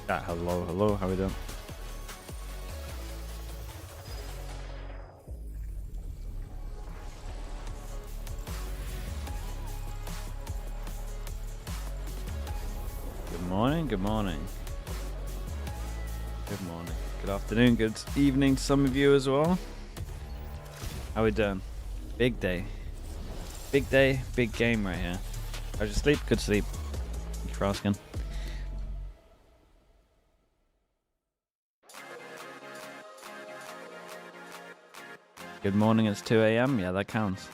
Hello, hello, how are we doing? Good morning, good morning. Good morning, good afternoon, good evening to some of you as well. How we doing? Big day. Big day, big game right here. How's your sleep? Good sleep. Thank you for asking. Good morning, it's 2 AM. Yeah, that counts.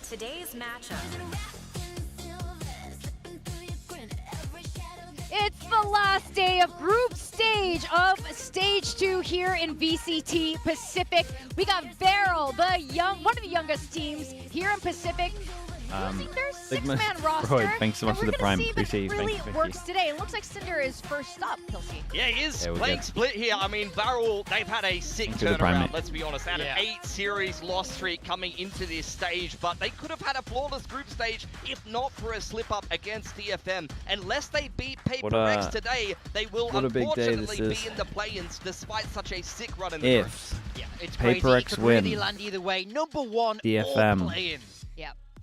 Today's matchup. It's the last day of group stage of stage 2 here in VCT Pacific. We got VARREL, one of the youngest teams here in Pacific. Using their six-man roster. Freud, thanks so much for the prime. See if it really works today. It looks like Cinder is first up, Pilsy. Yeah, he is playing split here. I mean, VARREL, they've had a sick turnaround, let's be honest. They had an 8-series loss streak coming into this stage, but they could have had a flawless group stage if not for a slip-up against DFM. Unless they beat PRX today, they will unfortunately be in the play-ins despite such a sick run in the groups. Yeah, it's PRX crazy. It could win. really land either way. Number one, DFM. all play-in.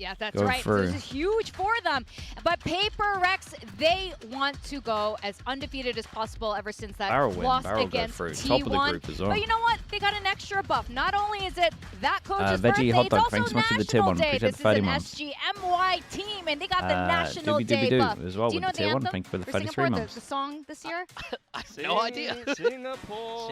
Yeah, that's go right. Through. So this is huge for them. But PRX, they want to go as undefeated as possible ever since that loss against T1. Top of the group as well. But you know what? They got an extra buff. Not only is it that coach's Veggie birthday, Hot it's Dog, also thanks so much for the tier National one. Day. Appreciate This the is 30 an months. SGMY team, and they got the National Day buff. as well Do you with know the tier one. anthem Thank you for the for 33 Singapore, months. the song this year? No idea. Singapore.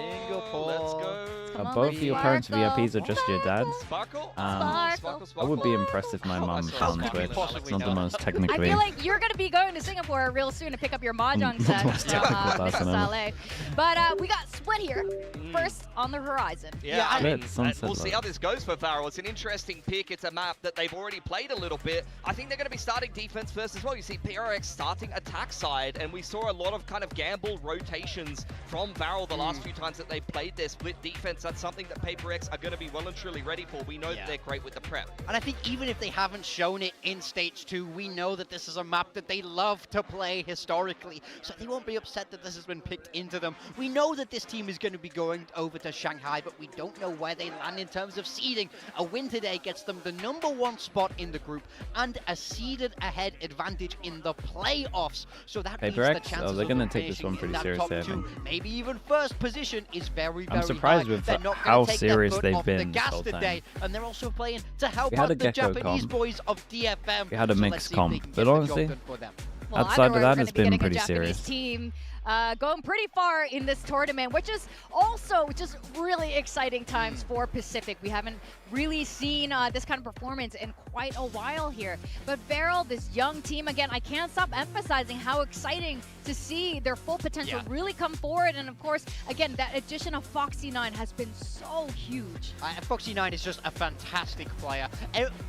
Let's go. Come on, Both of your parents Sparkle. VIPs or just your dads? Sparkle? Sparkle. I would be impressed if my mum found Twitch. It's not the most I technically. feel like you're going to be going to Singapore real soon to pick up your Mahjong set most from technical Mr. person ever. Saleh. But we got Split here, first on the horizon. Yeah, I mean, Sunset we'll see Love. how this goes for VARREL. It's an interesting pick. It's a map that they've already played a little bit. I think they're going to be starting defense first as well. You see PRX starting attack side, and we saw a lot of kind of gamble rotations from VARREL the last few times that they played their split defense. That's something that PRX are going to be well and truly ready for. We know that they're great with the prep. And I think even if they haven't shown it in stage 2, we know that this is a map that they love to play historically, so they won't be upset that this has been picked into them. We know that this team is going to be going over to Shanghai, but we don't know where they land in terms of seeding. A win today gets them the #1 spot in the group and a seeded ahead advantage in the playoffs. So that means the PRX? chances They're of gonna them take this finishing one pretty in that seriously, I top 2, think. maybe even first position, is very, very I'm surprised high. with They're not how gonna take their serious foot they've off the been this gas whole time. today, and they're also playing to help We had out a the Gecko Japanese comp. boys of DFM. We had a So mixed let's see if comp, they can but get the job honestly, done for them. Well, outside either of way, that, we're it's gonna be been getting a pretty Japanese serious. team going pretty far in this tournament, which is also just really exciting times for Pacific. We haven't really seen this kind of performance in quite a while here. But VARREL, this young team, again, I can't stop emphasizing how exciting to see their full potential really come forward. And of course, again, that addition of Foxy9 has been so huge. Foxy9 is just a fantastic player.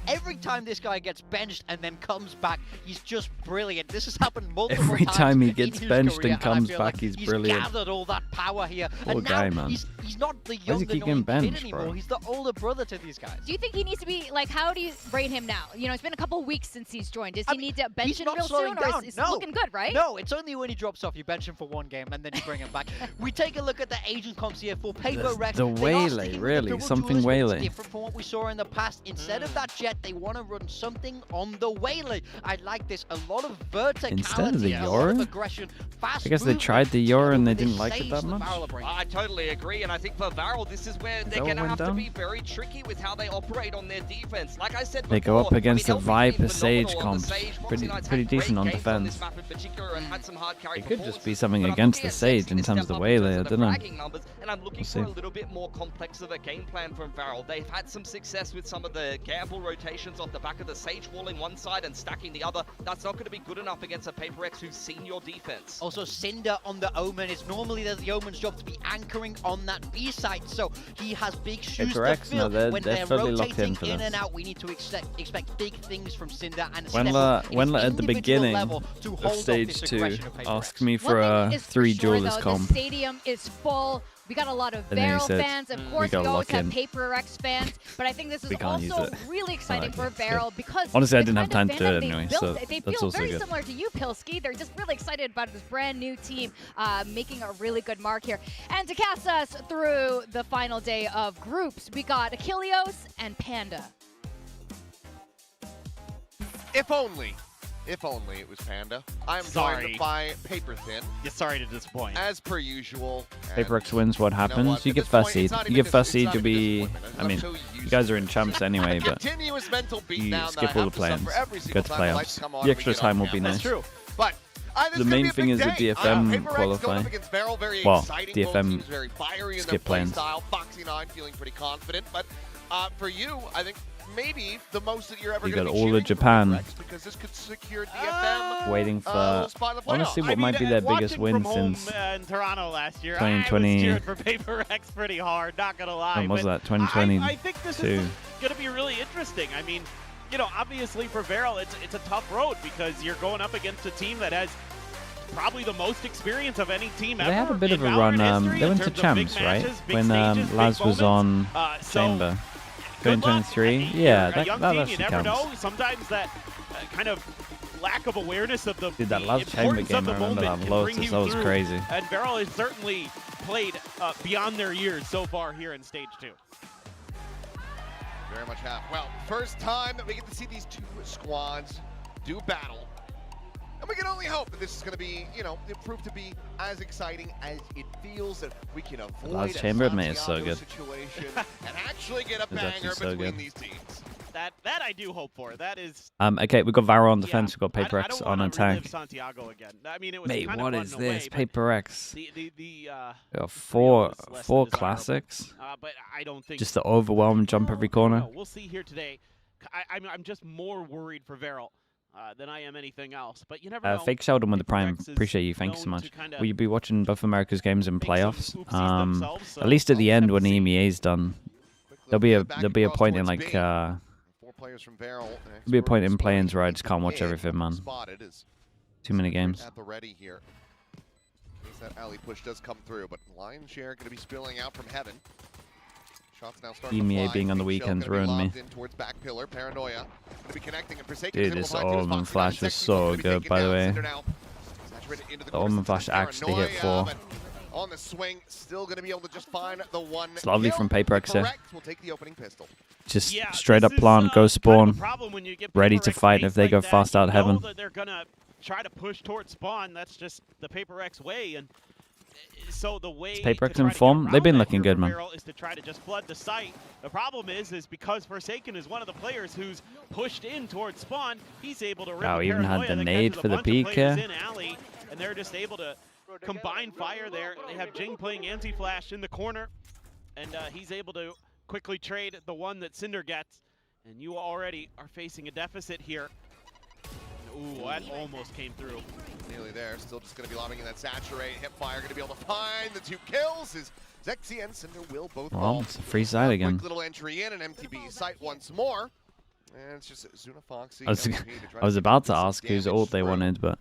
Every time this guy gets benched and then comes back, he's just brilliant. This has happened multiple times. Every time he gets in his benched career, and comes I feel back, like he's brilliant. He's gathered all that power here. Poor and guy, now man. he's not the Why does young he keep getting annoying kid benched, anymore. bro? He's the older brother to these guys. Do you think he needs to be, like, how do you rate him now? You know, it's been a couple weeks since he's joined. Does he need to bench him real soon, or is he looking good, right? No, it's only when he drops off. You bench him for one game, and then you bring him back. We take a look at the Asian comps here for PRX. The Waylay, really, something Waylay. Different from what we saw in the past. Instead of that jet, they want to run something on the Waylay. I like this. A lot of verticality, Instead of the a lot of Yoru? aggression, fast I guess they movement. tried the Yoru and they This didn't like it saves that the much. barrel brain. I totally agree, and I think for VARREL, this is where they're going to went have to down? be very tricky with how they operate on their defense. Like I said They before, go up against I mean, the LP's Viper been Sage phenomenal on the comps. Sage. Pretty Foxy9's had decent great on games on this defense. map in particular and had some hard carry It could just be performances. something But I'm against looking the at Sage Sexy in to terms of step the up in terms Waylay. I of the don't know. fragging numbers, and I'm looking for a little bit more complex of a game plan from VARREL. They've had some success with some of the gamble rotations off the back of the Sage walling one side and stacking the other. That's not going to be good enough against a PRX who's seen your defense. Also, Cinder on the Omen. It's normally the Omen's job to be anchoring on that B site, so he has big shoes to PRX, fill. no, When they're they're fully locked rotating in for this. and out, we need to expect big things from Cinder and Wendler Stefan in his at the individual beginning level to hold of off stage this 2 aggression of PRX. asked me for One a thing is for 3 sure, duelist though, comp. the stadium is full We got a lot of And then he VARREL said, fans. Of course, we gotta always lock have in. PRX fans. But I think this is We can't use also it. really exciting for Exactly. VARREL because Honestly, I the didn't have kind time of to do it fandom they've anyway, built, so they that's feel also very good. similar to you, Pilski. They're just really excited about this brand new team making a really good mark here. And to cast us through the final day of groups, we got Achilleos and Panda. If only it was Panda. I'm joined by Paper Thin, Yeah, sorry to disappoint. as per usual. and PRX wins, what you know happens? what? You At get this first point, seed. it's not You even get first it's seed, not you'll even be... disappointment. I mean, I'm so you used guys to are in champs anyway, the but continuous mental you beatdown that skip I all have the to suffer plans. every Go single to time the lights playoffs. come on The and we extra get time on will be campus. nice. True. But this The could main be a thing big is the day. DFM PRX qualify. going up against VARREL, very Well, exciting. DFM Both teams very fiery in skip their play plans. style. Foxy9 feeling pretty confident, but for you, I think maybe the most that you're ever You going got to be all of cheering for Japan. PRX, because this could secure DFM waiting for... spot in the Honestly, playoffs. what might be their biggest win watching from since... home, in Toronto last year, 2020 I was cheering for PRX pretty hard, not gonna lie. When was but that? 2022? I think this is gonna be really interesting. I mean, you know, obviously for VARREL, it's a tough road because you're going up against a team that has probably the most experience of any team ever. They had a bit in of a Valorant run. history They in went to terms of big champs, right? matches, big When stages, big Laz was moments. on So, Chamber. good luck. 2023? You're Yeah, a that young team, you actually never counts. know. Sometimes that kind of lack of awareness of the Dude, that last Chamber importance of game, the I remember moment that can bring Lotus. you That was through. crazy. And VARREL has certainly played beyond their years so far here in Stage 2. Very much have. Well, first time that we get to see these two squads do battle. And we can only hope that this is going to be, you know, prove to be as exciting as it feels, that we can avoid Last a Chamber, man, is so Santiago good. situation and actually get a It's actually banger so between good. these teams. That I do hope for. That is. Okay, we've got VARREL on Yeah, defense. We've got I PRX don't on wanna attack. relive Santiago again. I mean, it was Mate, kind what of is fun in a this? way, but PRX. The We got four four is less than desirable. classics. But I don't think Just the overwhelm jump every corner. No, we'll see here today. I'm just more worried for VARREL than I am anything else. But you never know. Fake Sheldon with the Prime. PRX is Appreciate you. Thanks so known much. to kinda Will you be watching both America's games in make some playoffs? oopsies themselves, so At least at the we'll end have when to see. EMEA's done. Quick There'll look be a back point in across like towards B. 4 players from VARREL. there'll be a point in play-ins where I just can't watch everything, man. Spotted is Too many games. at the ready here. In case that alley push does come through, but lion's share going to be spilling out from heaven. Shots now starting EMEA to fly. being on the Big Shell weekends gonna be ruined me. lobbed in towards back pillar. Paranoia going to be connecting and Forsaken Dude, is this able to find Orb and Fox. Flash was Sexy so gonna be good, taken by the down. way. Cinder now saturated into the The Orb and course. Flash actually hit Paranoia, 4. but on the swing, still going to be able to just find the one. It's lovely kill. from PRX here. PRX will take the opening pistol. Just Yeah, straight this up is, plant, go kind of spawn. a problem when you get ready to PRX fight mates if they like go that. fast out You heaven. know that they're gonna try to push towards spawn. That's just the PRX way, and so the way Is to PRX try in to get form? They've around been that looking here good, for man. VARREL is to try to just flood the site. The problem is because Forsaken is one of the players who's pushed in towards spawn. He's able to. Wow, even had Paranoia the that nade catches a for the bunch of peek players here. in alley, and they're just able to combine fire there. They have Jing playing anti-flash in the corner, and he's able to quickly trade the one that Cinder gets. And you already are facing a deficit here. Ooh, that almost came through. Nearly there. Still just going to be lobbing in that saturate. Hipfire going to be able to find the 2 kills. As Zexy and Cinder will both Well, fall. it's a free side again. Quick little entry in, an MTB site once more. And it's just Zuna Foxy. I was, LP to try I was keep about to some ask whose damage ult they through. wanted, but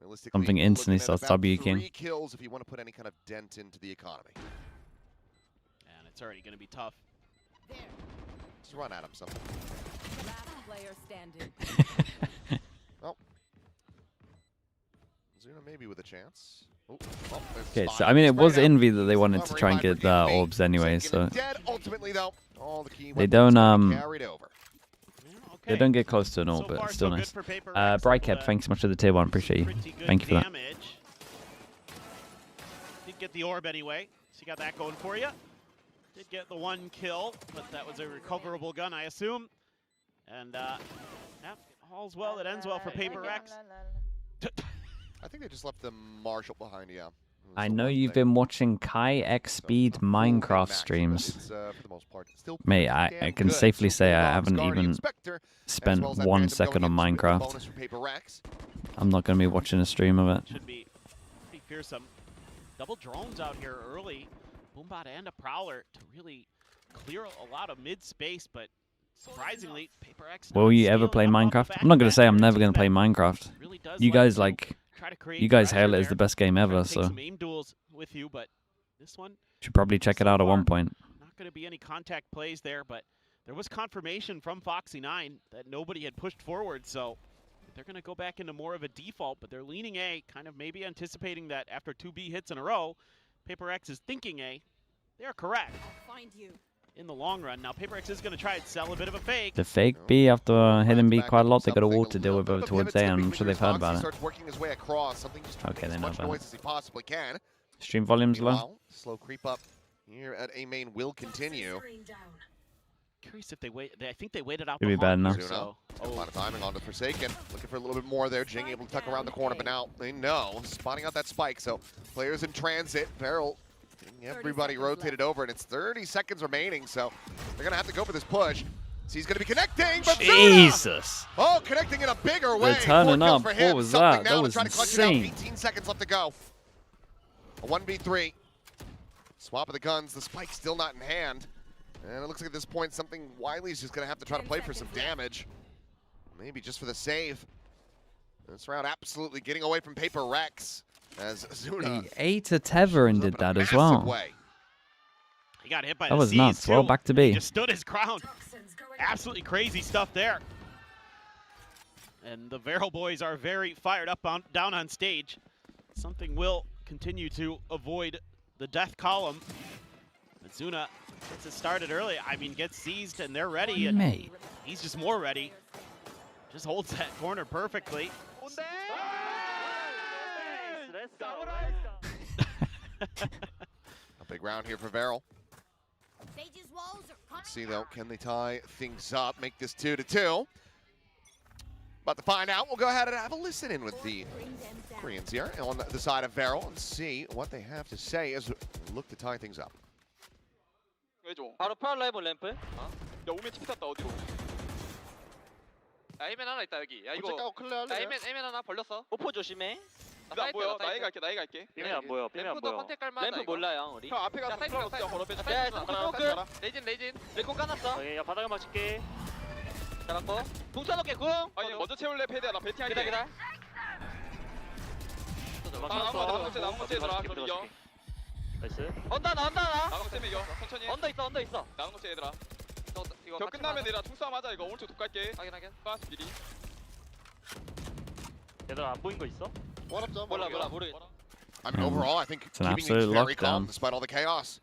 Realistically, something looking instantly at starts about W king. 3 kills if you want to put any kind of dent into the economy. And it's already going to be tough. Just run at him something. Last player standing. Zuna maybe with a chance. Oh, well, there's Okay, spot. so I mean, it Sprayed was out. envy that they wanted to Armory try and Viper get getting bait. orbs anyway, Forsaken so and dead. Ultimately, though, all the key they weapons don't gonna be carried over. they don't get close to an ult, but still nice. Brightcap, thanks so much for the tier 1, appreciate you. Thank you for that. Damage. Did get the orb anyway, so you got that going for you. Did get the 1 kill, but that was a recoverable gun, I assume. And yeah, all's well that ends well for PRX. I think they just left the Marshall behind, yeah. I know you've been watching Kai X Speed Minecraft streams. Mate, I can safely say I haven't even spent 1 second on Minecraft. I'm not going to be watching a stream of it. Should be pretty fearsome. Double drones out here early. Boombot and a Prowler to really clear a lot of mid space, but surprisingly, PRX. Will you ever play Minecraft? I'm not going to say I'm never going to play Minecraft. You guys like, you guys hail it as the best game ever, so. Some aim duels with you, but This one, Should probably check it out at one point. not going to be any contact plays there, but there was confirmation from Foxy9 that nobody had pushed forward, so they're going to go back into more of a default, but they're leaning A, kind of maybe anticipating that after 2 B hits in a row, PRX is thinking A. They are correct I'll find you. in the long run. Now, PRX is going to try and sell a bit of a fake. The fake B after hitting B quite a lot. They got a wall to deal with over towards A, and I'm sure they've heard about it. Okay, they know about it. As he possibly can. Stream volume's low. Meanwhile, slow creep up here at A main will continue. Curious if they wait. I think they waited out Could the be bad Hawk, enough. so A lot of timing on the Forsaken. Looking for a little bit more there. Jing able to tuck around the corner, but now they know. Spotting out that spike. So players in transit. VARREL getting everybody rotated over, and it's 30 seconds remaining. So they're going to have to go for this push. So he's going to be connecting, but Jesus! oh, connecting in a bigger way. They're turning 4 kills up. for him. What was Something that? now That to was try to clutch it out. insane. 18 seconds left to go. A 1v3. Swap of the guns. The spike still not in hand. And it looks like at this point, something Wiley's just going to have to try to play for some damage. Maybe just for the save. This round absolutely getting away from PRX as Zuna. He ate a tether and did that as well. Way. he got hit by That the was C's nuts. too. Well, back to He B. just stood his ground. Absolutely crazy stuff there. And the VARREL boys are very fired up down on stage. Something will continue to avoid the death column. But Zuna gets it started early. I mean, gets seized and they're ready. And Mate. he's just more ready. Just holds that corner perfectly. A big round here for VARREL. Sage's walls are Let's see though, can they tie things up, make this 2-2? About to find out. We'll go ahead and have a listen in with the Koreans here on the side of VARREL and see what they have to say as we look to tie things up. 바로 파울 라이브 램프. 야 오면 집 탔다 어디로? 야 에이맨 하나 있다 여기. 야 이거. 야 에이맨 하나 벌렸어. 오퍼 조심해. 나 보여. 나 A 갈게. 나 A 갈게. 삐맨 안 보여. 삐맨 안 램프도 보여. 컨택 갈만. 램프 몰라요 우리. 형 앞에 가서 풀어놓자. 걸어 빼자. 야 스모크. 레진. 레콘 까놨어. 야 바닥에 맞출게. 잡았고. 궁 써놓게 궁. 아니 먼저 채울래 패드야. 나 배팅 할게. 기다. 나무 쟤들아. 그럼 이겨. 나이스. 언더 나. 나무 쟤면 이겨. 천천히. 언더 있어. 나무 쟤 얘들아. 이거 끝나면 내가 총싸움 하자. 이거 오른쪽 독 갈게. 확인. 빠스 미리. 얘들아 안 보인 거 있어? 몰라 모르겠어. I mean, overall, I think It's an keeping things absolute very calm lockdown. despite all the chaos.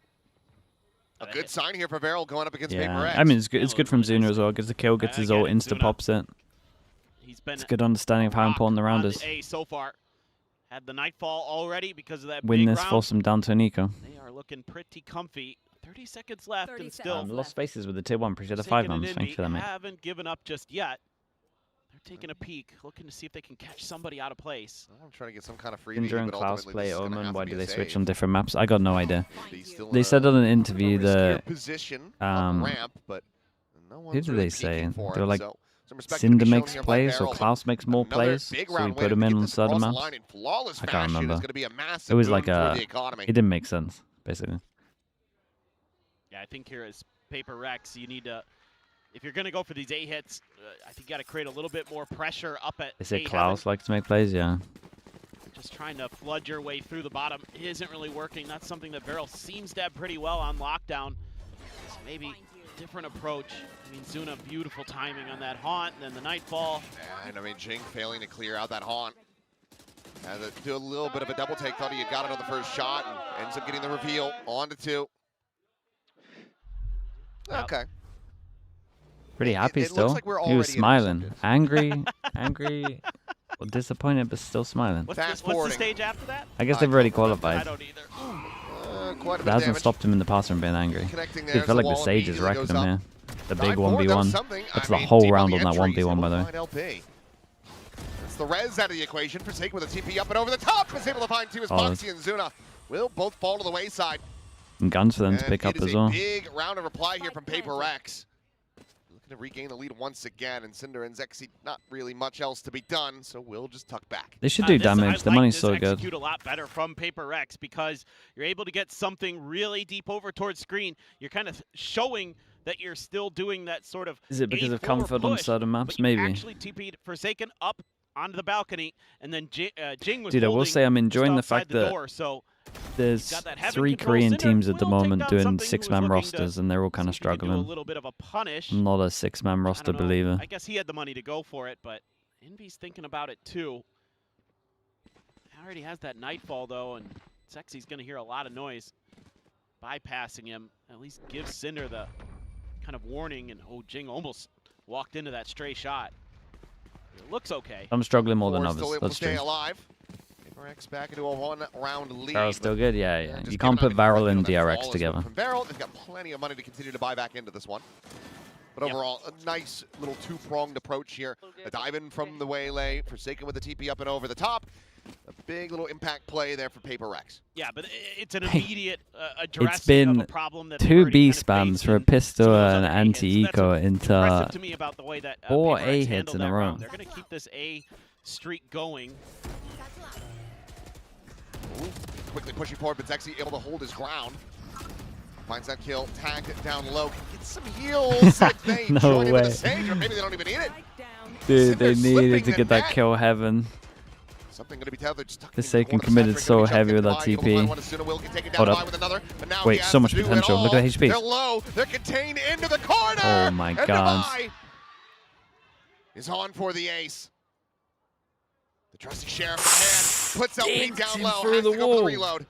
A good sign here for VARREL going up against Yeah, PRX. I mean, it's good from Zuna as well. Gets the kill, gets his ult, insta pops it. He's been It's a good understanding of how important the round is. A so far. Had the nightfall already because of that Win big this, round. force them down to an eco. They are looking pretty comfy. 30 seconds left 30 and still seconds. Lost spaces with the tier 1. Appreciate the Forsaken 5 and months. Thanks Envy for that, mate. haven't given up just yet. They're taking a peek, looking to see if they can catch somebody out of place. I'm trying to get some kind of freebie, Indra and but Klaus ultimately play this is gonna Omen. have Why to do be they a switch save. on different maps? I got no idea. He's still They in said on an a interview riskier that position on the ramp, but no one's who did really they say? peeking for They were him, like, so some respect to be Cinder shown makes here by plays or VARREL, Klaus makes more another plays, big so we round put win him to in get on this certain across the maps. line in flawless I can't fashion is remember. gonna be a massive It was boon like for the economy. it didn't make sense, basically. Yeah, I think here as PRX, you need to, if you're going to go for these A hits, I think you got to create a little bit more pressure up at They say A Klaus likes to make plays, yeah. Just trying to flood your way through the bottom isn't really working. That's something that VARREL seems to have pretty well on lockdown. So maybe a different approach. I mean, Zuna, beautiful timing on that haunt, and then the nightfall. And I mean, Jing failing to clear out that haunt. Had to do a little bit of a double take, thought he had got it on the first shot, and ends up getting the reveal on to 2. Okay. Pretty happy it looks still. like we're He was already smiling. intercepted. Angry, well, disappointed, but still smiling. What's the stage after that? I guess they've already I qualified. don't either. Quite a bit That of hasn't damage. stopped him in the past from being angry. Connecting I there, feel like the wall Sage is immediately wrecking goes him up. here. The big 9-4, that was 1v1. something. That's I the mean, whole deep on round the on that entries, 1v1, able by to the way. find LP. That's the res out of the equation. Forsaken with a TP up and over the top. Was able to find 2 as Oh, Foxy and Zuna will both fall to the wayside. And guns for them to And pick up it is as a well. big round of reply here from PRX. Looking to regain the lead once again, and Cinder and Zexy, not really much else to be done, so we'll just tuck back. They should do damage. The money's so good. Execute a lot better from PRX because you're able to get something really deep over towards screen. You're kind of showing that you're still doing that sort of Is it because of 8-4 comfort on push, certain maps? but you Maybe. actually TP'd Forsaken up onto the balcony, and then Jing was Dude, I will holding say I'm enjoying the just outside fact that door, so there's got that heavy 3 control. Korean Cinder teams at the will take moment down doing something who was 6-man looking to rosters, and they're all kind of see if he could do a struggling. little bit of a punish. I'm not a 6-man I roster don't know. believer. I guess he had the money to go for it, but Envy's thinking about it too. He already has that Nightfall though, and Sexy's gonna hear a lot of noise. Bypassing him, at least gives Cinder the kind of warning, and oh, Jing almost walked into that stray shot. It looks okay. I'm struggling more than Four others. still able to That's stay true. alive. PRX back into a 1-round lead. VARREL's still good, yeah. just You can't given put out VARREL and that DRX flawless together. From VARREL, they've got plenty of money to continue to buy back into this one. But overall, a nice little 2-pronged approach here. A dive in from the waylay, Forsaken with the TP up and over the top. A big little impact play there for PRX. Yeah, but it's an immediate addressing It's been of a problem that 2 B spams for a pistol and an Some of those other A hits. anti-eco That's into impressive to me about the way that 4 PRX A hits handled in a that row. round. They're going to keep this A streak going. Ooh, quickly pushing forward, but Zexy able to hold his ground. Finds that kill, tagged it down low. Can get some heals. Like they No join him with way. the Sage, or maybe they don't even need it. Dude, they Cinder's needed to slipping get the that net. kill heaven. Something going to be tethered. Stuck in the Forsaken corner committed centric, so gonna be heavy with that jumping by, able to find TP. one as soon as Will can take it Hold down up. by with another, but now Wait, he has so to much do it potential. Look at all. the HP. They're low. They're contained into the corner. Oh my and God. Devi is on for the ace. The trusty sheriff in hand puts LP Dinked down him low. through Has the to go for the wall. reload.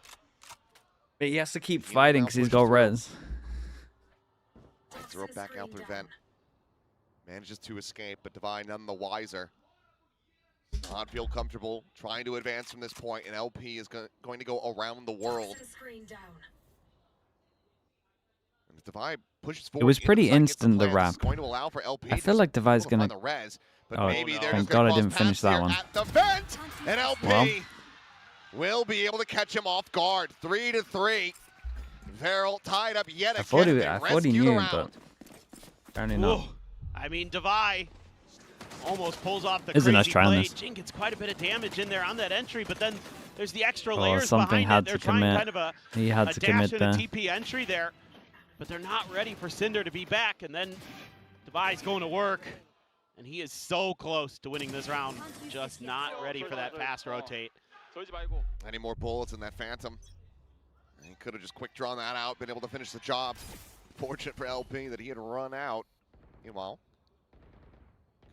But he has to keep He fighting now because he's pushes got through. res. Throw it back out through vent. Manages to escape, but Devi none the wiser. Not feel comfortable trying to advance from this point, and LP is going to go around the world. And if Devi pushes forward, was pretty into the site, instant, gets the plants, ramp. it's going to allow for LP I to feel like be Devi's able to find gonna- the res, but Oh, maybe no. they're Thank just gonna God I cross didn't finish paths that here one. at the vent, and LP Well. will be able to catch him off guard. 3-3. VARREL tied up yet I again. thought he, They I thought he rescue the knew, round. but apparently not. Ooh. I mean, Devi almost pulls off the It's a nice crazy try on play. this. Jing gets quite a bit of damage in there on that entry, but then there's the extra Oh, layers something behind had it. They're to trying commit. kind of a He had to dash commit and there. a TP entry there, but they're not ready for Cinder to be back, and then Devi's going to work, and he is so close to winning this round, just not ready for that fast rotate. 쏘지 말고. Any more bullets in that Phantom? And he could have just quick drawn that out, been able to finish the job. Fortunate for LP that he had run out. Meanwhile,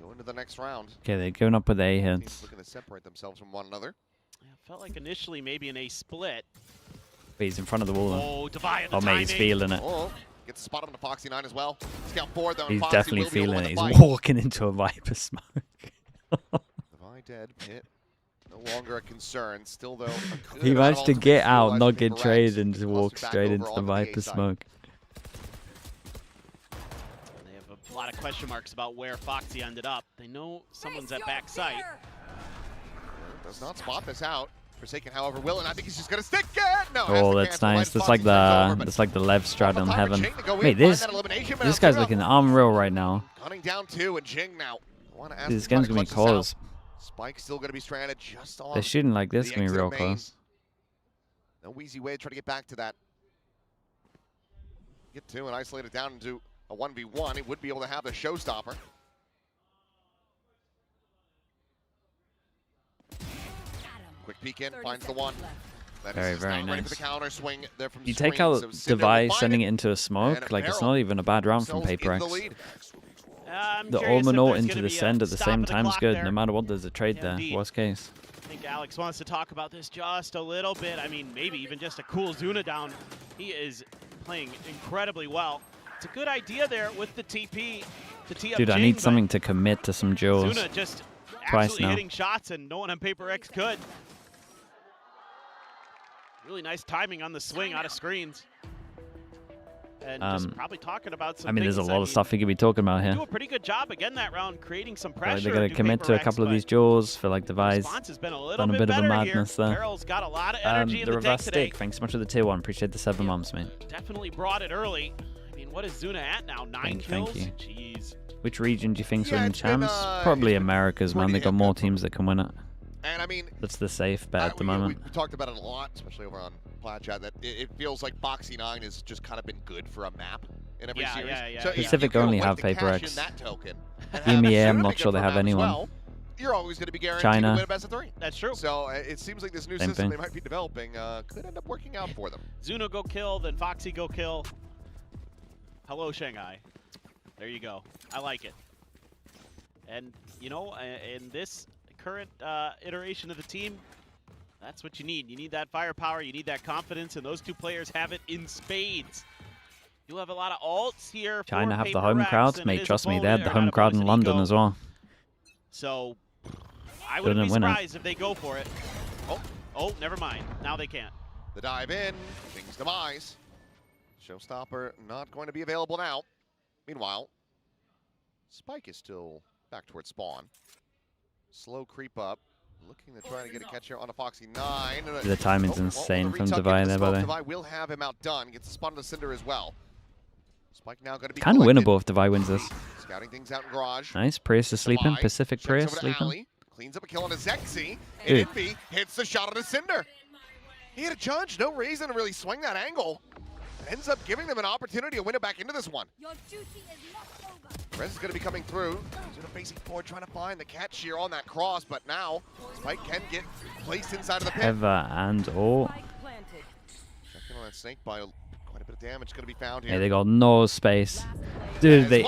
go into the next round. Okay, they're going up with A Teams hits. looking to separate themselves from one another. Yeah, felt like initially maybe an A split. But he's in front of the wall though. Oh, Devi at the Oh, mate, he's timing. feeling it. Oh, gets the spot on the Foxy 9 as well. Scout forward though. and He's Foxy definitely will be able to feeling win it. the He's fight. walking into a Viper smoke. Devi dead, Pit. No longer a concern. Still though, a good He amount of managed to ultimate get out, utilized not for get PRX. traded, and just Cluster walk back straight over into the onto A Viper side. smoke. They have a lot of question marks about where Foxy ended up. They know someone's at backside. Does not spot this out. Forsaken, however, will, and I think he's just gonna stick it. No, has Oh, to that's cancel right nice. as That's Foxy like turns over, but that's like the Lev strat on time for heaven. Jing to go in, Wait, find this that elimination, but this now guy's 2-0. looking unreal right now. Gunning down 2, and Jing now. Wanna ask This him game's to gonna be clutch this out. close. Spike's still gonna be stranded just on. They're shooting like this, the gonna be exit real main. close. No easy way to try to get back to that. Get 2 and isolate it down into a 1v1. He would be able to have the showstopper. Quick peek in, finds the one. That Very, is just very not ready for nice. the counter swing there from You take screen, out so Cinder will Devi find sending it, it into a and smoke, like it's VARREL not even a bad round from themselves in the PRX. lead. I'm The curious if Ulmanor there's into gonna the be a send at the stop same of the time is clock good. there. No matter what, there's a trade Yeah, there. indeed. Worst case. I think Alex wants to talk about this just a little bit. I mean, maybe even just a cool Zuna down. He is playing incredibly well. It's a good idea there with the TP to tee up Dude, I Jing, need but something to commit to some duels. Zuna just Twice absolutely now. hitting shots, and no one on PRX could. Really nice timing on the swing out of screens. And just probably talking about some I mean, there's a things, lot of stuff we could be talking about here. do a pretty good job again that round, creating some Like, pressure. they're gonna to commit to a PRX, couple of but these duels for like Devi's. response has been a little Done a bit bit of a better madness here. there. VARREL's got a lot of energy in The the tank reverse today. stick. Thanks so much for the tier 1. Appreciate the 7 months, mate. Definitely brought it early. I mean, what is Zuna at now? 9 Thank kills? you. Jeez. Which region do you think's Yeah, winning it's been, champs? Probably it's been Americas, man. pretty They got more hectic for teams that can win it. And I mean, That's the safe bet at the we moment. talked about it a lot, especially over on Plat Chat, that it feels like Foxy 9 has just kind of been good for a map in every series. Yeah. So Pacific you only wait have to cash PRX. in that token and EMEA, have I'm Zuna not pick sure up they for have map as anyone. well. you're always going to be guaranteed China. to win a best of 3. That's true. So it seems like this new Same system thing. they might be developing could end up working out for them. Zuno go kill, then Foxy go kill. Hello, Shanghai. There you go. I like it. And, you know, in this current iteration of the team, that's what you need. You need that firepower, you need that confidence, and those two players have it in spades. You'll have a lot of alts here. China for have the Paper home Rex, crowds, and mate. his Trust me, they had opponent, the or home not crowd in opponent, London Ego. as well. So I wouldn't be Didn't win it. surprised if they go for it. Oh, never mind. Now they can't. The dive in, King's demise. Showstopper not going to be available now. Meanwhile, Spike is still back towards spawn. Slow creep up. Looking to try to get a catch here on a Foxy 9. The timing's insane from Divide there, by the way. Divide will have him outdone. Gets the spot on the Cinder as well. Spike now going to be Kind of collected. winnable if Divide wins this. Scouting things out in garage. Nice. Prius is sleeping. Divide Pacific checks Prius over to sleeping. Alley, cleans up a kill on a Zexy. Dude. And Envy hits the shot on a Cinder. He had a judge, no reason to really swing that angle. Ends up giving them an opportunity to win it back into this one. Your duty is not over. Rez is going to be coming through. Zuna facing forward, trying to find the catch here on that cross, but now Spike can get placed inside of the pit. Ever and all. Checking on that snake by quite a bit of damage going to be found here. Hey, they got no space. Dude, they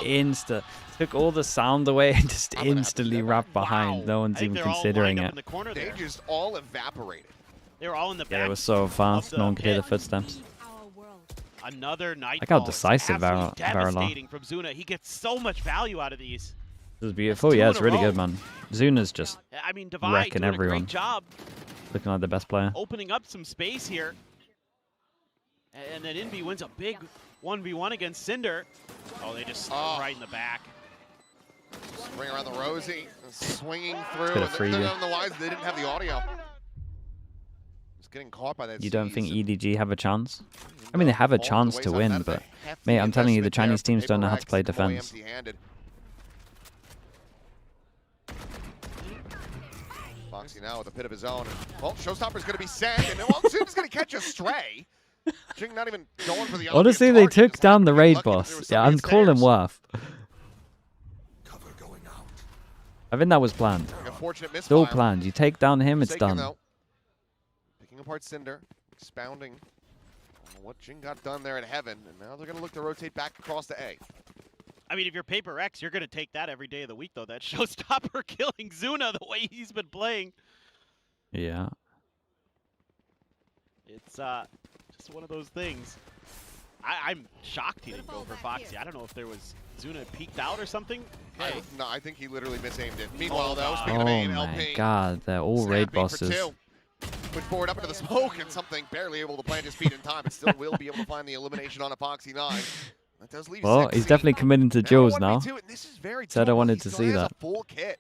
took all the sound away and just instantly wrapped behind. No one's even considering it. They just all evaporated. They were all in the back. Yeah, it was so fast. No one could hear the footsteps. Another night. Look how decisive VARREL. Devastating from Zuna. He gets so much value out of these. This is beautiful. Yeah, it's really good, man. Zuna's just I mean, Divide wrecking doing everyone. a great job Looking like the best player. opening up some space here. And then Envy wins a big 1v1 against Cinder. Oh, they just right in the back. Swing around the Rosie, swinging through. Could have And freed they're you. on the wise, they didn't have the audio. Just getting caught by that. You don't think season. EDG have a chance? I mean, they have a chance to win, but mate, I'm telling you, the Chinese teams don't know how to play defense. Foxy now with a pit of his own. Well, Showstopper's going to be sent, and well, Zoom's going to catch a stray. Jing not even going for the Honestly, they took down the raid boss. Yeah, I'm calling worth. I think that was planned. It's all planned. You take down him, it's done. Though. Picking apart Cinder, expounding on what Jing got done there in heaven, and now they're going to look to rotate back across to A. I mean, if you're Paper X, you're going to take that every day of the week, though. That Showstopper killing Zuna the way he's been playing. Yeah. It's just one of those things. I'm shocked he didn't go for Foxy. I don't know if there was Zuna peeked out or something. Okay. No, I think he literally misaimed it. Meanwhile, though, Oh speaking of A and my LP, god, they're all raid bosses. Push forward up into the smoke, and something barely able to plant his feet in time, but still will be able to find the elimination on a Foxy 9. That does leave Well, he's definitely committing to Jules now. And this is very Said I doable. wanted He to still see has that. a full kit,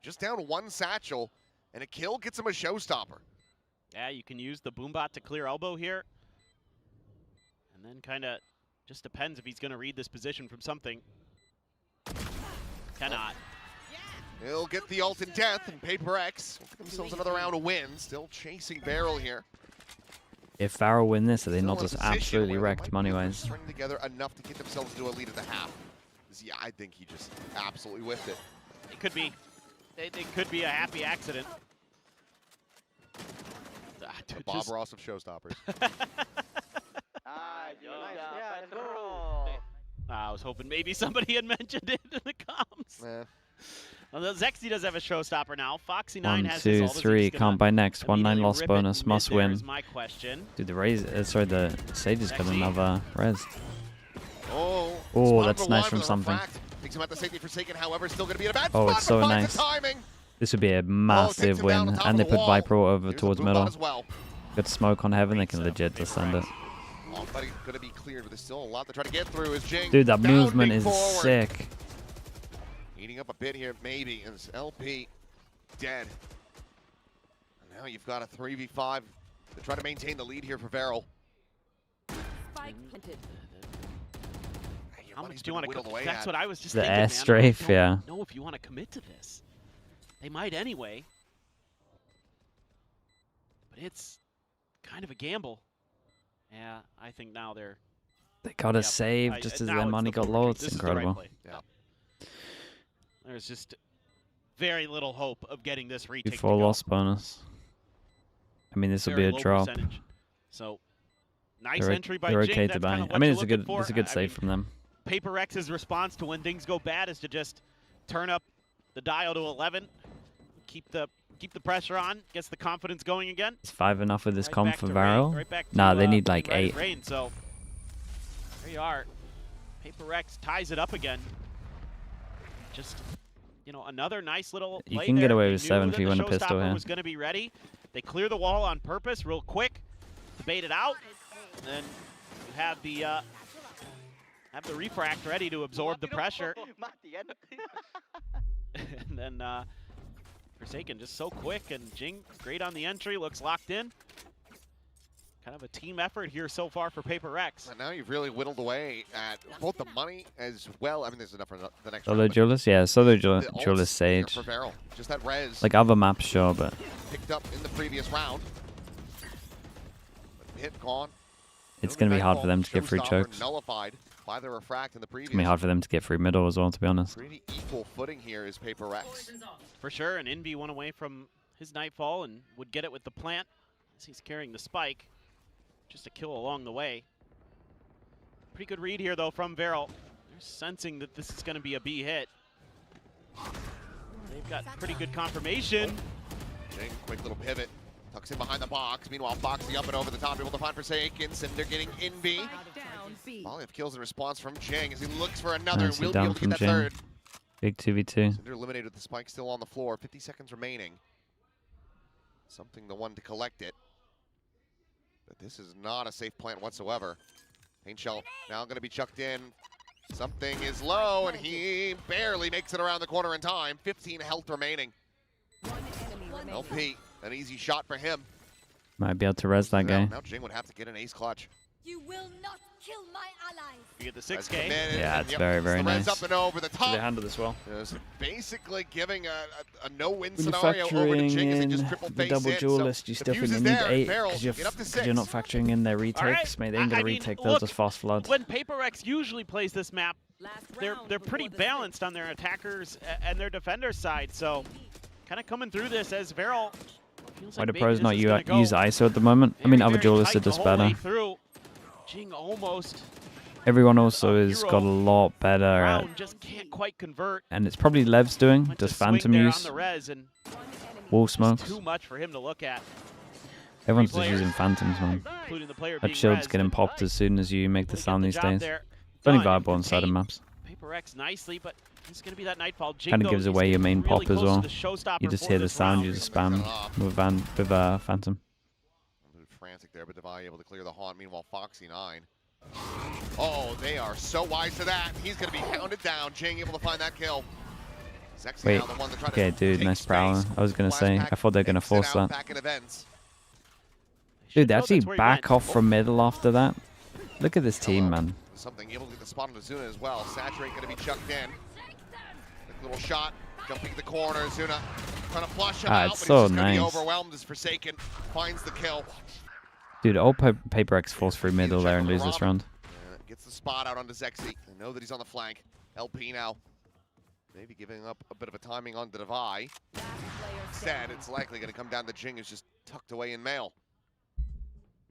just down one satchel, and a kill gets him a showstopper. Yeah, you can use the Boombot to clear elbow here. And then kind of just depends if he's going to read this position from something. Cannot. He'll get the ult in death, and Paper X will get themselves another round of wins. Still chasing VARREL here. If VARREL win this, are they Still not in a just position absolutely where they wrecked might be able to money-wise? string together enough to get themselves to a lead at the half. Yeah, I think he just absolutely whiffed it. It could be. It could be a happy accident. The Bob Ross of showstoppers. I was hoping maybe somebody had mentioned it in the comms. Nah. Well, Zexy does have a showstopper now. Foxy 9 1, has 2, his ult. Is he 3, just gonna can't buy next. 1-9 immediately loss rip it bonus, mid must there win. is my question. Dude, the Sage is gonna another res. Oh, that's nice from something. Takes him out the safety forsaken, however, still going to be in a bad Oh, spot, it's so but finds nice. the timing. This would be a massive him down on win, top and of they the put wall. Viper over Here's a towards Boombot middle. as well. Good smoke on heaven, they can legit just send it. Oh, but it's going to be cleared, but there's still a lot to try to get through. As Jing Dude, that movement bounding is forward. sick. Eating up a bit here, maybe, and it's LP dead. And now you've got a 3v5 to try to maintain the lead here for VARREL. Spike planted. How much do you want to commit? That's what I was just The thinking, air man. strafe, I yeah. don't know if you want to commit to this. They might anyway. But it's kind of a gamble. Yeah, I think now they're... They got a Yep. save just as now their it's money the got forward low. trade. It's This is the right incredible. play. Yeah. There's just very little hope of getting this retake. Before loss bonus. I mean, this will be a drop. So nice entry by they're Jing. okay That's to buy. kinda what I mean, you're it's a good save from them. PRX's response to when things go bad is to just turn up the dial to 11, keep the pressure on, gets the confidence going again. Is 5 enough with this Right comp back for to VARREL? Rain, right back to, Nah, they need like Rain, 8. Rain, so there you are. PRX ties it up again. Just, you know, another nice little play. You can get away They with knew 7 that if you the win a pistol showstopper here. was going to be ready. They clear the wall on purpose real quick to bait it out. And then you have the refract ready to absorb the pressure. And then Forsaken just so quick, and Jing great on the entry, looks locked in. Kind of a team effort here so far for PRX. And now you've really whittled away at both the money as well. I mean, there's enough for the next Solo round, but duelist? Yeah, solo the ults duelist here Sage. for VARREL. Just that res Like other maps, sure, but picked up in the previous round. But hit gone. it's going to be hard for them to get free Showstopper chokes. nullified by the refract in the previous. It's going to be hard for them to get free middle as well, to be honest. Pretty equal footing here is PRX. For sure, and Envy went away from his Nightfall and would get it with the plant as he's carrying the spike. Just a kill along the way. Pretty good read here, though, from VARREL. They're sensing that this is going to be a B hit. They've got pretty good confirmation. Jing, quick little pivot. Tucks in behind the box. Meanwhile, Foxy up and over the top, able to find Forsaken. Cinder getting in B. Volley of kills in response from Jing as he looks for another. Nicely Will be able done to get that from Jing. third. Big 2v2. Cinder eliminated with the spike still on the floor. 50 seconds remaining. Something the one to collect it. But this is not a safe plant whatsoever. Paint shell now going to be chucked in. Something is low, and he barely makes it around the corner in time. 15 health remaining. LP, an easy shot for him. Might be able to res that guy. Now Jing would have to get an ace clutch. You will not kill my allies. You get the That's 6K. committed, Yeah, and it's very, very the res nice. up and over the top. They handle this well. Just basically giving a no-win scenario over to Factoring Jing as they just in triple the face double in. duelist, So you the still think fuse you is need there. 8 VARREL because get up to 6. you're not factoring in their retakes. Mate, they ain't going to retake, they'll look, just fast flood. When PRX usually plays this map, they're pretty balanced on their attackers and their defender side. So kind of coming through this as VARREL feels Why like do maybe pros this not is gonna go use ISO at the moment? I mean, very, other very duelists tight are just the whole way better. through. Jing almost Everyone also has got a lot better at, round, just can't quite convert. and it's probably Lev's doing, Went to does swing Phantom there use, on the res and wall just smokes. too much for him to look at, Everyone's Three just using Phantoms, man. including the player That being shield's res, getting and popped as soon as you make the really sound got these the job days. there It's only done. viable on side of Contain maps. PRX nicely, but it's going to be that Nightfall. Jing, Kind of though, gives he's away your getting main really pop as close to well. the showstopper You just for hear the this sound, round. you just spam with Phantom. Frantic there, but Devi able to clear the haunt. Meanwhile, Foxy 9. Oh, they are so wise to that. He's going to be hounded down. Jing able to find that kill. Zexy Wait, now the one to try okay, to dude, take nice prowler. space. I was going to say, Flashback I thought they were going to exit force out that. back in events. Dude, they Should know actually that's where he back went. off from middle after that. Look at this team, man. Something able to get the spot on Zuna as well. Saturate going to be chucked in. Quick little shot. Jumping the corner. Zuna trying to flush him out, It's but so he's just going to be nice. overwhelmed as Forsaken finds the kill. Dude, all PRX falls through middle there and lose this round. Gets the spot out onto Zexy. They know that he's on the flank. LP now. Maybe giving up a bit of a timing on the Devi. Instead, it's likely going to come down to Jing, who's just tucked away in mail.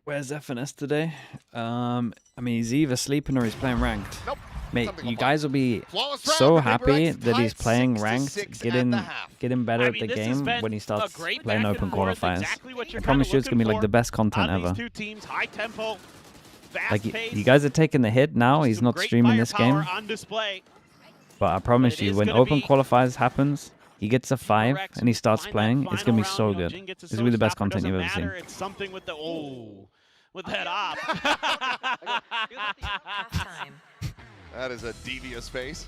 Where's FNS today? I mean, he's either sleeping or he's playing ranked. Nope. Mate, Something you on guys will be Flawless so round, happy PRX that he's tied playing 6-6 ranked, at getting the half. better I at mean, the this has game been when he a starts great playing back open and forth, qualifiers. exactly what you're I promise kinda you it's going to be like looking the best content out of ever. these two teams, high tempo, fast Like, pace, you guys are taking the hit now. He's some not great streaming this firepower game. on display. But I promise it you, is when gonna open be qualifiers happens, he gets a 5 PRX and he starts find that playing. It's going to be final so round, you know, good. Jing gets a This will be the best showstopper, content you've ever doesn't seen. matter, it's something with the with that op. That is a devious face.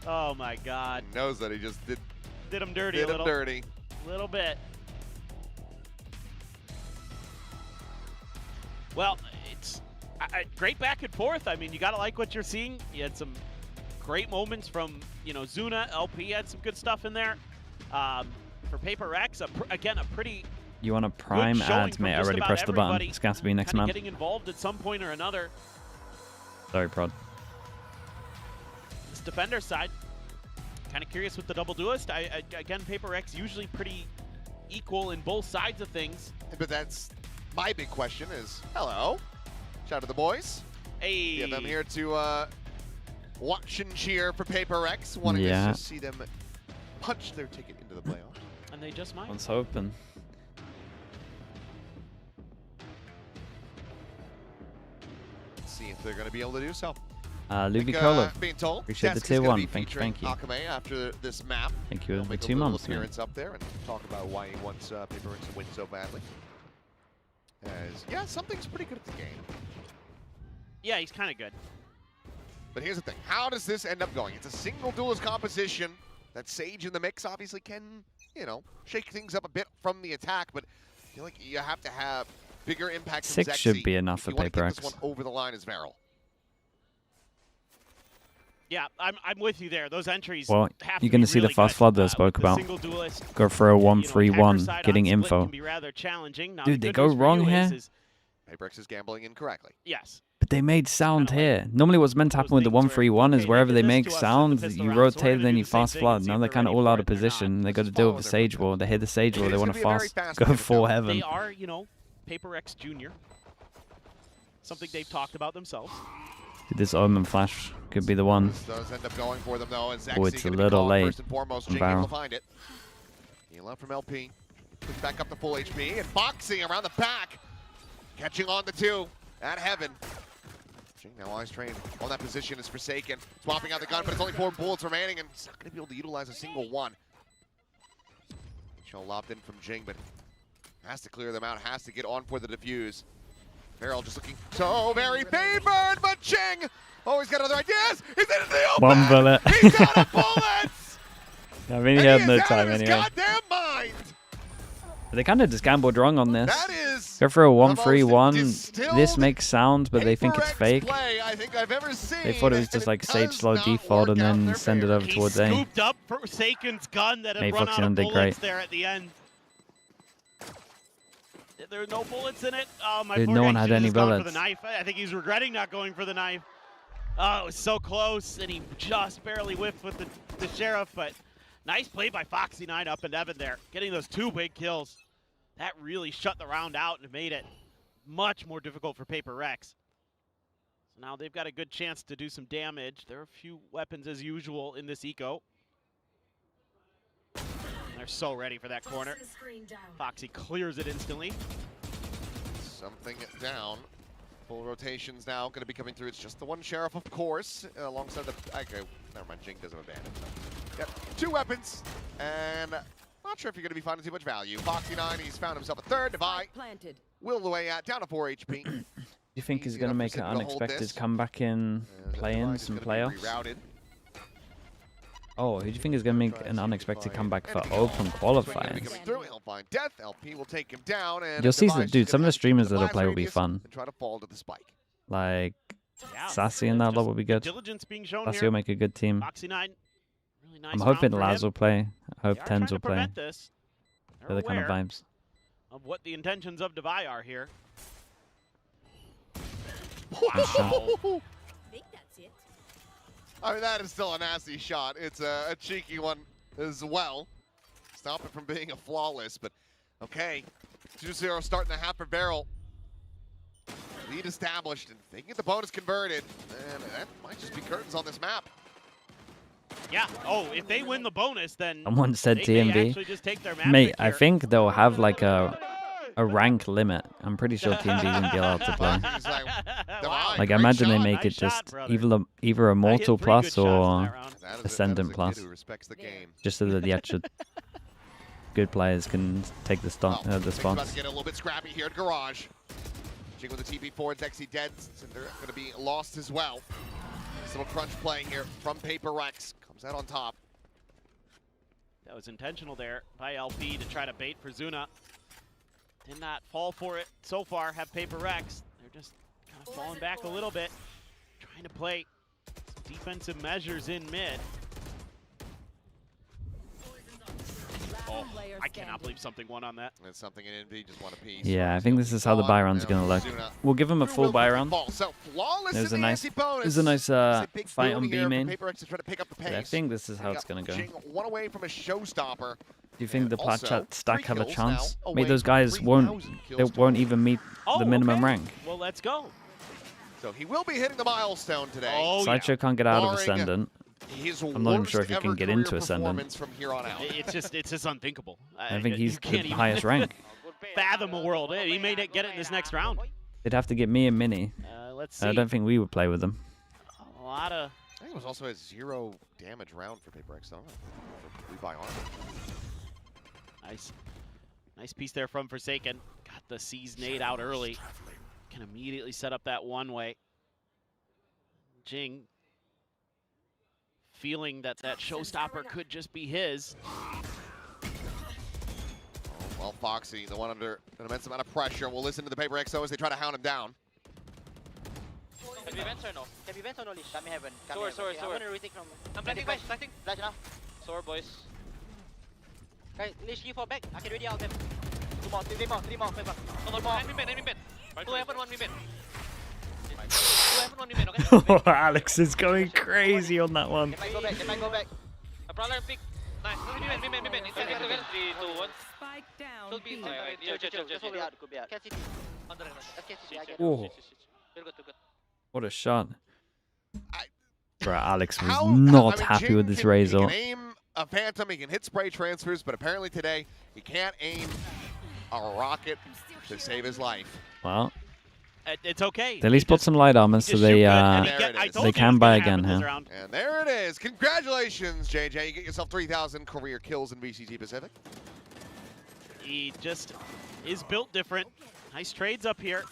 Oh my God! He knows that he just did Did him dirty him a little. dirty. Little bit. Well, it's great back and forth. I mean, you gotta like what you're seeing. You had some great moments from, you know, Zuna. LP had some good stuff in there. For PRX, again, a pretty You want a prime good showing ad, from mate? I just already about pressed the button. everybody, It's going to have to be next kinda month. getting involved at some point or another. Sorry, Prod. This defender side, Kind of curious with the double duelist. Again, PRX usually pretty equal in both sides of things. But that's my big question is, hello. Shout out to the boys. Hey. Yeah, I'm here to watch and cheer for PRX, wanting to see them punch their ticket into the playoffs. And they just might. One's hoping. Let's see if they're going to be able to do so. Lubicola, being told, appreciate the Desk is tier gonna 1. be Thank you, featuring thank you. Akame after this map. Thank you He'll for make a 2 little months, man. appearance up there and talk about why he wants PRX to win so badly. As, yeah, something's pretty good at the game. Yeah, he's kind of good. But here's the thing. How does this end up going? It's a single duelist composition. That Sage in the mix obviously can, you know, shake things up a bit from the attack, but I feel like you have to have bigger impact from 6 should be enough for PRX. Get this PRX. one over the line as VARREL. Yeah, I'm with you there. Those entries. Well, have you're going to see the really fast good. flood that I spoke The about. single duelist, Go for a you know, 1-3-1, attacker side getting on split info. Can be rather challenging. Now, Dude, the they good go news for wrong you here. is PRX is gambling incorrectly. yes. But they made sound Kinda like here. Normally what's meant to happen with the those things 1-3-1 where, is okay, wherever they they did this make to us in sound, the pistol you round, so we're rotate gonna and then do you the same fast thing flood. and see Now if they're they're kind of ready all for out it of or not. position. They got to Just deal follow with the their Sage wall. They hit the Sage wall. It They is want to gonna be a very fast. fast Go pivot for build. heaven. They are, you know, PRX Junior. Something they've talked about themselves. Dude, this Omen flash could be the one. This does end up going for them though. As Oh, it's a gonna be little called late First and foremost, from Jing able VARREL. to find it. Heal out from LP. Push back up to full HP and Foxy around the back, catching on the 2 at heaven. Jing now eyes trained on that position is Forsaken, swapping out the gun, but it's only 4 bullets remaining and it's not going to be able to utilize a single one. HL lobbed in from Jing, but has to clear them out, has to get on for the defuse. VARREL just looking so very favored, but Jing always got other ideas. He's in the open. 1 bullet. He's out of bullets. I mean, he And had he no is out time of his anyway. goddamn mind. They kind of just gambled wrong on this. That is Go for a the most 1-3-1. distilled This makes sound, but they think it's PRX fake. play I think I've ever seen, They thought it was and just like Sage does slow not default work and out in then their send it favor. over He towards A. scooped up Forsaken's gun that had Hey, run Foxy out on of did bullets great. there at the end. There are no bullets in it. Oh, my Dude, poor no guy one had should've any just gone for the bullets. knife. I think he's regretting not going for the knife. Oh, it was so close, and he just barely whiffed with the Sheriff, but nice play by Foxy9 up and Evan there, getting those 2 big kills. That really shut the round out and made it much more difficult for PRX. So now they've got a good chance to do some damage. There are a few weapons as usual in this eco. And they're so ready for that corner. Foxy clears it instantly. Something down. Full rotations now going to be coming through. It's just the 1 Sheriff, of course, alongside the... Okay, never mind. Jing doesn't have a bandit. Yep, 2 weapons, and not sure if you're going to be finding too much value. Foxy9, he's found himself a 3rd. Devi will the way out, down to 4 HP. Do you think he's Easy going to enough make for an Sid to hold unexpected this. comeback in play-ins and playoffs? Oh, who do you think is going to make an unexpected comeback for open qualifiers? He'll find Death. LP will take him down, and You'll see, Devi's dude, just some of gonna the streamers have that'll Devi's play will be radius fun. and try to fall to the spike. Like, Yeah, Sassy and that lot will be good. Diligence being shown Sassy here. will make a good team. Foxy9, really nice I'm hoping round for Laz him. will play. I hope They are Tens trying will to play. prevent this. They're They're the kind of aware vibes. of what the intentions of Devi are here. Nice shot. Think that's it. I mean, that is still a nasty shot. It's a cheeky one as well. Stop it from being a flawless, but okay. 2-0 starting the half for VARREL. Lead established, and if they can get the bonus converted, and that might just be curtains on this map. Yeah. Oh, if they win the bonus, then Someone said they may TMB. actually just take their map Mate, pick I here. think they'll have like a rank limit. I'm pretty sure TMB won't be allowed to play. He's like, Wow. Like, I great imagine they shot. make it Nice shot, just brother. either a I hit Mortal 3 Plus good shots in or that round. That is Ascendant that is a Plus. kid who respects the game. just so that the actual good players can take the Oh, spot. The Jing's about spots. to get a little bit scrappy here at Garage. Jing with the TP forward, Zexy dead, and they're going to be lost as well. This little crunch play here from PRX comes out on top. That was intentional there by LP to try to bait for Zuna. Did not fall for it so far, have PRX. They're just kind of falling back a little bit, trying to play some defensive measures in mid. Oh, I cannot believe something won on that. And something in Envy just want a piece. Yeah, I think this is how the buy round's gonna look. We'll give him a full buy round. So flawless There's in a the nice, anti-bonus. there's a nice It's a big fight boon on B here for main. PRX to try to pick up the But I pace. think this is how it's gonna go. Jing one away from a showstopper. Do you think the Also, Platchat stack 3 have a kills chance? now, Mate, those away guys from won't 3,000 they kills won't total. even meet the minimum rank. Well, let's go. So he will be hitting the milestone today. Oh, Sideshow can't get out of Barring Ascendant. His I'm not even sure if worst he can ever get career into Ascendant. performance from here on out. It's just unthinkable. I think he's you the can't even highest rank. fathom a world. He may not get it in this next round. They'd have to get me and Mini. Let's see. I don't think we would play with them. A lot of. I think it was also a 0 damage round for PRX. I don't know. For rebuy armor. Nice piece there from Forsaken. Got the C's nade out early. Can immediately set up that one-way. Jing feeling that showstopper could just be his. Well, Foxy, the one under an immense amount of pressure. We'll listen to the PRX though as they try to hound him down. Heavy vents or no? Heavy vents or no, Kami heaven. Sword. I'm gonna retake from. I'm planting, guys, planting. Flash now. Sword, boys. Guys, Lish, you fall back. I can ready out them. 2 more, 3 more. One more. Enemy mid. 2 heaven, 1 mid. 2 heaven, 1 mid, okay? Alex is going crazy on that one. They might go back. A brawler pick. Nice. Mid. Inside, 3, 2, 1. Spike down. Should be B. inside. Chill. Could be out. Cat City. Under. That's Cat City, I get it. Oh, Too good. what a shot. I- Bro, Alex was How- not I mean, happy Jing with this He Razor. can aim a Phantom, he can hit spray transfers, but apparently today he can't aim a rocket to save his life. Well, It's okay. they at least put some light armor so they they can buy again here. And there it is. Congratulations, JJ. You get yourself 3,000 career kills in VCT Pacific. He just is built different. Nice trades up here.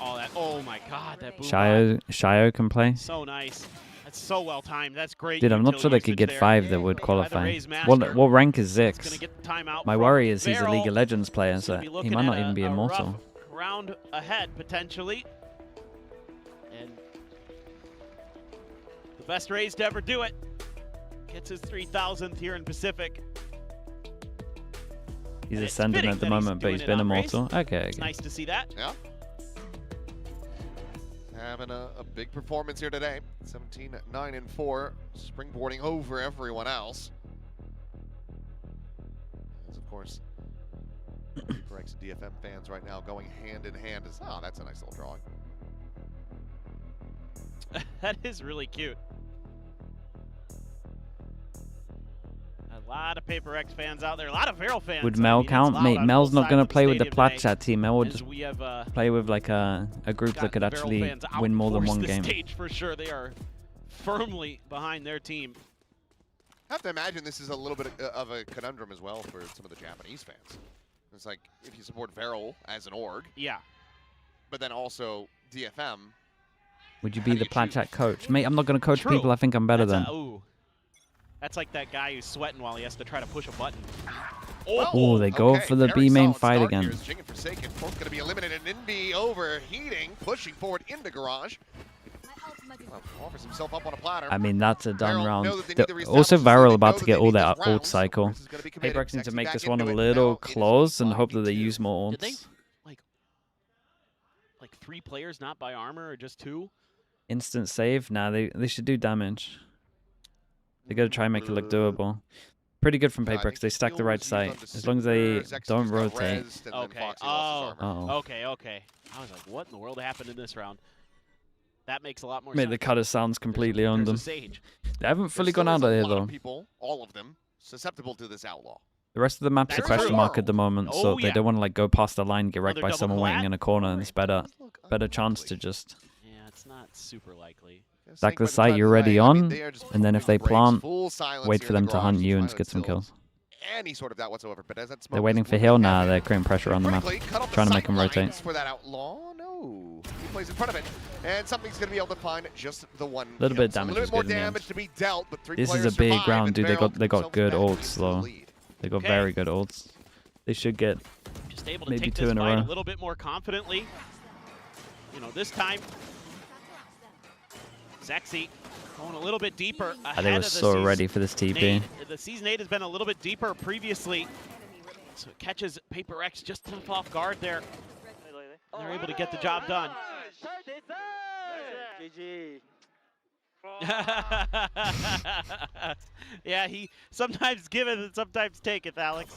Oh my god, that boom. Shio can play. So nice. That's so well timed. That's great. Dude, I'm not sure they could get 5 that would qualify. What rank is Zix? My worry is he's a League of Legends player, so he might not even be immortal. Round ahead, potentially. And the best raise to ever do it. Gets his 3,000th here in Pacific. He's And it's ascending fitting at the that he's moment, but doing he's it been on race. immortal. Okay. It's nice to see that. Yeah. Having a big performance here today. 17-9-4, springboarding over everyone else. As of course, PRX and DFM fans right now going hand in hand. That's a nice little drawing. That is really cute. A lot of PRX fans out there. A lot of VARREL fans. Would Mel count? Mate, Mel's not going to play with the Platchat team. Mel would As just we have play with like a group that could actually win more than one game. Stage for sure. They are firmly behind their team. I have to imagine this is a little bit of a conundrum as well for some of the Japanese fans. It's like, if you support VARREL as an org, Yeah. but then also DFM, Would you How be do the you choose? Platchat coach? Mate, I'm not going to coach True. people I think I'm better than. That's like that guy who's sweating while he has to try to push a button. Oh, they go for the very B main solid fight start again. here as Jing and Forsaken both going to be eliminated. Indy overheating, pushing forward into Garage. Offers himself up on a platter. I mean, that's a done VARREL round. know that they need to reestablish Also, this, so VARREL they about know to that get they all need their this ult round. cycle. This is gonna be committed. PRX need to Sexy make back this one a into it. little Now it is close and hope that they 5v2. use more Did they ults. like 3 players not buy armor or just 2? Instant save? Nah, they should do damage. They got to try and make it look doable. Pretty good from I PRX. think They stack the Steel right was used on site. As long as they Deceiver, Zex don't just got rotate. rezzed, and then Okay. Foxy lost his armor. Oh. Okay. I was like, what in the world happened in this round? That makes a lot more Mate, sense. the cutter sounds completely on There's them. a Sage. They haven't fully There gone out still of is here, a lot though. of people, all of them, susceptible to this outlaw. The rest of the map's a That's question true. mark at the moment, so Oh, they yeah. don't want to like go past the line, get wrecked by Another double someone waiting collat? in a corner, and it's better Look chance to unlikely. just Yeah, it's not super likely. Yeah, stack Snake the by site time you're to already play. I mean, on, they are just and then if they breaks, plant, full silence wait here for in them the to hunt garage. you and Silence get some still kills. Any sort of doubt whatsoever, but as that smoke They're is waiting for moving heal down now. here, They're creating pressure on the map. critically cut off the Trying to make sight him rotate. lines for that outlaw. No, he plays in front of it, and something's going to be able to find just the one. Little kill. bit of So damage a little is bit more good in the end. damage to be dealt, but 3 This is players a big survive, round, and dude. They VARREL got themselves good back ults into the though. lead. They got Okay. very good ults. They should get Just able to maybe take 2 this in a fight row. a little bit more confidently. You know, this time, Sexy Going a little bit deeper. They were so ready for this TP. The Season 8 has been a little bit deeper previously. So it catches Paper X just off guard there. And they're able to get the job done. GG. Yeah, he sometimes giveth and sometimes taketh, Alex.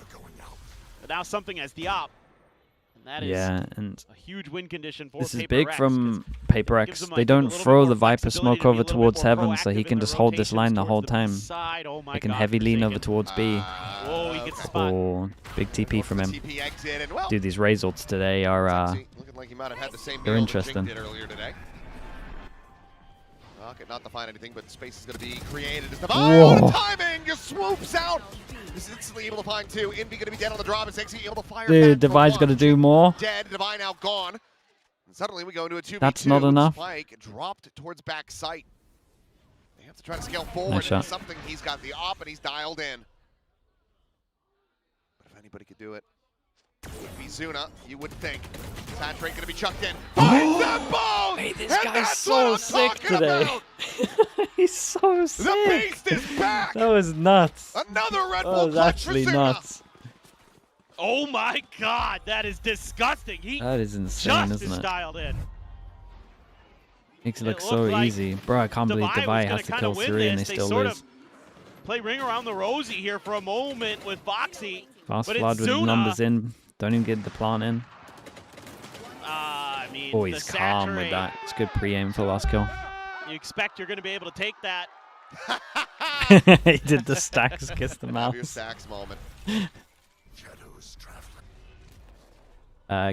But now something as the op. And that is and a huge win condition for this is Paper big X, from Paper X. them, They don't throw the Viper smoke over towards more heaven, so he proactive can in just the hold this line rotations the whole towards time. side. Oh my They can God, heavy lean Forsaken. over towards B. Whoa, he gets spot. Oh, big TP from him. TP exit and, well, Dude, these results today are looking like he might have had the same they're meal that Jing interesting. did earlier today. Rocket not to find anything, but space is going to be created. As Divine, timing just swoops out. He's instantly able to find two. Envy going to be dead on the drop. Is Exy able to fire Dude, back Divine's got to do more. Dead. Divine now gone. And suddenly we go into a 2v2. That's not enough. Spike dropped towards back sight. They have to try to scale forward. Nice shot. It's something he's got the op and he's dialed in. But if anybody could do it, it would be Zuna, you would think. Saturate going to be chucked in. Finds that ball! Hey, this And guy's that's what so I'm sick talking today. about! He's so sick. The beast is back! That was nuts. Another Red That Bull was clutch for actually Zuna. nuts. Oh my God, that is disgusting. He That is insane, just isn't is it? dialed in. Makes it It look looked so like easy. Bro, I can't believe Devi Devi was has gonna to kinda kill win 3 and they this. They still sort lose. of play ring around the rosy here for a moment with Foxy. Fast but flood it's with Zuna. numbers in. Don't even get the plant in. I mean, Oh, the he's calm with saturate, that. It's good pre-aim for last kill. You expect you're going to be able to take that. He did the stacks, kiss the Have your mouse. stacks moment.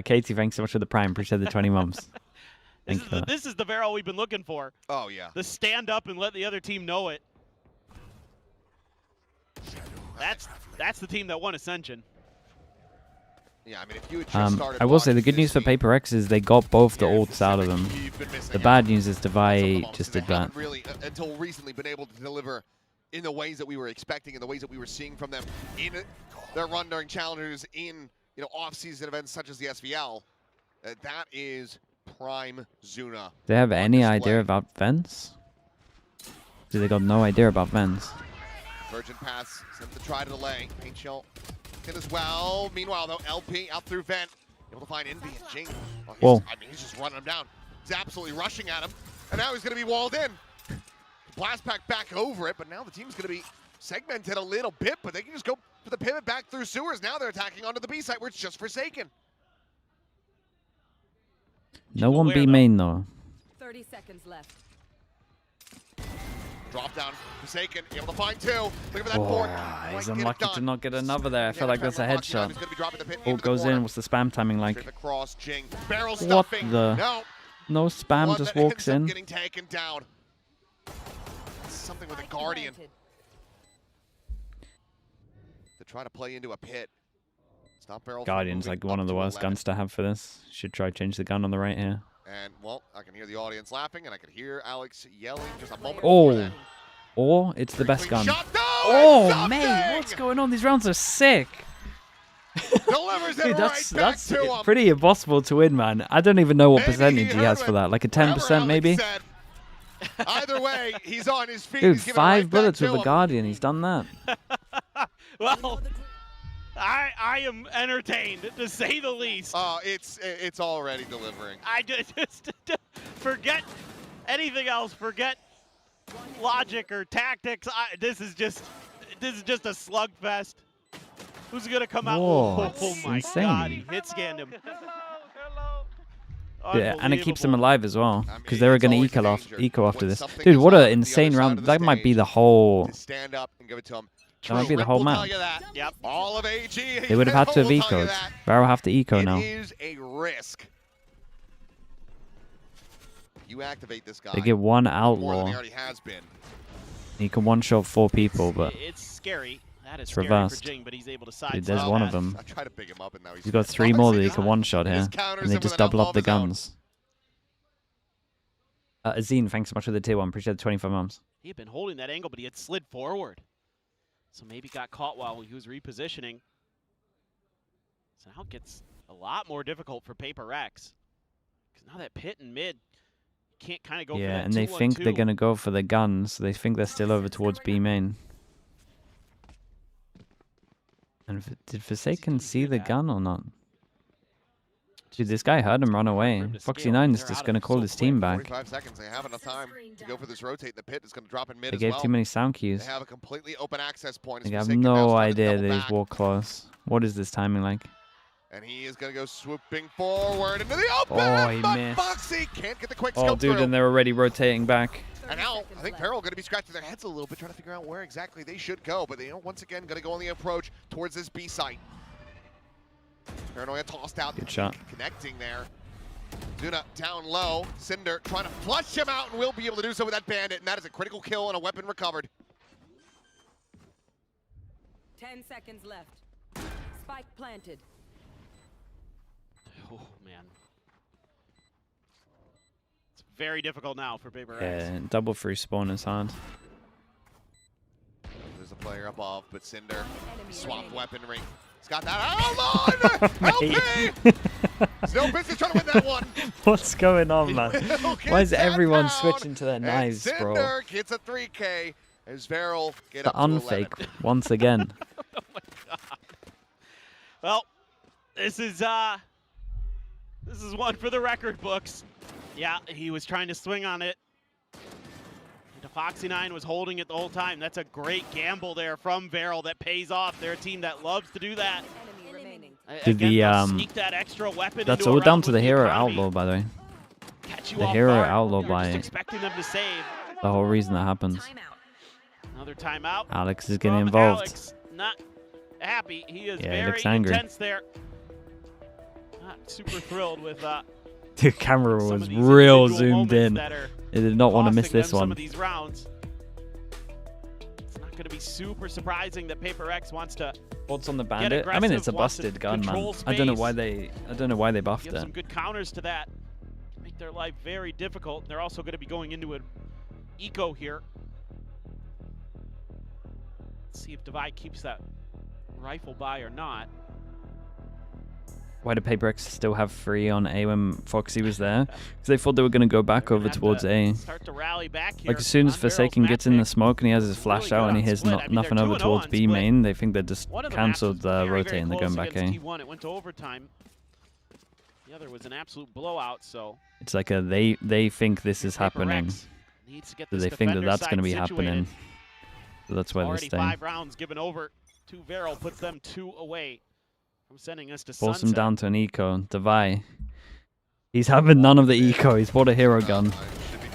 Katie, thanks so much for the prime. Appreciate the 20 mums. Thanks for that. This is the VARREL we've been looking for. Oh, yeah. The stand up and let the other team know it. That's the team that won Ascension. Yeah, I mean, if you had just started I will say the watching good news this for Paper X is they got both the ults out of them. you've been missing The out bad news is on some Devi moments just they did that. haven't really, until recently, been able to deliver in the ways that we were expecting, in the ways that we were seeing from them in their run during challengers, in off-season events such as the SVL. That is prime Zuna. Do they have any display. idea about Vents? Do they got no idea about Vents? Virgin pass, sent to try to delay. Paint shell hit as well. Meanwhile, though, LP out through vent, able to find Envy and Jing. Oh, Whoa. I mean, he's just running him down. He's absolutely rushing at him, and now he's going to be walled in. Blast pack back over it, but now the team's going to be segmented a little bit, but they can just go for the pivot back through sewers. Now they're attacking onto the B site where it's just Forsaken. No one B main though. 30 seconds left. Drop down, Forsaken, able to find two. Look for that Oh, board. he's Might get it unlucky to done. not get another there. I feel like that's a headshot. He's gonna be dropping the pit Ult into the goes corner. in. What's the spam timing like? Straight across, Jing. Barrel What stuffing. the? No. No spam, One just that walks ends up in. getting taken down. Something with a Guardian to try to play into a pit. Stop barrel. from Guardian's moving like one up of the to worst 11. guns to have for this. Should try change the gun on the right here. And well, I can hear the audience laughing, and I can hear Alex yelling just a moment. Oh. before that. Or it's the best Clean gun. shot. No, Oh, it's mate, something! what's going on? These rounds are sick. Delivers it Dude, right back to him. pretty impossible to win, man. I don't even know what Maybe percentage he heard has for what- that. Like a whatever 10% Alex maybe? said. Either way, he's on his feet. Dude, He's giving it 5 right bullets back with to a him. Guardian. He's done that. Well, I am entertained, to say the least. It's already delivering. I just forget anything else. Forget logic or tactics. This is just a slugfest. Who's gonna come out? Whoa, Oh it's my insane. God! He hit scanned him. Yeah, and it keeps them Unbelievable. alive as well. I Because mean, they were it's going to always a danger eco after when this. something Dude, is what on an the insane other round. side of That the might be stage. the whole... To stand up and give it to him. That might be the Trip whole will map. tell you that. Yep. All of AG. They would have had to have will tell you ecoed. that. VARREL have to eco now. It is a risk. You activate this guy. They get one more than outlaw. he already has been. He can one-shot 4 people, but It's scary. That is It's scary reversed. for Jing, but he's able to side. Dude, there's step one that. of them. I try to pick him up, and now He's got 3 more that he can one-shot He here. just counters And they him with just an double outlaw up the of his own. guns. Azine, thanks so much for the tier 1. Appreciate the 25 mums. He had been holding that angle, but he had slid forward. So maybe got caught while he was repositioning. So now it gets a lot more difficult for Paper X. Because now that pit and mid can't kind of go for Yeah, that and they think they're 2-on-2. going to go for the guns. So they think they're still over towards B main. And did Forsaken see the gun or not? Dude, this guy heard him run away. Foxy9 is just going to call his team back. 45 seconds. They have enough time to go for this rotate. The pit is going to drop in mid They as gave well. too many sound cues. They have a completely open access point. They have no idea that he's walk close. What is this timing like? And he is going to go swooping forward into the open. Oh, he but missed. Foxy can't get the quick Oh, scope dude, through. and they're already rotating back. And now, I think VARREL going to be scratching their heads a little bit, trying to figure out where exactly they should go. But they are once again going to go on the approach towards this B site. Paranoia tossed out. Good shot. Connecting there. Zuna down low. Cinder trying to flush him out and will be able to do so with that bandit. And that is a critical kill and a weapon recovered. 10 seconds left. Spike planted. Oh, man. It's very difficult now for PRX. Yeah, double free spawn is hard. There's a player above, but Cinder swapped weaponry. He's got that. Oh, Lord! LP! Still busy trying to win that one. What's going on, man? Why is everyone down. switching to their And knives, bro? Cinder gets a 3K as VARREL get The up to unfake 11. once again. Oh my god. Well, this is one for the record books. Yeah, he was trying to swing on it. Foxy9 was holding it the whole time. That's a great gamble there from VARREL that pays off. They're a team that loves to do that. Enemy remaining. Did Again, the, they'll sneak that extra weapon That's into a all down round to with the hero economy. outlaw, by the way. Catch you The off hero guard. outlaw You're by just expecting them to save. the whole reason that happens. Timeout. Another timeout. Alex is getting from involved. Alex, not happy. He is Yeah, he very looks angry. intense there. Not super thrilled with The camera some was of these real individual zoomed moments in. that are It did not want to miss costing them this some one. of these rounds. It's not going to be super surprising that PRX wants to What's on the bandit? I mean, it's a aggressive, wants to busted gun, man. control I don't know space. why they buffed give it. some good counters to that. Make their life very difficult. They're also going to be going into an eco here. Let's see if Divide keeps that rifle by or not. Why did PRX still have 3 on A when Foxy was there? Because they thought they were going to go back They're over gonna have towards to A. Start to rally back here Like, as soon as on VARREL's Forsaken map gets in the pick. smoke and he has his flash Really out good and he on has split. I mean, nothing they're over 2-0 towards on B split. main, they think they just One of the maps cancelled was the very, very rotate and they're going close back against A. T1. It went to overtime. The other was an absolute blowout, so It's like a they think this is happening. PRX needs to get So this they think that defender that's going to side be situated. happening. So that's why they're Already staying. 5 rounds given over to VARREL, puts them 2 away from sending us to Force him sunset. down to an eco. Devi. He's having none of the eco. He's bought a hero gun.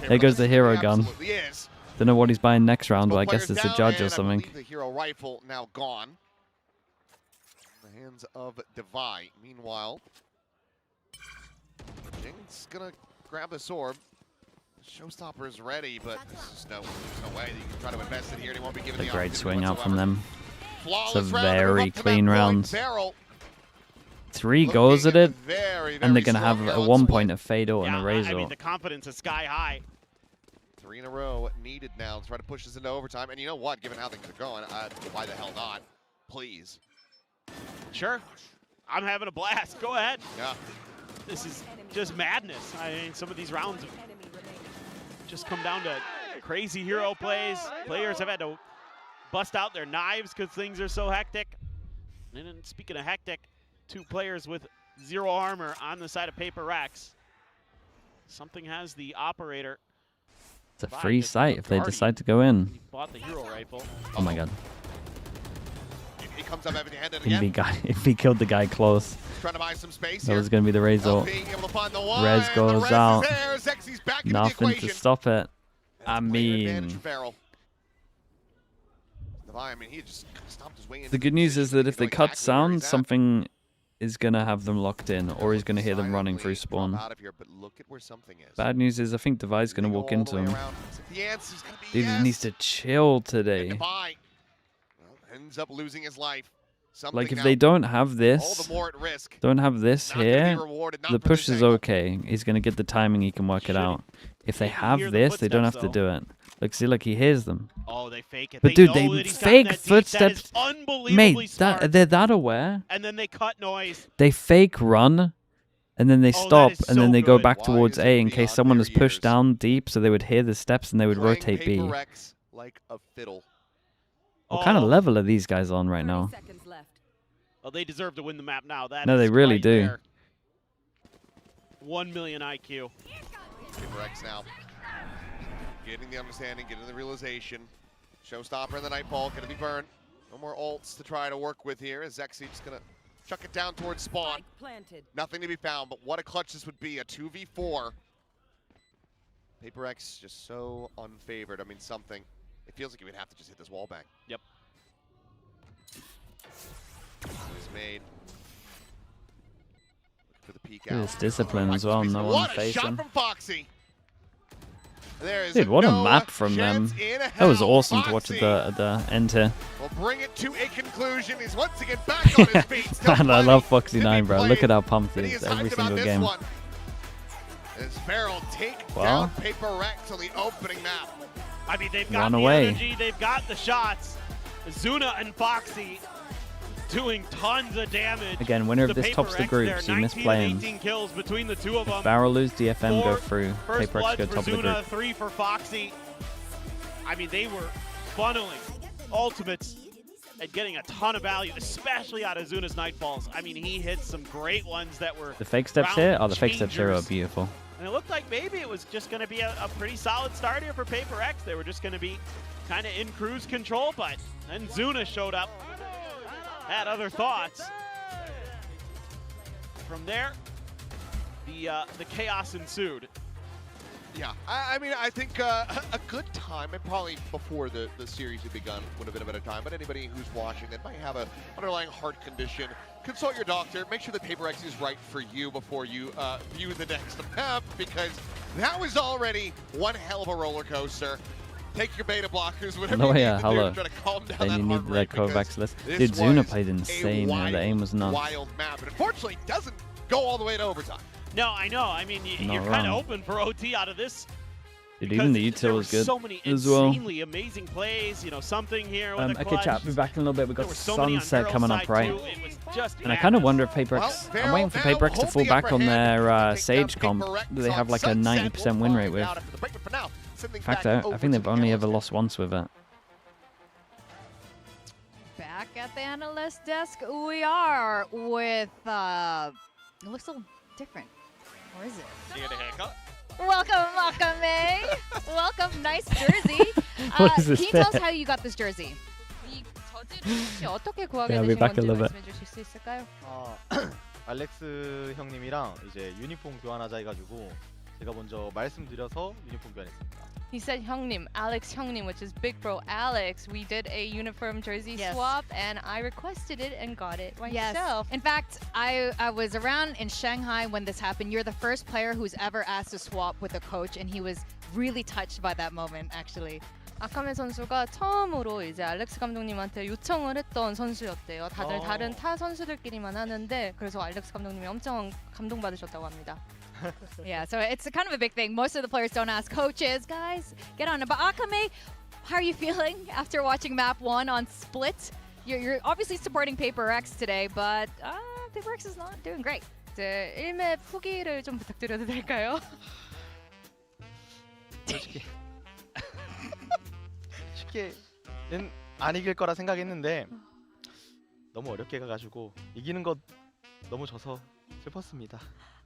There goes the hero gun. Absolutely is. Don't know what he's buying next round, but I Both guess players it's a down, judge and or I something. believe the hero rifle now gone. In the hands of Devi. Meanwhile, Jing's gonna grab a sword. Showstopper is ready, but there's just no way that you can try to invest it here. He won't be given A the great opportunity swing out from whatsoever. them. Flawless a round to move very up to clean that point. round. VARREL 3 goes at it, very, and they're very going to have strong at now one in point split. a Fado and a I Razor. mean, the confidence is sky high. 3 in a row needed now to try to push this into overtime. And you know what? Given how things are going, why the hell not? Please. Sure. I'm having a blast. Go ahead. Yeah. This is just madness. I mean, some of these rounds have Enemy remaining. just come down to crazy hero plays. Players have had to bust out their knives because things are so hectic. And then speaking of hectic, 2 players with 0 armor on the side of PRX. Something has the operator. It's a free site if they decide to go in. He bought the hero rifle. Oh my god. He comes up empty-handed If he killed the guy close, He's trying to buy some space that here. was going to be the Razor. LP able to find the one. Rez The goes Rez out. Is there. Zexy's back into the Nothing equation. to stop it. I That's a player advantage mean, for VARREL. I mean, he just stomped his way into the good news is that if they know cut exactly where sound, he's at. something is going to have them locked in, or he's going to hear them running through Silently drop spawn. out of here, but look at where something is. Bad news is I think Devi's going to walk into him. The answer's gonna be Dude, yes. he needs to chill And today. Devi, well, ends up losing his life. Something Like, if now they don't have all this, the more at risk. don't have this Not gonna be here, rewarded, not the for push this is angle. okay. He's going to get the timing, he can work it Should- out. If they you can have hear the this, they don't have footsteps, to do it. Like, see, like, he hears them. Oh, they fake it. But dude, know they that he's fake gotten that deep. footsteps. That is unbelievably Mate, smart. they're that aware. And then they cut noise. They fake run, And then they Oh, stop, that is and so then they go good. back Why towards is it A in case beyond someone their was pushed years? down deep, so they would hear the steps and they would Playing rotate B. PRX like a fiddle. What kind of Oh. level are these guys on right 30 now? seconds left. Well, they deserve to win the map now. That No, is they really right do. there. 1 million IQ. PRX now getting the understanding, getting the realization. Showstopper in the Nightfall, gonna be burned. No more ults to try to work with here as Zexy just gonna chuck it down towards spawn. Spike planted. Nothing to be found, but what a clutch this would be, a 2v4. PRX just so unfavored. I mean, something. It feels like he would have to just hit this wall bang. Yep. He's made. Looking for the peek Look at out. this discipline as well, no one What a shot facing. from Foxy. There is Dude, what a no map from them. chance in That was hell. awesome to watch Foxy at the end here. will bring it to a conclusion. He's once again back on his feet. Still Man, I plenty love to Foxy be 9, bro. played, Look at how pumped and he he is is every hyped about single this game. one. As VARREL take Well. down PRX on the opening map. I mean, they've got Run the away. energy, they've got the shots. Zuna and Foxy doing tons of damage. Again, winner The of this tops the PRX group, so you miss 19 playing. and 18 kills between the two of them. If VARREL lose, DFM go 4 through. First PRX blood go for top of the Zuna, group. 3 for Foxy. I mean, they were funneling ultimates and getting a ton of value, especially out of Zuna's Nightfalls. I mean, he hit some great ones that were The fake steps round here? Oh, the fake steps here are changers. beautiful. And it looked like maybe it was just going to be a pretty solid start here for PRX. They were just going to be kind of in cruise control, but then Zuna showed up, had other thoughts. From there, the chaos ensued. Yeah, I mean, I think a good time, and probably before the series had begun would have been a better time, but anybody who's watching that might have an underlying heart condition, consult your doctor, make sure the PRX is right for you before you view the next map, because that was already one hell of a roller coaster. Take your beta blockers, whatever you need to do to try to calm down Then that you heart need rate, that Kovacs because list. this Dude, Zuna was played a insane here. The aim was nuts. wild map, and unfortunately doesn't go all the way to overtime. No, I know. I mean, Not you're kind of wrong. open for OT out of this. Dude, because even the there util were was good so many as well. insanely amazing plays. You know, something here with a Okay, clutch. chat, we'll be back in a little bit. We've There got were so many on Sunset Verrel's coming side up, right? too. It was just And I kind of madness. wonder if PRX... Well, I'm waiting for VARREL PRX to now fall back on holding the upper their hand to take Sage down comp. PRX Do they have on like a Sunset? 90% We'll win rate find with? out after the break, but for now, sending In fact, back I over think to they've only ever Alistair. lost once with it. Back at the analyst desk, we are with, it looks a little different. Or is it? You get a haircut? Welcome, May. Welcome, nice jersey. What is this Can you tell us fit? how you got this jersey? 이 저지를 혹시 어떻게 구하게 Yeah, I'll be 되신 back 건지 a little bit. 말씀해 주실 수 있을까요? 알렉스 형님이랑 이제 유니폼 교환하자 해가지고 제가 먼저 말씀드려서 유니폼 교환했습니다. He said 형님, Alex 형님, which is big bro Alex. We did a uniform jersey Yes. swap, and I requested it and got it Yes. myself. In fact, I was around in Shanghai when this happened. You're the first player who's ever asked to swap with a coach, and he was really touched by that moment, actually. 아카메 선수가 처음으로 이제 알렉스 감독님한테 요청을 했던 선수였대요. 다들 다른 타 선수들끼리만 하는데 그래서 알렉스 감독님이 엄청 감동받으셨다고 합니다. Yeah, so it's kind of a big thing. Most of the players don't ask coaches, guys, get on it. But Akame, how are you feeling after watching map 1 on Split? You're obviously supporting PRX today, but PRX is not doing great. 이제 1맵 후기를 좀 부탁드려도 될까요? 쉽게는 안 이길 거라 생각했는데 너무 어렵게 가가지고 이기는 것 너무 져서 슬펐습니다.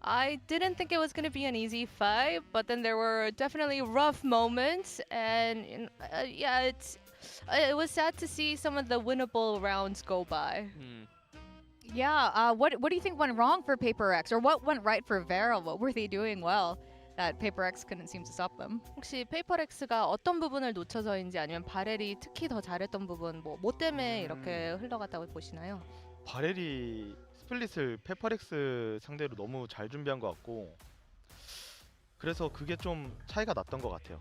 I didn't think it was going to be an easy fight, but then there were definitely rough moments, and yeah, it was sad to see some of the winnable rounds go by. Yeah, what do you think went wrong for PRX, or what went right for VARREL? What were they doing well that PRX couldn't seem to stop them? 혹시 페이퍼렉스가 어떤 부분을 놓쳐서인지 아니면 바렐이 특히 더 잘했던 부분 뭐 때문에 이렇게 흘러갔다고 보시나요? 바렐이 스플릿을 페퍼렉스 상대로 너무 잘 준비한 것 같고 그래서 그게 좀 차이가 났던 것 같아요.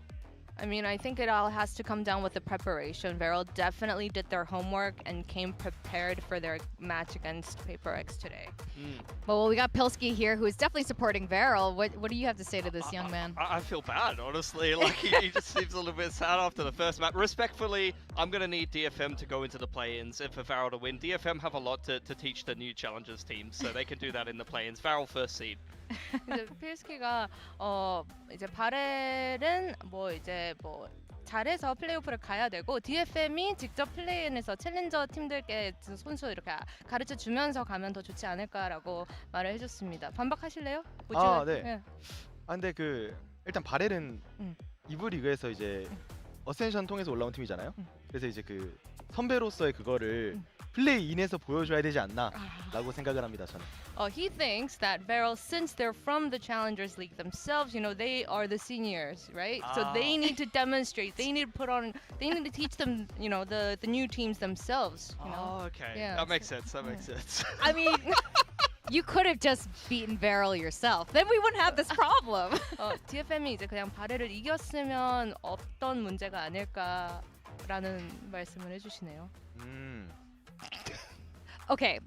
I mean, I think it all has to come down with the preparation. VARREL definitely did their homework and came prepared for their match against PaperX today. Well, we got Pilsky here, who is definitely supporting VARREL. What do you have to say to this young man? I feel bad, honestly. Like he just seems a little bit sad after the first match. Respectfully, I'm going to need DFM to go into the play-ins and for VARREL to win. DFM have a lot to teach the new challengers teams, so they can do that in the play-ins. VARREL first seed. 이제 PSK가 이제 바렐은 이제 잘해서 플레이오프를 가야 되고 DFM이 직접 플레이인에서 챌린저 팀들께 선수 이렇게 가르쳐 주면서 가면 더 좋지 않을까라고 말을 해줬습니다. 반박하실래요? 네. 근데 일단 바렐은 이브 리그에서 이제 어센션 통해서 올라온 팀이잖아요. 그래서 이제 선배로서의 그거를 플레이인에서 보여줘야 되지 않나라고 생각을 합니다. 저는. He thinks that VARREL, since they're from the Challengers League themselves, they are the seniors, right? So they need to demonstrate. They need to teach them, the new teams themselves. Okay. Yeah. That makes sense. That makes sense. I mean, you could have just beaten VARREL yourself. Then we wouldn't have this problem. DFM이 이제 그냥 바렐을 이겼으면 없던 문제가 아닐까라는 말씀을 해주시네요. Okay.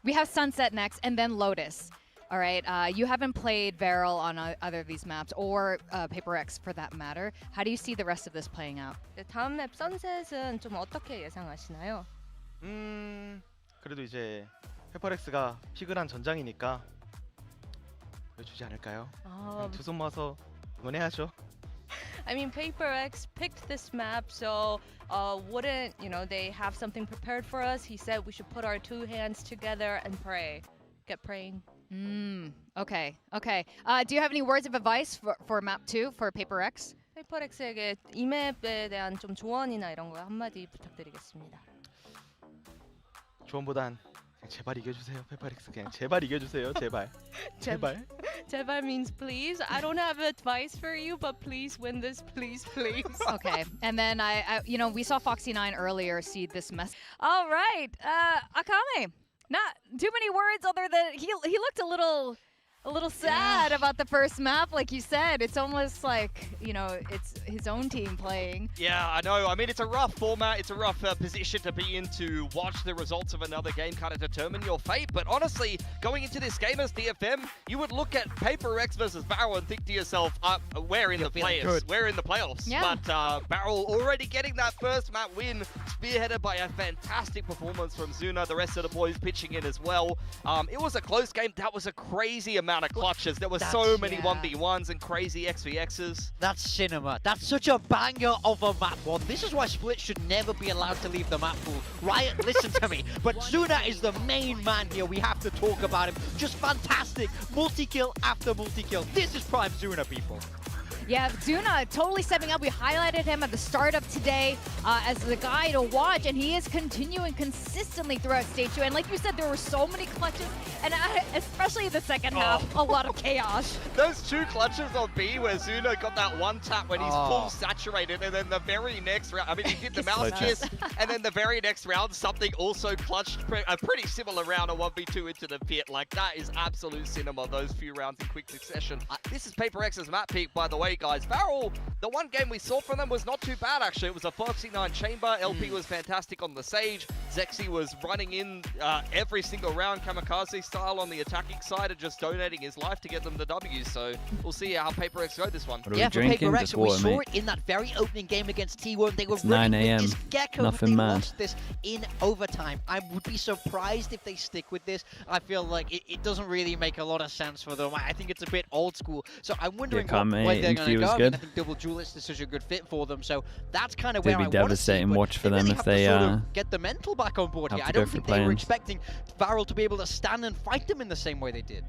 We have Sunset next, and then Lotus. All right. You haven't played VARREL on either of these maps, or PRX for that matter. How do you see the rest of this playing out? 다음 맵 선셋은 좀 어떻게 예상하시나요? 그래도 이제 페퍼렉스가 피그란 전장이니까 보여주지 않을까요? 두 손 모아서 응원해야죠. I mean, PRX picked this map, so wouldn't they have something prepared for us? He said we should put our two hands together and pray. Get praying. Okay. Do you have any words of advice for map 2 for PRX? PRX에게 이 맵에 대한 좀 조언이나 이런 거 한마디 부탁드리겠습니다. 조언보단 그냥 제발 이겨주세요. 페퍼렉스 그냥 제발 이겨주세요. 제발. 제발 means please. I don't have advice for you, but please win this, please. Okay. And then I we saw Foxy9 earlier see this mess. All right. Akame. Not too many words other than he looked a little sad about the first map, like you said. It's almost like, it's his own team playing. Yeah, I know. I mean, it's a rough format. It's a rough position to be in to watch the results of another game kind of determine your fate. But honestly, going into this game as DFM, you would look at PRX versus VARREL and think to yourself, we're in the playoffs. We're in the playoffs. Yeah. But VARREL already getting that first map win, spearheaded by a fantastic performance from Zuna. The rest of the boys pitching in as well. It was a close game. That was a crazy amount of clutches. There were so many 1v1s and crazy XVXs. That's cinema. That's such a banger of a map one. This is why Split should never be allowed to leave the map pool. Riot, listen to me. But Zuna is the main man here. We have to talk about him. Just fantastic. Multi-kill after multi-kill. This is prime Zuna, people. Yeah, Zuna totally stepping up. We highlighted him at the start of today as the guy to watch, and he is continuing consistently throughout stage 2. And like you said, there were so many clutches, and especially the second half, a lot of chaos. Those two clutches on B where Zuna got that one tap when he's full saturated, and then the very next round, I mean, he did the mouse kiss, and then the very next round, something also clutched a pretty similar round, a 1v2 into the pit. Like, that is absolute cinema, those few rounds in quick succession. This is PRX's map peak, by the way, guys. VARREL, the one game we saw from them was not too bad, actually. It was a Foxy9 chamber. LP was fantastic on the Sage. Zexy was running in every single round, kamikaze style on the attacking side, and just donating his life to get them the W. So we'll see how PRX go this one. Yeah, for PRX, we saw it in that very opening game against T1. They were running with this Gecko. Nothing they mad. lost this in overtime. I would be surprised if they stick with this. I feel like it doesn't really make a lot of sense for them. I think it's a bit old school. So I'm wondering where they're going to go. I think Double Duelist is such a good fit for them. So that's kind of where I want to see. It'd be devastating watch for them if they get the mental back on board here. I don't think they were expecting VARREL to be able to stand and fight them in the same way they did.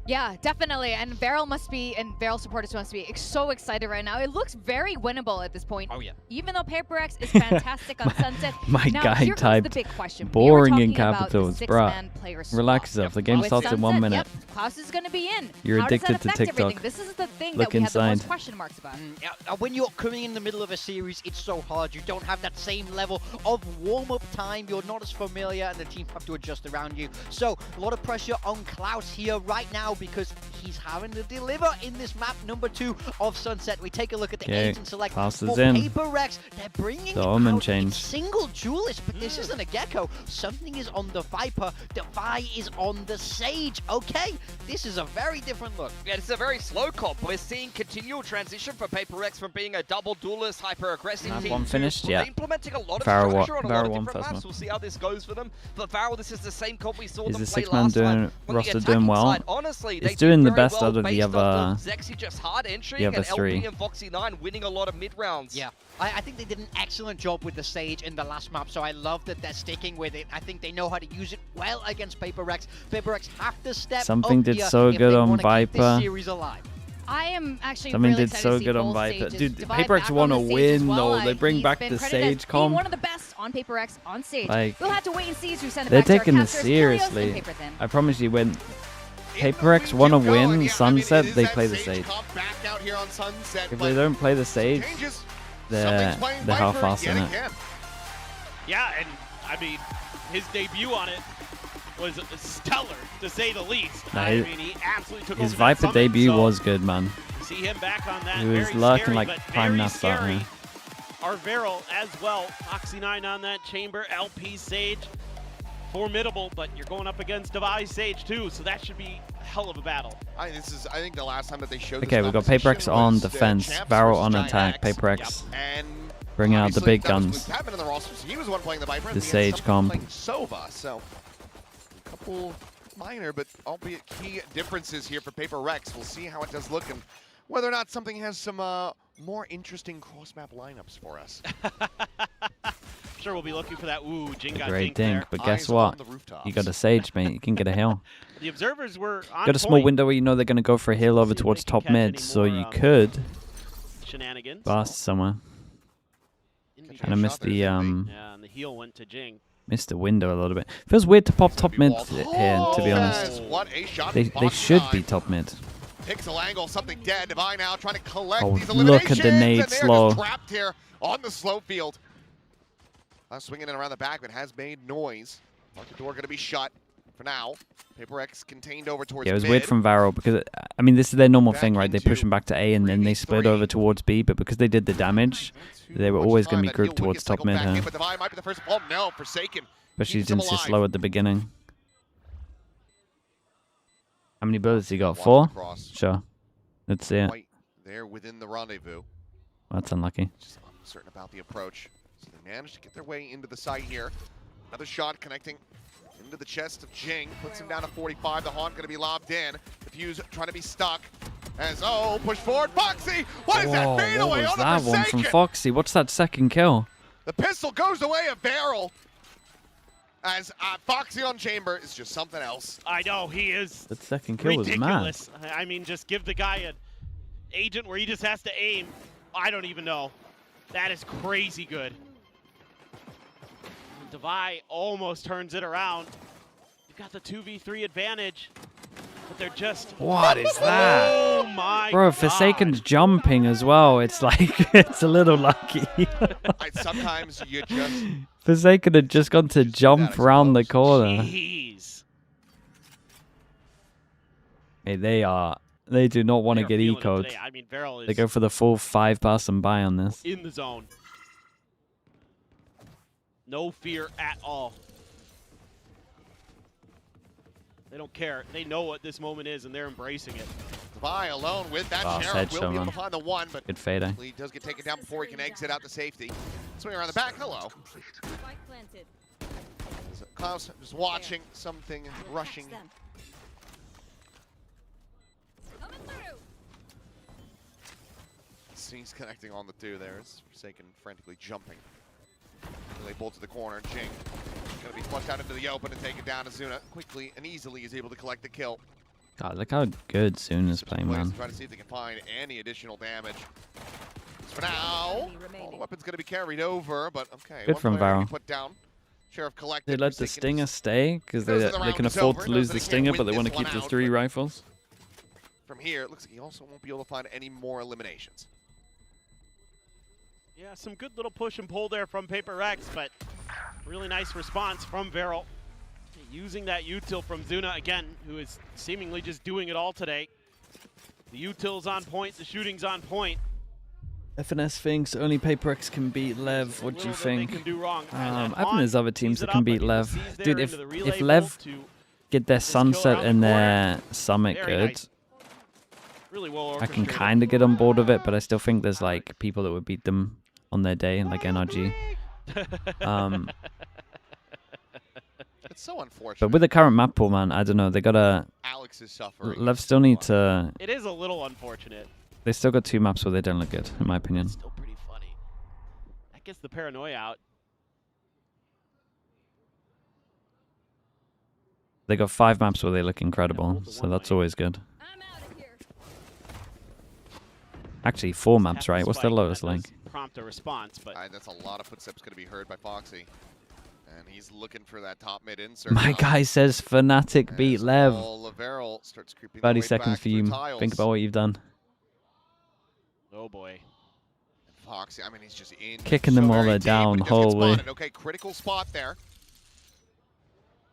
Yeah, definitely. And VARREL VARREL supporters must be so excited right now. It looks very winnable at this point. Oh yeah. Even though PRX is fantastic on Sunset. My now, guy here typed comes the big question. boring we in capitals, bruh. Relax yourself. The game starts in 1 minute. Yep. Klaus is going to be in. You're How addicted does that to affect TikTok. everything? This is the thing Look that we have the inside. most question marks about. When you're coming in the middle of a series, it's so hard. You don't have that same level of warm-up time. You're not as familiar, and the team have to adjust around you. So a lot of pressure on Klaus here right now because he's having to deliver in this map number 2 of Sunset. We take a look at the agent select Klaus for is in. PRX. They're bringing The out Omen a change. single duelist, but this isn't a Gecko. Something is on the Viper. Devi is on the Sage. Okay, this is a very different look. Yeah, it's a very slow comp. We're seeing continual transition for PRX from being a double duelist, hyper-aggressive Map team. 1 finished, yeah. They're implementing a lot of VARREL structure on a lot of won different first maps. one. We'll see how this goes for them. For VARREL, this is the same comp we saw Is them the play six-man last time. doing On the roster attacking doing well? side, honestly, It's they doing did the best well out of the based off other Zexy just hard entry the other and three. LP and Foxy9 winning a lot of mid rounds. Yeah, I think they did an excellent job with the Sage in the last map, so I love that they're sticking with it. I think they know how to use it well against PRX. PRX have to step Something up did here so if good they on wanna keep this Viper. series alive. I am actually Something really did excited so to see good on both Viper. stages. Dude, Divide PRX back want on to the stage as win, well. though. They bring He's back been the credited as Sage being comp. one of the best on PRX on stage. Like, we'll have to wait and see who send it they're back to our taking this casters, Kilios and seriously. Paper Thin. I promise you, when PRX want to win Sunset, they play the Sage. Back out here on Sunset, If but they don't play the Sage, changes. they're Something's playing half-assed Viper in yet it. again. Yeah, and I mean, his debut on it was stellar, to say the least. Nah, I mean, he absolutely took his over that Viper summit, debut so was good, man. to see him back on that, He was very lurking scary, like but prime very nuts out scary. here. Our VARREL as well. Foxy9 on that chamber, LP Sage. Formidable, but you're going up against Device Sage too, so that should be a hell of a battle. I think the last time that they showed Okay, this we've got competition PRX on was, defense, Champs VARREL versus on Giant attack, X. PRX And bringing out the obviously big that was guns. Luke Tapman in the roster, so he was the one playing the Viper. The and he had Sage somebody comp. playing Sova, so a couple minor but albeit key differences here for PRX. We'll see how it does look and whether or not something has some more interesting cross-map lineups for us. Sure, we'll be looking for that. Ooh, Jing got Great dinked dink, there. but guess Eyes on what? the rooftops. You got a Sage, mate. You can get a heal. The observers were on Got a small point. window where you know they're going to go for a heal over See if they towards can top catch mid, any so more, you could shenanigans. blast somewhere. In Catch Kind of a missed shot there, the Yeah, and the heel went to Jing. missed the window a little bit. Feels weird to pop top mid Walled. here, to be honest. Yes, what a shot They from should Foxy9. be top mid. Pixel angle, something dead. Divine now trying to collect Oh, these look eliminations. at the nade and they're slow. just trapped here on the slow field. Swinging it around the back, but has made noise. Market door going to be shut for now. PRX contained over towards Yeah, it was mid. weird from VARREL because, I mean, this is their normal Back thing, right? They into push them back to A and then they split 3v3. over towards B, but because they did the damage, they were Much always time. going to be That heel grouped would towards get top cycled mid back in, here. but Divine might be the first ball. No, Forsaken. Especially keeps him since it's alive. slow at the beginning. How many bullets he got? Watch 4? the cross. Sure. Let's see it. Right there within the rendezvous. That's unlucky. Just uncertain about the approach. So they managed to get their way into the site here. Another shot connecting into the chest of Jing. Puts him down to 45. The Haunt going to be lobbed in. The Fuse trying to be stuck. As, push forward. Foxy! What is that? Fade Whoa, what away was on the that one from Forsaken! Foxy? What's that second kill? The pistol goes away a barrel. As Foxy on chamber is just something else. I know, he is That second kill was mad. ridiculous. I mean, just give the guy an agent where he just has to aim. I don't even know. That is crazy good. Devi almost turns it around. You've got the 2v3 advantage, but they're just... What is that? Oh my Bro, God. Forsaken's jumping as well. It's like, it's a little lucky. Sometimes you just... Forsaken had just gone to jump around the corner. Jeez. Hey, they do not want to They're get feeling it eco'd. today. I mean, VARREL is They go for the full 5-person buy on this. in the zone. No fear at all. They don't care. They know what this moment is, and they're embracing it. Devi alone with that Oh, Sheriff will headshot, be able man. to find the one, but Good fade, eh? he does get taken down before he can exit out to safety. Swing around the back. Hello. Spike planted. So Klaus just watching something rushing. Them. Coming through. He's connecting on the 2 there. It's Forsaken frantically jumping. They bolt to the corner. Jing going to be flushed out into the open and taken down. Azuna quickly and easily is able to collect the kill. God, look how good Soon is playing, man. Try to see if they can find any additional damage. For now, all the weapons going to be carried over, but okay. Good one from player gonna be VARREL. Put down. Sheriff collected. They let the Forsaken Stinger stay because knows they that the round can is afford over, to knows lose that the he can't Stinger, win but they this want to one keep the out, 3 but rifles. From here, it looks like he also won't be able to find any more eliminations. Yeah, some good little push and pull there from PRX, but really nice response from VARREL. Using that util from Zuna again, who is seemingly just doing it all today. The util's on point, the shooting's on point. FNS thinks only PRX can beat Lev. What do you think? They can do wrong. I think there's other teams that can beat Lev. Dude, if Lev Lev get their Sunset and their Summit Very good, nice. Really well I can orchestrated. kind of get on board with it, but I still think there's like people that would beat them on their day, like NRG. It's so unfortunate. But with the current map pool, man, I don't know. They gotta. Alex is suffering. Lev still need to. It is a little unfortunate. They still got 2 maps where they don't look good, in my opinion. It's still pretty funny. That gets the paranoia out. They got 5 maps where they look incredible, so that's always good. I'm out of here. Actually, 4 maps, right? What's the lowest link? Prompt a response, but That's a lot of footsteps going to be heard by Foxy. And he's looking for that top mid insert. My guy says Fnatic beat Lev. VARREL starts creeping 30 their way seconds back for you. through tiles. Think about what you've done. oh boy. Foxy, I mean, he's just in. Kicking them so while very they're deep, down, but he does get holy. spotted. Okay, critical spot there.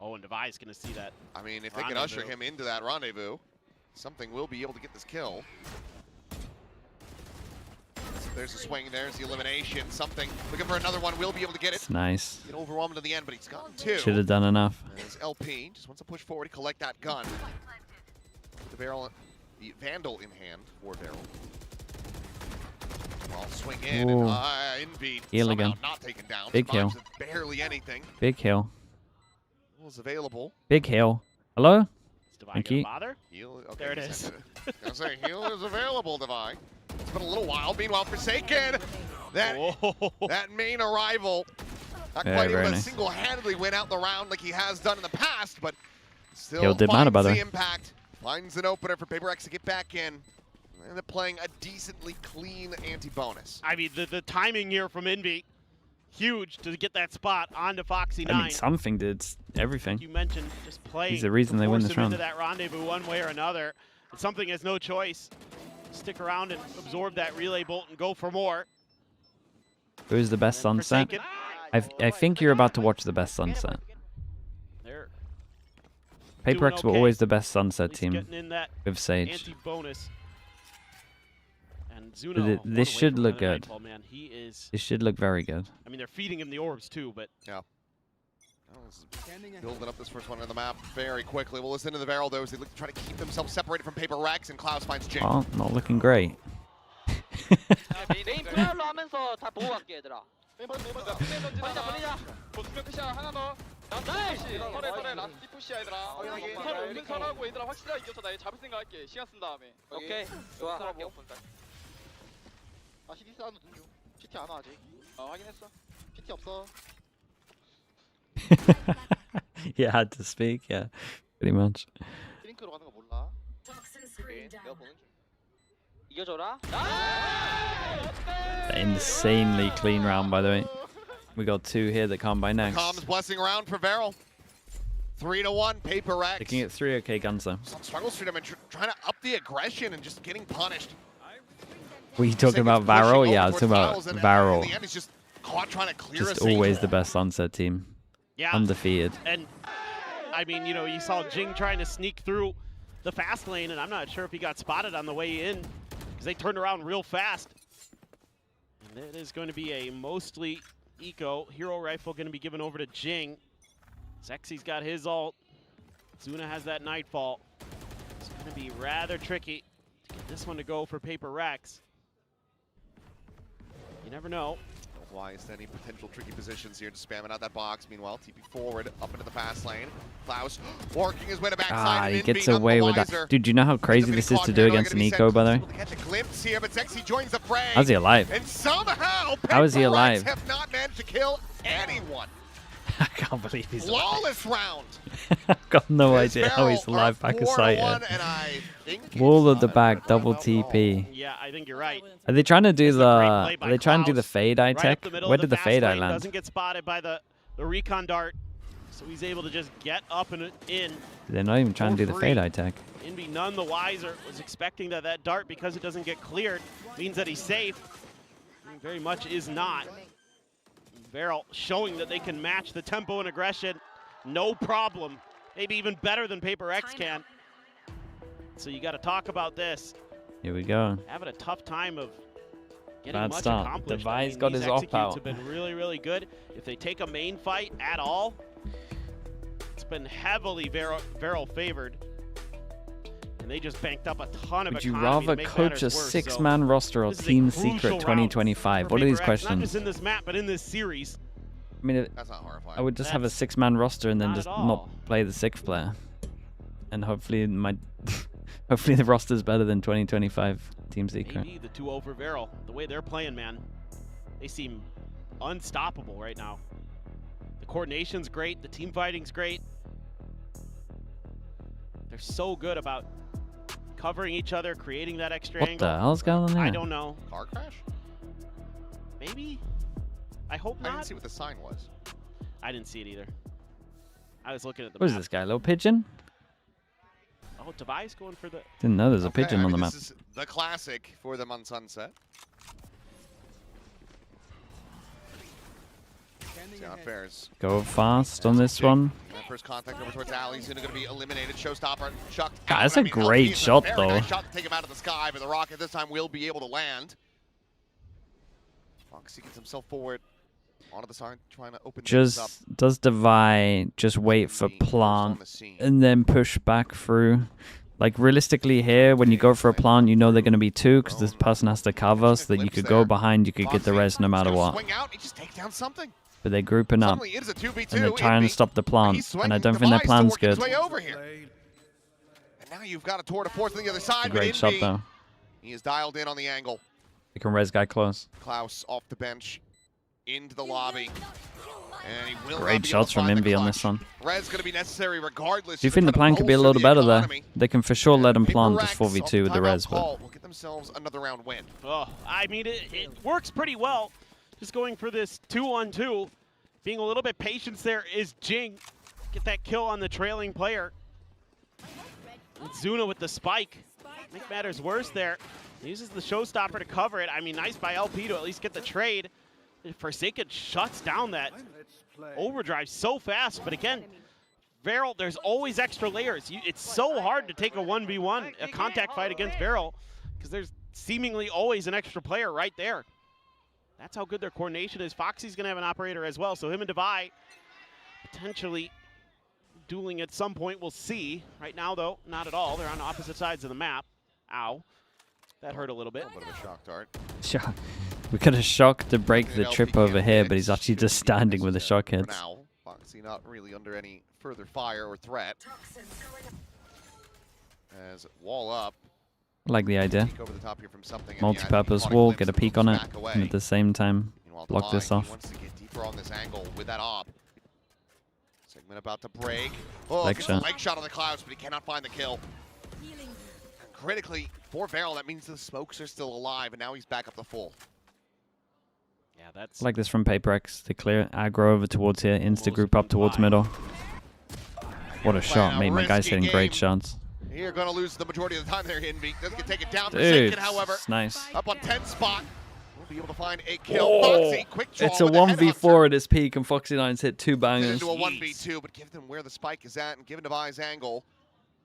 Oh, and Devi's gonna see that. I mean, if they can usher him into that rendezvous, something will be able to get this kill. There's a swing, there's the elimination. Something, looking for another one, will be able to get it. It's nice. Get overwhelmed in the end, but he's gotten 2. Should have done enough. There's LP, just wants to push forward, collect that gun. The barrel, the Vandal in hand for VARREL. Well, swing in, Ooh. and Envy Heal somehow again. not taken down. Big Survives heal. with barely anything. Big hill. Was available. Big hill. Hello? Is Devi Thank gonna you. bother? Heal, okay, There it he is. sent it. I was gonna say, heal is available, Devi. It's been a little while. Meanwhile, Forsaken, that main arrival, not Very, quite able very to nice. single-handedly win out the round like he has done in the past, but still Heal did matter, finds by the the way. impact, finds an opener for PRX to get back in. End up playing a decently clean anti-bonus. I mean, the timing here from Envy, huge to get that spot onto Foxy 9. I mean, something did everything. You mentioned just playing. He's the reason they win force this him round. into that rendezvous one way or another. But something has no choice. Stick around and absorb that relay bolt and go for more. Who's the best And sunset? Forsaken, I think you're about to watch the best sunset. they're PRX doing were okay. always the best sunset at least team getting in that with Sage. anti-bonus. And But Zuno, this one away should from look another good. nightfall, man. He is. This should look very good. I mean, they're feeding him the orbs too, but Building up this first one on the map very quickly. We'll listen to the VARREL though as they look to try to keep themselves separated from PRX, and Klaus finds Jing. Oh, not looking great. 메인 플레이로 하면서 다 보고 갈게 얘들아. 버리자. 수면 푸시야 하나 더. 나이스. 설에 라스트 푸시야 얘들아. 설 없는 설하고 얘들아 확실하게 이겨서 나 얘 잡을 생각할게. 시간 쓴 다음에. 오케이. 좋아. 아 CT 사운드 눈 줘. PT 안 와 아직. 확인했어. PT 없어. You had to speak, yeah, pretty much. 드링크로 가는 거 몰라. 내가 보는 중. 이겨줘라. Insanely clean round, by the way. We got 2 here that come by next. Comms blessing round for VARREL. 3-1, PRX. Taking it 3 okay guns though. Some struggles for them and trying to up the aggression and just getting punished. Were you talking about Forsaken's pushing VARREL? over Yeah, I was towards talking about tiles, and VARREL. in the end, he's just caught trying to clear Just a single. always the best sunset team. yeah. Undefeated. And I mean, you know, you saw Jing trying to sneak through the fast lane, and I'm not sure if he got spotted on the way in because they turned around real fast. And it is going to be a mostly eco hero rifle going to be given over to Jing. Sexy's got his ult. Zuna has that nightfall. It's going to be rather tricky to get this one to go for PRX. You never know. Why is any potential tricky positions here to spamming out that box? Meanwhile, TP forward up into the fast lane. Klaus working his way to backside. Ah, and he Envy gets none the away with wiser. that. Dude, do you know how crazy this is to do against an eco, by the way? Able to catch a glimpse here, but Sexy joins the fray. How's he alive? And somehow, How is he PRX alive? have not managed to kill anyone. I can't believe he's alive. Flawless round. I've got no This idea how he's VARREL alive are back of sight 4-1, here. and I think Wall it's of the not back, a double foul at all. TP. Yeah, I think you're right. Are they trying to do It's a the? great Are play by they trying to do the Klaus. fade eye Right up tech? the middle Where of did the fast fade eye lane, land? Doesn't get spotted by the recon dart, so he's able to just get up and in. They're not even trying to do the for fade free. eye tech. Envy none the wiser, was expecting that dart, because it doesn't get cleared, means that he's safe. He very much is not. VARREL showing that they can match the tempo and aggression, no problem. Maybe even better than PRX can. So you got to talk about this. Here we go. Having a tough time of getting Bad much start. accomplished. Devi's got these his op executes out. have been really, really good. If they take a main fight at all, it's been heavily VARREL favored. And they just banked up a ton of Would you economy to rather make coach a matters worse. 6-man roster or This is a Team crucial Secret round 2025? for What are these PRX, Not questions? just in this map, but in this series. I mean, That's not horrifying. I would just have a 6-man roster and then not just at not all. play the 6th player, and hopefully hopefully the roster's better than 2025 Team Secret. Maybe the 2-0 for VARREL. The way they're playing, man, they seem unstoppable right now. The coordination's great. The team fighting's great. They're so good about covering each other, creating that extra What angle. the hell's going on there? I don't know. Car crash? Maybe? I hope I not. didn't see what the sign was. I didn't see it either. I was looking at the What is map. this guy, little pigeon? Oh, Device going for the... Didn't know there's a Okay, pigeon I on mean, the map. This is the classic for them on Sunset. Down Fairs. Go fast on this one. That first contact over towards Ali. He's going to be eliminated. Showstopper chucked. God, out. that's a I mean, great LP is a shot, very though. Nice shot to take him out of the sky, but the rocket this time will be able to land. Foxy gets himself forward onto the side, trying to open things up. Does Divide just wait for plant and then push back through? Like realistically here, when you go for a plant, you know they're going to be 2 because this person has to cover, so that you could go behind, you could get the res no matter what. Swing out, he just take down something. But they're grouping up, Suddenly it is a 2v2. and they're trying to stop the plant, He's and I swinging. don't think their Device plan's still good. working his way over here. And now you've got a tour de force on the other side. Great but shot Indy, though. he is dialed in on the angle. They can res guy close. Klaus off the bench into the lobby. And he will Great not be able shots to from find the Envy on clutch. this one. Res going to be necessary regardless. Do you just think to the plan could be a bolster little better there? economy. They can for sure let him Paper plant just Rex off 4v2 with the timeout res, but call will get themselves another round win. Oh, I mean, it works pretty well. Just going for this 2-on-2. Being a little bit patient there is Jing. Get that kill on the trailing player. And Zuna with the spike. Make matters worse there. Uses the showstopper to cover it. I mean, nice by LP to at least get the trade. Forsaken shuts down that overdrive so fast. But again, VARREL, there's always extra layers. It's so hard to take a 1v1, a contact fight against VARREL, because there's seemingly always an extra player right there. That's how good their coordination is. Foxy's going to have an operator as well, so him and Devi potentially dueling at some point. We'll see. Right now, though, not at all. They're on opposite sides of the map. Ow. That hurt a little bit. A bit of a shock dart. Shock. We could have shocked to break the trip over here, but he's actually just standing with the shock For hits. now, Foxy not really under any further fire or threat. As wall up. I like the idea. Peek over the top here from something. Multi-purpose wall, get a peek on it, and at the same time, Meanwhile, block this Devi, off. He wants to get deeper on this angle with that op. Segment about to break. Oh, Leg gets shot. a leg shot on the Clouds, but he cannot find the kill. Critically, for VARREL, that means the smokes are still alive, and now he's back up to full. Yeah, that's Like this from PRX. They clear it, aggro over towards here, insta group up towards middle. What a shot, mate. My guy's hitting great shots. You're going to lose the majority of the time there, Envy. Doesn't get taken down. Dude, Forsaken, however, it's nice. up on 10 spot. We'll be able to find a kill. Oh, Foxy, quick draw it's a with the 1v4 at his peak, and Foxy Nine's hit 2 Get bangers. into a 1v2, but given them where the spike is at and given Devi's angle,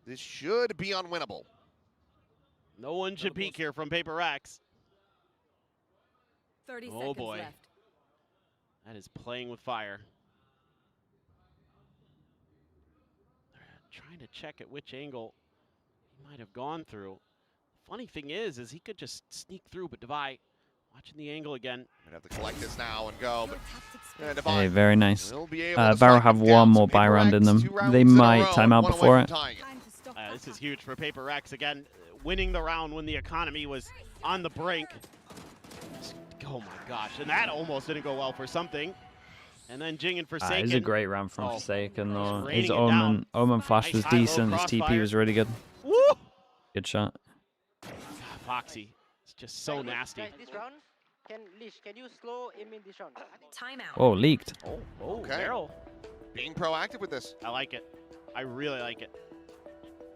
this should be unwinnable. no one should peek here from PRX. 30 Oh seconds boy. left. That is playing with fire. They're trying to check at which angle he might have gone through. Funny thing is he could just sneak through, but Devi watching the angle again. We're going to have to collect this now and go, but Devi Hey, very nice. will be able to VARREL slide have them down. one more So buy round in PRX, them. 2 rounds They in a might row, time out one away before from it. tying it. Time to stop the This is huge for PRX again, winning the round when the economy was on the brink. Oh my gosh, and that almost didn't go well for something. And then Jing and Forsaken. It's a great round from Oh, Forsaken, though. raining His it down. Omen flash Nice was high-low decent. His TP crossfire. was really good. Woo! Good shot. God, Foxy, it's just so nasty. This round, can you slow him in this round? Timeout. Oh, leaked. Oh, Okay. VARREL. Being proactive with this. I like it. I really like it.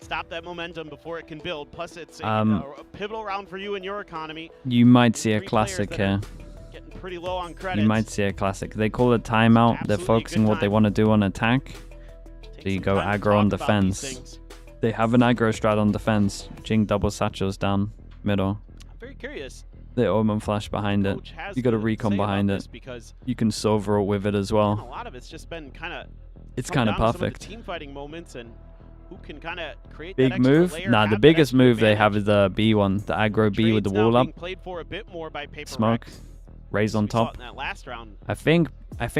Stop that momentum before it can build. Plus, it's Um, a pivotal round for you and your economy. You might see a 3 classic players that are here. Getting pretty low on credits. You might see a classic. They call it timeout. They're Absolutely focusing good what they time. want to do on attack. Take So you some go time to aggro on talk about these defense. things. They have an aggro strat on defense. Jing double satchels down middle. I'm very curious. The Omen flash behind it. Coach has You got a to recon say about behind this it. because You can Sovro with it as a well. lot of it's just been kind of. It's kind of perfect. Team fighting moments and who can kind of create Big that extra move? layer, Nah, have the that biggest extra move they have advantage. is the B one. The aggro B with the Trades now wall up. being played for a bit more by PRX. Smoke. Raise on We saw it top. in that last round. I think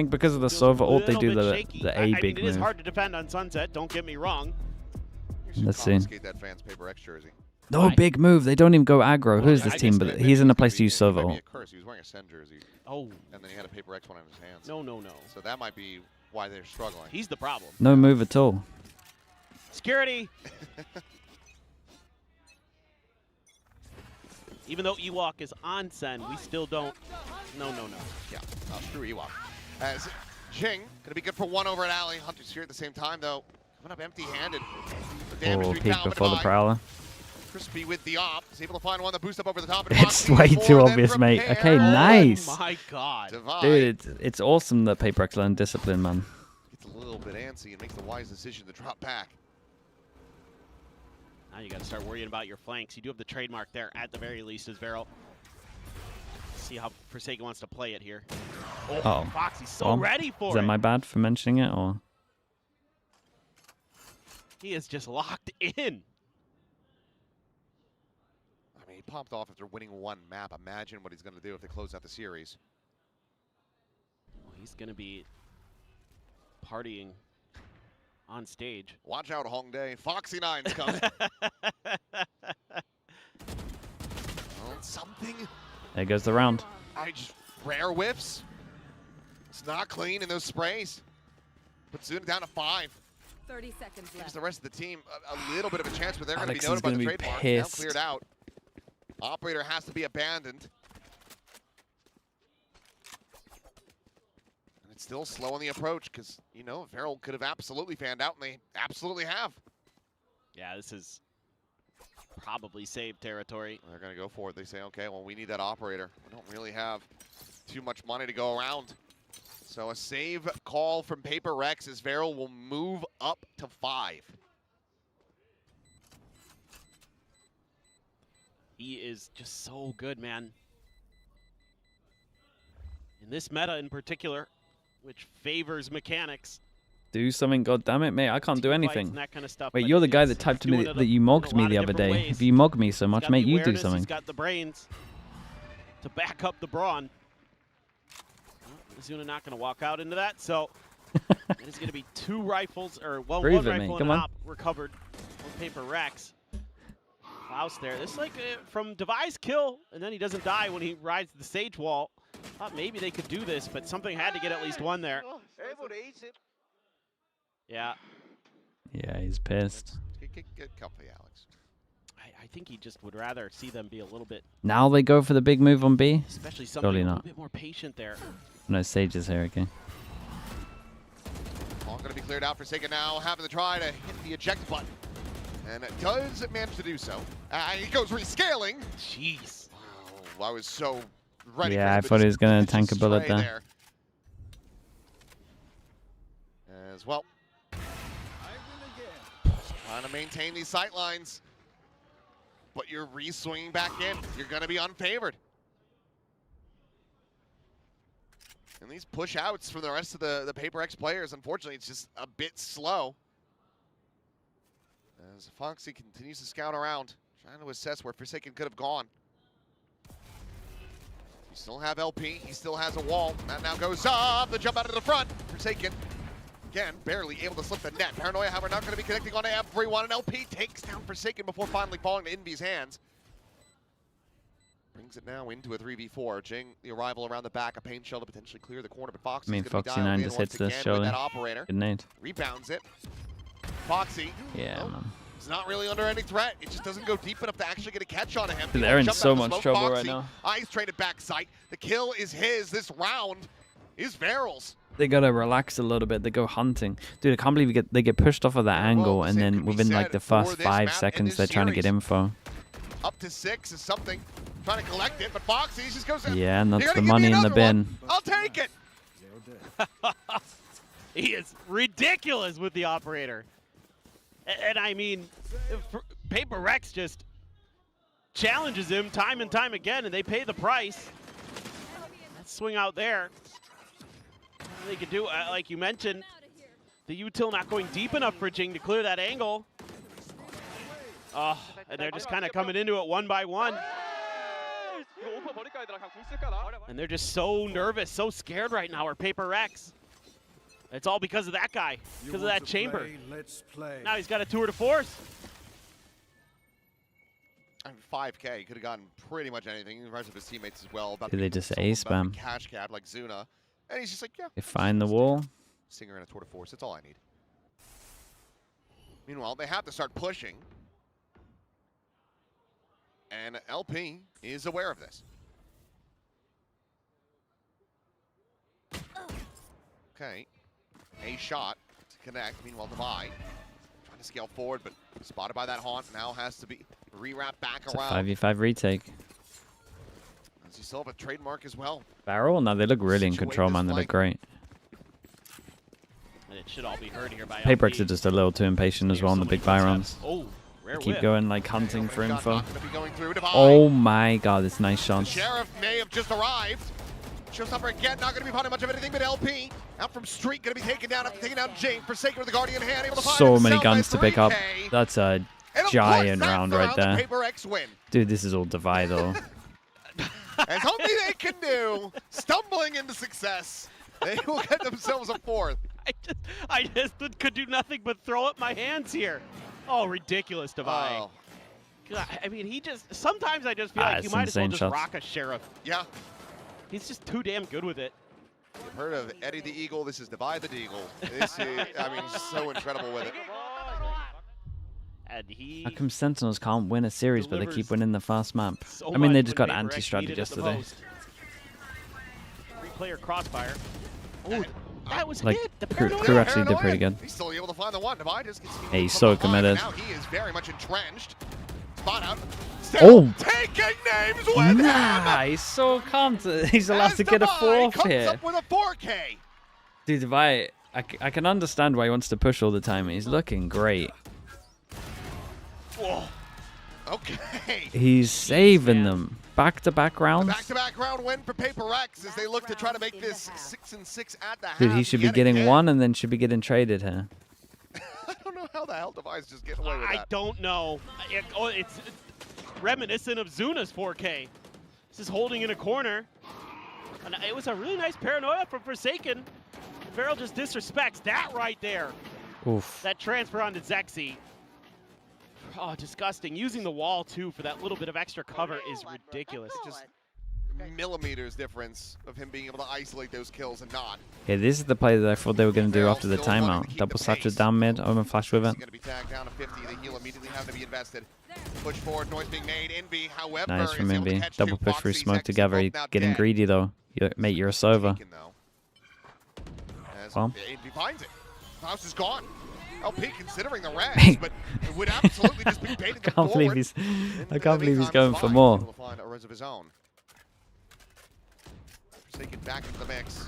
because of the Feels Sova a ult, they little do bit the shaky. A I mean, big it is move. hard to defend on Sunset. Don't get me wrong. You should Let's see. confiscate that fan's PRX jersey. No big move. They don't even go aggro. Who's this I team? guess But Maybe he's in the gonna place to be- use it Sova might be a ult. curse. He was wearing a Sen jersey, Oh, and then he had a PRX one in his hands. no. So that might be why they're struggling. He's the problem. No move at all. Security. Even though Ewok is on Sen, we still don't. No. Yeah, screw Ewok. As Jing gonna be good for one over at Alley. Hunter's here at the same time though. Coming up empty-handed. The damage Oh, being peek pounded before the by Prowler. Crispy with the op. Is able to find one that boosts up over the top. And It's Foxy way with too four, then obvious, mate. repair. Okay, nice. Oh my God. Divide. Dude, it's awesome that PRX learned discipline, man. Gets a little bit antsy and makes the wise decision to drop back. Now you got to start worrying about your flanks. You do have the trademark there at the very least as VARREL. See how Forsaken wants to play it here. Oh, Foxy's so well, ready for Is that it. my bad for mentioning it, or? He is just locked in. I mean, he popped off after winning one map. Imagine what he's going to do if they close out the series. Well, he's going to be partying on stage. Watch out, Hongdae. Foxy 9's coming. Well, something. There goes the round. Just rare whiffs. It's not clean in those sprays. Puts Zuna down to 5. 30 seconds Gives left. the rest of the team a little bit of a chance, but they're going to be Alex is noted by the gonna be trademark. pissed. Now cleared out. Operator has to be abandoned. And it's still slow on the approach because, you know, VARREL could have absolutely fanned out, and they absolutely have. Yeah, this is probably save territory. They're going to go for it. They say, okay, well, we need that operator. We don't really have too much money to go around. So a save call from PRX as VARREL will move up to 5. He is just so good, man. In this meta in particular, which favors mechanics. Do something, goddammit, mate. I can't do team fights anything. and that kind of stuff, Wait, but you're the guy he's that typed to me doing it that you in mogged a me lot the of other different day. ways. If you mog me so He's much, got mate, the you do awareness, something. He's got the brains to back up the brawn. Zuna not going to walk out into that, so it is going to be 2 rifles, or well, Prove one it, rifle mate. and Come an on. op recovered on PRX. Klaus there. This is like from Device kill, and then he doesn't die when he rides the stage wall. Thought maybe they could do this, but something had to get at least one there. Yeah, Yeah, he's pissed. Get comfy, Alex. I think he just would rather see them be a little bit, Now they go for the big move on B? especially something Surely a not. little bit more patient there. No, Sage is here, okay. All going to be cleared out. Forsaken now having to try to hit the eject button. And it does manage to do so. He goes rescaling. Jeez. Oh, I was so ready Yeah, for him I to thought he was just gonna pitch tank a bullet stray there. As well. Trying to maintain these sight lines. But you're re-swinging back in. You're going to be unfavored. And these push outs from the rest of the PRX players, unfortunately, it's just a bit slow. As Foxy continues to scout around, trying to assess where Forsaken could have gone. You still have LP, he still has a wall. That now goes up, the jump out of the front. Forsaken, again, barely able to slip the net. Paranoia, however, not going to be connecting on everyone, and LP takes down Forsaken before finally falling to Envy's hands. Brings it now into a 3v4. Jing, the arrival around the back, a pain shell to potentially clear the corner, but Foxy's I mean, going to be Foxy dialed 9 in just once hits this, again with surely. that operator. Good nade. Rebounds it. Foxy, Yeah, man. it's not really under any threat. It just doesn't go deep enough to actually get a catch on him. They're in Jump so out the much smoke. trouble right Foxy, now. Eyes traded back sight. The kill is his. This round is VARREL's. They gotta relax a little bit. They go hunting. Dude, I can't believe they get pushed off of that angle, and same then can be within like said the for first this 5 map seconds, and they're this trying to get series. info. Up to 6 is something. Trying to collect it, but Foxy just goes in. Yeah, and You're that's gonna the give me money in the another one? bin. I'll take it. He is ridiculous with the operator. And I mean, PRX just challenges him time and time again, and they pay the price. That swing out there. They could do, like you mentioned, the util not going deep enough for Jing to clear that angle. Oh, and they're just kind of coming into it one by one. And they're just so nervous, so scared right now, or PRX. It's all because of that guy, because of that chamber. Let's play. Now he's got a tour de force. I mean, 5K, he could have gotten pretty much anything. The rest of his teammates as well. Did they just A-spam? Cash cab like Zuna. And he's just like, yeah. They find the wall. Stinger and a tour de force, that's all I need. Meanwhile, they have to start pushing. And LP is aware of this. Okay. A shot to connect. Meanwhile, Divide trying to scale forward, but spotted by that haunt. Now has to be rewrapped back It's around. a 5v5 retake. Does he still have a trademark as well? VARREL? No, they look really in control, man. They look great. And it should all be heard here by PRX LP. are just a little too impatient as well on the big buy rounds. Oh, rare Keep whip. going, like hunting for info. Not gonna be going through. Divide. Oh my god, it's nice The shots. Sheriff may have just arrived. Showstopper again, not going to be finding much of anything, but LP out from Street, going to be taken down after taking down Jane. Forsaken with the Guardian hand, able to find So many himself guns at to pick up. 3K. That's a And of course, giant that's round the right the there. PRX win. Dude, this is all Divide though. As only they can do, stumbling into success, they will get themselves a fourth. I just could do nothing but throw up my hands here. Oh, ridiculous, Divide. Oh. I mean, he just, sometimes I just feel like you it's might as well insane just shots. rock a Sheriff. Yeah. He's just too damn good with it. You've heard of Eddie the Eagle. This is Divide the Deagle. This is, I mean, so incredible with it. And he How come Sentinels can't win a series, but they keep delivers winning the fast map? so I mean, they much just when got PRX anti-stratted needed it the yesterday. most. Three-player crossfire. Oh, that was Like, hit. The crew paranoia. actually did pretty good. He's still able to find the one. Divide just gets Hey, he's from so behind, committed. Now he is very much entrenched. Spot out. Oh! Taking names with him. Nah, he's so confident. He's allowed As to get a Divide fourth comes here. up with a 4K. Dude, Divide, I can understand why he wants to push all the time. He's looking great. Whoa. Okay. He's saving them. Back-to-back rounds. Back-to-back round win for PRX as they look to try to make this 6-6 at the half. Dude, he should be yet getting again. one and then should be getting traded here. I don't know how the hell Divide's just getting away with I that. don't know. It's reminiscent of Zuna's 4K. This is holding in a corner. And it was a really nice paranoia from Forsaken. VARREL just disrespects that right there. Oof. That transfer onto Zexy. Oh, disgusting. Using the wall, too, for that little bit of extra cover is ridiculous. Just millimeters difference of him being able to isolate those kills and not. Yeah, this is the play that I thought they were going to do VARREL after the still wanting to timeout. keep Double the satchel pace. down mid, Omen flash with it. He's going to be tagged down to 50. The heal immediately have to be invested. Push forward, noise being made. Envy, however, Nice from is able to Invi. catch Double two. push through Foxy, smoke Zexy, together. both You're now getting dead. greedy though. Mate, you're a Sova. Taken, though. As Well. Envy finds it. House is gone. LP considering the res, but it would absolutely just be baited I can't believe he's. I can't believe he's going for more. Able to find a res of his own. Forsaken back into the mix,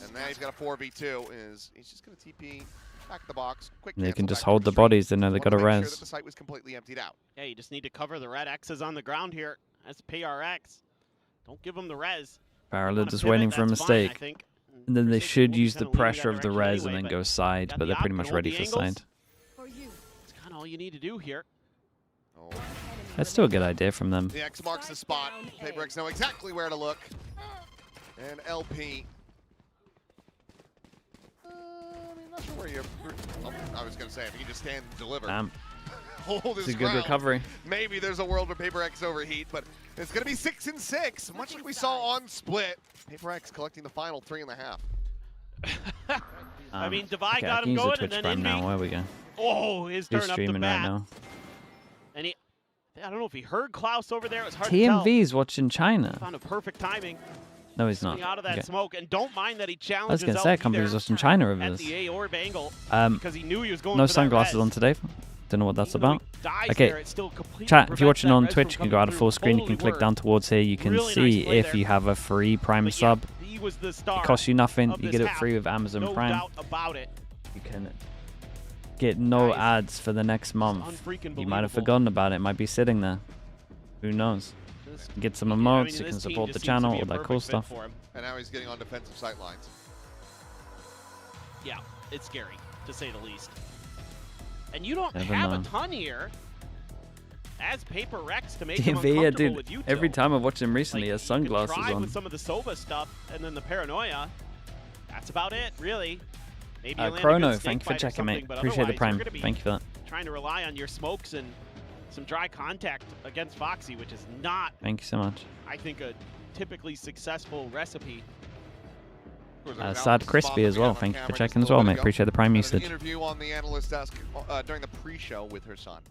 and now he's got a 4v2. He's just going to TP back in the box. Quick. They can cancel just back hold to the bodies. They know they Wanna got a make sure res. that the site was completely emptied out. Yeah, you just need to cover the red X's on the ground here. That's PRX. Don't give them the res. VARREL Wanna just pivot, waiting for a that's fine, I mistake. think. And then they Forsaken should will be use the kinda leaning pressure that of the direction res and anyway, then but go side, got but the they're up pretty and much hold ready the for angles. side. That's kind of all you need to do here. Oh. That's still a good idea from them. The X marks the spot. PRX know exactly where to look. And LP. I mean, not sure where you're. I was going to say, if you can just stand and deliver. Damn. Hold It's his a good ground. recovery. Maybe there's a world where PRX overheat, but it's going to be 6-6, much like we saw on Split. PRX collecting the final 3.5. I mean, Divide okay, got I can him use the going, and Twitch then Prime Envy. now. Where we go? Oh, his He's turn up the streaming right bat. now. And I don't know if he heard Klaus over there. It was hard to tell. TMV's watching China. Found a perfect timing. No, he's not. Coming out of that Okay. smoke, and don't mind that he I challenges was going to say, I LP can't believe he's there watching China of at this. the A-orb angle because he knew he was going No for that sunglasses res. on today. Don't know what that's Even though he about. dies Okay, there, it still completely chat, if you're prevents watching that on res Twitch, from you can go coming out of through. full screen. You can Totally click down worked. towards here. You can Really nice see play if there. you have a free Prime But yeah, sub. he was the star. It costs you nothing. of You this get it half. free with Amazon No Prime. doubt about it. You can get no Guys, ads for the next month. unfreaking You might have believable. forgotten about it. It might be sitting there. Who knows? This- Get some yeah, I emotes. mean, You can this team support just the seems to channel. be a All that perfect cool fit stuff. for him. And now he's getting on defensive sight lines. Yeah, it's scary, to say the least. And you don't Never have know. a ton here. as PRX to make him DV, uncomfortable dude. with you two. Every time I've watched him recently, Like, he has you can sunglasses try on. with some of the Sova stuff, and then the paranoia. That's about it, really. Maybe you land a Chrono, good thank you for snake bite or checking, mate. something, but Appreciate the otherwise, prime. you're gonna be Thank you for that. trying to rely on your smokes and some dry contact against Foxy, which is not, Thank you so much. I think, a typically successful recipe. Sad Crispy as well. Thank you for checking as well, mate. Appreciate the prime An usage. interview on the analyst desk during the pre-show with her son.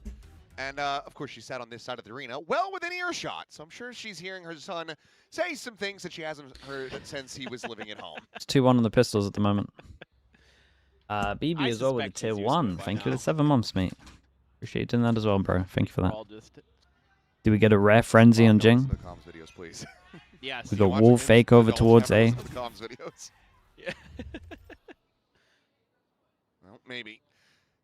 And, of course, she sat on this side of the arena, well within earshot. So I'm sure she's hearing her son say some things that she hasn't heard since he was living at home. It's 2-1 on the pistols at the moment. BB I as well with the suspect tier he's used to 1. it by Thank you for now. the 7 months, mate. Appreciate you doing that as well, bro. Thank you for We're that. all just, Do we get a rare frenzy on Jing? The comms videos, please. yes. We got wall fake over towards A. The comms videos. Yeah. Well, maybe.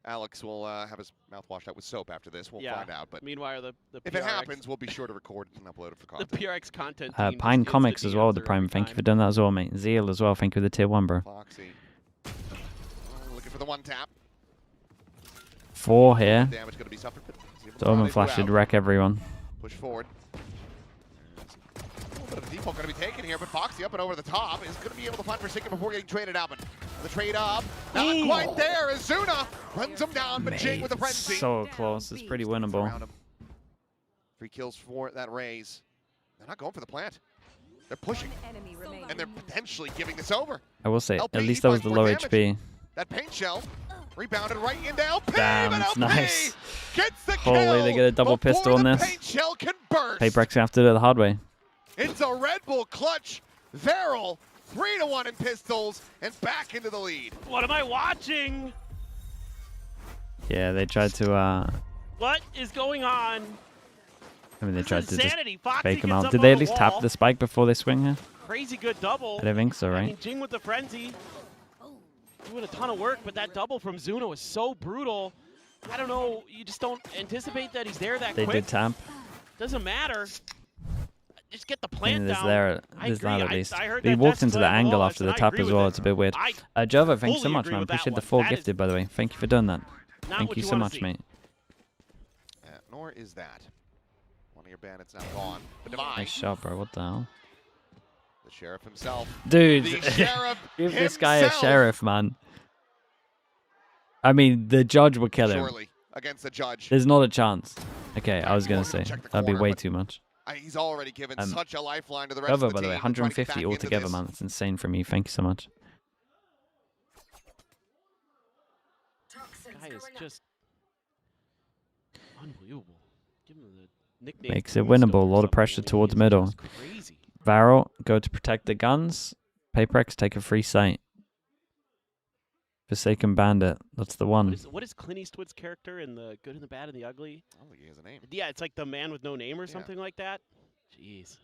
Alex will have his mouth washed out with soap after this. We'll Yeah. find out. But Meanwhile, the if PRX, it happens, we'll be sure to record and upload it for the content. PRX content team Pine just gives Comics the as well with the DMs prime. every Thank you time. for doing that as well, mate. Zeal as well. Thank you for the tier 1, bro. Foxy. Looking for the one tap. 4 here. Damage going to be suffered. But So Omen Flash should wreck everyone. Push forward. A little bit of a default going to be taken here, but Foxy up and over the top is going to be able to find Forsaken before getting traded out. But the trade up, not quite there as Zuna runs him down, but Jing with the frenzy. So close. It's pretty winnable. Around him. 3 kills for that raise. They're not going for the plant. They're pushing, Enemy remaining. and they're potentially giving this over. I will say, LP at least that was the finds low more HP. That paint shell rebounded right into LP. Damn, but it's LP nice. gets the Holy, kill they get a double before pistol on the this. paint shell can burst. PRX gonna have to do it the hard way. It's a Red Bull clutch. VARREL 3-1 in pistols and back into the lead. What am I watching? Yeah, they tried to, What is going on? I mean, they This tried is to just insanity. Foxy fake him gets out. up Did on they the at least tap wall. the spike before they swing here? Crazy good double. I don't think so, I right? mean, Jing with the frenzy. Doing a ton of work, but that double from Zuno was so brutal. I don't know. You just don't anticipate that he's there that They quick. did tap. Doesn't matter. Just get the I plant mean, there's down. there. I There's that agree. at least. I heard But he that walked Death into the Slam angle Wallace, after and the I tap agree as with well. it. It's a bit weird. Jova, thanks so fully much, agree man. with that Appreciate the one. 4 That gifted, is by the way. Thank you for doing that. Not Thank what you you so wanna much, see. mate. Nor is that. One of your bandits now gone. But Divine, Nice shot, bro. What the hell? the sheriff himself. Dude, The sheriff give this guy a himself. sheriff, man. I mean, the judge would kill him. Surely against the judge. There's not a chance. Okay, I was going to We're gonna say. check the That'd be corner, way but too much. He's already given such a lifeline to the rest Jova, of the by the way, team. to try to get 150 back into altogether, this. man. That's insane for me. Thank you so much. Guy is just unbelievable. Give him the nickname. Makes it Tombstone winnable. A or lot of something. pressure I mean, towards he's middle. just crazy. VARREL, go to protect the guns. PRX, take a free sight. Forsaken Bandit. That's the one. What is Clint Eastwood's character in The Good and the Bad and the Ugly? I don't think he has a name. Yeah, it's like the man with no name or Yeah. something like that. Jeez.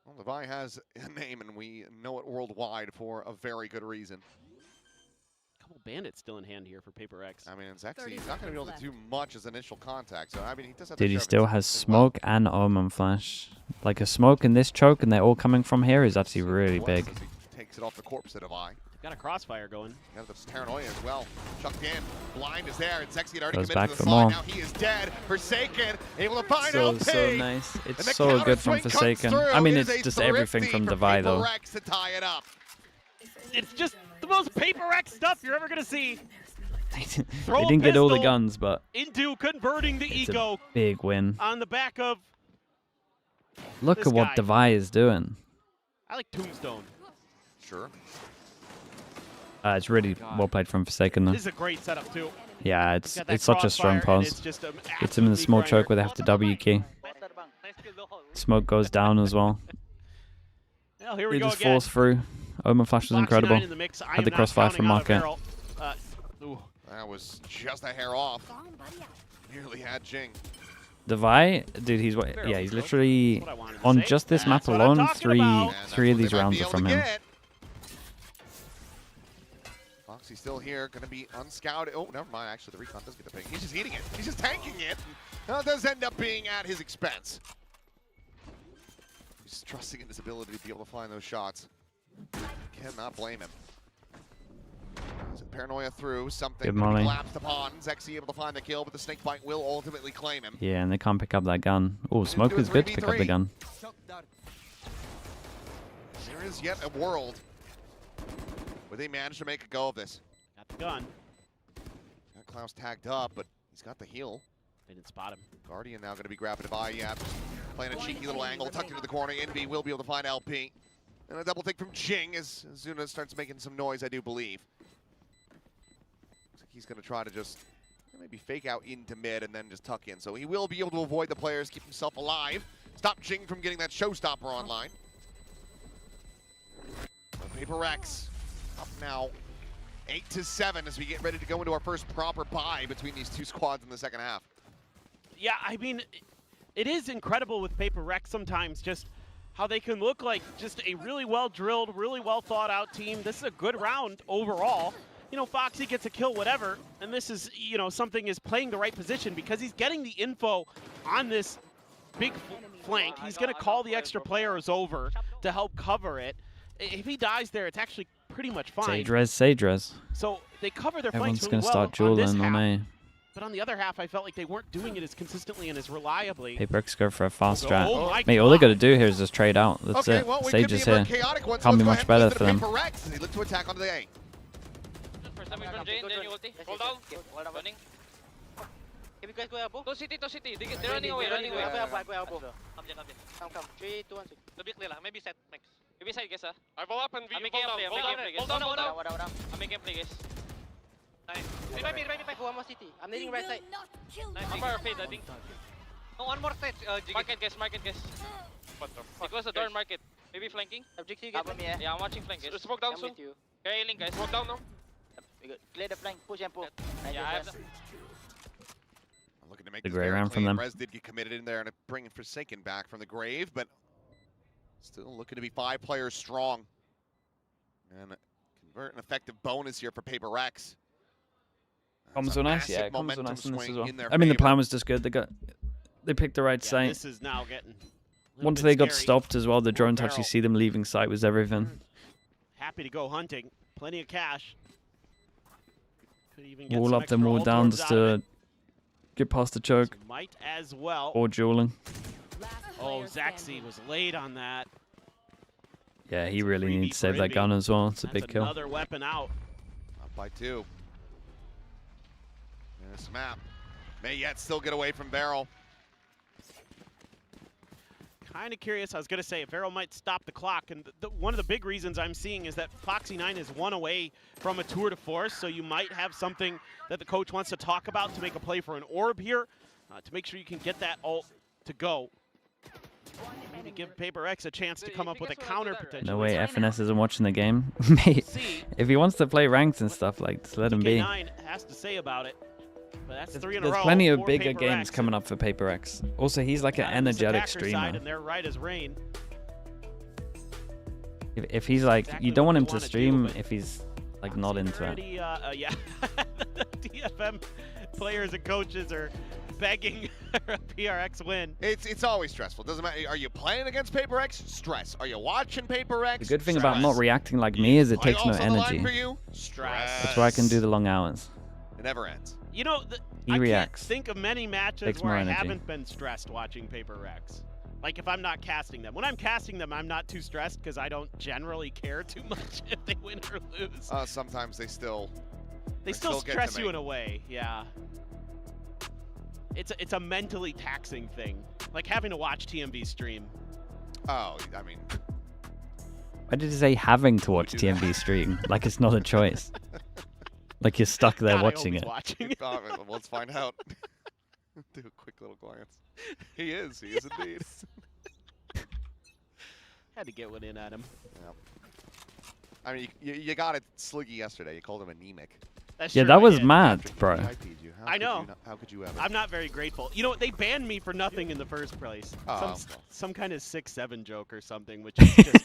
Well, Levi has a name, and we know it worldwide for a very good reason. Couple bandits still in hand here for PRX. I mean, it's actually he's not going to be able to do much as initial contact. So I mean, he does have. Dude, the he sheriff still as has well. smoke and Omen Flash. Like a smoke in this choke, and they're all coming from here is actually really Bless big. as he takes it off the corpse of Levi. Got a crossfire going. Got the paranoia as well. Chucked in. Blind is there, and Sexy had already Goes committed back to for the slide. more. Now he is dead. Forsaken, able to find So LP. nice. And It's the so good from counterswing comes Forsaken. through. I mean, It is it's a just everything thrifty from for Devi, though. PRX to tie it up. It's just the most PRX stuff you're ever gonna see. They Throw a didn't get all the pistol guns, but into converting the it's a eco big win. on the back of. Look this at what guy. Devi is doing. I like Tombstone. Sure. It's really well played from Forsaken, though. This is a great setup too. Yeah, He's it's got that it's such a strong crossfire, and pause. It's just an Gets him in the absolute small meat choke where they grinder. have to W key. Smoke goes down as well. Well, here we They go just again. force through. Omen Flash was Foxy incredible. 9 in the mix. I Had am the not crossfire from counting out a Market. barrel. Ooh. That was just a hair off. Nearly had Jing. Devi, dude, he's yeah, he's literally That's what I wanted to on say. just this map That's what I'm alone. talking Three about. And that's three of what these they might rounds be are able from to him. get. Foxy still here, going to be unscouted. Oh, never mind. Actually, the recon does get the ping. He's just eating it. He's just tanking it. That does end up being at his expense. He's trusting in his ability to be able to find those shots. Cannot blame him. Paranoia through, something Good molly. collapsed upon. Zexy able to find the kill, but the snake bite will ultimately claim him. Yeah, and they can't pick up that gun. Oh, Smoke is good to pick up the gun. There is yet a world where they manage to make a go of this. Got the gun. Got Klaus tagged up, but he's got the heal. They didn't spot him. Guardian now going to be grabbing it by Yap. Playing a cheeky little angle, tucked into the corner. NB will be able to find LP. And a double take from Jing as Zuna starts making some noise, I do believe. Looks like he's going to try to just maybe fake out into mid and then just tuck in. So he will be able to avoid the players, keep himself alive. Stop Jing from getting that showstopper online. PRX up now 8-7 as we get ready to go into our first proper bye between these two squads in the second half. Yeah, I mean, it is incredible with PRX sometimes just how they can look like just a really well-drilled, really well-thought-out team. This is a good round overall. You know, Foxy gets a kill, whatever, and this is, you know, something is playing the right position because he's getting the info on this big flank. He's going to call the extra players over to help cover it. If he dies there, it's actually pretty much fine. Sage res. So they cover their Everyone's flanks really gonna well start on this dueling on half. A. But on the other half, I felt like they weren't doing it as consistently and as reliably. PRX go for a fast strat. Oh my Mate, all they God. got to do here is just trade out. That's Okay, it. well, we Sage could is be a here. more chaotic one, so Can't be let's much go ahead better and for them. PRX as they look to attack onto the A. First time from Jane, then you ulti. Hold down. Running. Can we guys go elbow? To city, to city. They're running away, running away. Go elbow. Come dyan, come dyan. Come. 3, 2, 1, 6. To be clear lang, maybe set max. Maybe side guys ah. I roll up and I'm making a play, I'm making a play guys. Hold down. I'm making a play guys. Nice. Revive. Go one more city. I'm needing right side. Nice. I'm fire fade, I think. No, one more set. Market guys. What the They fuck? close the door, market. Maybe flanking. Objective you get me. Yeah, I'm watching flank guys. Smoke down soon. you. Carry link guys. Smoke down now. Clear the flank. Push and pull. Yeah, I have the... I'm looking to make The this gray very round from clean. them. Rez did get committed in there and bringing Forsaken back from the grave, but still looking to be 5 players strong. And convert an effective bonus here for PRX. Comms were nice, yeah. Comms were nice in this as well. their I mean, the favor. plan was just good. They picked the right Yeah, site. this is now getting a little Once bit they got scary. stopped as well, the drone to Barrel. actually see them leaving site was everything. Happy to go hunting. Plenty of cash. Could even get Wall some up, then extra wall down orbs just out of to it. get past the choke Might as well. or dueling. Oh, Zaxi was late on that. Yeah, he It's a really freebie needs to save for that Inby. gun as well. It's a That's big kill. another weapon out. Up by 2. And this map may yet still get away from Barrel. Kind of curious. I was going to say, VARREL might stop the clock. And one of the big reasons I'm seeing is that Foxy9 is 1 away from a tour de force. So you might have something that the coach wants to talk about to make a play for an orb here, to make sure you can get that ult to go. Maybe give PRX a chance to come up with a counter potentially. No way FNS isn't watching the game. Mate, if he wants to play ranked and stuff, like, just let him be. TK9 has to say about it. But that's 3 in a There's row plenty of for bigger PRX. games coming up for PRX. Also, he's like an Got on this energetic attacker streamer. side, and they're right as rain. If he's like, Exactly you don't what want him you to wanna do, stream but if he's like not into it. Already, yeah. DFM players and coaches are begging a PRX win. It's always stressful. Doesn't matter. Are you playing against PRX? Stress. Are you watching PRX? The good thing Stress. about not reacting like me is it takes no Playoffs on the line energy. for you? Stress. That's why I can do the long hours. It never ends. You know, He I reacts. can't think of many matches Takes where more I energy. haven't been stressed watching PRX. Like if I'm not casting them. When I'm casting them, I'm not too stressed because I don't generally care too much if they win or lose. Sometimes they still They still get to stress me. you in a way, yeah. It's a mentally taxing thing, like having to watch TMV stream. Oh, I mean, Why did you say having to watch do that. TMV stream? Like it's not a choice. Like you're stuck there God, I watching hope he's it. Watching. let's find out. Do a quick little glance. He is indeed. Had to get one in at him. Yep. I mean, you got it Sliggy yesterday. You called him anemic. That's Yeah, true, that I was did. mad, Patrick, bro. he IP'd you. How I could know. you not- how could you ever? I'm not very grateful. You know what? They banned me for nothing in the first place. Oh, Some kind of 6-7 joke or something, which is just.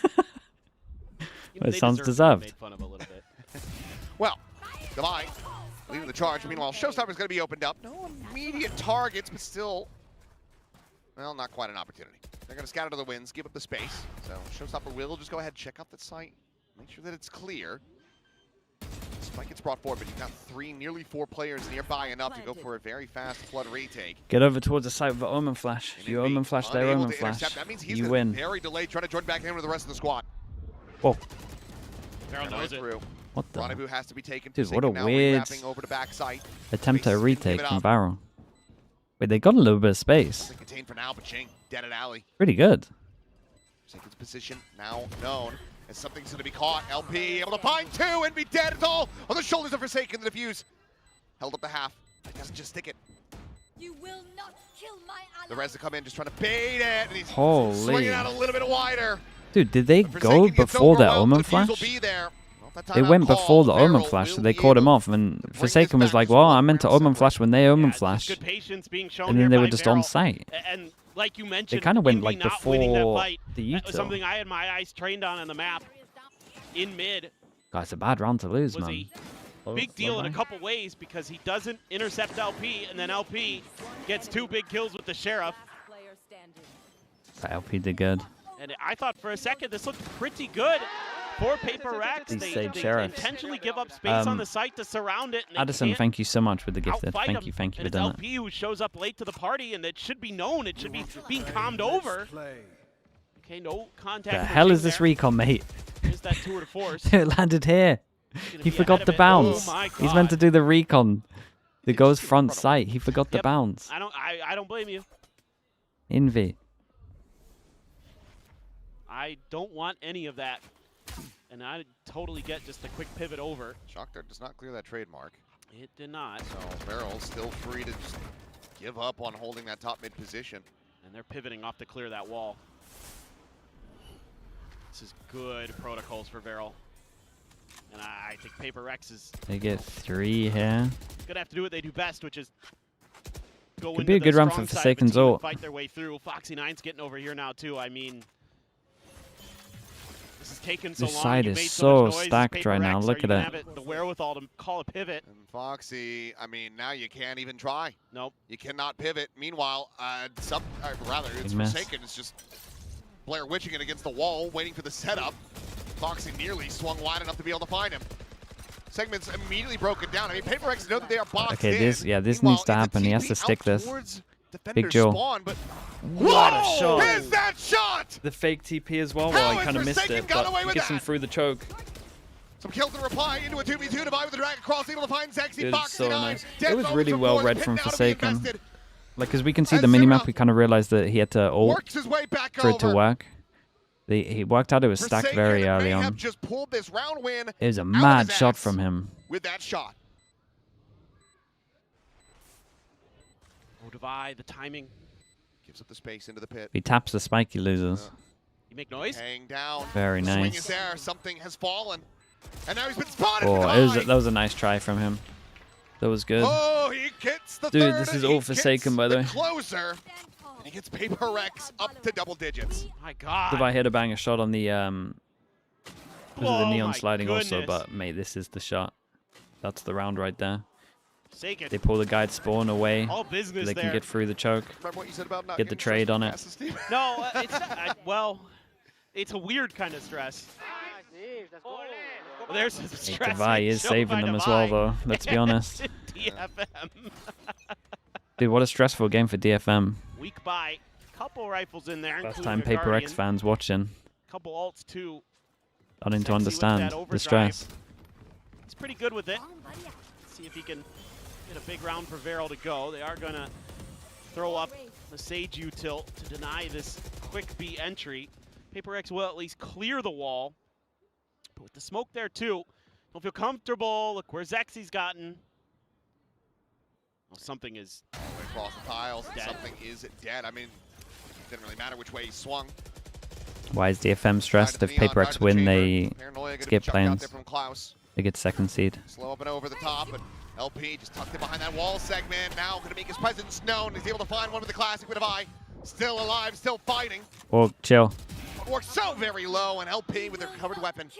It they sounds deserve to be deserved. Made fun of a little bit. Well, goodbye. Leading the charge. Meanwhile, Showstopper's going to be opened up. No immediate targets, but still, well, not quite an opportunity. They're going to scatter to the winds, give up the space. So Showstopper will just go ahead, check out the site, make sure that it's clear. Spike gets brought forward, but you've got 3, nearly 4 players nearby enough to go for a very fast flood retake. Get over towards the site with the Omen Flash. If you Omen Flash, their Omen Flash, That means he's you win. very delayed, trying to join back in with the rest of the squad. Whoa. VARREL knows it. What the? Rendezvous has to be taken. Dude, what a now weird over to backside. attempt at a retake Give it from up. VARREL. Wait, they got a little bit of space. Nothing contained for now, but Ching dead at alley. Pretty good. Forsaken's position now known as something's going to be caught. LP able to find 2 and be dead. It's all on the shoulders of Forsaken. The defuse held up the half. It doesn't just stick it. You will not kill my ally. The res to come in, just trying to bait it, and he's Holy. swinging out a little bit wider. Dude, did they go before that Omen Flash? They went before the Omen Flash, so they caught him off, and Forsaken was like, well, I meant to Omen Flash when they Omen Flash. Good patience being shown And then here they by were just on VARREL. site. And like you mentioned, They kind of went Indy like not winning that before fight, the that was util. something I had my eyes trained on the map. In mid Guys, a bad round to lose, was man. a big deal in a couple ways because he doesn't intercept LP, and then LP gets 2 big kills with the Sheriff. Player standing. That LP did good. And I thought for a second this looked pretty good for PRX. These They Sage Sheriffs. intentionally give up space on the site to surround it. And they Addison, can't thank you so much with the gifted. outfight Thank him. you for And it's doing it. LP who shows up late to the party, and it should be known. It should be being calmed over. Okay, no contact. The for hell Jing is this there. recon, mate? Here's that tour de force. It landed here. He be forgot ahead the of it. bounce. Oh my He's meant to God. do the recon. That goes front sight. He forgot the Yep. bounce. I don't blame you. Envy. I don't want any of that. And I totally get just a quick pivot over. Shocker does not clear that trademark. It did not. So VARREL still free to just give up on holding that top mid position. And they're pivoting off to clear that wall. This is good protocols for VARREL. And I think PRX is They get 3 here. gonna have to do what they do best, which is go Could into be a the good run strong for side of a Forsaken's team and ult. fight their way through. Foxy9's getting over here now too. I mean, this is taking so This long. side You is made so much noise as stacked right now. PRX. Look Are you at gonna it. have the wherewithal to call a pivot. And Foxy, I mean, now you can't even try. Nope. You cannot pivot. Meanwhile, it's Big miss. Forsaken. It's just Blair witching it against the wall, waiting for the setup. Foxy nearly swung wide enough to be able to find him. Segment's immediately broken down. I mean, PRX know that they are boxed Okay, in. this needs Meanwhile, to it's a happen. He has TP to stick out this. towards Big defender Joe. spawn, but What a whoa, shot. is that shot? The fake TP as well. How Well, I has kind of missed Forsaken it, got but away he with gets him that? through the choke. Some kills in reply into a 2v2. Divide with the drag across, able to find Sexy. Dude, Foxy so 9. nice. Dead It was moments really from well Force, read pinned from out to be Forsaken. invested. Like, as we can see As the minimap, 0 we kind of realized that he had to ult works his way back for it to over. work. He worked out it was stacked Forsaken very early may on. have just pulled this round win It was a out of mad his shot ass from him. with that shot. Oh, Divide, the timing. Gives up the space into the pit. If he taps the spike, he loses. You make noise? Hang down. Very The swing is nice. there. Something has fallen. And now he's been spotted. Oh, Divide. that was a nice try from him. That was good. Oh, he gets the Dude, third. this is He all gets Forsaken, by the way. Closer. And he gets PRX up to double digits. My God. If I hit a banger shot on the was it the Oh neon my sliding also, goodness. but mate, this is the shot. That's the round right there. Forsaken. They pull the guide spawn away. All business They there. can get through the choke. Remember what you said about not Get the getting trade on it. past the Steve? No, it's well, it's a weird kind of stress. Well, there's some Hey, stress. Divide being is shown saving by them as well, Divide though. Let's be honest. and DFM. Dude, what a stressful game for DFM. Weak by. Couple rifles in there. First including time a PRX Guardian. fans watching, Couple ults too. starting to Sexy with understand that the overdrive. stress. He's pretty good with it. Let's see if he can get a big round for VARREL to go. They are gonna throw up the Sage util to deny this quick B entry. PRX will at least clear the wall. But with the smoke there too, don't feel comfortable. Look where Zexy's gotten. Well, something is All the way across the tiles. Dead. Something is dead. I mean, it didn't really matter which way he swung. Why is DFM stressed? If PRX win, they skip plans. From Klaus. They get second seed. Slow up and over the top, but LP just tucked it behind that wall segment. Now going to make his presence known. He's able to find one with the classic with a eye. Still alive, still fighting. Well, chill. Worked so very low, and LP with their covered weapon.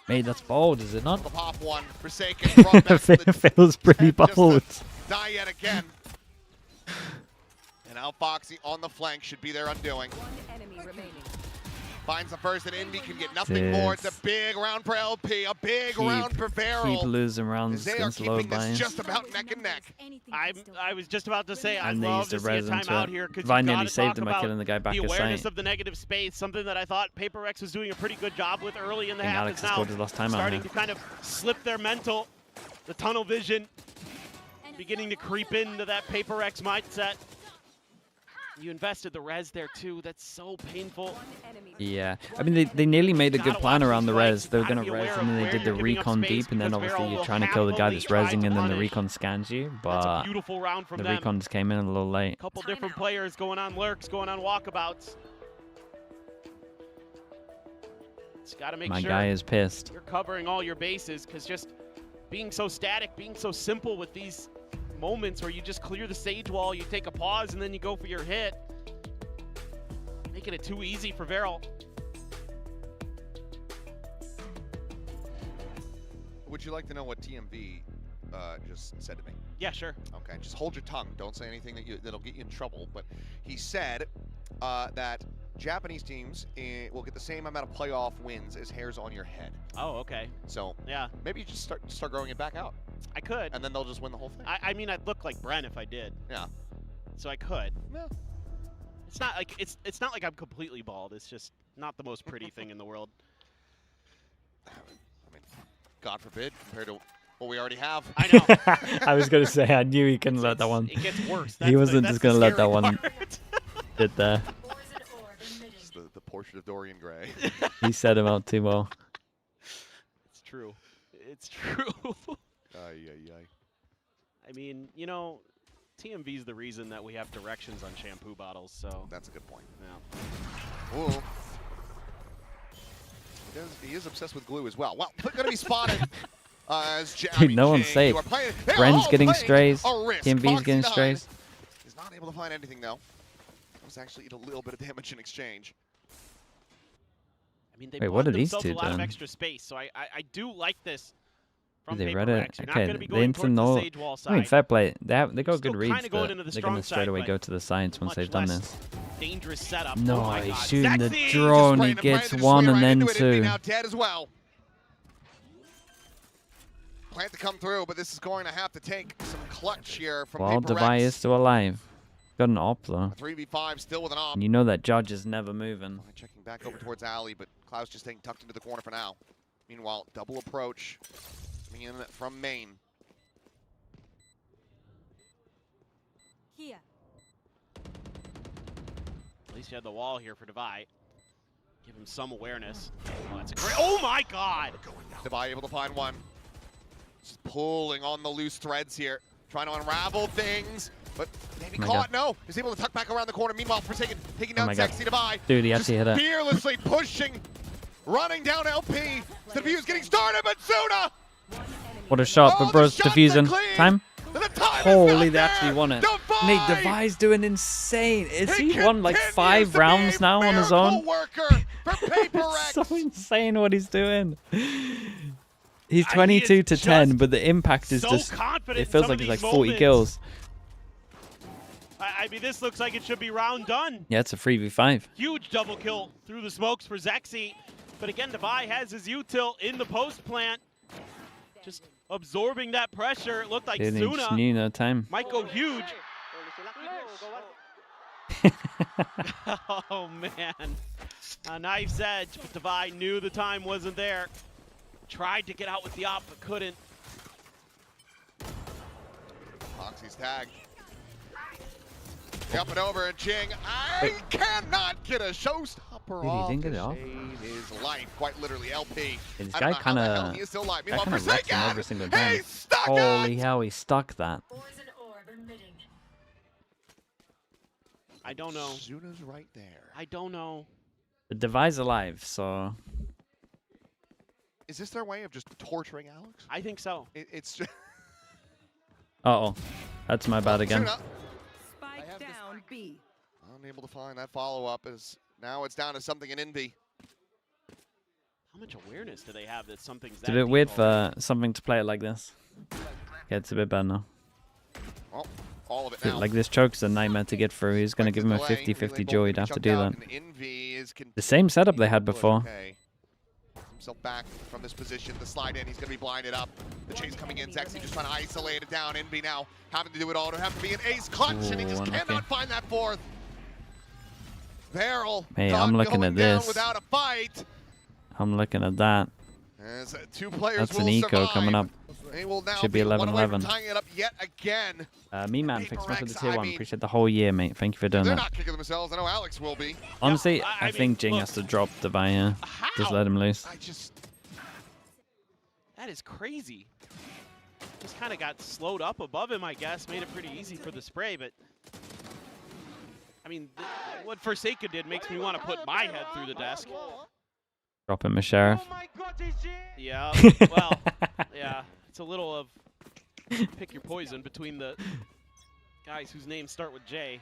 Mate, that's bold, is it not? The pop one, Forsaken, brought back to the It feels pretty just to bold. die yet again. And now Foxy on the flank should be their undoing. One enemy remaining. Finds the first, and Indy can get nothing more. It's a big round for LP, a big round for VARREL. Keep losing rounds They are against low keeping this buy-ins. just about neck and neck. I was just about to say I'd And they love used to to see a res into timeout it. here because Vi you nearly gotta saved talk him by about killing the guy back the at awareness sight. of the negative space, something that I thought PRX was doing a pretty good job with early in the I think half. Alex Is has now scored his last timeout starting here. to kind of slip their mental, the tunnel vision, beginning to creep into that PRX mindset. You invested the res there too. That's so painful. Yeah, I mean they nearly made a good Gotta plan watch around the these res. fights. They were Gotta gonna be res aware and then of they where did the you're giving up recon space deep, and then because obviously VARREL you're will trying to kill the guy that's happily try resing, to and then the punish. recon scans you. That's a But beautiful round from the them. recon just came in a little late. Couple different players going on lurks, going on walkabouts. It's got to make My sure guy is pissed. you're covering all your bases, because just being so static, being so simple with these moments where you just clear the stage wall, you take a pause, and then you go for your hit, making it too easy for VARREL. Would you like to know what TMV just said to me? Yeah, sure. Okay, just hold your tongue. Don't say anything that'll get you in trouble. But he said that Japanese teams will get the same amount of playoff wins as hairs on your head. Oh, okay. So Yeah, maybe you just start growing it back out, I could. and then they'll just win the whole thing. I mean, I'd look like Brent if I did. Yeah. So I could. Yeah. It's not like it's not like I'm completely bald. It's just not the most pretty thing in the world. I mean, God forbid, compared to what we already have. I know. I was gonna say I knew he couldn't let that one. It gets worse. He wasn't that's just gonna the let that scary one part. sit there. It's the portrait of Dorian Gray. He set him out too well. It's true. It's true. Ay, ay, ay. I mean, you know, TMV's the reason that we have directions on shampoo bottles, so. That's a good point. Yeah. Ooh. He is obsessed with glue as well. Well, going to be spotted as Dude, no one's safe. Bren's getting strays. TMV's getting strays. He's not able to find anything, though. Does actually eat a little bit of damage in exchange. I mean, they Wait, what bought are these themselves two a lot of doing? extra space, so I do like this from They PRX. read it. You're not Okay, gonna be they going instant towards the know. stage wall I mean, side. fair play. They got good Still reads, kinda going but into the they're strong gonna straight side, away but go to the sides once much they've done less this. dangerous setup. No, oh my he's God. shooting the Sexy! drone. He Just spraying gets and one spraying and right then into it. Indy two. now dead as well. Plant to come through, but this is going to have to take some clutch here from Well, PRX. Devi is still alive. Got an op though. A 3v5 still with an op. And you know that Judge is never moving. Checking back over towards Ali, but Klaus just staying tucked into the corner for now. Meanwhile, double approach coming in from main. Here. At least you had the wall here for Devi. Give him some awareness. Oh, that's a great. Oh my God! Devi able to find one. Just pulling on the loose threads here, trying to unravel things, but maybe Oh my caught. God. No, he's able to tuck back around the corner. Meanwhile, Forsaken taking Oh down my God. Sexy Devi. Dude, he Just actually hit it. fearlessly pushing, running down LP. The view's getting started, but Suna! What a shot, Oh, but bro's the shots are diffusing. clean. Time? The time is Holy, not they there. actually won it. Devi! Mate, Devi's doing insane. Is He he won like continues 5 to rounds be now on his miracle own? worker for It's PRX. so insane what he's doing. He's He 22 is to 10, just but the impact is so just. confident It in feels some like of it's like these 40 moments. kills. I mean, this looks like it should be round done. Yeah, it's a 3v5. Huge double kill through the smokes for Zexy. But again, Devi has his util in the post plant. Just absorbing that pressure. It looked like Dude, they just Suna knew no time. might go huge. Oh, man. A knife's edge, but Devi knew the time wasn't there. Tried to get out with the op, but couldn't. Foxy's tag. Up and over, and Jing. I cannot get a showstopper Dude, he off didn't get to it off. save his life, quite literally. LP. Yeah, this I guy don't know how the hell kinda- he is still alive. That Meanwhile, kind of wrecks him Forsaken, every single time. he stuck Holy it! hell, he stuck that. I don't know. Suna's right there. I don't know. The Devi's alive, so. Is this their way of just torturing Alex? I think so. It's just Uh-oh. That's my bad again. Suna Spike down B. unable to find that follow-up. As now it's down to something in Envy. How much awareness do they have that something's It's that a bit deep weird already? for something to play it like this. Okay, it's a bit better now. Well, all of it Dude, now. like this choke's a nightmare to get through. He's going to give him a 50-50 jaw. He'd have to do that. The same setup they had before. Himself back from this position, the slide in, he's going to be blinded up. The chase coming in, Zexy just trying to isolate it down. Envy now having to do it all. It'll have to be an ace clutch, and he just cannot find that fourth. VARREL Hey, I'm looking at this. Without a fight. I'm looking at that. As two players That's an will eco survive. coming up. They will now Should be one away from 11-11. tying it up yet again. Me man, thanks so much for the tier I 1. mean, Appreciate the whole year, mate. Thank you for doing They're that. not kicking themselves. I know Alex will be. Honestly, I mean, think Jing look, has to drop the buy. Just let him loose. That is crazy. Just kind of got slowed up above him, I guess. Made it pretty easy for the spray, but I mean, what Forsaken did makes me want to put my head through the desk. Drop him a sheriff. Yeah, well, yeah. It's a little of pick your poison between the guys whose names start with J.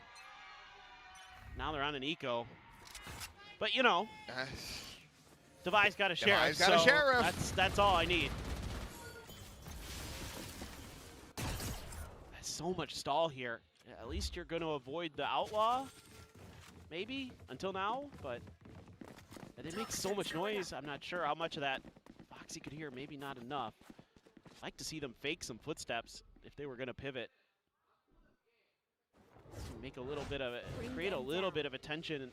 Now they're on an eco. But, you know, Devi's got a sheriff, Devi's got a sheriff. That's all I need. There's so much stall here. At least you're going to avoid the outlaw, maybe, until now, but it makes so much noise. I'm not sure how much of that Foxy could hear. Maybe not enough. I'd like to see them fake some footsteps if they were going to pivot. To make a little bit of it, create a little bit of attention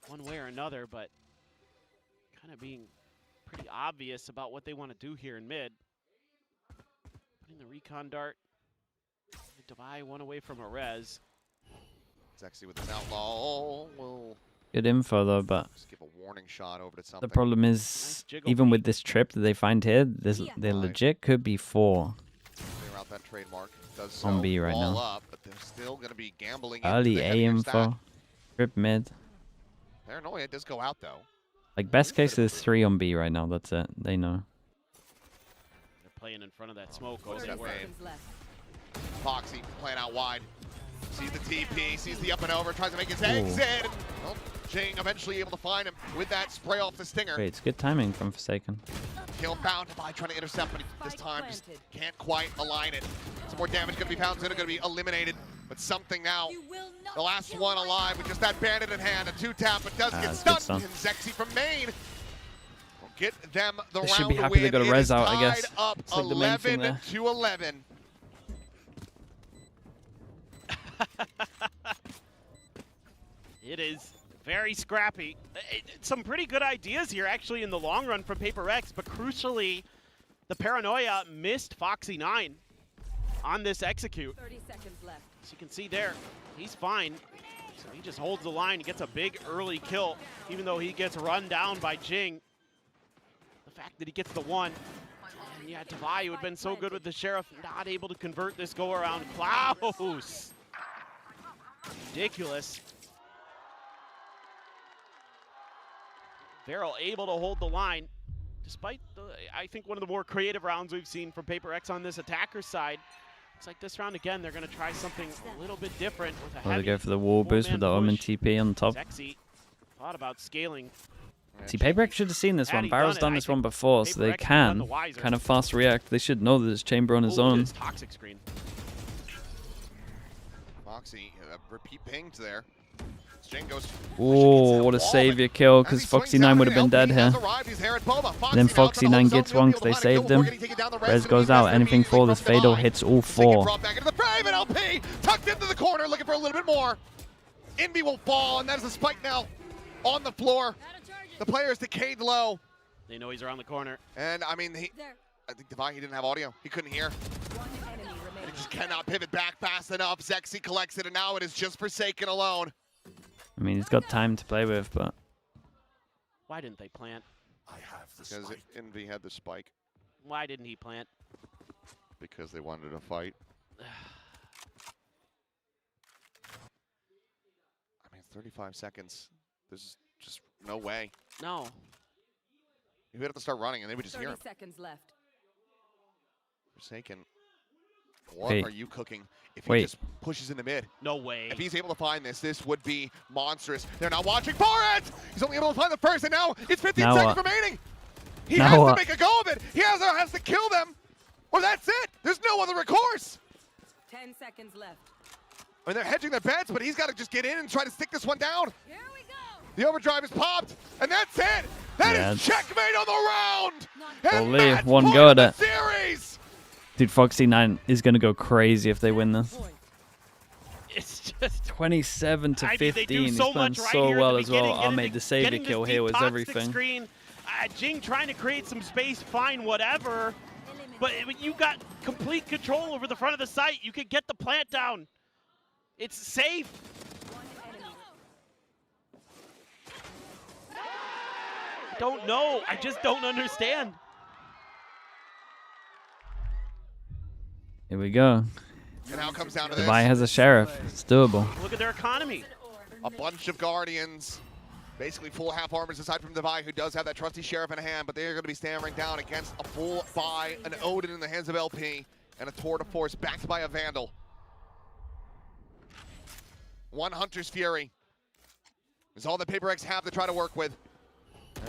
one way or another, but kind of being pretty obvious about what they want to do here in mid. Putting the recon dart. Devi one away from a res. Zexy with his outlaw will Good info though, but just give a warning shot over to something. the problem is, even with this trip that they find here, they legit could be 4 Clear out that trademark. Does on B right now. up, but they're still going to be gambling. Early into the A heavier info. stack. Trip mid. Paranoia does go out though. Like best case is 3 on B right now. That's it. They know. They're playing in front of that smoke. What's Over that where name? Foxy playing out wide. Sees the TP, sees the up and over, tries to make his exit. Well, Jing eventually able to find him with that spray off the stinger. Wait, it's good timing from Forsaken. Kill bound by trying to intercept, but this time just can't quite align it. Some more damage going to be found, going to be eliminated, but something now. The last one alive with just that bandit in hand, a 2-tap, but does get stunned. And Zexy from Maine will get them the round should be happy win. they got a It res is out, I guess. tied up It's like the main thing 11 there. to 11. It is very scrappy. Some pretty good ideas here, actually, in the long run from PRX, but crucially, the Paranoia missed Foxy 9 on this execute. 30 seconds left. As you can see there, he's fine. So he just holds the line. He gets a big early kill, even though he gets run down by Jing. The fact that he gets the 1. And yeah, Devi, who had been so good with the Sheriff, not able to convert this go-around. Klaus! Ridiculous. VARREL able to hold the line, despite, I think, one of the more creative rounds we've seen from PRX on this attacker side. Looks like this round, again, they're going to try something a little bit different with a Well, heavy they go for the wall boost with the Omen TP on top. Sexy thought about scaling. See, PRX should have seen this Had one. he VARREL's done it, done I this think one before, so they PRX would've done the can wiser. kind of fast react. They should know that there's chamber on his Ooh, own. this toxic screen. Foxy, repeat pings there. Jing goes. Oh, what a savior kill, because Foxy 9 would have been dead here. Then Foxy 9 gets one because they saved him. Res goes out. Anything for this Fatal hits all 4. Back into the frame, and LP tucked into the corner, looking for a little bit more. Envy will fall, and that is a spike now on the floor. The player is decayed low. They know he's around the corner. And I mean, I think Devi, he didn't have audio. He couldn't hear. And he just cannot pivot back fast enough. Zexy collects it, and now it is just Forsaken alone. I mean, he's got time to play with, but Why didn't they plant? Because Envy had the spike. Why didn't he plant? Because they wanted to fight. I mean, 35 seconds. There's just no way. No. You would have to start running, and they would just hear 30 him. seconds left. Forsaken. What Wait. are you cooking? If Wait. he just pushes in the mid. No way. If he's able to find this would be monstrous. They're now watching for it! He's only able to find the first, and now it's 15 Now seconds what? remaining! He Now has what? to make a go of it! He has to kill them! Or that's it! There's no other recourse! 10 seconds left. And they're hedging their bets, but he's got to just get in and try to stick this one down. Here we go. The overdrive is popped, and that's it. That is checkmate on the round. And Only match one point go of at the it. series. Dude, Foxy9 is going to go crazy if they win this. It's just 27 to 15. They do He's so playing much right so here well at as the well. beginning, I made the savior getting kill this here was deep everything. toxic screen. Jing trying to create some space, fine, whatever. But you got complete control over the front of the site. You could get the plant down. It's safe. Don't know. I just don't understand. Here we go. And now it comes down to this. Dubai has a sheriff. It's doable. Look at their economy. A bunch of Guardians. Basically full half armors aside from Dubai, who does have that trusty sheriff in hand, but they're going to be staring down against a full buy, an Odin in the hands of LP, and a tour de force backed by a Vandal. One Hunter's Fury is all that PRX have to try to work with.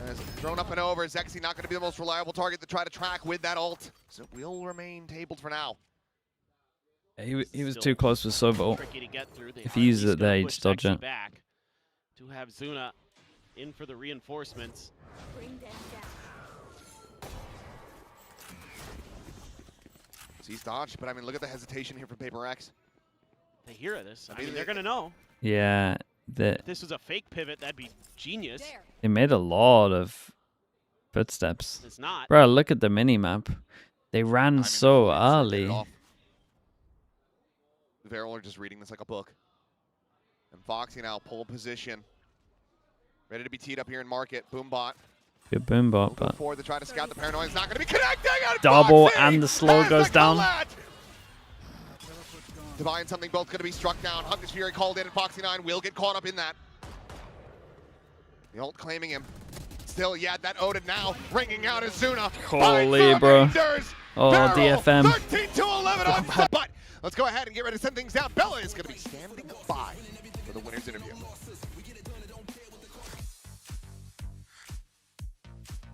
As thrown up and over, Zexy not going to be the most reliable target to try to track with that ult, so it will remain tabled for now. He was too close with Sobol. Tricky to get through. If he uses it there, he'd just dodge it. Back to have Zuna in for the reinforcements. So he's dodged, but I mean, look at the hesitation here from PRX. They hear this. I mean, they're going to know. Yeah. If this was a fake pivot, that'd be genius. It made a lot of footsteps. It's not. Bro, look at the mini-map. They ran so early. VARREL are just reading this like a book. And Foxy now pole position. Ready to be teed up here in market. Boombot. Good boombot, but Forward to try to scout the paranoia. It's not going to be connecting. double Foxy and the slow has goes the down. collat. Divine and something both going to be struck down. Hunter's Fury called in, and Foxy9 will get caught up in that. The ult claiming him. Still, yeah, that Odin now ringing out as Zuna. Holy, bro. Oh, VARREL, DFM. 13 to 11 on top. But let's go ahead and get ready to send things down. Bella is going to be standing by for the winner's interview.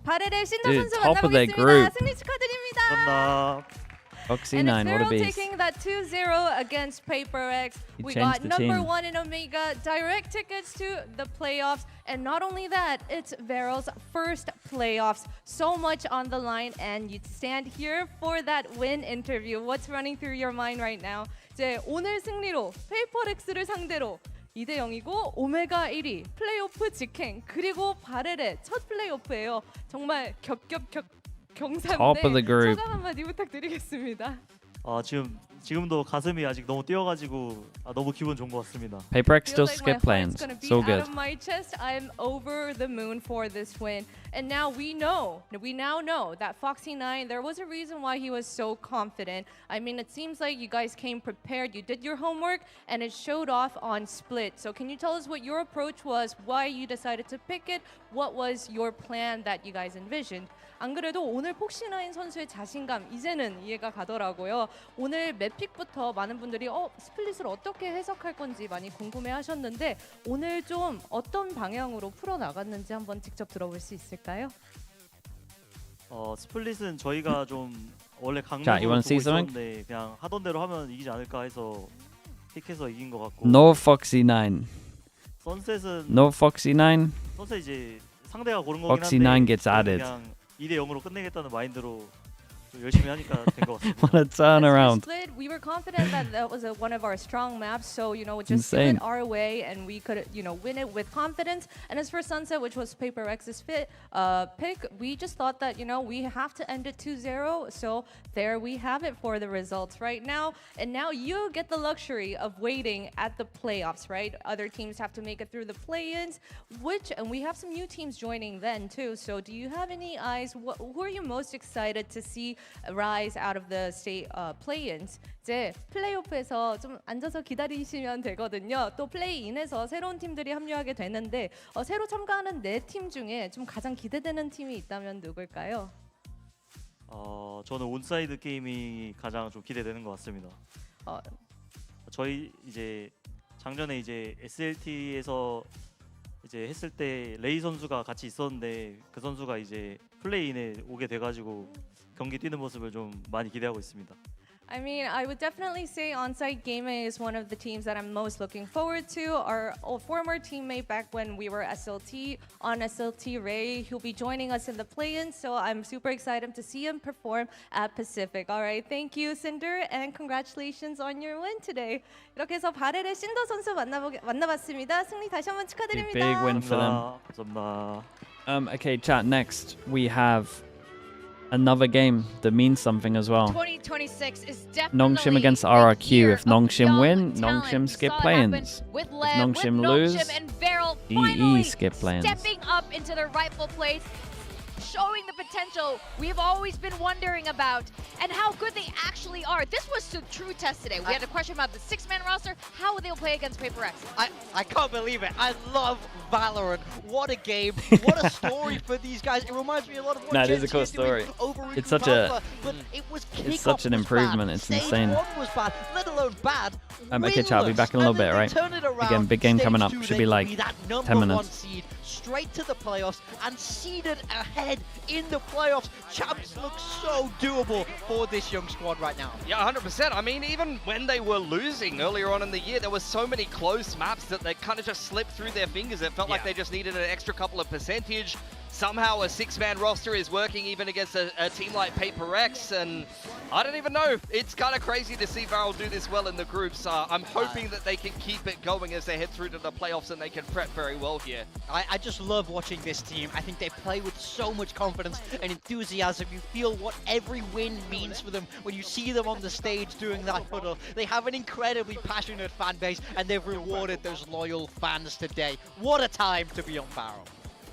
VARREL 신나 Dude, 선수 top 만나고 of their 있습니다. group. 승리 축하드립니다. 감사합니다. Foxy9, And what a it's VARREL beast. taking that 2-0 against PRX. He We changed got the number team. 1 in Omega, direct tickets to the playoffs, and not only that, it's VARREL's first playoffs. So much on the line, and you stand here for that win interview. What's running through your mind right now? 이제 오늘 승리로 PRX를 상대로 2대0이고 오메가 1위 플레이오프 직행 그리고 바렐의 첫 플레이오프예요. 정말 Top of the 경사인데 group. 소감 한마디 부탁드리겠습니다. 지금도 가슴이 아직 너무 뛰어가지고 너무 기분 좋은 것 같습니다. PRX still Feels like skip my heart's lanes. gonna beat So out good. of my chest. I'm over the moon for this win. And now we now know that Foxy9, there was a reason why he was so confident. I mean, it seems like you guys came prepared, you did your homework, and it showed off on Split. So can you tell us what your approach was, why you decided to pick it, what was your plan that you guys envisioned? 안 그래도 오늘 폭시9 선수의 자신감 이제는 이해가 가더라고요. 오늘 맵픽부터 많은 분들이 스플릿을 어떻게 해석할 건지 많이 궁금해하셨는데 오늘 좀 어떤 방향으로 풀어 나갔는지 한번 직접 들어볼 수 있을까요? 스플릿은 저희가 좀 원래 자, 강력으로 you wanna 두고 see something? 있었는데 그냥 하던 대로 하면 이기지 않을까 해서 픽해서 이긴 것 같고. No Foxy9. 선셋은 No Foxy9. 선셋 이제 상대가 고른 거긴 한데 Foxy9 gets 저는 added. 그냥 2대0으로 끝내겠다는 마인드로 좀 열심히 하니까 된 것 같습니다. What a turnaround. Split, we were confident that that was one of our strong maps, so just do Insane. it our way and we could win it with confidence. And as for Sunset, which was PRX's pick, we just thought that we have to end it 2-0. So there we have it for the results right now. And now you get the luxury of waiting at the playoffs, right? Other teams have to make it through the play-ins, and we have some new teams joining then too. So do you have any eyes? Who are you most excited to see rise out of the state play-ins? 이제 플레이오프에서 좀 앉아서 기다리시면 되거든요. 또 플레이인에서 새로운 팀들이 합류하게 되는데 새로 참가하는 4팀 중에 좀 가장 기대되는 팀이 있다면 누굴까요? 저는 온사이드 게이밍이 가장 좀 기대되는 것 같습니다. 저희 이제 작년에 이제 SLT에서 이제 했을 때 레이 선수가 같이 있었는데 그 선수가 이제 플레이인에 오게 돼가지고 경기 뛰는 모습을 좀 많이 기대하고 있습니다. I mean, I would definitely say On-Site Gaming is one of the teams that I'm most looking forward to. Our old former teammate back when we were SLT, on SLT Ray, he'll be joining us in the play-in, so I'm super excited to see him perform at Pacific. All right, thank you, Cinder, and congratulations on your win today. 이렇게 해서 바렐의 신더 선수 만나봤습니다. 승리 다시 한번 축하드립니다. Big win for them. 감사합니다. Okay, chat. Next, we have another game that means something as well. 2026 is definitely NONGSHIM against the RRQ. year If of NONGSHIM win, talent. NONGSHIM We skip saw it happen play-ins. with If Lev, with NONGSHIM lose, NONGSHIM and VARREL EE finally skip play-ins. stepping up into their rightful place, showing the potential we've always been wondering about and how good they actually are. This was a true test today. We had a question about the 6-man roster, how they'll play against PRX. I can't believe it. I love Valorant. What a game. What a story for these guys. It reminds me a lot of what That is a cool Gen T are doing story. over It's such a- Alpha, but it was it's such an kickoff was improvement. bad. It's Stage insane. 1 was bad, let alone bad. Okay, chat, I'll be back in a little winless. bit, And right? then they turn it around. Again, big game Stage coming up. 2, Should they be like be that number 10 1 minutes. seed straight to the playoffs and seeded ahead in the playoffs. Champs look so doable for this young squad right now. Yeah, 100%. I mean, even when they were losing earlier on in the year, there were so many close maps that they kind of just slipped through their fingers. It felt like they just needed an extra couple of percentage. Somehow a 6-man roster is working even against a team like PRX, and I don't even know. It's kind of crazy to see VARREL do this well in the groups. I'm hoping that they can keep it going as they head through to the playoffs and they can prep very well here. I just love watching this team. I think they play with so much confidence and enthusiasm. You feel what every win means for them when you see them on the stage doing that huddle. They have an incredibly passionate fan base and they've rewarded those loyal fans today. What a time to be on VARREL.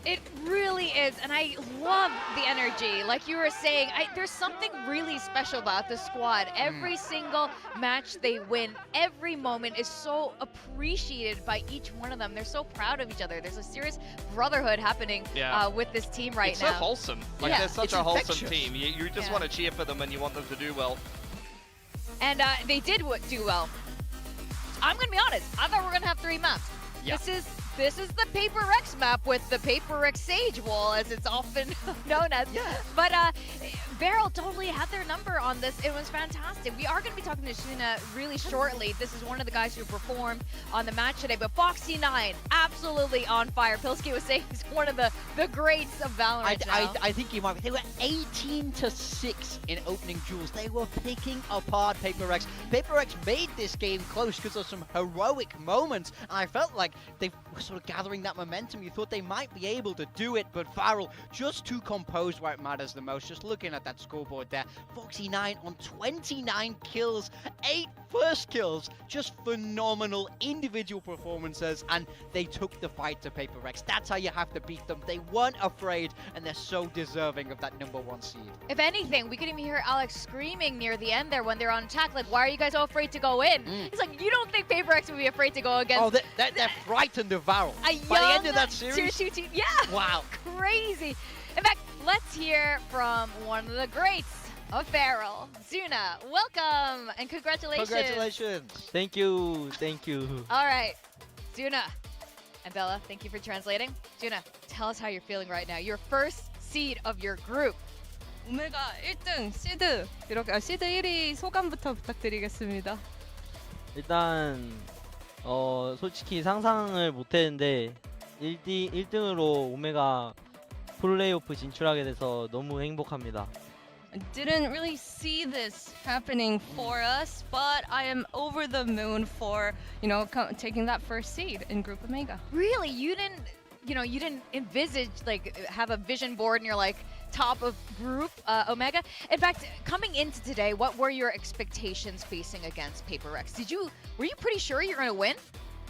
It really is, and I love the energy. Like you were saying, there's something really special about this squad. Every single match they win, every moment is so appreciated by each one of them. They're so proud of each other. There's a serious brotherhood happening with this team right it's now. It's so wholesome. Like, they're such a wholesome team. You just want to cheer for them and you want them to do well. And they did do well. I'm going to be honest. I thought we were going to have 3 maps. Yeah. This is the PRX map with the PRX Sage Wall, as it's often known as. Yeah. But VARREL totally had their number on this. It was fantastic. We are going to be talking to Shuna really shortly. This is one of the guys who performed on the match today. But Foxy9, absolutely on fire. Pilsky was saying he's one of the greats of Valorant now. I think you might be. They were 18-6 in opening duels. They were picking apart PRX. PRX made this game close because of some heroic moments. And I felt like they were sort of gathering that momentum. You thought they might be able to do it, but VARREL just too composed where it matters the most. Just looking at that scoreboard there. Foxy9 on 29 kills, 8 first kills. Just phenomenal individual performances, and they took the fight to PRX. That's how you have to beat them. They weren't afraid, and they're so deserving of that #1 seed. If anything, we could even hear Alex screaming near the end there when they're on attack, like, why are you guys so afraid to go in? He's like, you don't think PRX would be afraid to go against... Oh, they're frightened of VARREL. By the end of that series? Tier 2 team. Yeah! Wow. Crazy. In fact, let's hear from one of the greats of VARREL, Zuna. Welcome and congratulations. Congratulations. Thank you. Thank you. All right, Zuna and Bella, thank you for translating. Zuna, tell us how you're feeling right now. Your first seed of your group. 오메가 1등 시드 이렇게 시드 1위 소감부터 부탁드리겠습니다. 일단 솔직히 상상을 못했는데 1등으로 오메가 플레이오프 진출하게 돼서 너무 행복합니다. I didn't really see this happening for us, but I am over the moon for, taking that first seed in Group Omega. Really? You didn't envisage, like, have a vision board and you're like, top of Group Omega? In fact, coming into today, what were your expectations facing against PRX? Were you pretty sure you're going to win?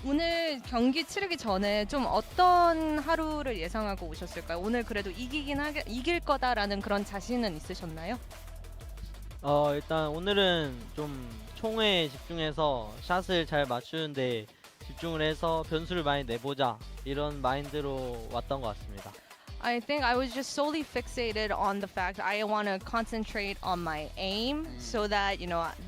오늘 경기 치르기 전에 좀 어떤 하루를 예상하고 오셨을까요? 오늘 그래도 이길 거다라는 그런 자신은 있으셨나요? 일단 오늘은 좀 총에 집중해서 샷을 잘 맞추는데 집중을 해서 변수를 많이 내보자 이런 마인드로 왔던 것 같습니다. I think I was just solely fixated on the fact I want to concentrate on my aim so that,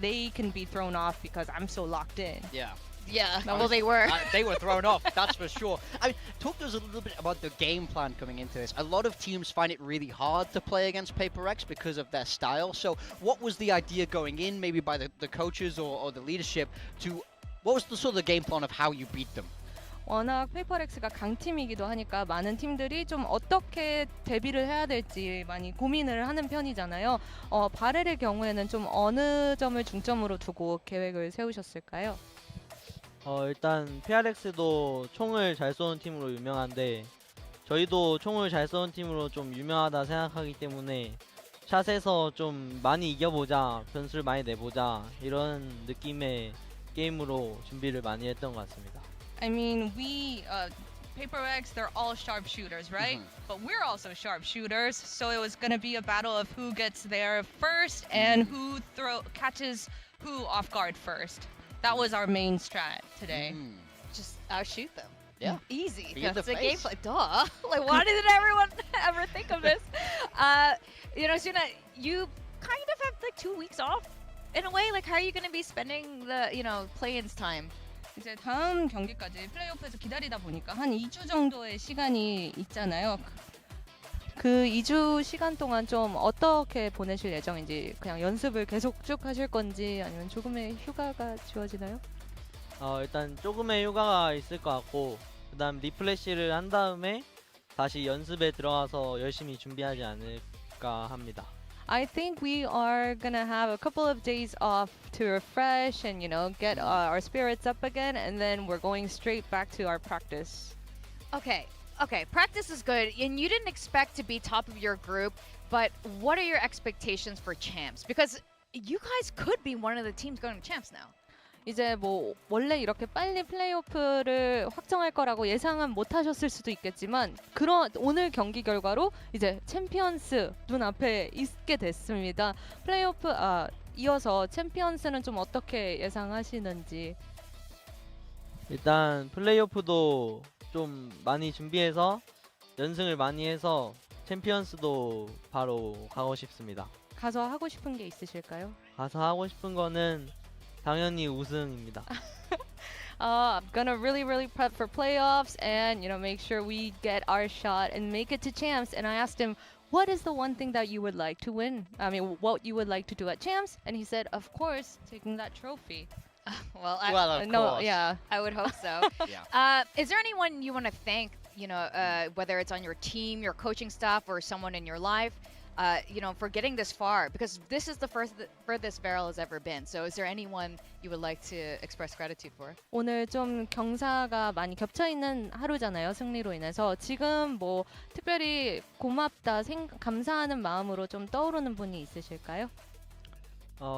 they can be thrown off because I'm so locked in. Yeah. Yeah, well, they were. They were thrown off, that's for sure. I mean, talk to us a little bit about the game plan coming into this. A lot of teams find it really hard to play against PRX because of their style. So what was the idea going in, maybe by the coaches or the leadership, to what was the sort of the game plan of how you beat them? 워낙 페이퍼렉스가 강팀이기도 하니까 많은 팀들이 좀 어떻게 대비를 해야 될지 많이 고민을 하는 편이잖아요. 바렐의 경우에는 좀 어느 점을 중점으로 두고 계획을 세우셨을까요? 일단 PRX도 총을 잘 쏘는 팀으로 유명한데 저희도 총을 잘 쏘는 팀으로 좀 유명하다 생각하기 때문에 샷에서 좀 많이 이겨보자, 변수를 많이 내보자 이런 느낌의 게임으로 준비를 많이 했던 것 같습니다. I mean, PaperX, they're all sharpshooters, right? But we're also sharpshooters, so it was going to be a battle of who gets there first and who catches who off guard first. That was our main strat today. Just outshoot them. Yeah. Easy. Be in That's the the face. gameplay. Duh. Like, why didn't everyone ever think of this? You know, Suna, you kind of have like 2 weeks off in a way. Like, how are you going to be spending the, play-ins time? 이제 다음 경기까지 플레이오프에서 기다리다 보니까 한 2주 정도의 시간이 있잖아요. 그 2주 시간 동안 좀 어떻게 보내실 예정인지, 그냥 연습을 계속 쭉 하실 건지 아니면 조금의 휴가가 주어지나요? 일단 조금의 휴가가 있을 것 같고 그다음 리플래시를 한 다음에 다시 연습에 들어가서 열심히 준비하지 않을까 합니다. I think we are gonna have a couple of days off to refresh and get our spirits up again, and then we're going straight back to our practice. Okay, practice is good, and you didn't expect to be top of your group, but what are your expectations for champs? Because you guys could be one of the teams going to champs now. 이제 뭐 원래 이렇게 빨리 플레이오프를 확정할 거라고 예상은 못 하셨을 수도 있겠지만 오늘 경기 결과로 이제 챔피언스 눈앞에 있게 됐습니다. 플레이오프 이어서 챔피언스는 좀 어떻게 예상하시는지. 일단 플레이오프도 좀 많이 준비해서 연승을 많이 해서 챔피언스도 바로 가고 싶습니다. 가서 하고 싶은 게 있으실까요? 가서 하고 싶은 거는 당연히 우승입니다. I'm gonna really prep for playoffs and make sure we get our shot and make it to champs. And I asked him, what is the one thing that you would like to win? I mean, what you would like to do at champs? And he said, of course, taking that trophy. Well, of course. Yeah, I would hope so. Yeah. Is there anyone you want to thank? Whether it's on your team, your coaching staff, or someone in your life. For getting this far, because this is the furthest VARREL has ever been. So is there anyone you would like to express gratitude for? 오늘 좀 경사가 많이 겹쳐 있는 하루잖아요, 승리로 인해서. 지금 뭐 특별히 고맙다, 감사하는 마음으로 좀 떠오르는 분이 있으실까요?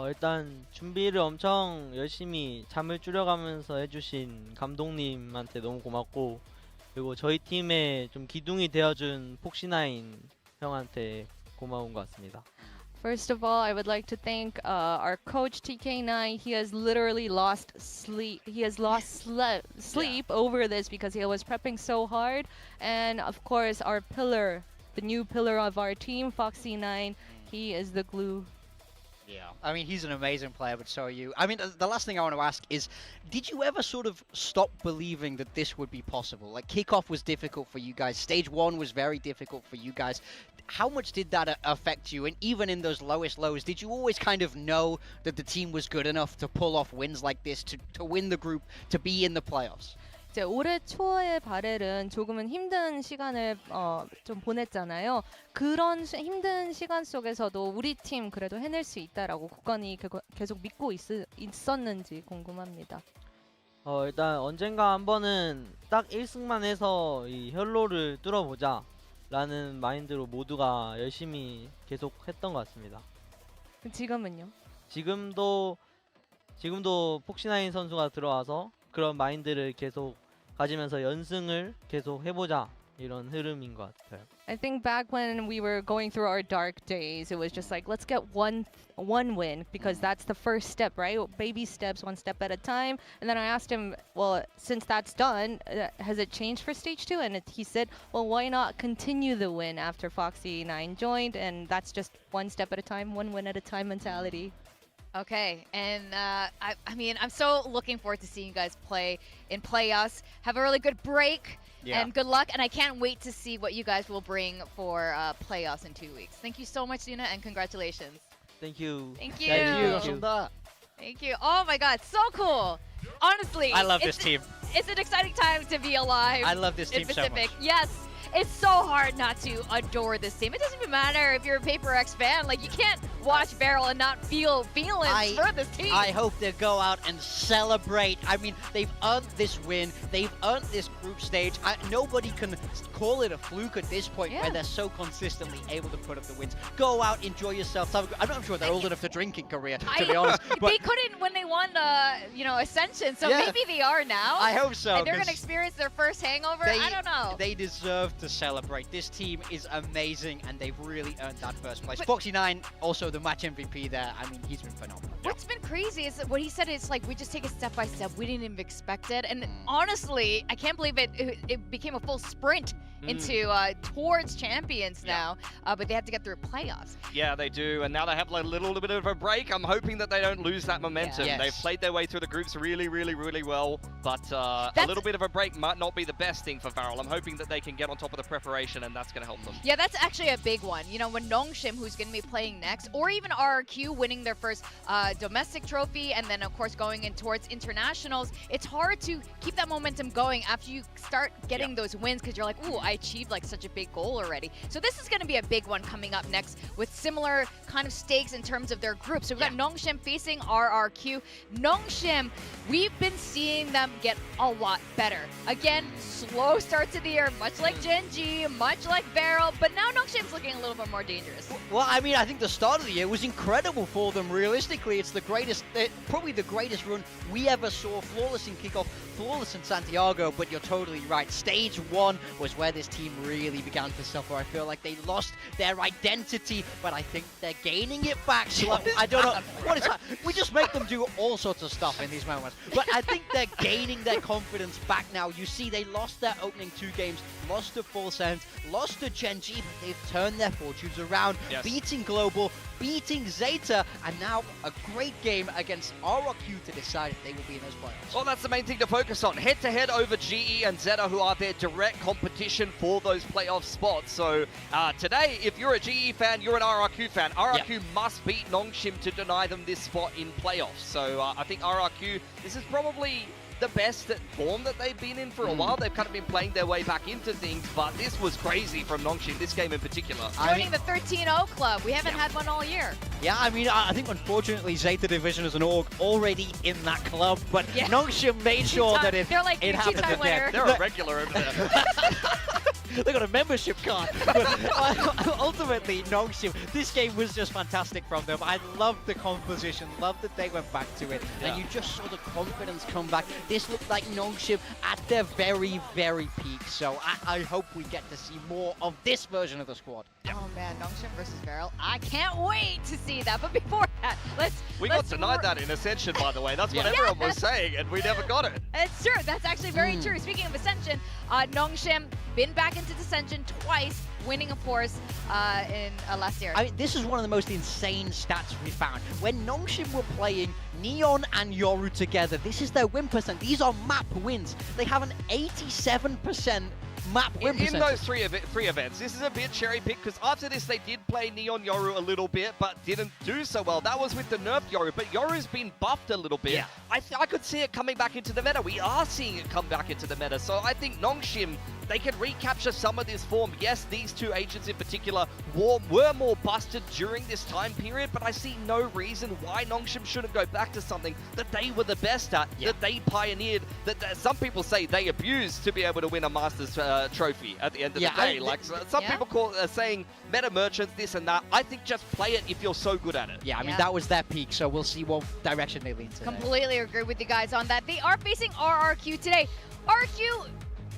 일단 준비를 엄청 열심히 잠을 줄여가면서 해주신 감독님한테 너무 고맙고, 그리고 저희 팀에 좀 기둥이 되어준 폭시나인 형한테 고마운 것 같습니다. First of all, I would like to thank our coach TK9. He has literally lost sleep. He has lost sleep over this because he was prepping so hard. And of course, our pillar, the new pillar of our team, Foxy9. He is the glue. Yeah, I mean, he's an amazing player, but so are you. I mean, the last thing I want to ask is, did you ever sort of stop believing that this would be possible? Like, kickoff was difficult for you guys. Stage 1 was very difficult for you guys. How much did that affect you? And even in those lowest lows, did you always kind of know that the team was good enough to pull off wins like this, to win the group, to be in the playoffs? 이제 올해 초의 바렐은 조금은 힘든 시간을 좀 보냈잖아요. 그런 힘든 시간 속에서도 우리 팀 그래도 해낼 수 있다라고 굳건히 계속 믿고 있었는지 궁금합니다. 일단 언젠가 한 번은 딱 1승만 해서 이 혈로를 뚫어보자 라는 마인드로 모두가 열심히 계속 했던 것 같습니다. 지금은요? 지금도 폭시나인 선수가 들어와서 그런 마인드를 계속 가지면서 연승을 계속 해보자 이런 흐름인 것 같아요. I think back when we were going through our dark days, it was just like, let's get one win because that's the first step, right? Baby steps, one step at a time. And then I asked him, well, since that's done, has it changed for stage 2? And he said, well, why not continue the win after Foxy9 joined? And that's just one step at a time, one win at a time mentality. Okay, and I mean, I'm so looking forward to seeing you guys play in playoffs. Have a really good break. Yeah. And good luck, and I can't wait to see what you guys will bring for playoffs in 2 weeks. Thank you so much, Duna, and congratulations. Thank you. Thank you. Thank you. Thank you. Oh my God, so cool. Honestly, I love this team. It's an exciting time to be alive. I love this team in so Pacific. much. Yes. It's so hard not to adore this team. It doesn't even matter if you're a PRX fan. Like, you can't watch VARREL and not feel feelings for this team. I hope they go out and celebrate. I mean, they've earned this win. They've earned this group stage. Nobody can call it a fluke at this point where they're so consistently able to put up the wins. Go out, enjoy yourself. I'm not sure they're old enough to drink in Korea, to be honest. But they couldn't when they won, Ascension, so maybe they are now. I hope so. And they're going to experience their first hangover. I don't know. They deserve to celebrate. This team is amazing, and they've really earned that first place. Foxy9, also the match MVP there. I mean, he's been phenomenal. What's been crazy is what he said is like, we just take it step by step. We didn't even expect it. And honestly, I can't believe it became a full sprint into towards champions now, but they have to get through playoffs. Yeah, they do, and now they have like a little bit of a break. I'm hoping that they don't lose that momentum. Yeah. They've played their way through the groups really, really, really well, but a little bit of a break might not be the best thing for VARREL. I'm hoping that they can get on top of the preparation, and that's going to help them. Yeah, that's actually a big one. You know, when NONGSHIM, who's going to be playing next, or even RRQ winning their first domestic trophy, and then, of course, going in towards internationals, it's hard to keep that momentum going after you start getting those wins, because you're like, ooh, I achieved like such a big goal already. So this is going to be a big one coming up next with similar kind of stakes in terms of their group. So we've got NONGSHIM facing RRQ. NONGSHIM, we've been seeing them get a lot better. Again, slow start to the year, much like Gen G, much like VARREL, but now NONGSHIM's looking a little bit more dangerous. Well, I mean, I think the start of the year was incredible for them. Realistically, it's the greatest, probably the greatest run we ever saw. Flawless in kickoff, flawless in Santiago, but you're totally right. Stage 1 was where this team really began to suffer. I feel like they lost their identity, but I think they're gaining it back. So I don't know what is that. We just make them do all sorts of stuff in these moments. But I think they're gaining their confidence back now. You see, they lost their opening 2 games, lost to Full Sense, lost to Gen G, but they've turned their fortunes around, beating Global, beating Zeta, and now a great game against RRQ to decide if they will be in those playoffs. Well, that's the main thing to focus on. Head-to-head over GE and Zeta, who are their direct competition for those playoff spots. So today, if you're a GE fan, you're an RRQ fan. RRQ must beat NONGSHIM to deny them this spot in playoffs. So I think RRQ, this is probably the best form that they've been in for a while. They've kind of been playing their way back into things, but this was crazy from NONGSHIM, this game in particular. Joining the 13-0 club. We haven't had one all year. Yeah, I mean, I think unfortunately Zeta Division as an org already in that club, but NONGSHIM made sure that if it happens again, they're a regular over there. They got a membership card. But ultimately, NONGSHIM, this game was just fantastic from them. I loved the composition, loved that they went back to it, and you just saw the confidence come back. This looked like NONGSHIM at their very, very peak. So I hope we get to see more of this version of the squad. Oh man, NONGSHIM versus VARREL. I can't wait to see that. But before that, we got denied that in Ascension, by the way. That's what everyone was saying, and we never got it. It's true. That's actually very true. Speaking of Ascension, NONGSHIM been back into Ascension twice, winning, of course, in last year. I mean, this is one of the most insane stats we found. When NONGSHIM were playing Neon and Yoru together, this is their win percent. These are map wins. They have an 87% map win percentage. In those three events, this is a bit cherry-picked, because after this they did play Neon Yoru a little bit, but didn't do so well. That was with the nerfed Yoru, but Yoru's been buffed a little bit. I could see it coming back into the meta. We are seeing it come back into the meta, so I think NONGSHIM, they can recapture some of this form. Yes, these two agents in particular were more busted during this time period, but I see no reason why NONGSHIM shouldn't go back to something that they were the best at, that they pioneered, that some people say they abused to be able to win a Masters trophy at the end of the day. Like some people saying meta merchants, this and that. I think just play it if you're so good at it. Yeah, I mean, that was their peak, so we'll see what direction they lean to. Completely agree with you guys on that. They are facing RRQ today. RRQ,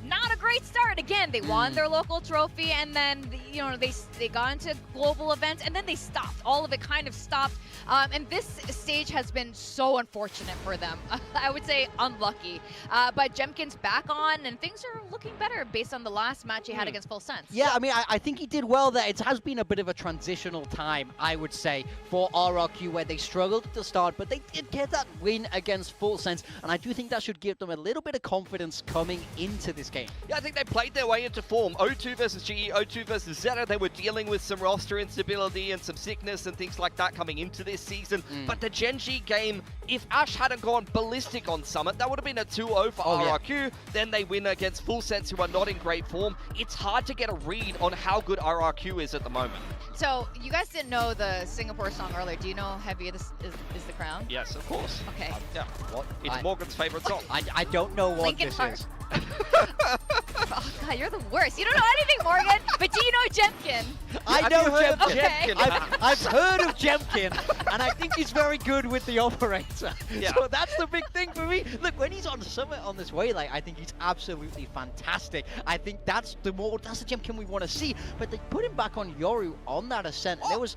not a great start. Again, they won their local trophy, and then, you know, they got into global events and then they stopped. All of it kind of stopped. And this stage has been so unfortunate for them. I would say unlucky. But Jemkin's back on and things are looking better based on the last match he had against Full Sense. Yeah, I mean, I think he did well there. It has been a bit of a transitional time, I would say, for RRQ, where they struggled at the start, but they did get that win against Full Sense, and I do think that should give them a little bit of confidence coming into this game. Yeah, I think they played their way into form. O2 versus GE, O2 versus Zeta, they were dealing with some roster instability and some sickness and things like that coming into this season. But the Gen.G game, if Ash hadn't gone ballistic on Summit, that would have been a 2-0 for RRQ. Yeah. Then they win against Full Sense, who are not in great form. It's hard to get a read on how good RRQ is at the moment. So, you guys didn't know the Singapore song earlier. Do you know Heavy is the Crown? Yes, of course. Okay. Yeah. What? It's Morgan's favorite song. I don't know what Linkin this Park. is. Oh god, you're the worst. You don't know anything, Morgan. But do you know Jemkin? I know Jemkin. Okay. I've heard of Jemkin, and I think he's very good with the operator. Yeah. So that's the big thing for me. Look, when he's on Summit on this way, like, I think he's absolutely fantastic. I think that's the Jemkin we want to see. But they put him back on Yoru on that ascent, and there was.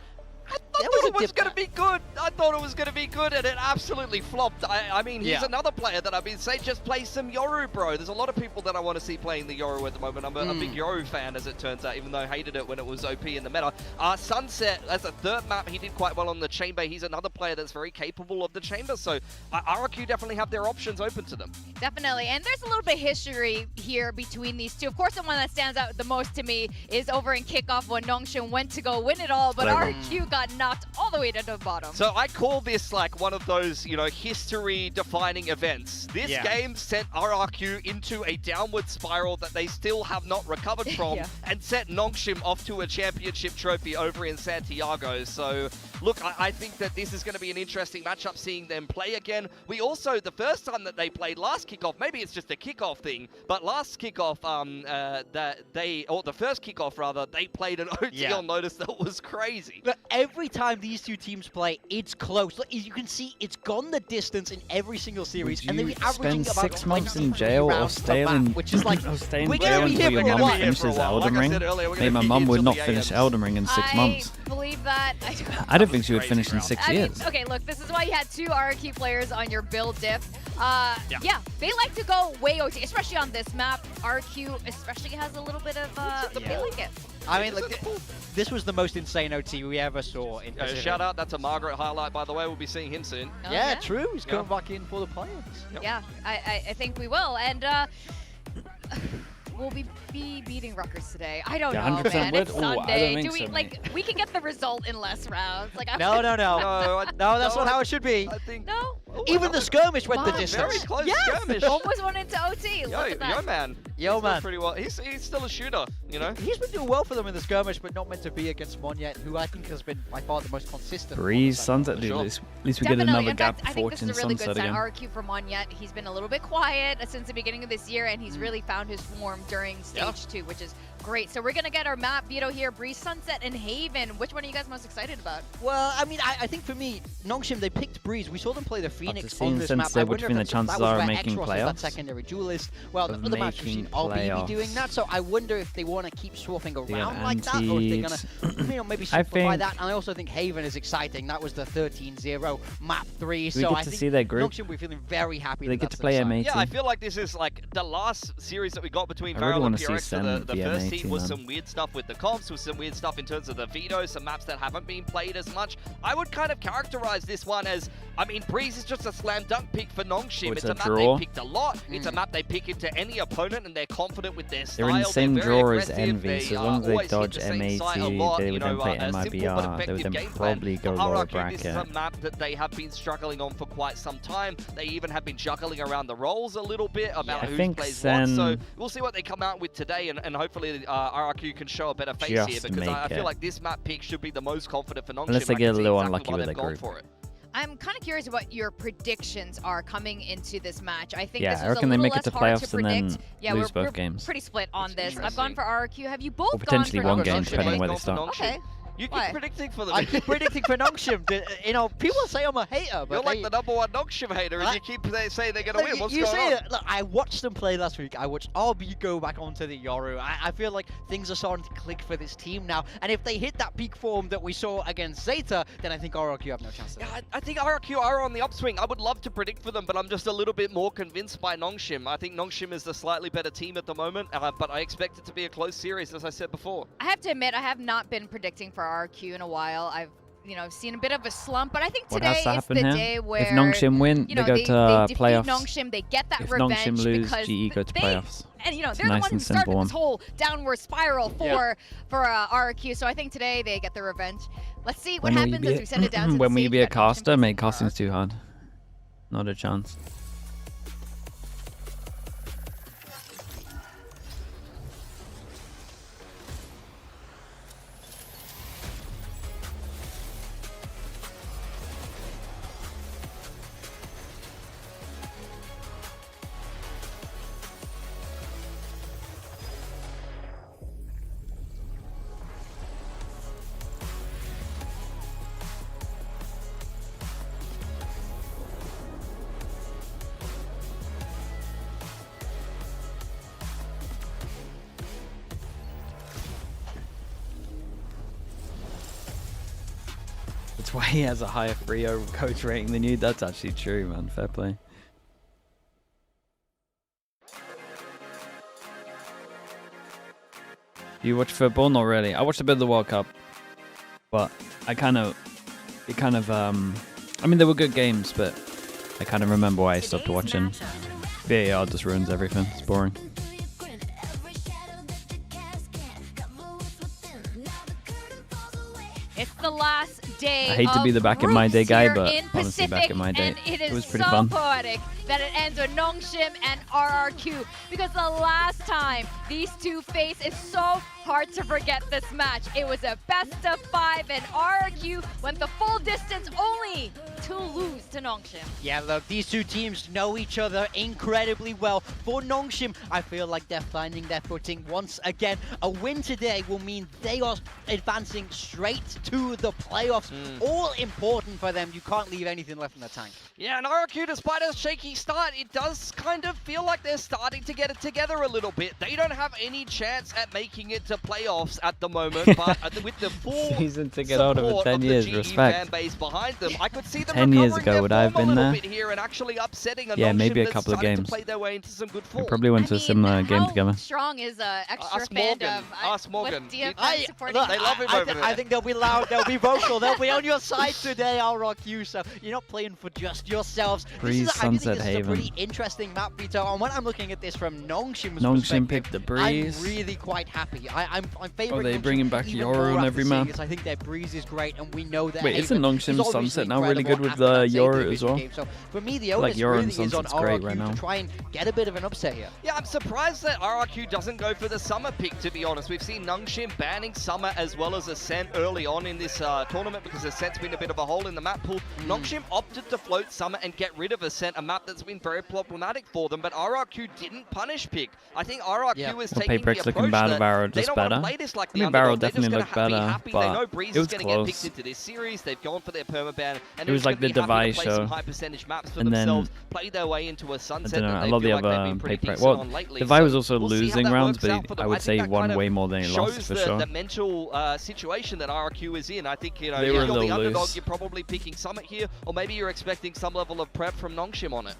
I thought it was going to be good. I thought it was going to be good, and it absolutely flopped. I mean, he's another player that I've been saying, just play some Yoru, bro. There's a lot of people that I want to see playing the Yoru at the moment. I'm a big Yoru fan, as it turns out, even though I hated it when it was OP in the meta. Sunset, as a third map, he did quite well on the Chamber. He's another player that's very capable of the Chamber, so RRQ definitely have their options open to them. Definitely, and there's a little bit of history here between these two. Of course, the one that stands out the most to me is over in kickoff when NONGSHIM went to go win it all, but RRQ got knocked all the way to the bottom. So I call this like one of those, you know, history-defining events. This game sent RRQ into a downward spiral that they still have not recovered from and sent NONGSHIM off to a championship trophy over in Santiago. So, look, I think that this is going to be an interesting matchup seeing them play again. We also, the first time that they played last kickoff, maybe it's just a kickoff thing, but last kickoff, the first kickoff rather, they played an OT on Lotus that was crazy. But every time these two teams play, it's close. Look, you can see it's gone the distance in every single series, and they're averaging about 6 months in jail or stay in which is like stay in jail until your mum finishes Elden Ring? Maybe my mum would not finish Elden Ring in 6 months. I believe that. I don't think she would finish in 6 years. Okay, look, this is why you had 2 RRQ players on your build diff. Yeah, they like to go way OT, especially on this map. RRQ especially has a little bit of they like it. I mean, like, this was the most insane OT we ever saw. In shout out, that's a Margaret highlight, by the way. We'll be seeing him soon. Oh, yeah, true. He's coming back in for the players. Yeah, I think we will. And will we be beating Rutgers today? I don't know, man. It's Sunday. Do we we can get the result in less rounds? Like no, that's not how it should be. I think no. Even the skirmish went the distance. Very close skirmish. Almost went into OT. Look at that. Yo man. Pretty well. He's still a shooter, you know. He's been doing well for them in the skirmish, but not meant to be against Mon yet, who I think has been by far the most consistent. Breeze, Sunset, dude. At least we get another gap I think this is a really good sign. again. RRQ for Monyet, he's been a little bit quiet since the beginning of this year, and he's really found his form during stage 2, which is great. So we're gonna get our map veto here: Breeze, Sunset, and Haven. Which one are you guys most excited about? Well, I mean, I think for me, NONGSHIM, they picked Breeze. We saw them play the Phoenix on this since map. what do you think the chances are of making playoffs? That secondary duelist. Well, the other match we've seen RBB doing that, so I wonder if they want to keep swapping around like that, or if they're gonna, maybe simplify that. And I also think Haven is exciting. That was the 13-0 map 3. So I think see their group. NONGSHIM, we're feeling very happy. They get to play M18. Yeah, I feel like this is like the last series that we got between VARREL and PRX. So the first team was some weird stuff with the comps, with some weird stuff in terms of the vetoes, some maps that haven't been played as much. I would kind of characterize this one as, I mean, Breeze is just a slam dunk pick for NONGSHIM. It's a map they picked a lot. It's a map they pick into any opponent, and they're confident with their style. They're in the same draw as Envy, so as long as they dodge M80, they would then play MIBR, they would then probably go lower bracket. This is a map that they have been struggling on for quite some time. They even have been juggling around the roles a little bit about who plays what. So we'll see what they come out with today, and hopefully RRQ can show a better face here, because I feel like this map pick should be the most confident for NONGSHIM. Unless they get a little unlucky with their group. I'm kind of curious what your predictions are coming into this match. I think I this is reckon a they little make less it to hard playoffs to and predict. then lose both games. Pretty split on this. I've gone for RRQ. Have you both Or potentially gone for one game, NONGSHIM? depending where they start. Okay. You keep predicting for them. I keep predicting for NONGSHIM. You know, people say I'm a hater, but you're like the #1 NONGSHIM hater, and you keep saying they're gonna win. What's you going say on? it. Look, I watched them play last week. I watched RB go back onto the Yoru. I feel like things are starting to click for this team now. And if they hit that peak form that we saw against Zeta, then I think RRQ have no chance. Yeah, I think RRQ are on the upswing. I would love to predict for them, but I'm just a little bit more convinced by NONGSHIM. I think NONGSHIM is the slightly better team at the moment, but I expect it to be a close series, as I said before. I have to admit, I have not been predicting for RRQ in a while. I've seen a bit of a slump, but I think today is the day where if NONGSHIM win, they go to they playoffs. NONGSHIM, they get that if revenge NONGSHIM lose, because GE go to playoffs. And they're nice the ones who and started simple this whole downward spiral for RRQ. So I think today they get the revenge. Let's see what happens as we send it down to when the we stage be a that NONGSHIM caster, faces make for castings too hard. Not a chance. That's why he has a higher Frio coach rating than you. That's actually true, man. Fair play. You watch football? Not really. I watched a bit of the World Cup, but I mean, they were good games, but I kind of remember why I stopped watching. VAR just ruins everything. It's boring. It's the last day. I hate to be the back in my day guy, but honestly, Pacific, back in my day, and it was pretty so fun. poetic that it ends with NONGSHIM and RRQ, because the last time these two faced, it's so hard to forget this match. It was a best of 5, and RRQ went the full distance only to lose to NONGSHIM. Yeah, look, these two teams know each other incredibly well. For NONGSHIM, I feel like they're finding their footing once again. A win today will mean they are advancing straight to the playoffs. All important for them. You can't leave anything left in the tank. Yeah, and RRQ, despite a shaky start, it does kind of feel like they're starting to get it together a little bit. They don't have any chance at making it to playoffs at the moment, but with the full season ticket holder for 10 years, GE respect. fan base behind them, I could see them 10 years recovering ago, would their I have form been a little there? bit here and actually upsetting a Yeah, maybe a NONGSHIM couple of that's starting games. to play their way into some good We form. probably went to a similar game together. How strong is extra Ask Morgan. fandom? Ask Morgan. With DFM They supporting love him over there. I think they'll be loud, they'll be vocal, they'll be on your side today, RRQ. So you're not playing for just yourselves. Breeze, I do think Sunset this is a Haven. pretty interesting map, Vito. And when I'm looking at this from NONGSHIM's NONGSHIM perspective, picked the Breeze. I'm really quite happy. I'm favouring they NONGSHIM bringing back even Yoru more on after every seeing map? this. I think their Breeze is great, and we know that. Wait, isn't NONGSHIM Sunset now really good with Yoru as well? So for me, the Like onus Yoru really and is on Sunset's great RRQ right now. to try and get a bit of an upset here. Yeah, I'm surprised that RRQ doesn't go for the Summer pick, to be honest. We've seen NONGSHIM banning Summer as well as Ascent early on in this tournament because Ascent's been a bit of a hole in the map pool. NONGSHIM opted to float Summer and get rid of Ascent, a map that's been very problematic for them, but RRQ didn't punish pick. I think RRQ is taking the PRX looking approach bad, that VARREL they just don't want to better. play this like I the mean, underdog. VARREL They're just definitely gonna looked be better, happy. They know but Breeze it is was going to get picked close. into this series. They've gone for their permaban, and It was like the Device to play some show. high percentage maps for And then- themselves, play their way into a I Sunset don't know. that I they love feel the like they've other been pretty PRX. decent Well, on lately. Devi was So also we'll see how losing that rounds, works out for but them. I would think say that won kind of way more than he lost shows for the sure. mental situation that RRQ is in. I think, you know, They if were a you're the little underdog, loose. you're probably picking Summit here, or maybe you're expecting some level of prep from NONGSHIM on it.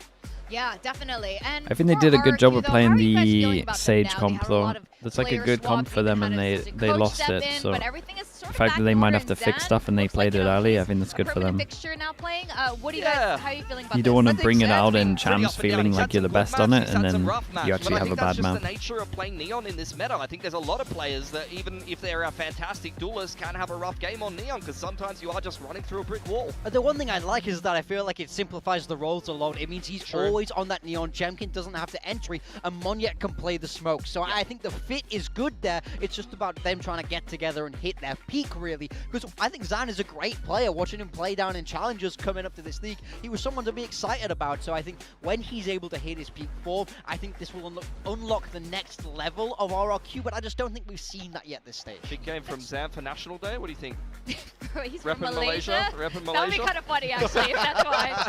Yeah, definitely. And I think they for did a good job RRQ, of though, playing how are you guys feeling the about them Sage now? They comp had a though. lot of That's like a player good comp swaps, for them, kind and of they coach lost stepped it. in, So but everything is sort the of fact back that they in might order have to in fix Zan. stuff and they Looks like, played it you know, early, I he's think that's a good for permanent them. fixture now playing. What do you Yeah. guys? How are you feeling about You this? don't want I to think bring it Zan's out been in pretty champs up and down. feeling He's like had you're the some good best on matches, it, he's and had some then rough matches, you but actually I have a think bad that's just map. the nature of playing Neon in this meta. I think there's a lot of players that even if they're a fantastic duelist can have a rough game on Neon because sometimes you are just running through a brick wall. The one thing I like is that I feel like it simplifies the roles a lot. It means he's always on that Neon. Jemkin doesn't have to entry, and Monyet can play the smoke. So I think the fit is good there. It's just about them trying to get together and hit their peak. peak, really. Because I think Zan is a great player. Watching him play down in Challengers coming up to this league, he was someone to be excited about. So I think when he's able to hit his peak form, I think this will unlock the next level of RRQ, but I just don't think we've seen that yet this stage. Big game from Zan for National Day. What do you think? He's from Repping Malaysia. Repping Malaysia. That would be kind of funny, actually, if that's why.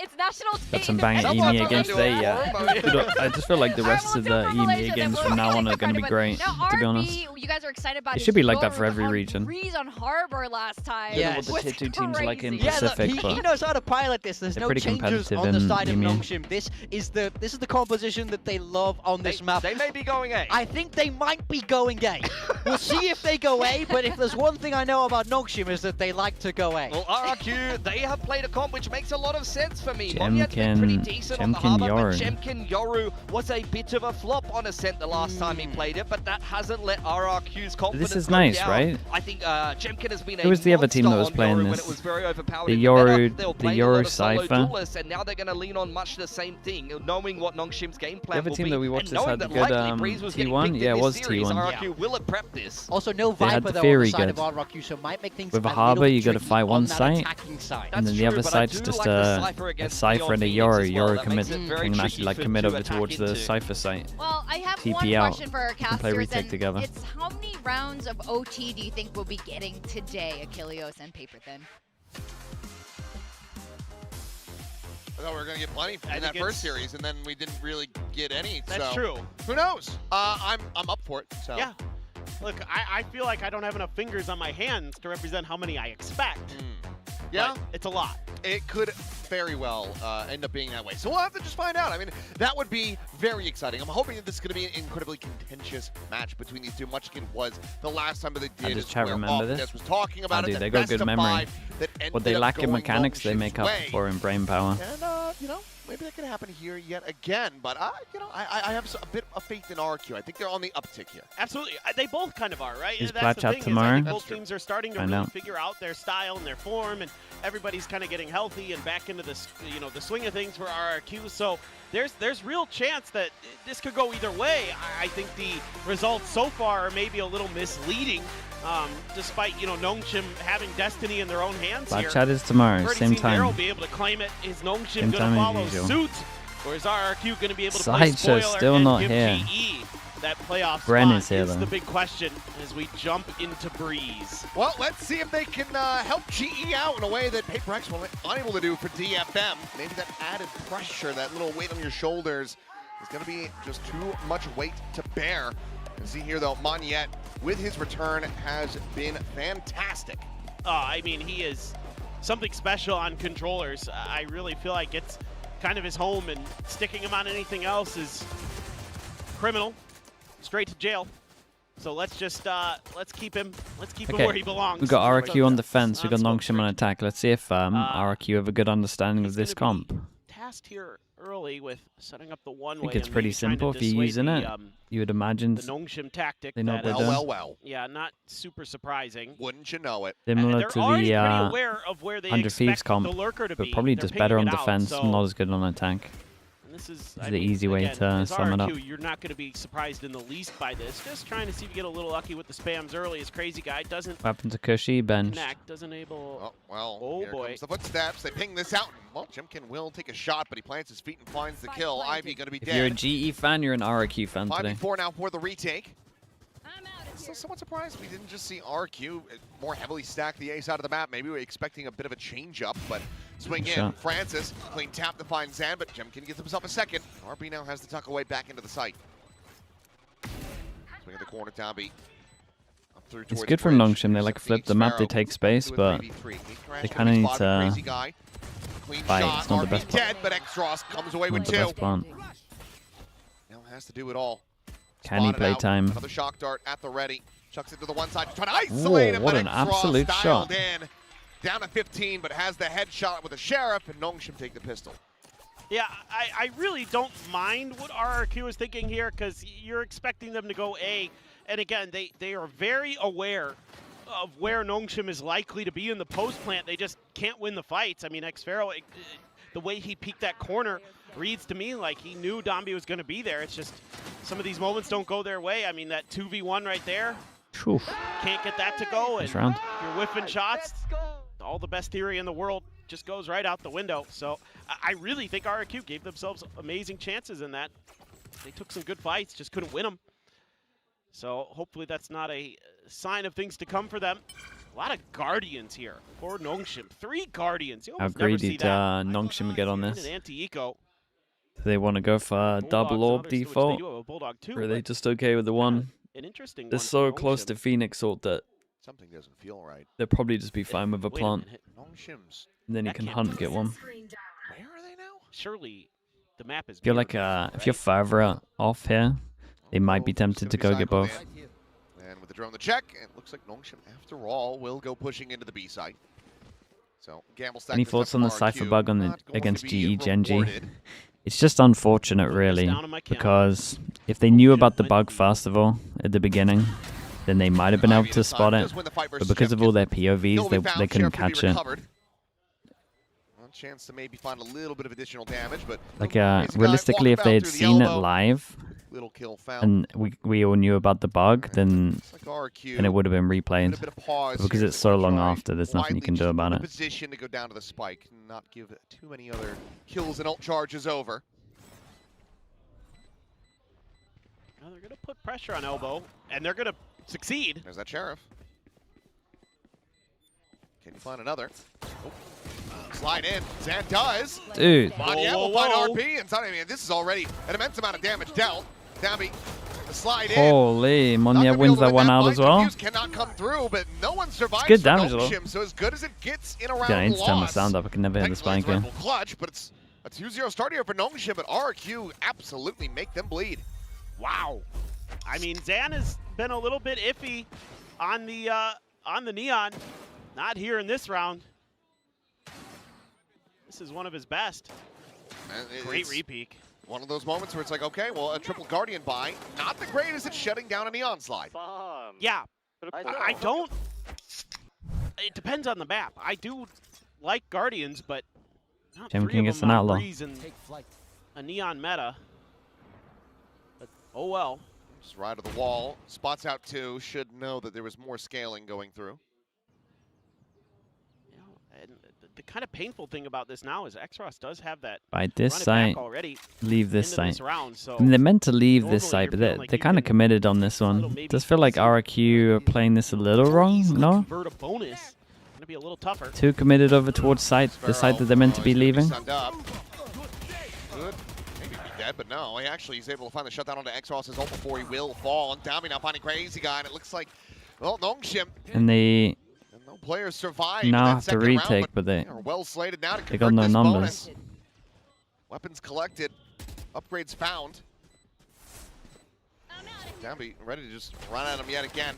It's National Day. Got some banging EMEA games today, yeah. I just feel like the rest of the EMEA games from now on are going to be great, now, to be honest. you guys are excited about It should be like that for every Yoru, region. Breeze on Harbor last time. I don't know what the tier 2 teams are like in Pacific, he but knows how to pilot this. There's they're no pretty changes competitive on the in side of EMEA. NONGSHIM. This is the composition that they love on this map. They may be going A. I think they might be going A. We'll see if they go A, but if there's one thing I know about NONGSHIM is that they like to go A. Well, RRQ, they have played a comp which makes a lot of sense for me. Jemkin- Monyet's been pretty decent on the Harbor, Yoru. but Jemkin Yoru was a bit of a flop on Ascent the last time he played it, but that hasn't let RRQ's confidence This is go nice, down. right? I think Jemkin has been Who was the other team that was monster playing on Yoru when this? it was very overpowered The in Yoru- meta. They were the playing a lot Yoru of solo Cypher. duelists, and now they're going to lean on much the same thing, knowing what NONGSHIM's game plan other will team be, that we watched and this knowing had that good, likely Breeze was getting T1? picked Yeah, in it was this series. T1. RRQ will have prepped this. Also, no They had Viper the though on Fury the side good. of RRQ, so might make things With a little Harbor, you got to tricky fight on one that site, attacking side. and then the That's other true, but I site's do just like the a Cypher against Cypher and a Neon Yoru. Phoenix as well. Yoru That can makes it very actually tricky like to commit over attack towards the into. Cypher site. Well, I have one TP out. question for our Can play casters, retake and together. it's how many rounds of OT do you think we'll be getting today, Achilleos and Paper Thin? I thought we were going to get plenty in that first series, and then we didn't really get any. That's so true. Who knows? I'm up for it. So. Yeah. Look, I feel like I don't have enough fingers on my hands to represent how many I expect. Yeah. But it's a lot. It could very well end up being that way. So we'll have to just find out. I mean, that would be very exciting. I'm hoping that this is going to be an incredibly contentious match between these two, much like it was the last time that they did. Does chat remember this? Was talking about Dude, it. they got good memory. What they lack in mechanics, they make up for in brain power. And, you know, maybe that could happen here yet again. But, you know, I have a bit of faith in RRQ. I think they're on the uptick here. Absolutely. They both kind of are, right? Is That's the Platch thing, out tomorrow? is I think both teams are starting to I really know. figure out their style and their form, and everybody's kind of getting healthy and back into the, you know, the swing of things for RRQ. So there's real chance that this could go either way. I think the results so far are maybe a little misleading, despite, you know, NONGSHIM having destiny in their own hands here. Black chat is tomorrow, Pretty same soon there will time. be able to claim it. Is NONGSHIM Same going to time as follow usual. suit, or is RRQ going to be able to play Sideshow's spoiler still and not give here. GE that playoff Bren spot? is here, the though. big question as we jump into Breeze. Well, let's see if they can help GE out in a way that PRX was unable to do for DFM. Maybe that added pressure, that little weight on your shoulders is going to be just too much weight to bear. You see here, though, Monyet, with his return, has been fantastic. I mean, he is something special on controllers. I really feel like it's kind of his home, and sticking him on anything else is criminal. Straight to jail. So let's just let's keep him where he belongs. We've got RRQ on defense, we've got Non-smoke NONGSHIM on attack. Let's see if RRQ have a good understanding of this comp. Tasked here early with setting up the one-way. I think it's and pretty maybe trying to simple if you're dissuade using the, it. You would imagine the NONGSHIM tactic. they know that what they're is- doing. Well. Yeah, not super surprising. Wouldn't you know it? Similar They're to already the pretty aware of where they 100 Thieves expect comp, the lurker to but be. probably They're just better pinging on it out, defense, so- not as good on attack. And this is This I is the mean, easy way again, to as sum it up. RRQ, you're not going to be surprised in the least by this. Just trying to see if you get a little lucky with the spams early. As Crazy Guy doesn't What happened to Cushy? Benched. connect, doesn't able. Oh, well, Oh, here boy. comes the footsteps. They ping this out. Well, Jimkin will take a shot, but he plants his feet and finds the kill. Ivy going to be If you're a dead. GE fan, you're an RRQ fan today. 5v4 now for the retake. Still somewhat surprised we didn't just see RQ more heavily stack the A side of the map. Maybe we were expecting a bit of a change-up, but swing in. Shot. Francis, clean tap to find Zan, but Jemkin gets himself a second. RB now has to tuck away back into the site. Swing at the corner, down B. Up through It's towards good from bridge. NONGSHIM. They like flip the map, they take space, but they kind of need to Clean fight. shot, It's not the RB best part. dead, but Xros comes away Not with the two. best part. Now has to do it all. Can he Spotted play out. time? Another shock dart at the ready. Chucks it to the one side, trying to isolate him. Whoa, what but an Xros absolute dialed shot. in. Down to 15, but has the headshot with the Sheriff, and NONGSHIM take the pistol. Yeah, I really don't mind what RRQ is thinking here, because you're expecting them to go A. And again, they are very aware of where NONGSHIM is likely to be in the post plant. They just can't win the fights. I mean, Xfero, the way he peeked that corner reads to me like he knew Dombi was going to be there. It's just some of these moments don't go their way. I mean, that 2v1 right there, Oof. Can't get that to go. And round. if you're whiffing shots, all the best theory in the world just goes right out the window. So I really think RRQ gave themselves amazing chances in that. They took some good fights, just couldn't win them. So hopefully that's not a sign of things to come for them. A lot of Guardians here for NONGSHIM. 3 Guardians. How greedy did NONGSHIM get on this? Anti-eco. Do they want to go for double orb default? Or are they just okay with the one? An interesting They're one so for close NONGSHIM. to Phoenix Ult that Something doesn't feel right. they'll probably just be fine with a Wait plant. minute. NONGSHIM's. And then you That can can't hunt be get one. Where are they now? Surely the map is If you're mirrored, like if right? you're further off here, they might be Both tempted to go get cycled both. in. And with the drone the check, it looks like NONGSHIM, after all, will go pushing into the B site. So, gamble stack. Any this thoughts time on the from Cypher RRQ, bug on the not going against to be GE Genji? rewarded. It's just unfortunate, really, down on my camera. because if they knew about the bug first of all at the beginning, then they might have been able to spot it. But because of all their POVs, they couldn't catch it. One chance to maybe find a little bit of additional damage, but Like He's a guy realistically, if walking they had through the seen it elbow. live little kill found. and we all knew about the bug, then Looks like RRQ. it would have been Bit replayed. of pause But because here it's as so they long try after, there's nothing you widely can do just about in a it. Position to go down to the spike, not give too many other kills and ult charges over. Now they're going to put pressure on Elbow, and they're going to succeed. There's that Sheriff. Can you find another? Oh. Slide in. Zan does. Dude. Monya Whoa, will whoa, find whoa. RP. And I mean, this is already an immense amount of damage dealt. Dambi, the slide in. Holy, Not Monya gonna be wins able to that win one out fight. as well. The fuse cannot come through, but no one survives. good for damage, though. NONGSHIM, so as good as it gets in a round Yeah, I need to turn my loss. sound up. I can never hear the Technically, spike it's here. Red Bull clutch, but it's a 2-0 start here for NONGSHIM, but RRQ absolutely make them bleed. Wow. I mean, Zan has been a little bit iffy on the Neon. Not here in this round. This is one of his best. And Great it's repeak. one of those moments where it's like, okay, well, a triple Guardian buy. Not the greatest at shutting down a Neon slide. Yeah. I don't. It depends on the map. I do like Guardians, but not Gem 3 King of gets them an on outlaw. Breeze and a Neon meta. But, oh well. Just right of the wall. Spots out 2. Should know that there was more scaling going through. You know, and the kind of painful thing about this now is Xros does have that By this run it site, back already leave this into site. this round, so I mean, they're meant to leave this normally site, you're but feeling they're, like they're you kind of can committed on this little one. maybe Does feel like RRQ are playing this a little wrong, easily no? convert a bonus. Gonna be a little tougher. Too committed over towards site, the site that they're meant to be leaving. Sunned up. Good. Maybe be dead, but no. He's able to find the shutdown onto Xros's ult before he will fall. And Dami now finding Crazy Guy, and it looks like, well, NONGSHIM. And they And no players survive. now that have to second round, retake, but they are well slated now to they got convert no this numbers. bonus. Weapons collected. Upgrades found. Dami ready to just run at him yet again.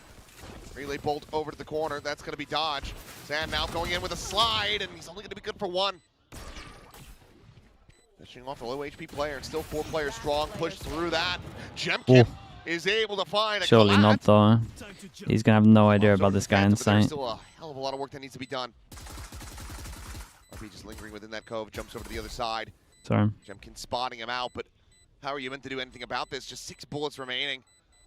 Relay bolt over to the corner. That's going to be dodge. Zan now going in with a slide, and he's only going to be good for 1. Fishing off a low HP player, and still 4 players strong. Push through that. Jemkin is able to find a Surely not, collapse. though. He's gonna have no idea about this guy in But there's sight. still a hell of a lot of work that needs to be done. RP just lingering within that cove, jumps over to the other side. Sorry. Jemkin spotting him out, but how are you meant to do anything about this? Just 6 bullets remaining.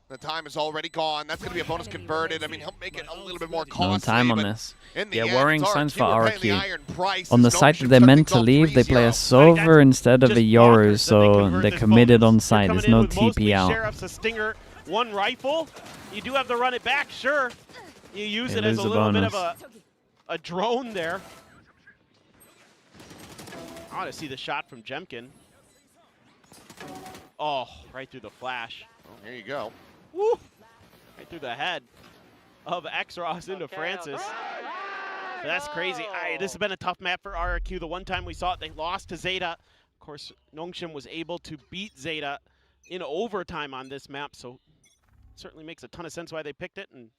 The time is already gone. That's going to be a bonus converted. I mean, he'll make it a little bit more No costly. time on but this. in the Yeah, end, worrying it's signs RRQ. for We're paying the RRQ. iron price On the as site that NONGSHIM they're shut meant to things off leave, they play a 3-0. Silver instead of a Just Yoru, bonkers that they so convert they're this committed bonus. on They're site. coming There's in no with mostly TP out. Sheriff's a Stinger, 1 rifle. You do have to run it back, sure. You use They it as lose a the little bit of bonus. a drone there. I want to see the shot from Jemkin. Oh, right through the flash. Well, here you go. Woo! Right through the head of Xros into Francis. But that's crazy. This has been a tough map for RRQ. The one time we saw it, they lost to Zeta. Of course, NONGSHIM was able to beat Zeta in overtime on this map, so it certainly makes a ton of sense why they picked it, and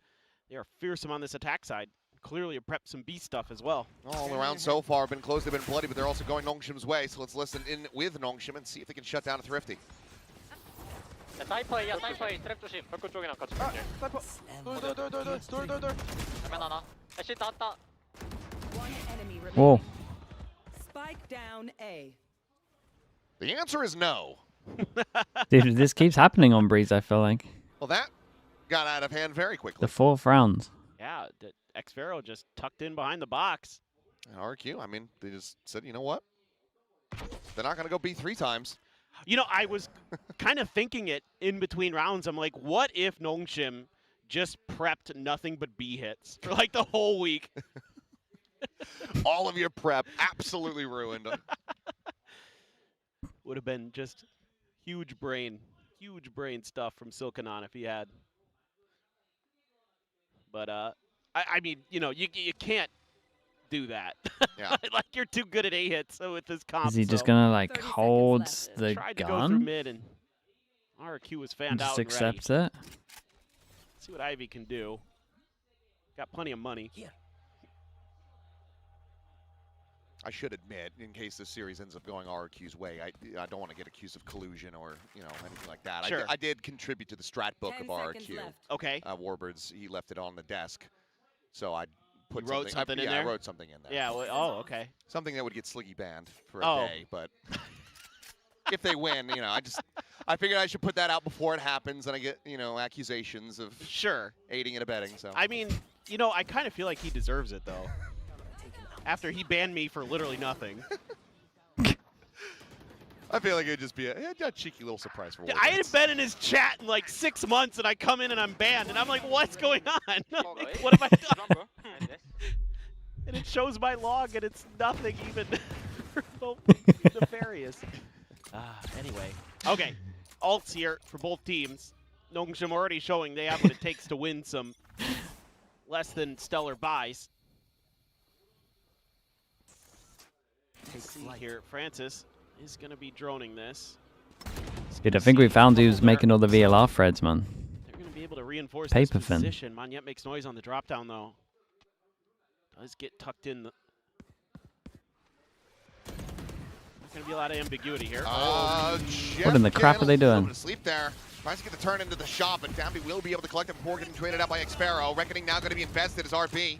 they are fearsome on this attack side. Clearly have prepped some B stuff as well. All around so far have been close, they've been bloody, but they're also going NONGSHIM's way, so let's listen in with NONGSHIM and see if they can shut down a Thrifty. 사이퍼야 사이퍼에 트랩 조심 벽구 쪽이랑 같이 볼게 돌 정면 하나 애쉬 땄다 One enemy remaining. Whoa. Spike down A. The answer is no. Dude, this keeps happening on Breeze, I feel like. Well, that got out of hand very quickly. The 4th round. Yeah, Xfero just tucked in behind the box. And RRQ, I mean, they just said, you know what? They're not going to go B 3 times. You know, I was kind of thinking it in between rounds. I'm like, what if NONGSHIM just prepped nothing but B hits for like the whole week? All of your prep absolutely ruined. Would have been just huge brain stuff from Silkanon if he had. But I mean, you know, you can't do that. Yeah. Like you're too good at A hits. So with this comp, Is he just gonna like hold the tried to go through gun mid and RRQ was and fanned just out and ready. accept it? See what Ivy can do. Got plenty of money. I should admit, in case this series ends up going RRQ's way, I don't want to get accused of collusion or anything like that. Sure. I did contribute to the strat book of RRQ. Okay. Warbirds, he left it on the desk, so I put You wrote something in there? I wrote something in there. Yeah. Well, oh, okay. Something that would get Sliggy banned for a day, but if they win, I figured I should put that out before it happens, and I get accusations of aiding and abetting. So I mean, I kind of feel like he deserves it though. After he banned me for literally nothing. I feel like it would just be a cheeky little surprise for Warbirds. I hadn't been in his chat in like 6 months, and I come in and I'm banned, and I'm like, what's going on? What have I done? And it shows my log, and it's nothing even nefarious. Anyway. Okay. Ults here for both teams. NONGSHIM already showing they have what it takes to win some less than stellar buys. Let's see here. Francis is going to be droning this. Dude, I think we found who's making all the VLR threads, man. They're going to be able to reinforce Paper this fin. position. Monyet makes noise on the drop down, though. Does get tucked in. There's going to be a lot of ambiguity here. What in the crap are they doing? Sleep there. Tries to get the turn into the shot, but Dambi will be able to collect it before getting traded out by Xfero. Reckoning now going to be invested as RP.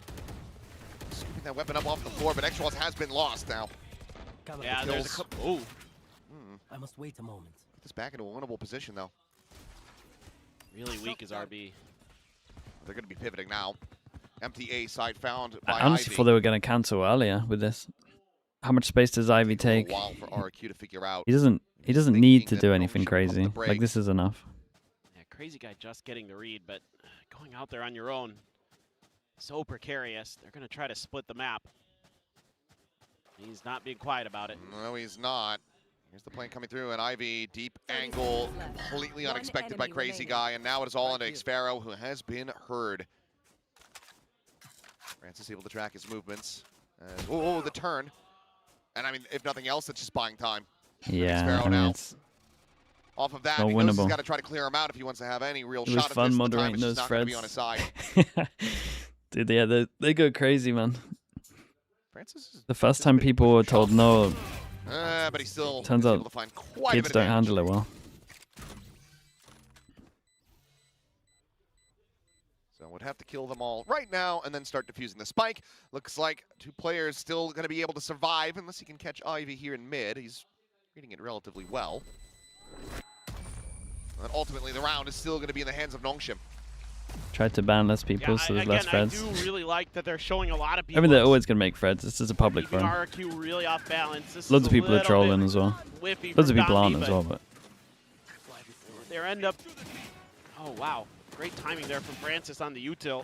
Scooping that weapon up off the floor, but Xros has been lost now. Yeah, there's a couple. Oh. I must wait a moment. Put this back into a winnable position, though. Really weak is RB. They're going to be pivoting now. Empty A side found by I honestly Ivy. thought they were going to cancel earlier with this. How much space does Ivy take? A while for RRQ to figure out. He doesn't need to do anything crazy. Like, this is enough. Yeah, crazy guy just getting the read, but going out there on your own, so precarious. They're going to try to split the map. He's not being quiet about it. No, he's not. Here's the plane coming through, and Ivy, deep angle, completely unexpected by Crazy Guy, and now it is all into Xfero, who has been heard. Francis able to track his movements. Oh, the turn. And I mean, if nothing else, it's just buying time. Yeah, I mean, it's off of that, not he knows he's winnable. got to try to clear him out if he wants to have any real It shot was at fun this. moderating The time is those just not going to be on his threads. side. Dude, yeah, they go crazy, man. Francis is The first time people were told no, but he still turns is able out to find quite a kids bit don't of damage. handle it well. So would have to kill them all right now and then start defusing the spike. Looks like 2 players still going to be able to survive unless he can catch Ivy here in mid. He's reading it relatively well. And ultimately, the round is still going to be in the hands of NONGSHIM. Tried to ban less people, so there's less threads. I do really like that they're showing a lot of people. I mean, they're always going to make threads. This is a public keeping forum. RRQ really off balance. This Loads is of people a are little trolling bit as well. whiffy Loads of from people aren't Domby, as well, but they end up. Oh wow, great timing there from Francis on the util,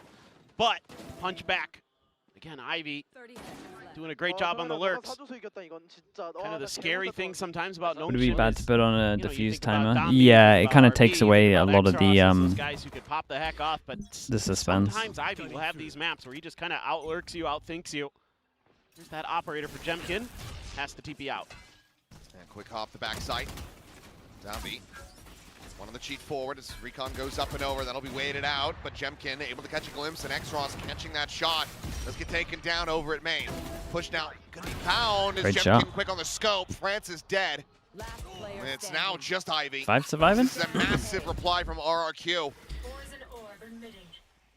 but punch back. Again, Ivy doing a great job on the lurks. Kind of the scary thing sometimes about NONGSHIM. would it be bad to put on a you diffuse think about timer? Domby, Yeah, you it think kind of about takes RB, away you a think lot about of the Xros, those guys who could pop the heck off, but suspense. sometimes Ivy will have these maps where he just kind of outlurks you, outthinks you. Here's that operator for Jemkin, has to TP out. And quick hop the backside. Domby. One on the cheat forward as Recon goes up and over. That'll be waited out, but Jemkin able to catch a glimpse, and Xros catching that shot. Let's get taken down over at main. Push now, gonna be found as Great Jemkin shot. quick on the scope. Francis dead. And it's now just Ivy. 5 surviving? This is a massive reply from RRQ.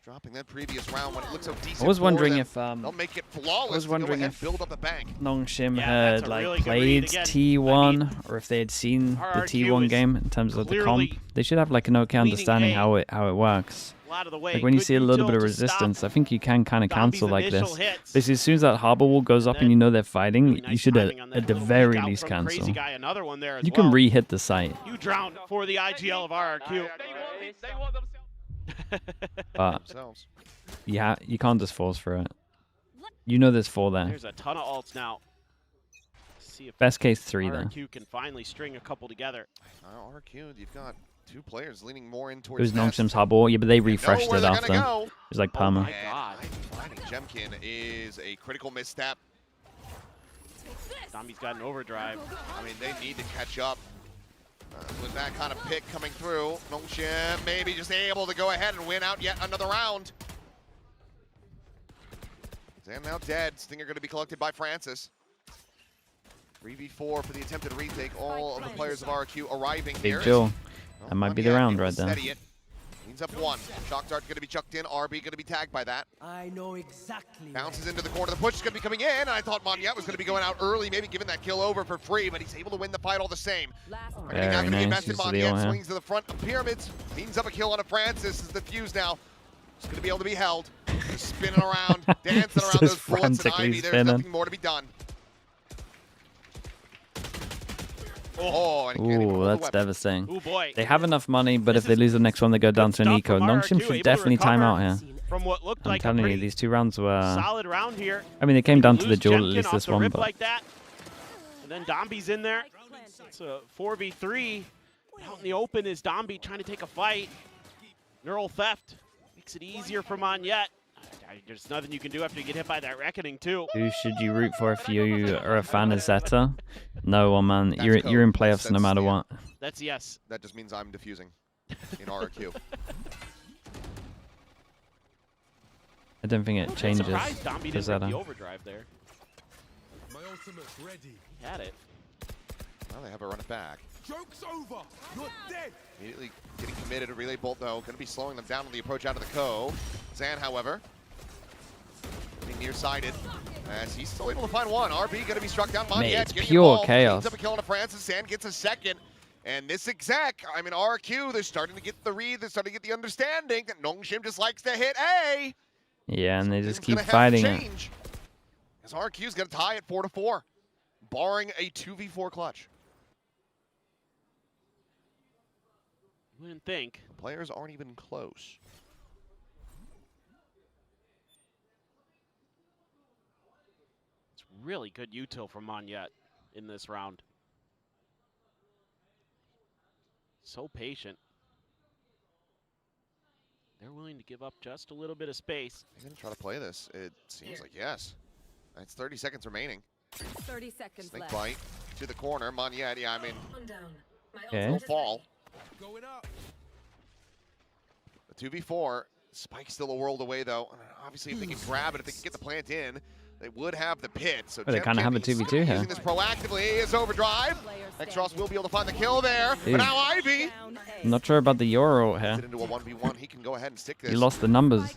Dropping that previous round when it looked so decent. I was wondering if they'll make it flawless. I was wondering if build up the bank. NONGSHIM Yeah, had like really played T1 or if they had seen the RRQ T1 game in terms of the comp. clearly They should have like an okay understanding how it works. out of the way. Like when you Good see a little bit of util to stop resistance, I think you can kind of Zombies' cancel like initial this. hits. Basically, as soon as that harbor wall goes up and you know they're fighting, Really you nice should timing on that at the little very peek out least from cancel. Crazy Guy, another one there as You can well. re-hit the site, Huge round for the IGL of RRQ. but you can't just force for it. You know there's 4 there. There's a ton of ults now. See if Best case 3 there. RRQ can finally string a couple together. RRQ, you've got 2 players leaning more in It towards was nest. NONGSHIM's harbor, yeah, but they Know refreshed where it they're after. gonna go. It was like perma. Finding Jemkin is a critical misstep. Zombie's got an overdrive. I mean, they need to catch up. With that kind of pick coming through, NONGSHIM maybe just able to go ahead and win out yet another round. Zan now dead. Stinger going to be collected by Francis. 3v4 for the attempted retake. All of the players of RRQ arriving here. Big Joe. That might be the round right there. Steady it. Cleans up 1. Shock dart going to be chucked in. RB going to be tagged by that. I know exactly. Bounces into the corner. The push is going to be coming in. And I thought Monyet was going to be going out early, maybe giving that kill over for free, but he's able to win the fight all the same. Very nice. Use of the Monyet swings to the front of Pyramids. Cleans up a kill on a Francis as the fuse now. It's going to be able to be held. Just spinning around, dancing around those bullets and Ivy. There's nothing more to be done. Oh, and ooh, that's devastating. Ooh, boy. They have enough money, but if they lose the next one, they go down to an eco. NONGSHIM should definitely time out here. From what looked I'm like telling you, these 2 rounds were... solid round here. I mean, they came down to the Lose duel, at Jemkin least off this the one, rip but... like that. And then Dombi's in there. It's a 4v3. Out in the open is Dombi trying to take a fight. Neural theft makes it easier for Monyet. There's nothing you can do after you get hit by that Reckoning, too. Who should you root for if you are a fan of Zeta? No one, man. You're in playoffs no matter what. That's yes. That just means I'm diffusing in RRQ. I don't think it changes Surprised Dombi for didn't rip Zeta. the overdrive there. My ultimate's ready. He had it. Well, they have a run it back. Joke's over. You're dead. Immediately getting committed. A relay bolt, though, going to be slowing them down on the approach out of the Co. Zan, however, being nearsighted as he's still able to find one. RB going to be struck down. Mate, Monyet it's getting pure involved. chaos. Cleans up a kill on a Francis. Zan gets a second. And this exec, I mean, RRQ, they're starting to get the read. They're starting to get the understanding that NONGSHIM just likes to hit A. Yeah, and they just Things keep gonna have fighting to it. change, as RRQ's going to tie at 4-4, barring a 2v4 clutch. You wouldn't think. The players aren't even close. It's really good util from Monyet in this round. So patient. They're willing to give up just a little bit of space. They're going to try to play this. It seems like yes. It's 30 seconds remaining. 30 seconds Snake left. bite to the corner. Monyet, yeah, I mean, Okay. no fall. Going up. The 2v4. Spike's still a world away, though. Obviously, if they can grab it, if they can get the plant in, they would have the pit. So Well, they kind of have a 2v2 here. using this proactively is overdrive. Xros will be able to find the kill there. Dude. But now Ivy I'm not sure about the Euro it here. into a 1v1. He can go ahead and stick this. You lost the numbers.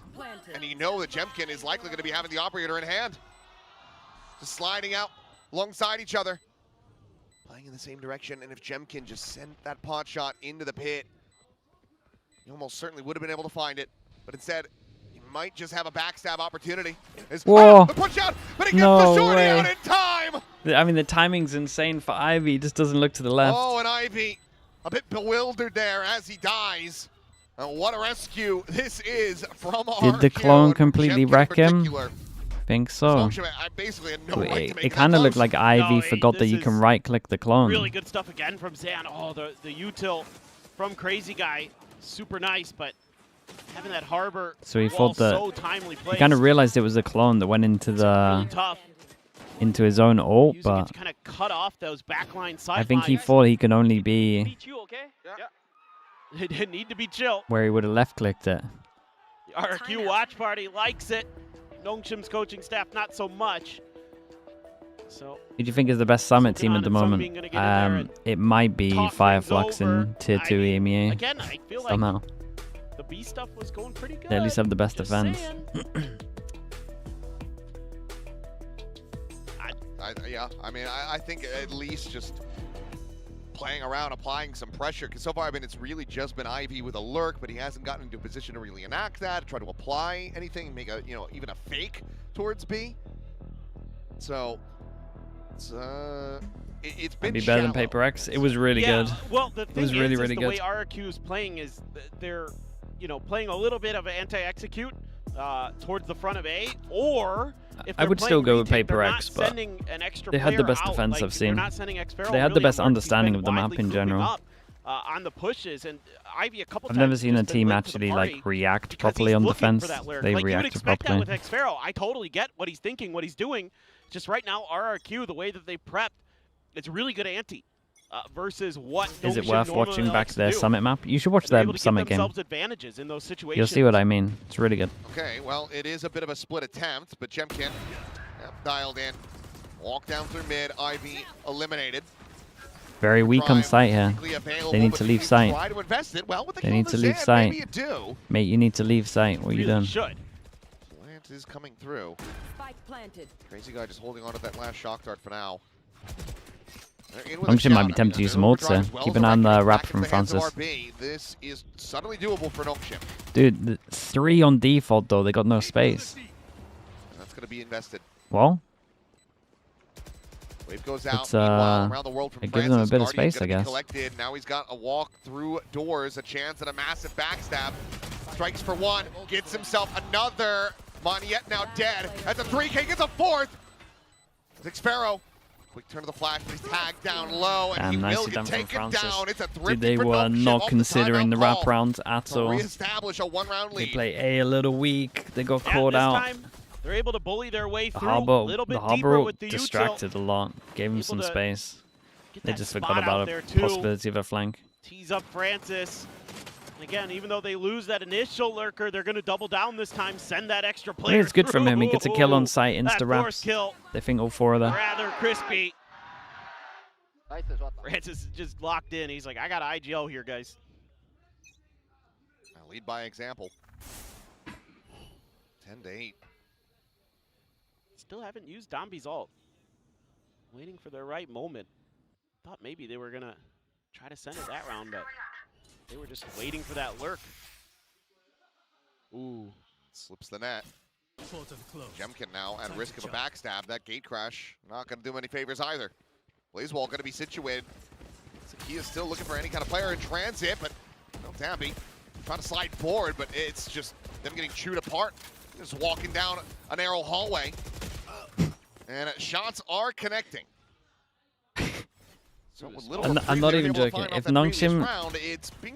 And you know that Jemkin is likely going to be having the operator in hand. Just sliding out alongside each other. Playing in the same direction. And if Jemkin just sent that pot shot into the pit, he almost certainly would have been able to find it. But instead, he might just have a backstab opportunity. Whoa. The push out, but he gets No the shorty way. out in time. I mean, the timing's insane for Ivy. He just doesn't look to the left. Oh, and Ivy a bit bewildered there as he dies. What a rescue this is from Did the RRQ, clone and completely Jemkin in wreck him? particular. Think so. NONGSHIM, I basically had no right to make It that kind of looked close. like Ivy No, forgot that this you can is right-click the clone. Really good stuff again from Zan. Oh, the util from Crazy Guy. Super nice, but having that harbor So he wall thought that so timely he placed. kind of realized it was a clone that went into really the tough. into his own ult, Using it but to kind of cut off those backline sidelines. I think he thought he could only be you, okay? Yeah. It didn't need to be chill. where he would have left-clicked it. The RRQ watch party likes it. NONGSHIM's coaching staff not so much. So Who do you think is the best Summit team at the Something moment? gonna get in there and It might be talk things Fireflux over. in Tier 2 EMEA again, I feel like somehow. the B stuff was going pretty good. They at least have the best Just defense. Yeah, I mean, I think at least just playing around, applying some pressure, because so far, I mean, it's really just been Ivy with a lurk, but he hasn't gotten into a position to really enact that, try to apply anything, make a, even a fake towards B. So, it's been Be better than PRX. It was really good. Well, the thing was really, is really the good. way RRQ is playing is they're, playing a little bit of anti-execute towards the front of A, or if I would still go with PRX, but they had the best defense I've seen. They had the best understanding of the map in general. On the pushes, and Ivy a couple I've times never seen a just been team late to the actually party react because properly he's on looking defense. for that lurk. They Like, you would reacted expect properly. that with Xfero. I totally get what he's thinking, what he's doing. Just right now, RRQ, the way that they prepped, it's really good ante versus what Is it NONGSHIM worth normally watching back likes to their do. Summit map? You should watch They're their able to give Summit game. themselves advantages in those situations. You'll see what I mean. It's really good. Okay, well, it is a bit of a split attempt, but Jemkin dialed in. Walk down through mid, Ivy eliminated. Very weak on site here. They need to leave site. Try to invest it. Well, with the They need to kill leave this in, site. maybe you do. Mate, you need to leave site. What are you doing? Should. Plant is coming through. Spike planted. Crazy guy just holding on to that last shock dart for now. NONGSHIM might be tempted to use some ults here. Keep an eye on the wrap from Francis. This is suddenly doable for NONGSHIM. Dude, 3 on default though. They got no space. That's going to be invested. Well, Wave goes out. it's, Meanwhile, around the world from it gives them a Francis, bit of Guardian's space, I gonna be guess. collected. Now he's got a walk through doors, a chance at a massive backstab. Strikes for one, gets himself another. Moniette now dead. That's a 3K, gets a fourth. Xfero. Quick turn of the flash, but he's tagged down low, and he will nicely get done from taken Francis. down. It's a Dude, thrifty they for were NONGSHIM not off considering the timeout wrap call rounds at to all. reestablish a one-round They lead. play A a little weak. They got Yeah, caught this out. time, they're able to bully their way The through a little bit deeper Harbor with the distracted a lot. Gave him Able some to space. get They that just spot forgot out about there a too. possibility of a flank. Tease up Francis. And again, even though they lose that initial lurker, they're going to double down this time, send that extra I mean, player it's good from him. He gets a kill on through. site, That insta force wraps. kill, They think all 4 of them. rather crispy. Francis is just locked in. He's like, I got IGL here, guys. Lead by example. 10-8. Still haven't used Dombi's ult. Waiting for the right moment. Thought maybe they were going to try to send it that round, but they were just waiting for that lurk. Ooh, slips the net. Jemkin now at risk of a backstab. That gate crash not going to do him any favors either. Blazewall going to be situated. He is still looking for any kind of player in transit, but no Dambi trying to slide forward, but it's just them getting chewed apart. Just walking down a narrow hallway, and shots are connecting. So with little I'm not even joking. If NONGSHIM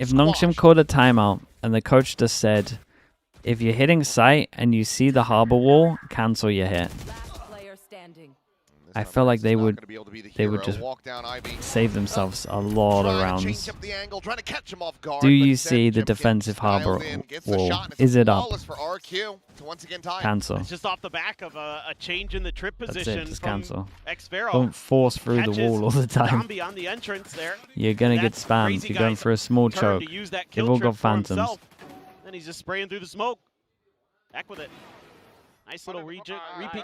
squashed. called a timeout and the coach just said, if you're hitting site and you see the harbor wall, cancel your hit. Player standing. I feel like they would just Walk down Ivy. save themselves a lot of Trying to change rounds. up the angle, trying to catch him off guard, Do but you instead see the Jemkin defensive harbor dialed in, gets the wall? shot, and it's Is it up? flawless for RRQ to once again tie it. Cancel. It's just off the back of a change in the trip That's position it, just from cancel. Xfero. Don't force through the wall all the time. Zombie on the entrance there. You're going to get That's spammed. Crazy You're going Guy's for a small turn choke. to use that They've kill all trip got for phantoms. himself. Then he's just spraying through the smoke. Back with it. Nice little repeat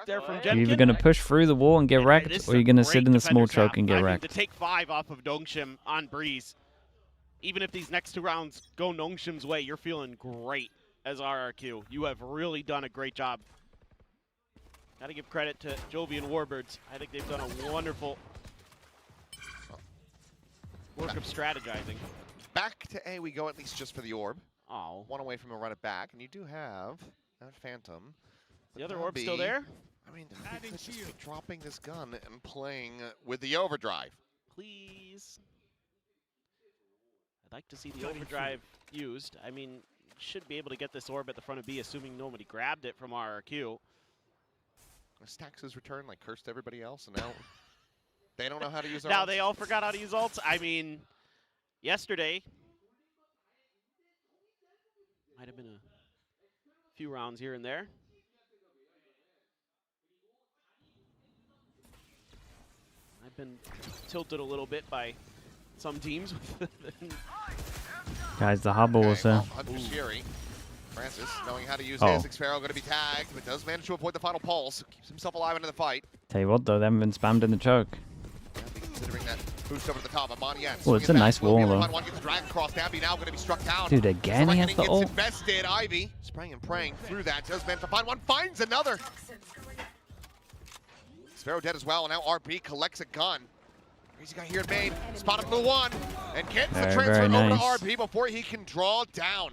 there from You're either Jemkin. going to push through the wall and get wrecked, This or is you're a going to great sit in the small defender choke and trap. get I mean, wrecked. to take 5 off of NONGSHIM on Breeze, even if these next 2 rounds go NONGSHIM's way, you're feeling great as RRQ. You have really done a great job. Got to give credit to Jovi and Warbirds. I think they've done a wonderful work of strategizing. Back to A we go, at least just for the orb. Oh. One away from a run it back, and you do have that Phantom. The other orb's still there? I mean, they could just be dropping this gun and playing with the overdrive. Please. I'd like to see the overdrive used. I mean, should be able to get this orb at the front of B, assuming nobody grabbed it from RRQ. Stax' return like cursed everybody else, and now they don't know how to use their Now ults. they all forgot how to use ults. I mean, yesterday might have been a few rounds here and there. I've been tilted a little bit by some teams with Guys, the harbor was there. Francis, knowing how to use his, Xpharaoh going to be tagged, but does manage to avoid the final pulse. Keeps himself alive into the fight. Tell you what, though, they haven't been spammed in the choke. Considering that boost over to the top, Oh, it's a nice wall, though. One gets dragged across. Dambi now going to be struck down. Dude, again, he has the ult. Invested. Ivy spraying and praying through that. Does manage to find one. Finds another. Xpharaoh dead as well, and now RB collects a gun. Crazy guy here at main. Spot him to one, and gets the transfer over to RB before he can draw down.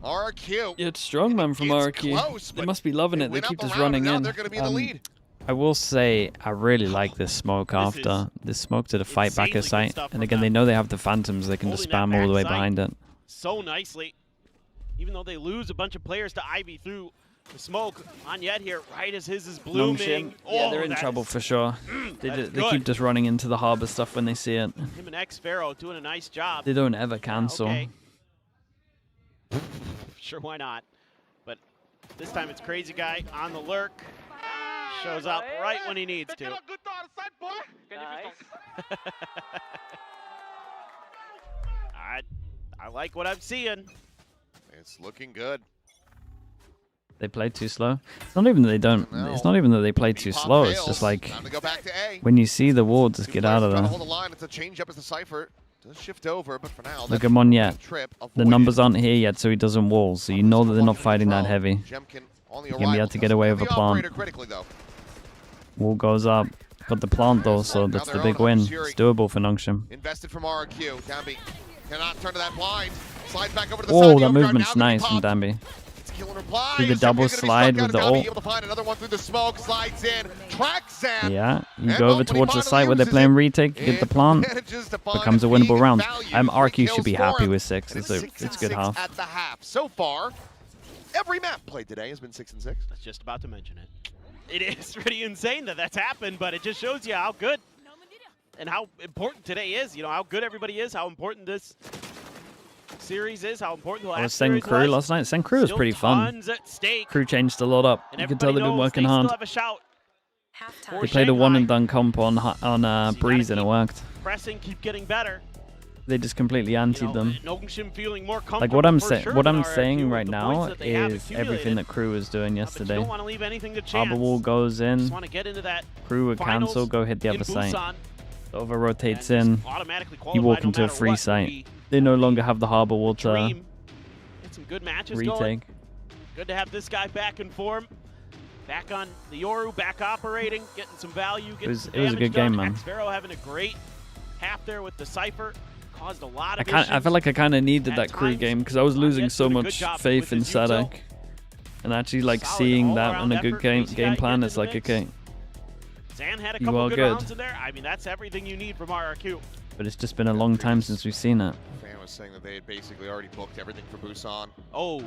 RRQ. Yeah, it's strong, man, from RRQ. They must be loving it. They keep just running in. They're going to be in the lead. I will say, I really like this smoke after. This smoke to the fight backer site. And again, they know they have the phantoms. They can just spam all the way behind it. So nicely. Even though they lose a bunch of players to Ivy through the smoke, Onyet here, right as his is blooming. Yeah, they're in trouble for sure. They keep just running into the harbor stuff when they see it. Him and Xpharaoh doing a nice job. They don't ever cancel. Okay. Sure, why not? But this time it's Crazy Guy on the lurk. Shows up right when he needs to. I like what I'm seeing. It's looking good. They play too slow. It's not even that they don't. It's not even that they play too slow. It's just like when you see the wall, just get out of there. Hold the line. It's a change up as the Cypher does shift over, but for now, look at Monyet. The numbers aren't here yet, so he doesn't wall. So you know that they're not fighting that heavy. He can be able to get away with a plant. Wall goes up. Got the plant though, so that's the big win. It's doable for NONGSHIM. Invested from RRQ. Dambi cannot turn to that blind. Slides back over to the side. Oh, that movement's nice from Dambi. Do the double slide with the ult. Yeah, you go over towards the site where they're playing retake, you get the plant, becomes a winnable round. RQ should be happy with 6. It's good half. At the half. So far, every map played today has been 6-6. I was just about to mention it. It is pretty insane that that's happened, but it just shows you how good and how important today is. You know, how good everybody is, how important this series is, how important the last series was. Crew last night. Crew was pretty fun. Crew changed a lot up. You could tell they've been working hard. They played a one and done comp on Breeze and it worked. Pressing, keep getting better. They just completely antied them. Feeling more like what I'm saying right now is everything that Crew was doing yesterday. Harbor wall goes in. Crew would cancel, go hit the other site. Over rotates in. You walk into a free site. They no longer have the harbor wall to retake. Good to have this guy back in form. Back on the Yoru, back operating, getting some value. It was a good game, man. Xpharaoh having a great half there with the Cypher. Caused a lot of I felt like I kind of needed that Crew game because I was losing so much faith in Sadek. And actually like seeing that on a good game plan, it's like, okay, Zan had a couple good rounds in there. I mean, that's everything you need from RRQ. But it's just been a long time since we've seen it. Fan was saying that they had basically already booked everything for Busan. Oh,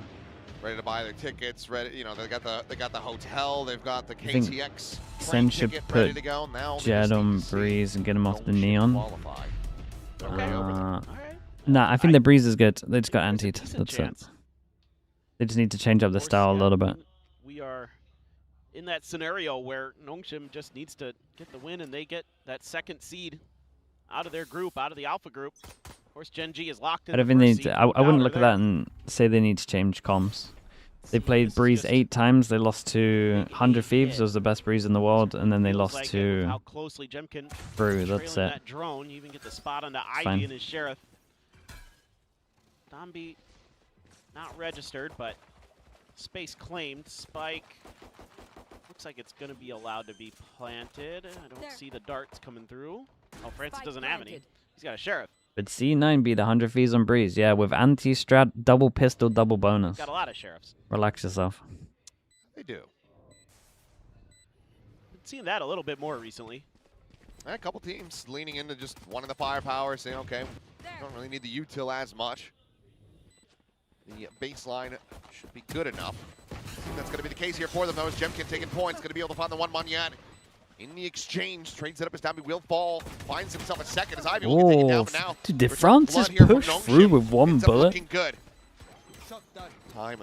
ready to buy their tickets. Ready, you know, they got the hotel. They've got the KTX. Sen should put Jet on Breeze and get him off the Neon. Nah, I think the Breeze is good. They just got antied. That's it. They just need to change up the style a little bit. We are in that scenario where NONGSHIM just needs to get the win and they get that second seed out of their group, out of the alpha group. Of course, Gen G is locked in. I don't think they need to, I wouldn't look at that and say they need to change comms. They played Breeze 8 times. They lost to 100 Thieves, was the best Breeze in the world, and then they lost to Brew. That's it. Drone, you even get the spot on the Ivy and his Sheriff. Dambi not registered, but space claimed. Spike looks like it's going to be allowed to be planted. I don't see the darts coming through. Oh, Francis doesn't have any. He's got a Sheriff. But C9 beat the 100 Thieves on Breeze. Yeah, with anti-strat, double pistol, double bonus. Got a lot of Sheriffs. Relax yourself. They do. Been seeing that a little bit more recently. A couple teams leaning into just wanting the firepower, saying, okay, we don't really need the util as much. The baseline should be good enough. That's going to be the case here for them, though, as Jemkin taking points. Going to be able to find the one Monyet. In the exchange, trades it up as Dambi will fall. Finds himself a second as Ivy will get taken down, but now... Dude, did Francis push through with one bullet? Looking good. Time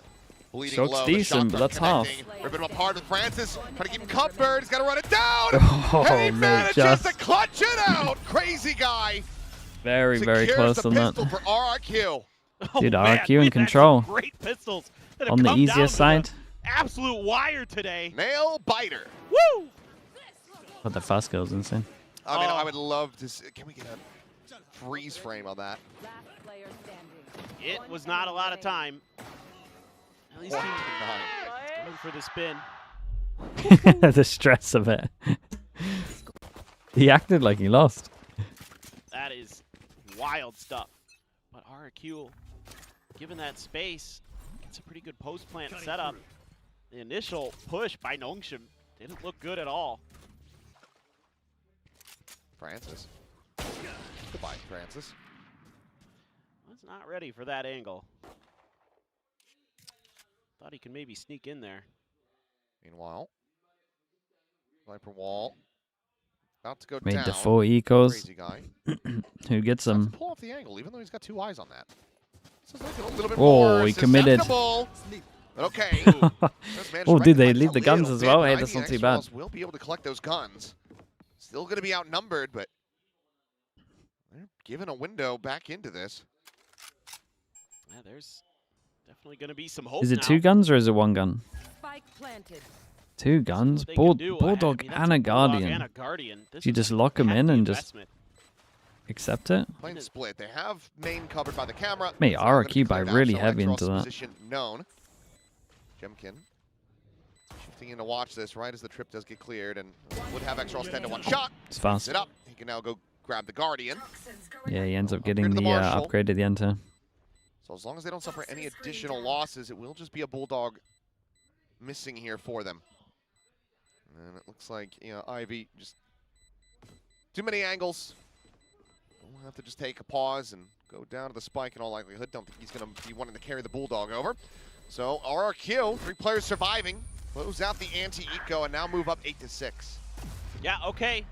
bleeding Shot's low. decent, but that's half. Ripping him apart with Francis. Trying to keep him covered. He's got to run it down. Oh, and he manages to clutch it out. Crazy guy. Very close on that. Secures the pistol for RRQ. Dude, man, RRQ in we've had some control. Great pistols that have On the come down easier to side. Absolute wire today. Nail biter. Woo! But the fast goes insane. I mean, I would love to see, can we get a freeze frame on that? Last player standing. It was not a lot of time. At least he's going for the spin. The stress of it. He acted like he lost. That is wild stuff. But RRQ, given that space, gets a pretty good post plant setup. The initial push by NONGSHIM didn't look good at all. Francis. Goodbye, Francis. Was not ready for that angle. Thought he could maybe sneak in there. Meanwhile, Viper wall about to go Made down. the 4 ecos. Crazy guy. Who gets Tries to them? pull off the angle, even though he's got 2 eyes on that. This is like a little bit Oh, more he committed. susceptible. But okay. Oh, did they leave the guns as well? Hey, that's not too bad. We'll be able to collect those guns. Still going to be outnumbered, but they're given a window back into this. Yeah, there's definitely going to be some hope Is it now. 2 guns or is it 1 gun? Spike planted. 2 guns? They can do. Bulldog I mean, that's and a Bulldog Guardian. and a Guardian. This Do you is just lock them half in the and just investment. accept it? Playing split. They have main covered by the camera. Mate, It's not gonna RRQ be by cleared out, really so heavy Exros into that. Position known. Jemkin shifting in to watch this right as the trip does get cleared and would have Exros 10 to 1 shot. It's fast. Sit up. He can now go grab the Guardian. Yeah, he ends up getting to the the Marshal. upgrade at the enter. So as long as they don't suffer any additional losses, it will just be a Bulldog missing here for them. And it looks like, you know, Ivy just too many angles. We'll have to just take a pause and go down to the spike in all likelihood. Don't think he's going to be wanting to carry the Bulldog over. So RRQ, 3 players surviving, close out the anti-eco and now move up 8-6. Yeah, okay.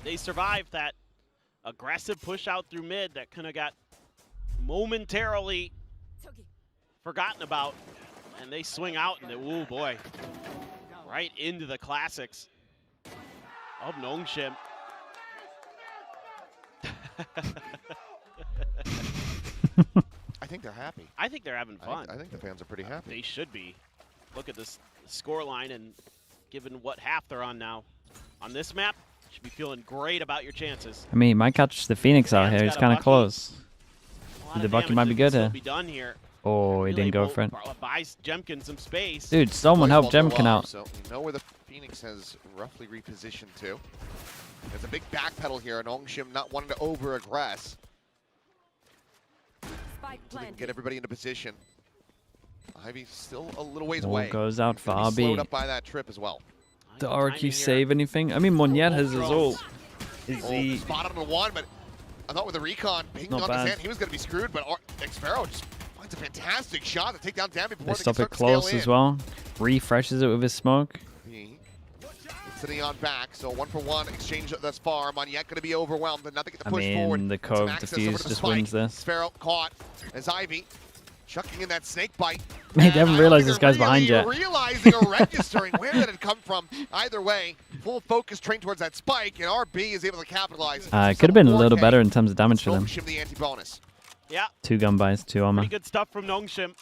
They survived that aggressive push out through mid that kind of got momentarily forgotten about. And they swing out and oh boy, right into the classics of NONGSHIM. I think they're happy. I think they're having fun. I think the fans are pretty happy. They should be. Look at this score line, and given what half they're on now, on this map, you should be feeling great about your chances. I mean, he might catch the Phoenix out here. He's kind of close. The bucket might be good here. Be done here. Oh, he didn't go for it. Buys Jemkin some space. Dude, someone help Jemkin out. So you know where the Phoenix has roughly repositioned to. There's a big backpedal here, and NONGSHIM not wanting to over-aggress. Spike So they can planted. get everybody into position. Ivy's still a little ways Ball away. goes out He's for gonna be slowed RB. up by that trip as well. Did RRQ save anything? I mean, Moniette has his ult. Is he... Spot on the 1, but I thought with the recon pinged Not on bad. his hand, he was going to be screwed, but Xfero just finds a fantastic shot to take down Dammy before They they stop can it start to scale close in. as well. Refreshes it with his smoke. Sitting on back, so 1-for-1 exchange thus far. Moniette going to be overwhelmed, and nothing to I push forward. mean, the Some Cove access over defuse to the just spike. wins this. Sphero caught as Ivy chucking in that snake bite. Mate, they haven't realized this guy's behind yet. Realizing or registering where that had come from. Either way, full focus trained towards that spike, and RB is able to capitalize. It could have been a little better in terms of damage for them. NONGSHIM the anti-bonus. Yeah. 2 gun buys, 2 armor. Pretty good stuff from NONGSHIM.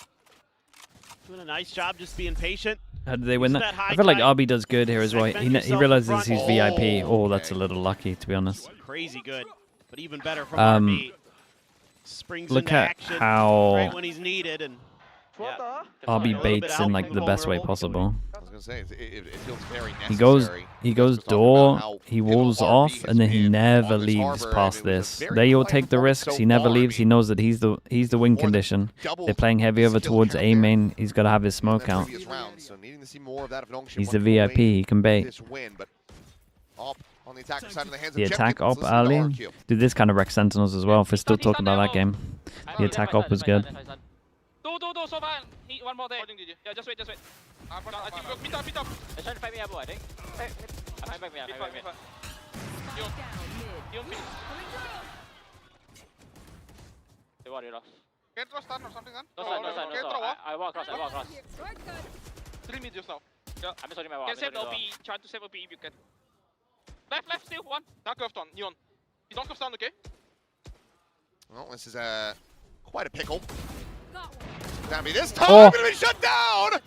Doing a nice job just being patient. How did they win Using that? high I feel like tide. RB does good here as well. Segment He yourself realizes in front. he's VIP. Oh, that's a little lucky, to be honest. Crazy good, but even better from RB. Springs Look into at action how right when he's needed, and yeah. RB baits in like the best way possible. I was going to say, it feels very necessary. He goes door, he walls off, and then he never leaves past this. They all take the risks. He never leaves. He knows that he's the win condition. They're playing heavy over towards A main. He's got to have his smoke out. So needing to see more of that of NONGSHIM. He's the VIP. He can bait. This win, but up on the attacker side of the hands The of attack Jemkin. op Let's listen to early. RRQ. Dude, this kind of wrecks Sentinels as well. If we're still talking about that game, the attack op was good. Do, so far. He, one more there. Yeah, just wait. I think go, meet up. They're trying to fight me up, I think. I'm fighting back me up, Mid, mid. Dion finish. They want it off. Can't throw stun or something, then? No stun. Can't throw what? I walk across. 3 mid just now. Yeah. I'm just holding my wall. Can save the OP. Try to save OP if you can. Left, still. 1. Now curved on. Neon. You don't curve down, okay? Well, this is quite a pickle. Dambi this time Oh. gonna be shut down!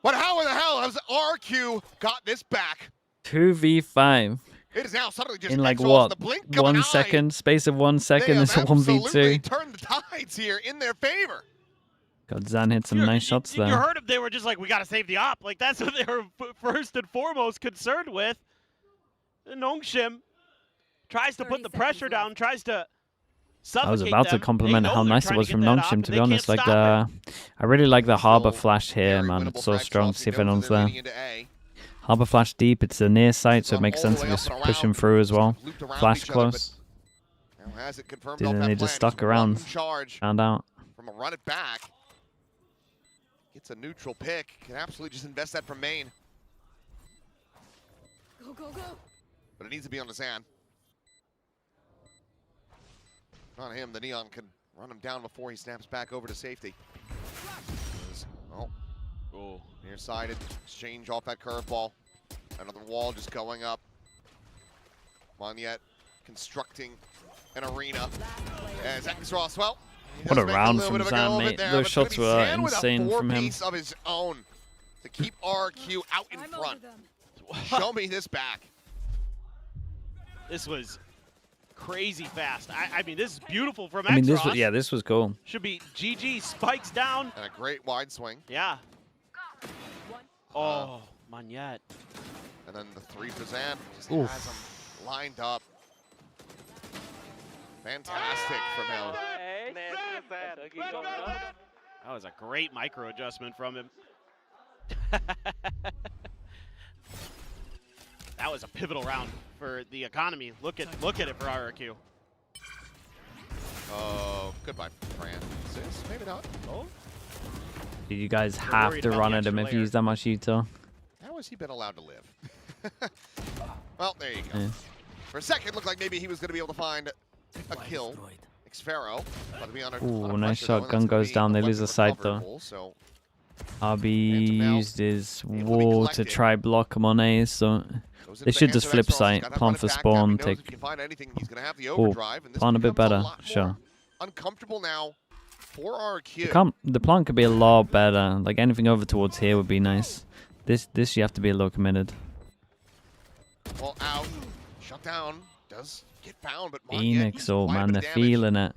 But how in the hell has RRQ got this back? 2v5 It is now suddenly just in like Exos what? the blink of an 1 eye. second, space of 1 They second. have It's a absolutely 1v2. turned the tides here in their favor. God, Zan hit some nice shots You there. heard them. They were just like, we got to save the op. Like, that's what they were first and foremost concerned with. And NONGSHIM tries to put the pressure down, tries to suffocate I was about to them. compliment They how know nice they're it was trying from to get that NONGSHIM, op, to and be they honest. can't Like stop it. I really like the Harbor Still Flash here, very man. winnable It's so for strong. Exos. See if We know anyone's that they're there. leading into A. Harbor Flash deep. It's a near site, so it Gone makes all the sense if way you're up and pushing around. through as well. Looped around Flash each other, but close. now has it confirmed Didn't off that they plan. just stuck Just around? one charge Found out. from a run it back. Gets a neutral pick. Can absolutely just invest that from main. Go, go, go. But it needs to be on the sand. Not him. The Neon can run him down before he snaps back over to safety. Oh, near-sided exchange off that curveball. Another wall just going up. Monyet constructing an arena. As Exos, well, he What does a make round little from bit of a Zan, go of it mate. there, Those but it's gonna shots be were Zan with a insane from him. four-piece of his own to keep RRQ out in front. Show me this back. This was crazy fast. I mean, this is beautiful from I mean, this Exos. was, yeah, this was cool. Should be GG, spikes down. And a great wide swing. Yeah. Oh, Monyet. And then the 3 for Zan. Just Oof. has him lined up. Fantastic from him. That was a great micro adjustment from him. That was a pivotal round for the economy. Look at it for RRQ. Oh, goodbye, Francis. Maybe not. Oh. Did you guys We're have worried to about run the at him extra if you used that much Utah? How has he been allowed to live? Well, there you go. Yeah. For a second, it looked like maybe he was going to be able to find a kill. Xfero. About to be under Ooh, nice pressure, though, shot. and that's Gun gonna goes be down. They a lose the weapon side, though. recoverable, so RB now used his able to be wall to collected. try block him on A, so goes into they the should hands just of flip Exos. site, Gotta run plant it for back. spawn, Dambi knows take. if he can find anything, he's going to have the Oh, overdrive, and this plant a bit becomes better, lot sure. more uncomfortable now for RRQ. The plant could be a lot better. Like anything over towards here would be nice. This you have to be a little committed. Well, out. Shut down. Does get found, but Phoenix ult, quite a man, bit they're of damage. feeling it.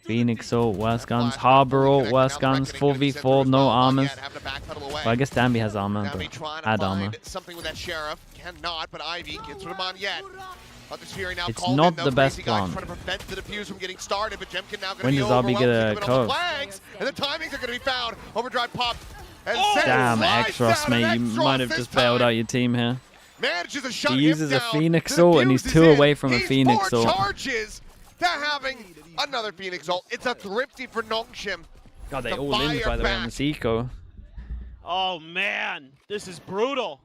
Phoenix ult, worst guns, Flash Harbor fully ult, connected. worst Now the guns, reckoning gonna be sent 4v4, through no as well. armors. Monyet having to backpedal away. Well, I guess Dambi has armor, Dambi but trying to add find armor. something with that Sheriff. Cannot, but Ivy gets rid of Monyet. But the Fury now It's called not in, though. the best Crazy Guy plan. trying to prevent the defuse from getting started, but Jemkin now going to When be does RB overwhelmed. get a Keeping it on the cove? flags, and the timings are going to be found. Overdrive pop. And Zen Damn, slides Exos, down, mate, and you Exos might have this just bailed time out your team here. manages to shut He him uses a down. Phoenix The ult, and he's defuse is 2 in. away from a He's Phoenix 4 ult. charges to having another Phoenix ult. It's a thrifty for NONGSHIM. God, they The all in, fire by the way, on back. this eco. Oh man, this is brutal.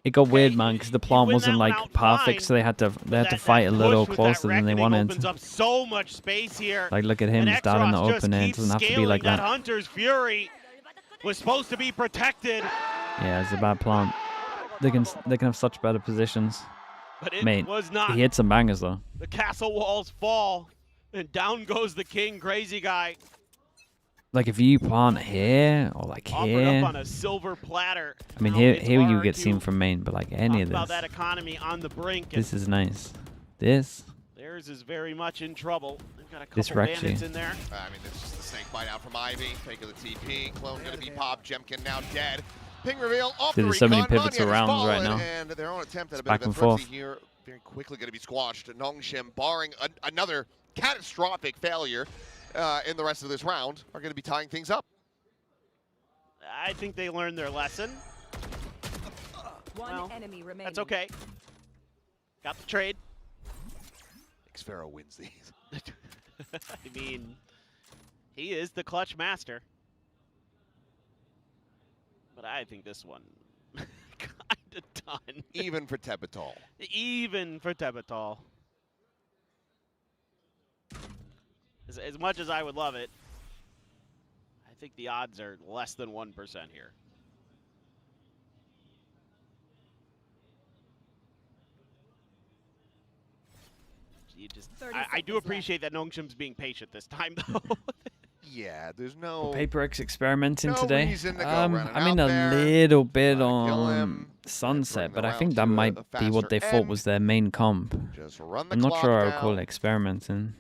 It got weird, man, because the plant win wasn't that one like out perfect, fine, so they had to That fight a little push with that closer than they reckoning wanted. opens up so much space here. Like, look at him, And he's down in the Exos just open end. It keeps doesn't have to be scaling. like that. Hunter's Fury was supposed to be protected, Yeah, it's a bad plant. They can have such better positions. but it Mate, was not. he hit some bangers though. The castle walls fall, and down goes the king, Crazy Guy, Like if you plant here or like offered here, up on a silver platter. I mean Now here it's you get RRQ. seen from main, but like any Talk of about this, that economy on the brink. and this is nice. This Theirs is very much in trouble. They've got a This couple wrecks bandits you. in there. I mean, it's just the snake bite out from Ivy. Fake of the TP. Clone going to be popped. Jemkin now dead. Ping reveal off Dude, the there's so many recon. pivotal Monyet has rounds right fallen, now. And their own attempt at a It's bit back of a and thrifty forth. here very quickly going to be squashed. NONGSHIM, barring another catastrophic failure in the rest of this round, are going to be tying things up. I think they learned their lesson. One Well, enemy remaining. That's okay. Got the trade. Xfero wins these. I mean, he is the clutch master. But I think this one kind of done. Even for Tebatal. Even for Tebatal. As much as I would love it, I think the odds are less than 1% here. you just I do appreciate that NONGSHIM's being patient this time though. Yeah, there's no Paper X experimenting no today. reason to go running I mean, out a there, little bit kill on him, Sunset, bring but the I think round that to might a be what faster they thought end. was their main comp. Just run the I'm not clock sure I would call down it experimenting. and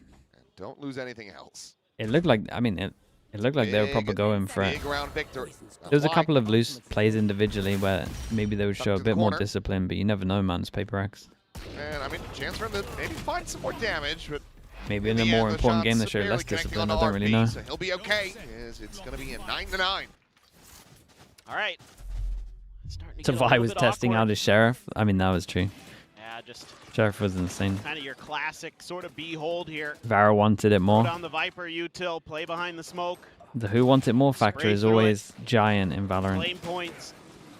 don't lose anything else. It looked like, I mean, it looked like they were probably going for it. Big round victory. There was a couple of loose plays individually where maybe they would show a the bit more corner. discipline, but you never know, man. It's Paper X. And I mean, chance for him to maybe find some more damage, but Maybe in the a end, more the important game they shots show barely less connecting discipline. I onto don't really RP, know. So he'll be okay. It's going to be a 9-9. All right. Starting to get a Tavai little was bit testing awkward. out his Sheriff. I mean, that was true. Yeah, just Sheriff was insane. kind of your classic sort of B-hold here. VARREL wanted it Put more. on the Viper util, play behind the smoke, The who wants it more factor Spray is through it. always giant in Valorant. claim points,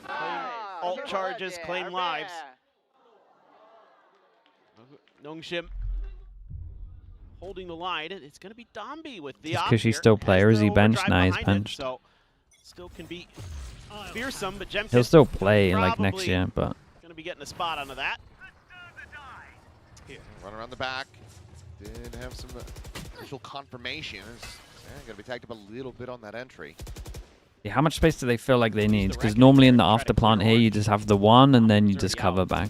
claim alt charges, claim lives. NONGSHIM holding the line. It's going to be Dombi with the Just op 'cause she's here. still Has player, is the he benched? overdrive Nah, he's behind it, benched. So still can be fearsome, but Jemkin He'll still play like next probably year, but going to be getting a spot onto that. Here, run around the back. Did have some initial confirmations. Going to be tagged up a little bit on that entry. yeah, how much space do they feel like they need? Because normally in the after plant here, you just have the one and then you just cover back.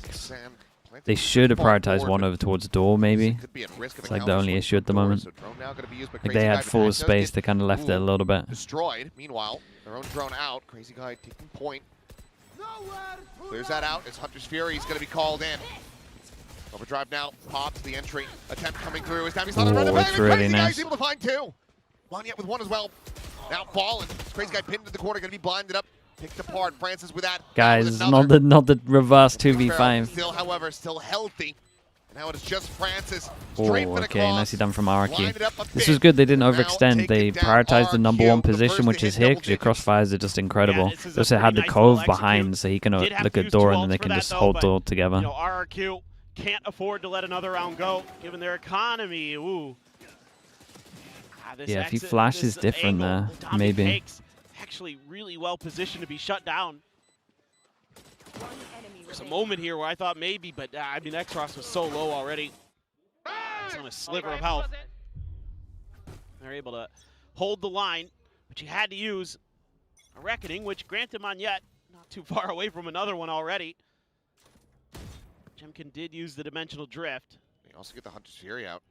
They should have prioritized one over towards door, maybe. It's like the only issue at the moment. Like they had full space, they kind of left it a little bit. Destroyed. Meanwhile, their own drone out. Crazy Guy taking point. Clears that out. It's Hunter's Fury. He's going to be called in. Overdrive now. Pops the entry. Attempt coming through. His Tammy's not around the it's really Crazy nice. Guy's able to find two. Blind yet with one as well. Now balling. Crazy Guy pinned to the corner. Going to be blinded up. Picked apart. Francis with that. Guys, not the reverse 2v5. Still, however, still healthy. And now it is just Francis. Oh, Straight for the okay, cross. nicely done from Lined RRQ. it up a This bit. was good, they didn't Now overextend. take They it down. prioritized the number RRQ, one the position, first which to is hit here, double because your digits. crossfires are just incredible. this is They a also had the pretty nice cove little behind, execute. so he can Did have look to at use door, two and then they ults for can that, just though, hold but, door together. You know, RRQ can't afford to let another round go, given their economy. Ooh. This Yeah, if he exit, flashes this different angle there, that Dombi maybe. takes, actually really well positioned to be shut down. There's a moment here where I thought maybe, but I mean, X-Ross was so low already. It's on a sliver of health. They're able to hold the line, but you had to use a Reckoning, which granted Monyet, not too far away from another one already. Jemkin did use the Dimensional Drift. You also get the Hunter's Fury out,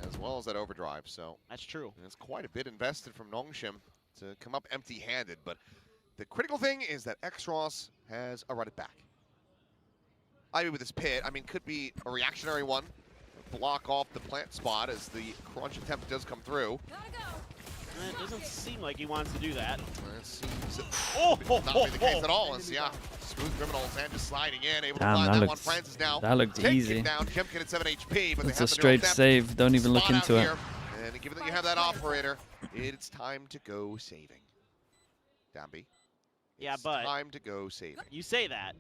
as well as that overdrive. So that's true. It's quite a bit invested from NONGSHIM to come up empty-handed. But the critical thing is that X-Ross has a run it back. Ivy with his pit, I mean, could be a reactionary one. Block off the plant spot as the crunch attempt does come through. It doesn't seem like he wants to do that. It seems not be the case at all. As, yeah, smooth criminals and just sliding in, able Damn, to find that that looked- one. Francis now that looked taken easy. down. Jemkin at 7 HP, but It's they a have the straight depth save. Don't even look spot into out it. here. And given that you have that operator, it's time to go saving. Dambi. Yeah, It's but time to go saving. you say that.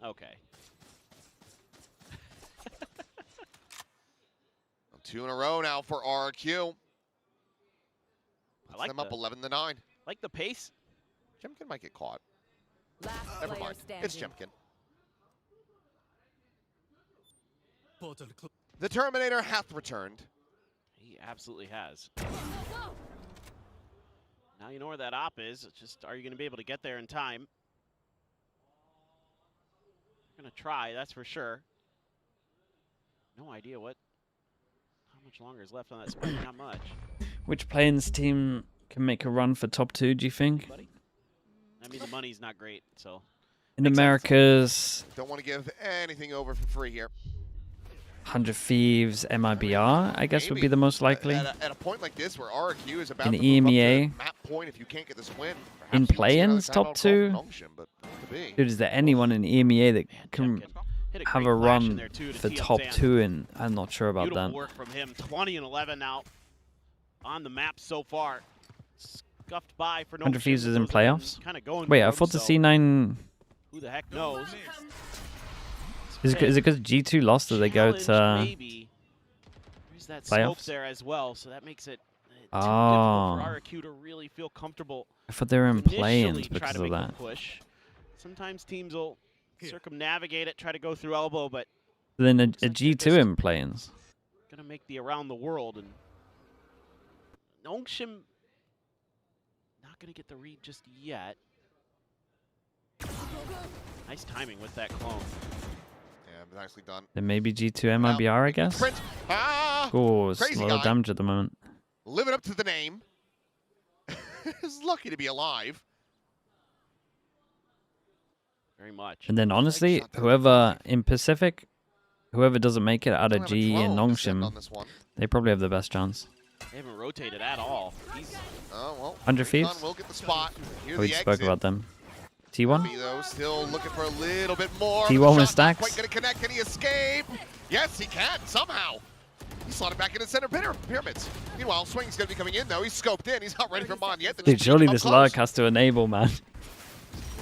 Okay. 2 in a row now for RRQ. I like them up the- 11-9. Like the pace. Jemkin might get caught. Last Never player mind. standing. It's Jemkin. The Terminator hath returned. He absolutely has. Now you know where that op is. It's just, are you going to be able to get there in time? Going to try, that's for sure. No idea how much longer is left on that sprint. Not much. Which Plains team can make a run for top 2, do you think? I mean, the money's not great, so. In Americas, Don't want to give anything over for free here. 100 Thieves, MIBR, I guess would be the most likely. At a point like this where RRQ is about In to move up EMEA, to map point if you can't get this win. in perhaps you will see another play-ins, timeout top call 2? from NONGSHIM, but could be. Dude, is there anyone in EMEA that can Hit have great a flash in run there, too, to for tee up top Zan. 2? And I'm not sure about Beautiful that. work from him. 20-11 now on the map so far. Scuffed by for 100 Thieves is in Those have been playoffs? kinda going Wait, for I him, thought the so C9... who the heck knows? Is it because G2 lost that they go to Maybe. There's that smoke playoffs? there as well, so that makes it too Oh. difficult for RRQ to really feel comfortable. I thought they were in Initially play-ins try because to of make that. the push. Sometimes teams will circumnavigate it, try to go through elbow, but Then a G2 in play-ins. gonna make the around the world, and NONGSHIM not gonna get the read just yet. Nice timing with that clone. Yeah, nicely done. Then maybe G2 MIBR, I guess. Oh, it's a lot of damage at the moment. Living up to the name. He's lucky to be alive. Very much. And then honestly, whoever in Pacific, whoever doesn't make it out of G and NONGSHIM, they probably have the best chance. They haven't rotated at all. He's 100 Thieves? Will get the spot. We spoke about them. T1? Though, still looking for a little bit more. T1 with stacks. Quite gonna connect. Can he escape? Yes, he can somehow. He slotted back into center pyramids. Meanwhile, Swing's gonna be coming in though. He's scoped in. He's not ready for Bond yet. Dude, surely this lurk has to enable, man.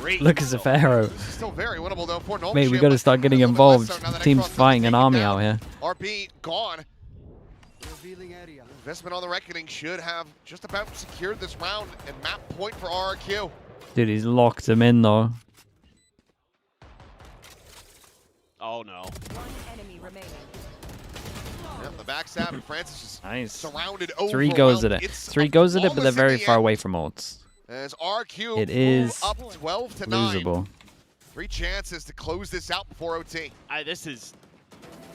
Great. Look at Zafiro. Still very winnable though for NONGSHIM. Mate, we got to start getting involved. Team's fighting an army out here. RB gone. Investment on the Reckoning should have just about secured this round and map point for RRQ. Dude, he's locked him in though. Oh no. One enemy remaining. Yep, the backstab and Francis is nice. Surrounded. 3 goes at it. 3 goes at it, but they're very far away from ults. As RQ it is up 12 to 9. losable. 3 chances to close this out before OT. This is,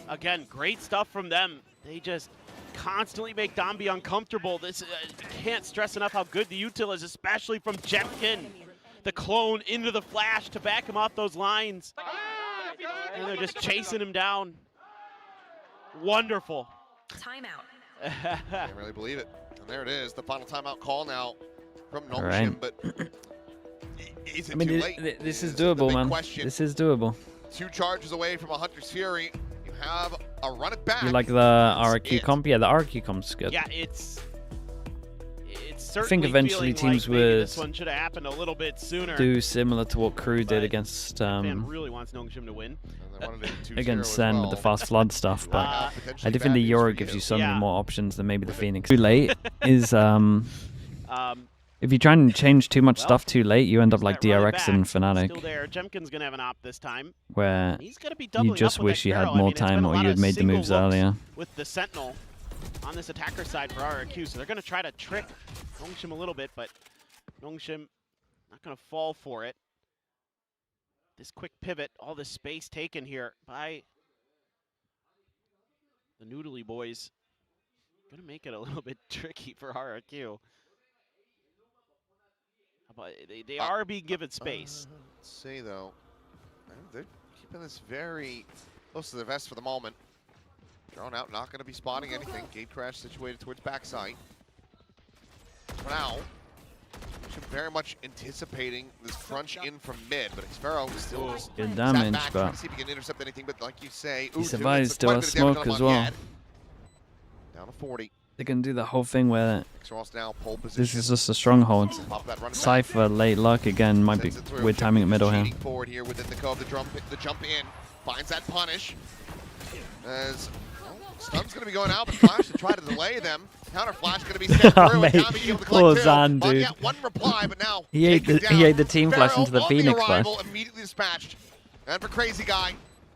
again, great stuff from them. They just constantly make Dombi uncomfortable. This can't stress enough how good the util is, especially from Jemkin. The clone into the flash to back him off those lines. And they're just chasing him down. Wonderful. Timeout. Can't really believe it. And there it is, the final timeout call now from NONGSHIM, right. but is it I mean, too late? This is doable, man. Question. This is doable. 2 charges away from a Hunter's Fury. You have a run it back. You like the RRQ comp? Yeah, the RRQ comp's good. Yeah, it's I think eventually teams like would this one should have happened a little bit sooner. do similar to what Crew did against fan really wants NONGSHIM to win. against Sen with the fast flood stuff, but I do think the Euro gives you so many more options than maybe the Phoenix. Too late is if you try and change too much stuff too late, you end up like DRX and Fnatic, Still there. Jemkin's gonna have an op this time. where He's gonna be you just wish you had more time or you had made the moves earlier. With the Sentinel on this attacker side for RRQ, so they're gonna try to trick NONGSHIM a little bit, but NONGSHIM not gonna fall for it. This quick pivot, all this space taken here by the Noodly boys, gonna make it a little bit tricky for RRQ. But they are being given space. Let's see though, they're keeping this very close to the vest for the moment. Drawn out, not going to be spotting anything. Gate crash situated towards backside. For now, should very much anticipating this crunch in from mid, but Xfero still good damage, back, but see if he can intercept anything. But like you say, he survives still has smoke as well. Down to 40. They can do the whole thing where now pole this is just a stronghold. Cypher late luck again, might be weird timing at middle here. Forward here within the cove, the jump in finds that punish. As Stun's going to be going out, but Flash to try to delay them. Counter Flash going to be sent through, and Tommy able to poor collect Zan, two. dude. One reply, but now he ate the team flash into the Phoenix flash. Immediately dispatched, and for Crazy Guy,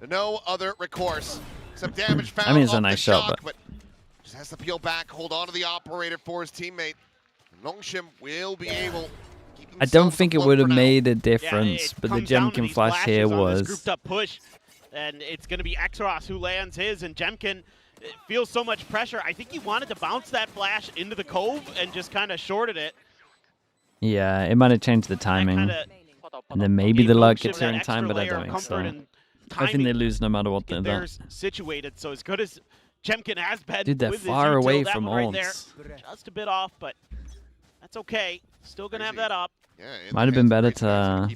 no other recourse. Some damage found. I mean, it's a off nice the shot, shock, but just has to peel back, hold on to the operator for his teammate. NONGSHIM will be able. I don't think it would have made a difference, but the Jemkin flash here was. Grouped up push, and it's going to be Xros who lands his, and Jemkin feels so much pressure. I think he wanted to bounce that flash into the cove and just kind of shorted it. Yeah, it might have changed the timing. And then maybe the luck gets here in time, but I don't think so. I think they lose no matter what they're there. Situated, so as good as Jemkin has been. Dude, they're with far his away util, from right ults. there, just a bit off, but that's okay. Still going to have that up. Yeah, might have been better to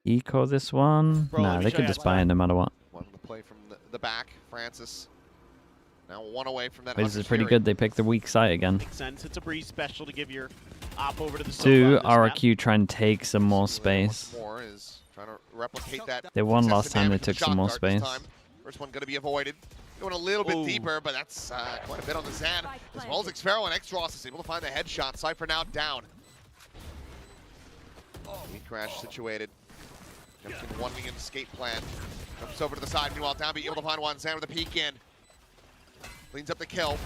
eco this one. Nah, they could just buy it no matter what. One to play from the back, Francis. Now one away from that. This is pretty good. They picked the weak side again. Makes sense. It's a breeze special to give your op over to the Two, RRQ try and take some more space. More is trying to replicate that. They won last time. They took some more space. First one going to be avoided. Going a little bit deeper, but that's quite a bit on the Zan. As well as Xfero and Xros is able to find the headshot. Cypher now down. Heat crash situated. Jemkin wanting an escape plan. Jumps over to the side. Meanwhile, Downbeat able to find one. Zan with a peek in. Cleans up the kill.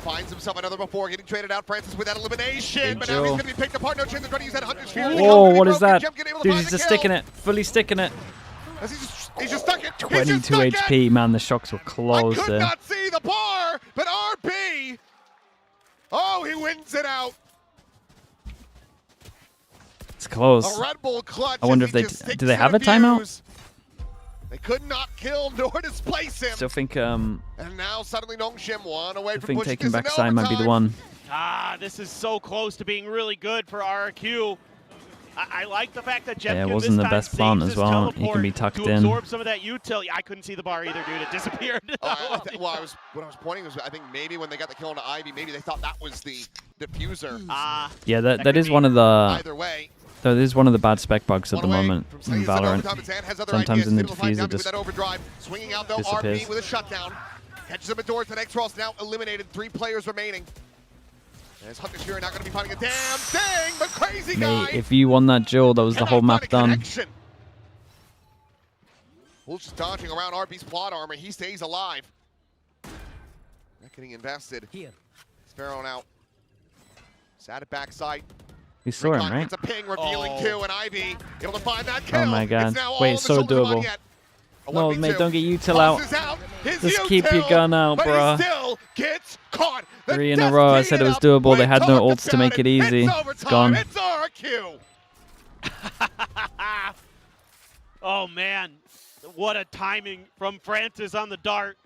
Finds himself another before getting traded out. Francis with that elimination, Big but now he's Joe. going to be picked apart. No chance of trying to use that Hunter's Fury. Oh, what is that? Dude, he's just sticking it. Fully sticking it. He's just stuck it. 22 HP. Man, the shocks were close I could there. not see the bar, but RB. Oh, he wins it out. It's close. A Red Bull clutch. I wonder if they do they have a timeout? They could not kill nor displace him. Still think And now suddenly NONGSHIM one away I from think pushing taking this back into side might be the overtime. one. Ah, this is so close to being really good for RRQ. I like the fact that Jemkin Yeah, it wasn't the this time best plan saves as his well. He can teleport be tucked to in. absorb some of that utility. I couldn't see the bar either, dude. It disappeared. What I was pointing was I think maybe when they got the kill on Ivy, maybe they thought that was the diffuser. Yeah, that is one of the. Either way. That is one of the bad spec bugs at the moment in Valorant. Sometimes in the diffuser just Swinging out though, disappears. RP with a shutdown. Catches him at doors. The next cross now eliminated. 3 players remaining. As Hunter's Fury not going to be finding a damn thing, but crazy guy. Mate, if you won that duel, that was the whole map done. Wolf's just dodging around RB's plot armor. He stays alive. Not getting invested. Here. Sparrow out. Sat at backside. You saw him, right? Gets a ping revealing Q and Ivy. Able to find that kill. Oh my god. Wait, it's so so doable. No, mate, don't get util out. Just keep your gun out, bro. 3 in a row. I said it was doable. They had no ults to make it easy. It's gone. It's RRQ. Oh, man. What a timing from Francis on the dart.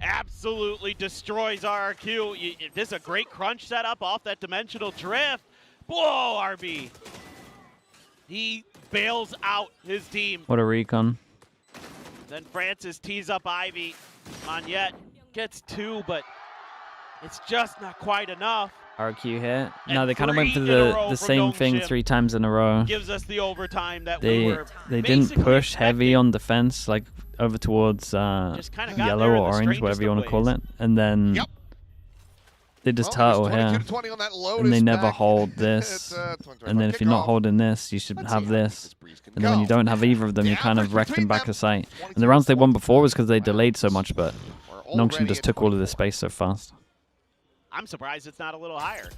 Absolutely destroys RRQ. This is a great crunch setup off that dimensional drift. Whoa, RB. He bails out his team. What a recon. Then Francis tees up Ivy. Monyet gets 2, but it's just not quite enough. RQ hit. No, they kind of went for the same thing 3 times in a row. Gives us the overtime that we were They didn't push heavy on defense, like over towards yellow or orange, whatever you want to call it. And then they just turtle here. And they never hold this. And then if you're not holding this, you should have this. And then when you don't have either of them, you kind of wrecked them back of sight. And the rounds they won before was because they delayed so much, but NONGSHIM just took all of the space so fast. I'm surprised it's not a little higher.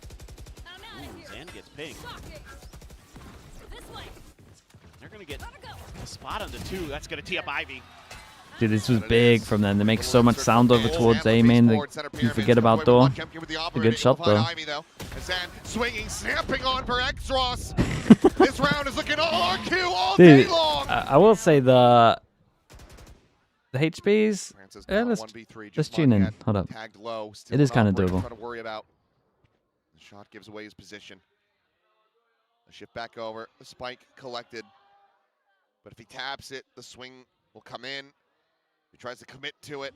Zan gets pinged. They're going to get a spot on the 2. That's going to tee up Ivy. Dude, this was big from them. They make so much sound over towards A main. You forget about door. A good shot, though. Swinging, snapping on for X-Ross. This round is looking all RQ all day Dude, long. I will say the HPs. Let's tune in. Hold up. It is kind of doable. The shot gives away his position. The shift back over. The spike collected. But if he taps it, the swing will come in. He tries to commit to it.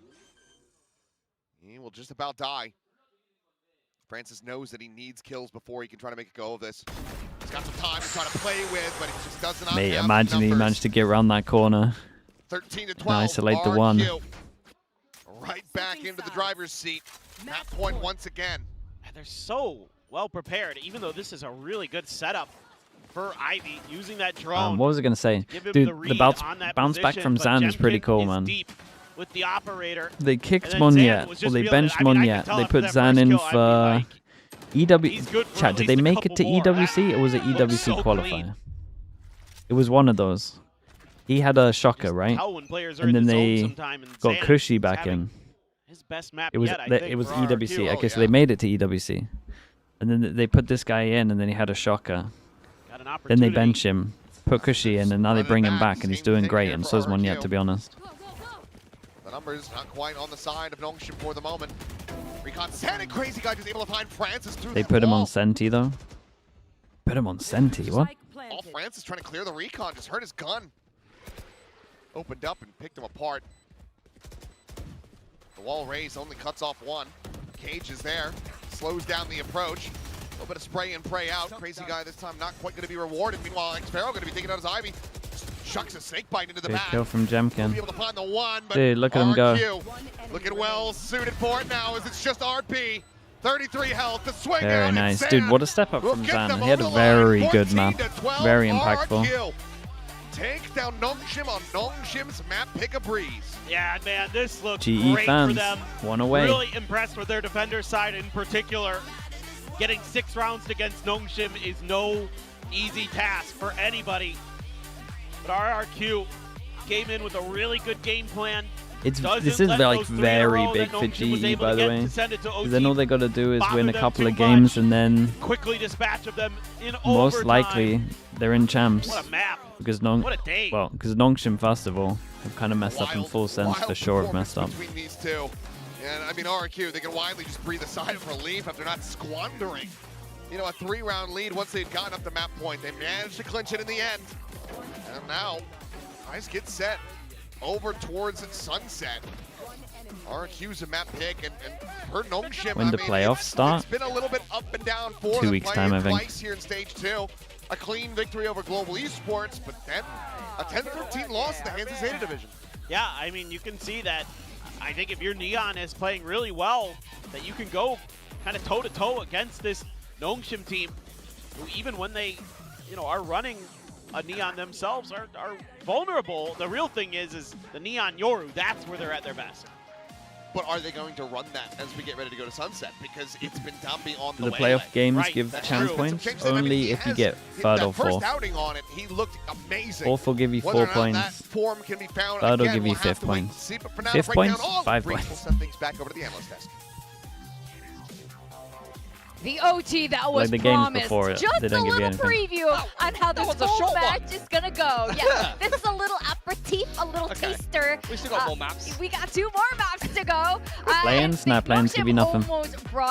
He will just about die. Francis knows that he needs kills before he can try to make a go of this. He's got some time to try to play with, but he just does not Mate, have imagine he numbers. managed to get around that corner. 13 to 12. And isolate the one. Right back into the driver's seat. Map point once again. They're so well prepared, even though this is a really good setup for Ivy using that drone. What was I going to say? Dude, the bounce back from Zan is pretty cool, man. With the operator. They kicked Monyet. Well, they benched Monyet. They put Zan in for EW. Chat, did they make it to EWC or was it EWC qualifier? It was one of those. He had a shocker, right? And then they got Cushy back in. It was EWC. Okay, so they made it to EWC. And then they put this guy in, and then he had a shocker. Then they bench him, put Cushy in, and now they bring him back, and he's doing great, and so is Monyet, to be honest. The numbers not quite on the side of NONGSHIM for the moment. Recon standing crazy guy just able to find Francis through They put him on Senti, though. Put him on Senti, what? All Francis trying to clear the recon, just hurt his gun. Opened up and picked him apart. The wall raise only cuts off one. Cage is there, slows down the approach. A little bit of spray in, pray out. Crazy guy this time not quite going to be rewarded. Meanwhile, X-Pharaoh going to be taking out his Ivy. Chucks a snake bite into the Good back. kill from Jemkin. Be able to find the one, but Dude, look at him go. Looking well suited for it now as it's just RP. 33 health, the swing Very out, nice. Zan Dude, what a step up will from get Zan. them He had over a the line. very good 14 map. to 12 Very impactful. RRQ. take down NONGSHIM on NONGSHIM's map Pick a Breeze. Yeah, man, this looks GE great fans, for them. one away. Really impressed with their defender side in particular. Getting 6 rounds against NONGSHIM is no easy task for anybody. But RRQ came in with a really good game plan. This is like very big for GE, by the way. Because then all they got to do is win a couple of games, and then quickly dispatch of them in most overtime. likely they're in champs. What a map! Because What a day! because NONGSHIM first of all have kind of messed up in full sense for sure. Have messed up. Between these two, and I mean RRQ, they can widely just breathe a sigh of relief after not squandering, you know, a 3-round lead once they'd gotten up the map point. They managed to clinch it in the end, and now eyes get set over towards Sunset. RRQ's a map pick, and per NONGSHIM, When the playoffs start? It's been a little bit up and down for 2 weeks time, I think. twice here in stage 2. A clean victory over Global Esports, but then a 10-13 loss in the Hansa Zeta division. Yeah, I mean, you can see that. I think if your Neon is playing really well, that you can go kind of toe-to-toe against this NONGSHIM team, who even when they, you know, are running a Neon themselves are vulnerable. The real thing is the Neon Yoru. That's where they're at their best. But are they going to run that as we get ready to go to Sunset? Because it's been down beyond The way. playoff games Right, give that's chance true. points I mean, only he if you has get hit third that or fourth. First outing on it, he looked amazing. Fourth will give you Whether 4 or not that points. form can be found, Third will again, give you we'll have 5th to wait and points. see. But for now, 5th to break down points, all 5 three, points. we'll send things back over to the analyst desk. The OT that was Like the games promised. before it, Just they a don't give you little anything. preview on how this was a whole short match one. is gonna go. Yeah, this is a little aperitif, a little taster. We still got more maps. We got 2 more maps to go. Play-ins? Nah, play-ins give you nothing.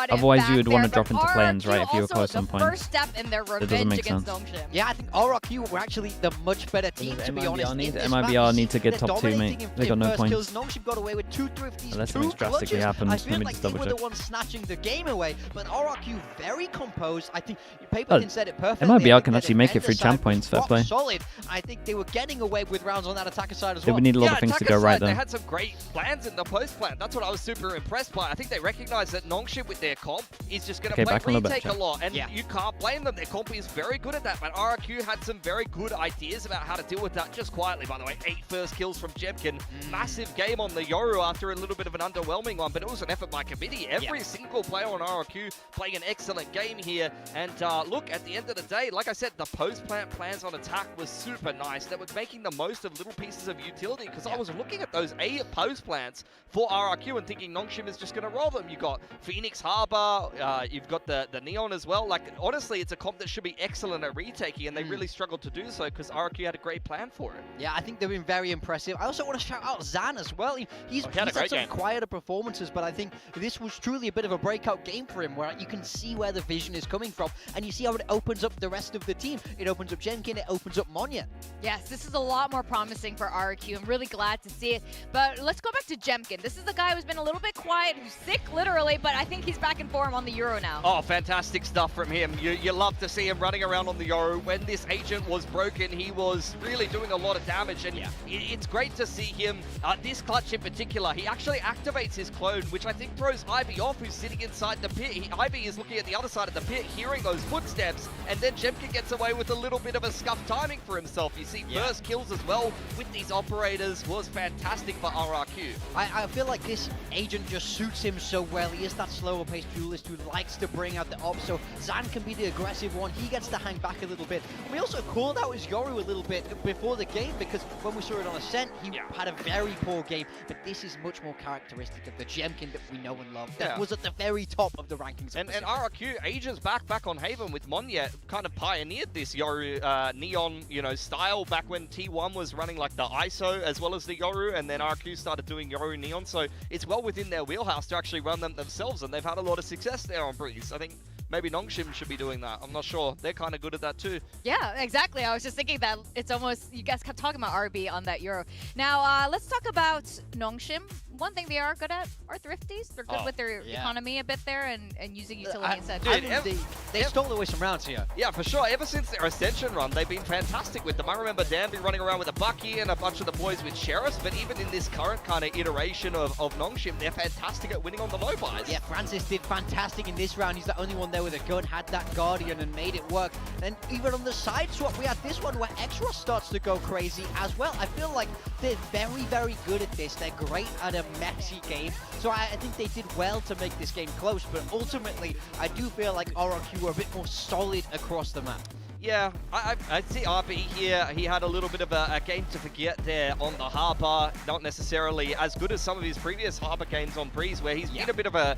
Otherwise you would want to drop into play-ins, right, if you were close on points. First step in their doesn't revenge make against sense. NONGSHIM. Yeah, I think RRQ were actually the much better team, to be honest. in this map. MIBR You need to see get they're top 2, mate. dominating They got in no first points. kills. NONGSHIM got away with 2 thrifties, Unless 2 something drastically clutches. happens. I Let feel me like just they double were the check. ones snatching the game away, but RRQ very composed. I think Paperkin said it perfectly. MIBR I can think actually their make it through defender champ side points, was fair rock play. solid. I think they were getting away with rounds on that attacker side as They well. would need a lot Yeah, of things to attacker go right side, They there. had some great plans in the post plan. That's what I was super impressed by. I think they recognized that NONGSHIM with their comp is just going to Okay, play back on the retake a bench. lot, and you can't blame them. Their comp is very good at that, but RRQ had some very good ideas about how to deal with that just quietly, by the way. 8 first kills from Jemkin. Massive game on the Yoru after a little bit of an underwhelming one, but it was an effort by committee. Every single player on RRQ playing an excellent game here, and look, at the end of the day, like I said, the post-plant plans on attack was super nice. They were making the most of little pieces of utility, because I was looking at those post-plants for RRQ and thinking NONGSHIM is just going to roll them. You got Phoenix Harbor, you've got the Neon as well. Like, honestly, it's a comp that should be excellent at retaking, and they really struggled to do so because RRQ had a great plan for it. Yeah, I think they've been very impressive. I also want to shout out Zan as well. He's had a had great some game. quieter performances, but I think this was truly a bit of a breakout game for him, where you can see where the vision is coming from, and you see how it opens up the rest of the team. It opens up Jemkin, it opens up Monya. Yes, this is a lot more promising for RRQ. I'm really glad to see it. But let's go back to Jemkin. This is the guy who's been a little bit quiet, who's sick literally, but I think he's back in form on the Euro now. Oh, fantastic stuff from him. You love to see him running around on the Yoru. When this agent was broken, he was really doing a lot of damage, and it's great to see him. This clutch in particular, he actually activates his clone, which I think throws Ivy off, who's sitting inside the pit. Ivy is looking at the other side of the pit, hearing those footsteps, and then Jemkin gets away with a little bit of a scuffed timing for himself. You see first kills as well with these operators was fantastic for RRQ. I feel like this agent just suits him so well. He is that slower paced duelist who likes to bring out the ops, so Zan can be the aggressive one. He gets to hang back a little bit. We also called out his Yoru a little bit before the game, because when we saw it on Ascent, he had a very poor game, but this is much more characteristic of the Jemkin that we know and love. That was at the very top of the rankings. And RRQ, ages back on Haven with Monya, kind of pioneered this Yoru Neon, style back when T1 was running like the ISO as well as the Yoru, and then RRQ started doing Yoru Neon, so it's well within their wheelhouse to actually run them themselves, and they've had a lot of success there on Breeze. I think maybe NONGSHIM should be doing that. I'm not sure. They're kind of good at that too. Yeah, exactly. I was just thinking that it's almost, you guys kept talking about RB on that Euro. Now, let's talk about NONGSHIM. one thing they are good at are thrifties. They're good with their economy a bit there and using utility instead. Dude, they stole away some rounds here. Yeah, for sure. Ever since their Ascension run, they've been fantastic with them. I remember Danby running around with a Bucky and a bunch of the boys with Sheriffs, but even in this current kind of iteration of NONGSHIM, they're fantastic at winning on the low buys. Yeah, Francis did fantastic in this round. He's the only one there with a gun, had that Guardian and made it work. And even on the side swap, we had this one where Exros starts to go crazy as well. I feel like they're very, very good at this. They're great at a messy game. So I think they did well to make this game close, but ultimately, I do feel like RRQ were a bit more solid across the map. Yeah, I see RB here. He had a little bit of a game to forget there on the Harbour. Not necessarily as good as some of his previous Harbour games on Breeze, where he's been a bit of a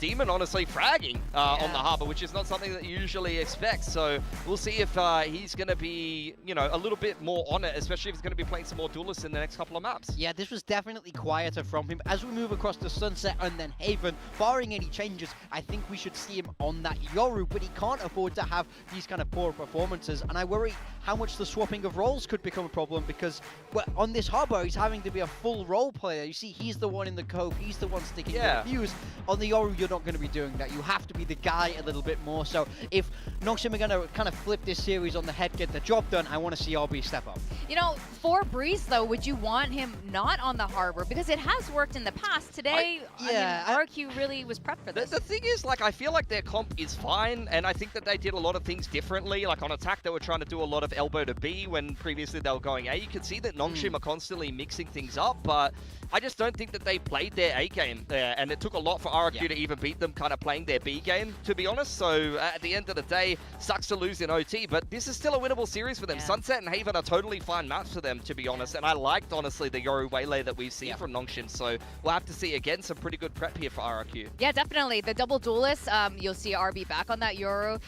demon, honestly, fragging on the Harbour, which is not something that you usually expect. So we'll see if he's going to be, you know, a little bit more on it, especially if he's going to be playing some more duelists in the next couple of maps. Yeah, this was definitely quieter from him. As we move across to Sunset and then Haven, barring any changes, I think we should see him on that Yoru, but he can't afford to have these kind of poor performances. And I worry how much the swapping of roles could become a problem, because on this Harbour, he's having to be a full role player. You see, he's the one in the Cove, he's the one sticking the fuse. On the Yoru, you're not going to be doing that. You have to be the guy a little bit more. So if NONGSHIM are going to kind of flip this series on the head, get the job done, I want to see RB step up. You know, for Breeze, though, would you want him not on the Harbour? Because it has worked in the past. Today, RRQ really was prepped for this. The thing is, like, I feel like their comp is fine, and I think that they did a lot of things differently. Like, on attack, they were trying to do a lot of elbow to B when previously they were going A. You can see that NONGSHIM are constantly mixing things up, but I just don't think that they played their A game there, and it took a lot for RRQ to even beat them kind of playing their B game, to be honest. So at the end of the day, sucks to lose in OT, but this is still a winnable series for them. Sunset and Haven are totally fine maps for them, to be honest, and I liked, honestly, the Yoru Waylay that we've seen from NONGSHIM, so we'll have to see, again, some pretty good prep here for RRQ. Yeah, definitely. The double duelist, you'll see RB back on that Yoru.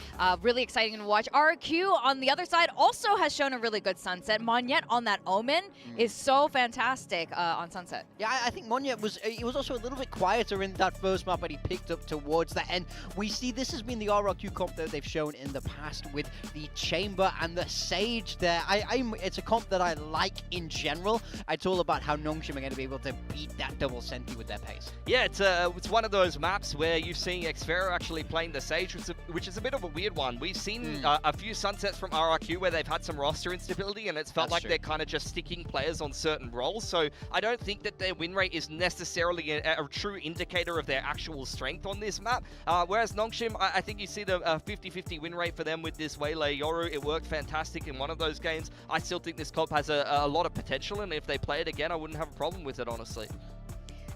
Really exciting to watch. RRQ, on the other side, also has shown a really good Sunset. Monyet on that Omen is so fantastic on Sunset. Yeah, I think Monyet was also a little bit quieter in that first map, but he picked up towards the end. We see this has been the RRQ comp that they've shown in the past with the Chamber and the Sage there. It's a comp that I like in general. It's all about how NONGSHIM are going to be able to beat that double Senti with their pace. Yeah, it's one of those maps where you've seen Xfero actually playing the Sage, which is a bit of a weird one. We've seen a few Sunsets from RRQ where they've had some roster instability, and it's felt like they're kind of just sticking players on certain roles. So I don't think that their win rate is necessarily a true indicator of their actual strength on this map. Whereas NONGSHIM, I think you see the 50-50 win rate for them with this Waylay Yoru. It worked fantastic in one of those games. I still think this comp has a lot of potential, and if they play it again, I wouldn't have a problem with it, honestly.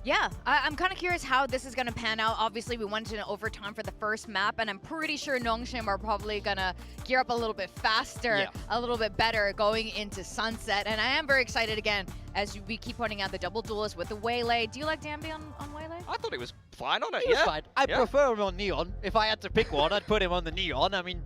Yeah, I'm kind of curious how this is going to pan out. Obviously, we went into overtime for the first map, and I'm pretty sure NONGSHIM are probably going to gear up a little bit faster, a little bit better going into Sunset. And I am very excited again as we keep pointing out the double duelist with the Waylay. Do you like Danby on Waylay? I thought he was fine on it, He was fine. I prefer him on Neon. If I had to pick one, I'd put him on the Neon. I mean,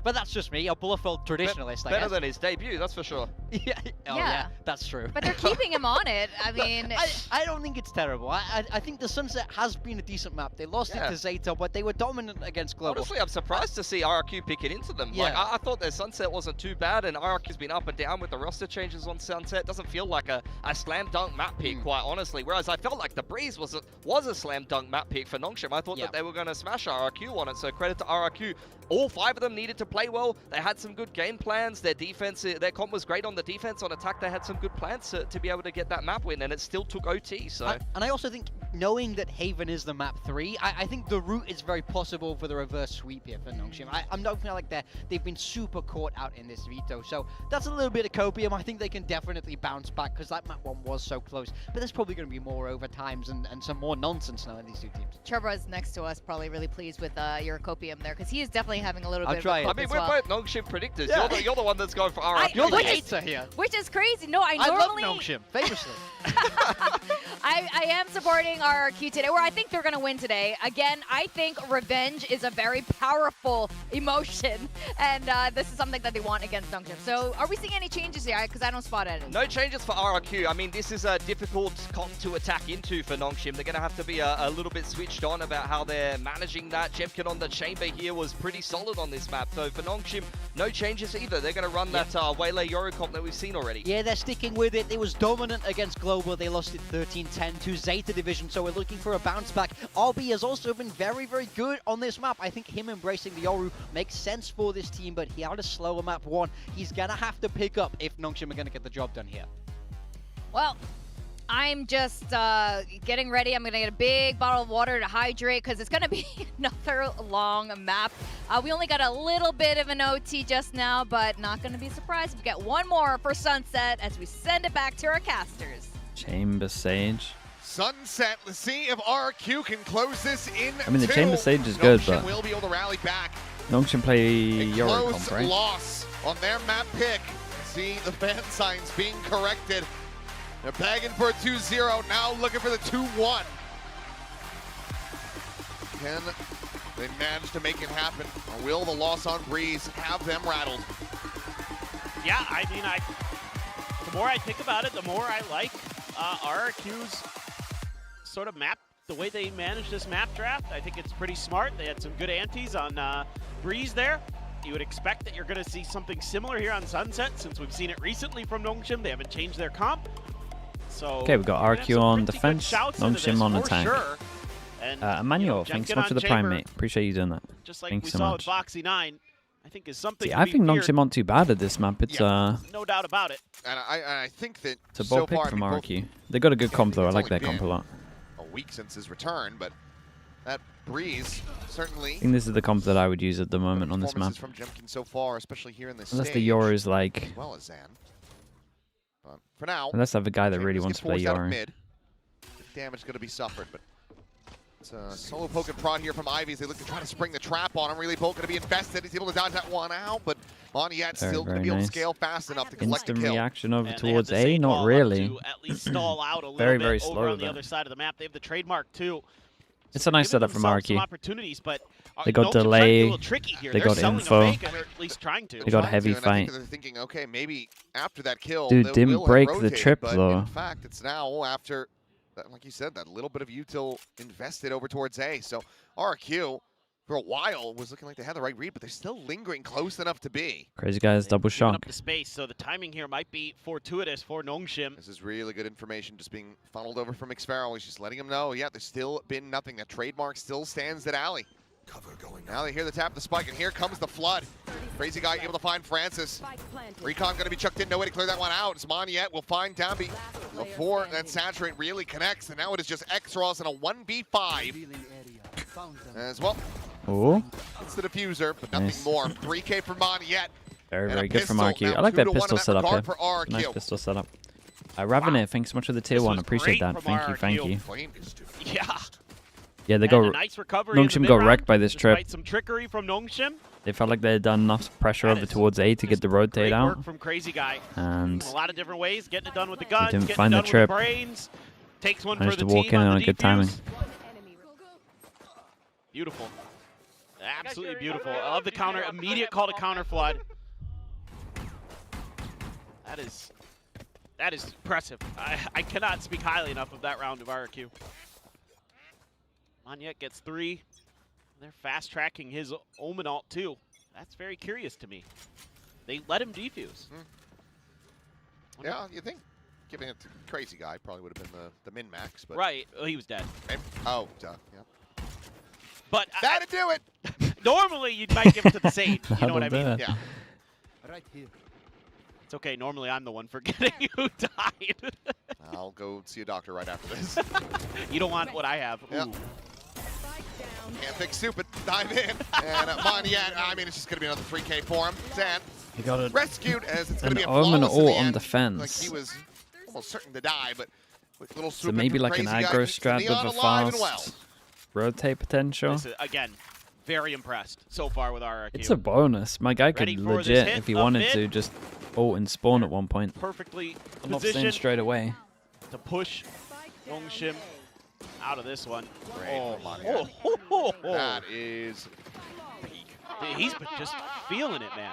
but that's just me, a Bluffold traditionalist, I guess. Better than his debut, that's for sure. Yeah, that's true. But they're keeping him on it. I mean... I don't think it's terrible. I think the Sunset has been a decent map. They lost it to Zeta, but they were dominant against Global. Honestly, I'm surprised to see RRQ pick it into them. Like, I thought their Sunset wasn't too bad, and RRQ's been up and down with the roster changes on Sunset. Doesn't feel like a slam dunk map pick, quite honestly. Whereas I felt like the Breeze was a slam dunk map pick for NONGSHIM. I thought that they were going to smash RRQ on it, so credit to RRQ. All 5 of them needed to play well. They had some good game plans. Their defense, their comp was great on the defense. On attack, they had some good plans to be able to get that map win, and it still took OT. So, and I also think, knowing that Haven is the map 3, I think the route is very possible for the reverse sweep here for NONGSHIM. I'm not feeling like they've been super caught out in this veto, so that's a little bit of copium. I think they can definitely bounce back, because that map 1 was so close, but there's probably going to be more overtimes and some more nonsense now in these two teams. Trevor's next to us, probably really pleased with your copium there, because he is definitely having a little bit of a I mean, we're both NONGSHIM predictors. You're the one that's going for RRQ. You're the hater here. Which is crazy. No, I normally... love NONGSHIM, famously. I am supporting RRQ today, or I think they're going to win today. Again, I think revenge is a very powerful emotion, and this is something that they want against NONGSHIM. So are we seeing any changes here? Because I don't spot any. No changes for RRQ. I mean, this is a difficult comp to attack into for NONGSHIM. They're going to have to be a little bit switched on about how they're managing that. Jemkin on the Chamber here was pretty solid on this map. So for NONGSHIM, no changes either. They're going to run that Waylay Yoru comp that we've seen already. Yeah, they're sticking with it. It was dominant against Global. They lost it 13-8 10 to Zeta Division, so we're looking for a bounce back. RB has also been very, very good on this map. I think him embracing the Yoru makes sense for this team, but he had a slower map one. He's going to have to pick up if NONGSHIM are going to get the job done here. Well, I'm just getting ready. I'm going to get a big bottle of water to hydrate because it's going to be another long map. We only got a little bit of an OT just now, but not going to be surprised if we get one more for Sunset as we send it back to our casters. Chamber Sage. Sunset, let's see if RRQ can close this in. I mean, the Chamber Sage is good, but will be able to rally back. NONGSHIM play A Euro close comp, right? loss on their map pick. See the fan signs being corrected. They're begging for a 2-0, now looking for the 2-1. Can they manage to make it happen? Or will the loss on Breeze have them rattled? Yeah, I mean, the more I think about it, the more I like RRQ's sort of map, the way they managed this map draft. I think it's pretty smart. They had some good antes on Breeze there. You would expect that you're going to see something similar here on Sunset since we've seen it recently from NONGSHIM. They haven't changed their comp. So Okay, we've got RRQ on defense, NONGSHIM on attack. Sure. And, Emmanuel, thanks so much for the prime, mate. Appreciate you doing that. Just like thanks we so saw much. with Boxy 9, I think is something. See, I think NONGSHIM aren't too bad at this map. It's no doubt about it. And I think that it's a so bold pick far, from RRQ. They got a good comp though. I like their comp a lot. A week since his return, but that Breeze certainly. I think this is the comp that I would use at the moment on this map. From Jemkin so far, especially here in this Unless stage, the Yoru is like. as well as Zan. But for now, Unless I have a guy that really wants to play Yoru. Mid. The damage going to be suffered, but it's a solo poke and prod here from Ivy as they look to try to spring the trap on him. Really, Poke going to be invested. He's able to dodge that one out, but Moniette still going to be able to scale fast enough to collect the Instant kill. reaction over towards A, not really. To at least stall out a little very, bit very over slow on the other side of the map. They have the trademark too. It's a nice setup from RRQ. Opportunities, but they got delay. They got info. At least trying to. They got heavy fight. They're thinking, okay, maybe after that kill, dude didn't break the rotate, trip but though. In fact, it's now after, like you said, that little bit of util invested over towards A. So RRQ, for a while, was looking like they had the right read, but they're still lingering close enough to B. Crazy guys, double shock. Up the space, so the timing here might be fortuitous for NONGSHIM. This is really good information just being funneled over from Xferro. He's just letting him know, yeah, there's still been nothing. That trademark still stands at Alley. Now they hear the tap of the spike, and here comes the flood. Crazy guy able to find Francis. Recon going to be chucked in, no way to clear that one out. Zmaniet will find Dambi before that saturate really connects, and now it is just X-Ross and a 1v5 as well. Oh, it's the diffuser, but nothing more. 3K for Moniette. Very, very good from RRQ. I like that pistol setup here. Nice pistol setup. Ravenet, thanks so much for the tier 1. Appreciate that. Thank you, thank you. Yeah. Yeah, they got NONGSHIM got wrecked by this trip. Some trickery from NONGSHIM. They felt like they had done enough pressure over towards A to get the rotate out. From Crazy Guy. And a lot of different ways, getting it done with the guns, didn't getting find it the done trip. with the brains. Takes one Managed for the to walk team in on on the a good timing. Beautiful. Absolutely beautiful. I love the counter, immediate call to counter flood. That is impressive. I cannot speak highly enough of that round of RRQ. Moniette gets 3. They're fast tracking his Omen ult too. That's very curious to me. They let him defuse. Yeah, you think giving it to Crazy Guy probably would have been the min-max, but right. Well, he was dead. Oh, yeah. But that'd do it. Normally, you might give it to the Sage. You know what I mean? Yeah. Right here. It's okay. Normally, I'm the one forgetting who died. I'll go see a doctor right after this. You don't want what I have. Yep. Ooh. Can't think stupid. Dive in. And Moniette, I mean, it's just going to be another 3K for him. Zan he got a, rescued as it's going to be a Omen flawless ult in the on end. defense. Like he was almost certain to die, but with little so maybe like an aggro strat with a fast rotate potential. Listen, again, very impressed so far with RRQ. It's a bonus. My guy could legit, if he wanted to, just ult and spawn at one point. Perfectly I'm not saying straight away. To push NONGSHIM out of this one. That is peak. Dude, he's been just feeling it, man.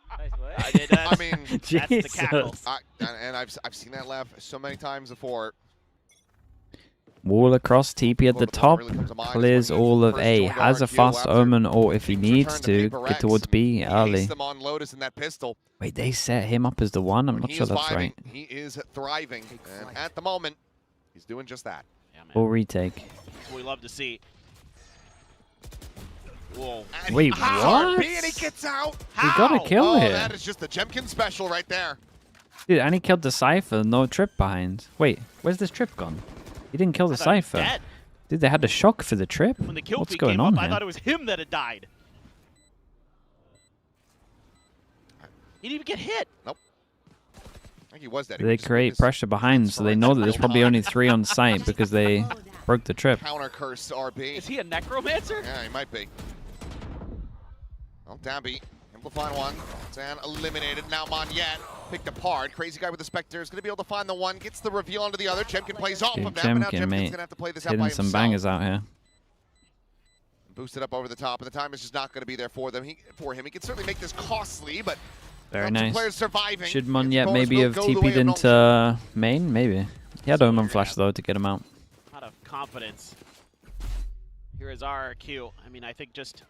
I mean, that's the cackle. And I've seen that laugh so many times before. Wall across, TP at the top, clears all of A, has a fast Omen or if he needs to, get towards B early. Wait, they set him up as the one? I'm not sure that's right. He is thriving, and at the moment, He's doing just that. Yeah, man. Full retake. That's what we love to see. Whoa. And Wait, what? RB and he gets out. We got a kill Oh, here. that is just the Jemkin special right there. Dude, and he killed the Cypher, no trip behind. Wait, where's this trip gone? He didn't kill the thought he was Cypher. dead. Dude, they had a shock for the trip? When the kill What's feed going came on up, I here? thought it was him that had died. He didn't even get hit. Nope. I think he was dead. He They just create missed pressure behind, so they know that there's probably only 3 on site because they broke the trip. counter curse RB. Is he a necromancer? Yeah, he might be. Well, Dambi, amplifying one. Zan eliminated. Now Monyet picked apart. Crazy guy with the Spectre is going to be able to find the one. Gets the reveal onto the other. Jemkin plays off Dude, of them. But now Jemkin, Jemkin's mate, going to have to play this out by hitting himself. some bangers out here. Boosted up over the top, and the time is just not going to be there for them. For him, he can certainly make this costly, but Very two nice. players surviving. Should His Monyet bonus maybe will have go the way TP'd of into main? Maybe. He had Omen Flash, though, to get him out. A lot of confidence. Here is RRQ. I mean, I think just...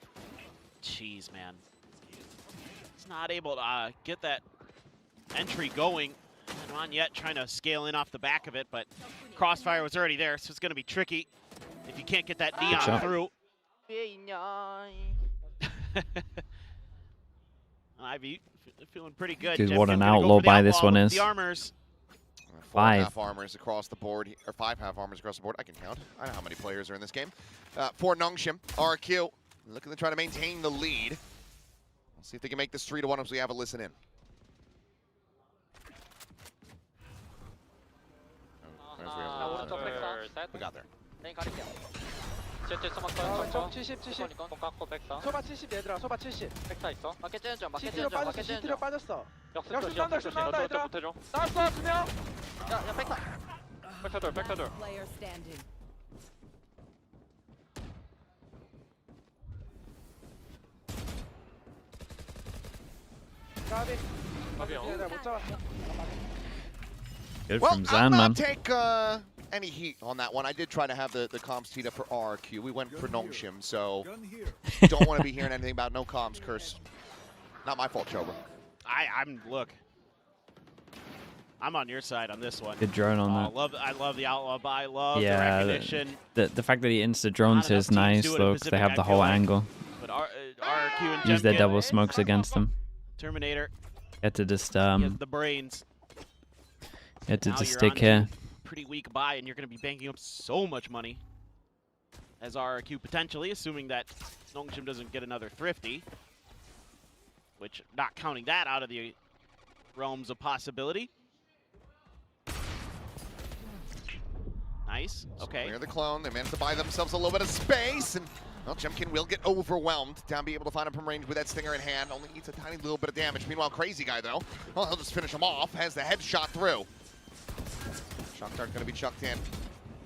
Jeez, man. He's not able to get that entry going. And Monyet trying to scale in off the back of it, but Crossfire was already there, so it's going to be tricky if you can't get that Neon through. Ivy feeling pretty good. Dude, Jemkin's what an gonna go outlaw for the buy this outlaw one with is. The armors. 4 5. half armors across the board, or 5 half armors across the board. I can count. I know how many players are in this game. For NONGSHIM, RRQ looking to try to maintain the lead. Let's see if they can make this 3-1 as we have a listen in. We got there. 점 70, 70. 소바 70 얘들아, 소바 70. CT로 빠졌어, CT로 빠졌어. 역습 나온다 얘들아. 나왔어, 2명. 백타돌. Player standing. 얘들아 못 잡았어. Good Well, from I'll Zan, not man. take any heat on that one. I did try to have the comms teed up for RRQ. We went for NONGSHIM, so don't want to be hearing anything about no comms curse. Not my fault, Chober. Look. I'm on your side on this one. Good drone on that. I love the outlaw buy. I love the Yeah, recognition. the fact that he insta-drones Not is enough teams nice, do it in though, because they Pacific, have the I whole feel like. angle. But RRQ and Use their Jemkin, double smokes against them. Terminator. Get to just, He has the brains. get to Now just you're stick on here. Pretty weak buy, and you're going to be banking up so much money as RRQ potentially, assuming that NONGSHIM doesn't get another thrifty, which not counting that out of the realms of possibility. Nice. Okay. Clear the clone. They managed to buy themselves a little bit of space, and well, Jemkin will get overwhelmed. Down, be able to find him from range with that stinger in hand. Only needs a tiny little bit of damage. Meanwhile, Crazy Guy though, well, he'll just finish him off. Has the headshot through. Shock dart going to be chucked in.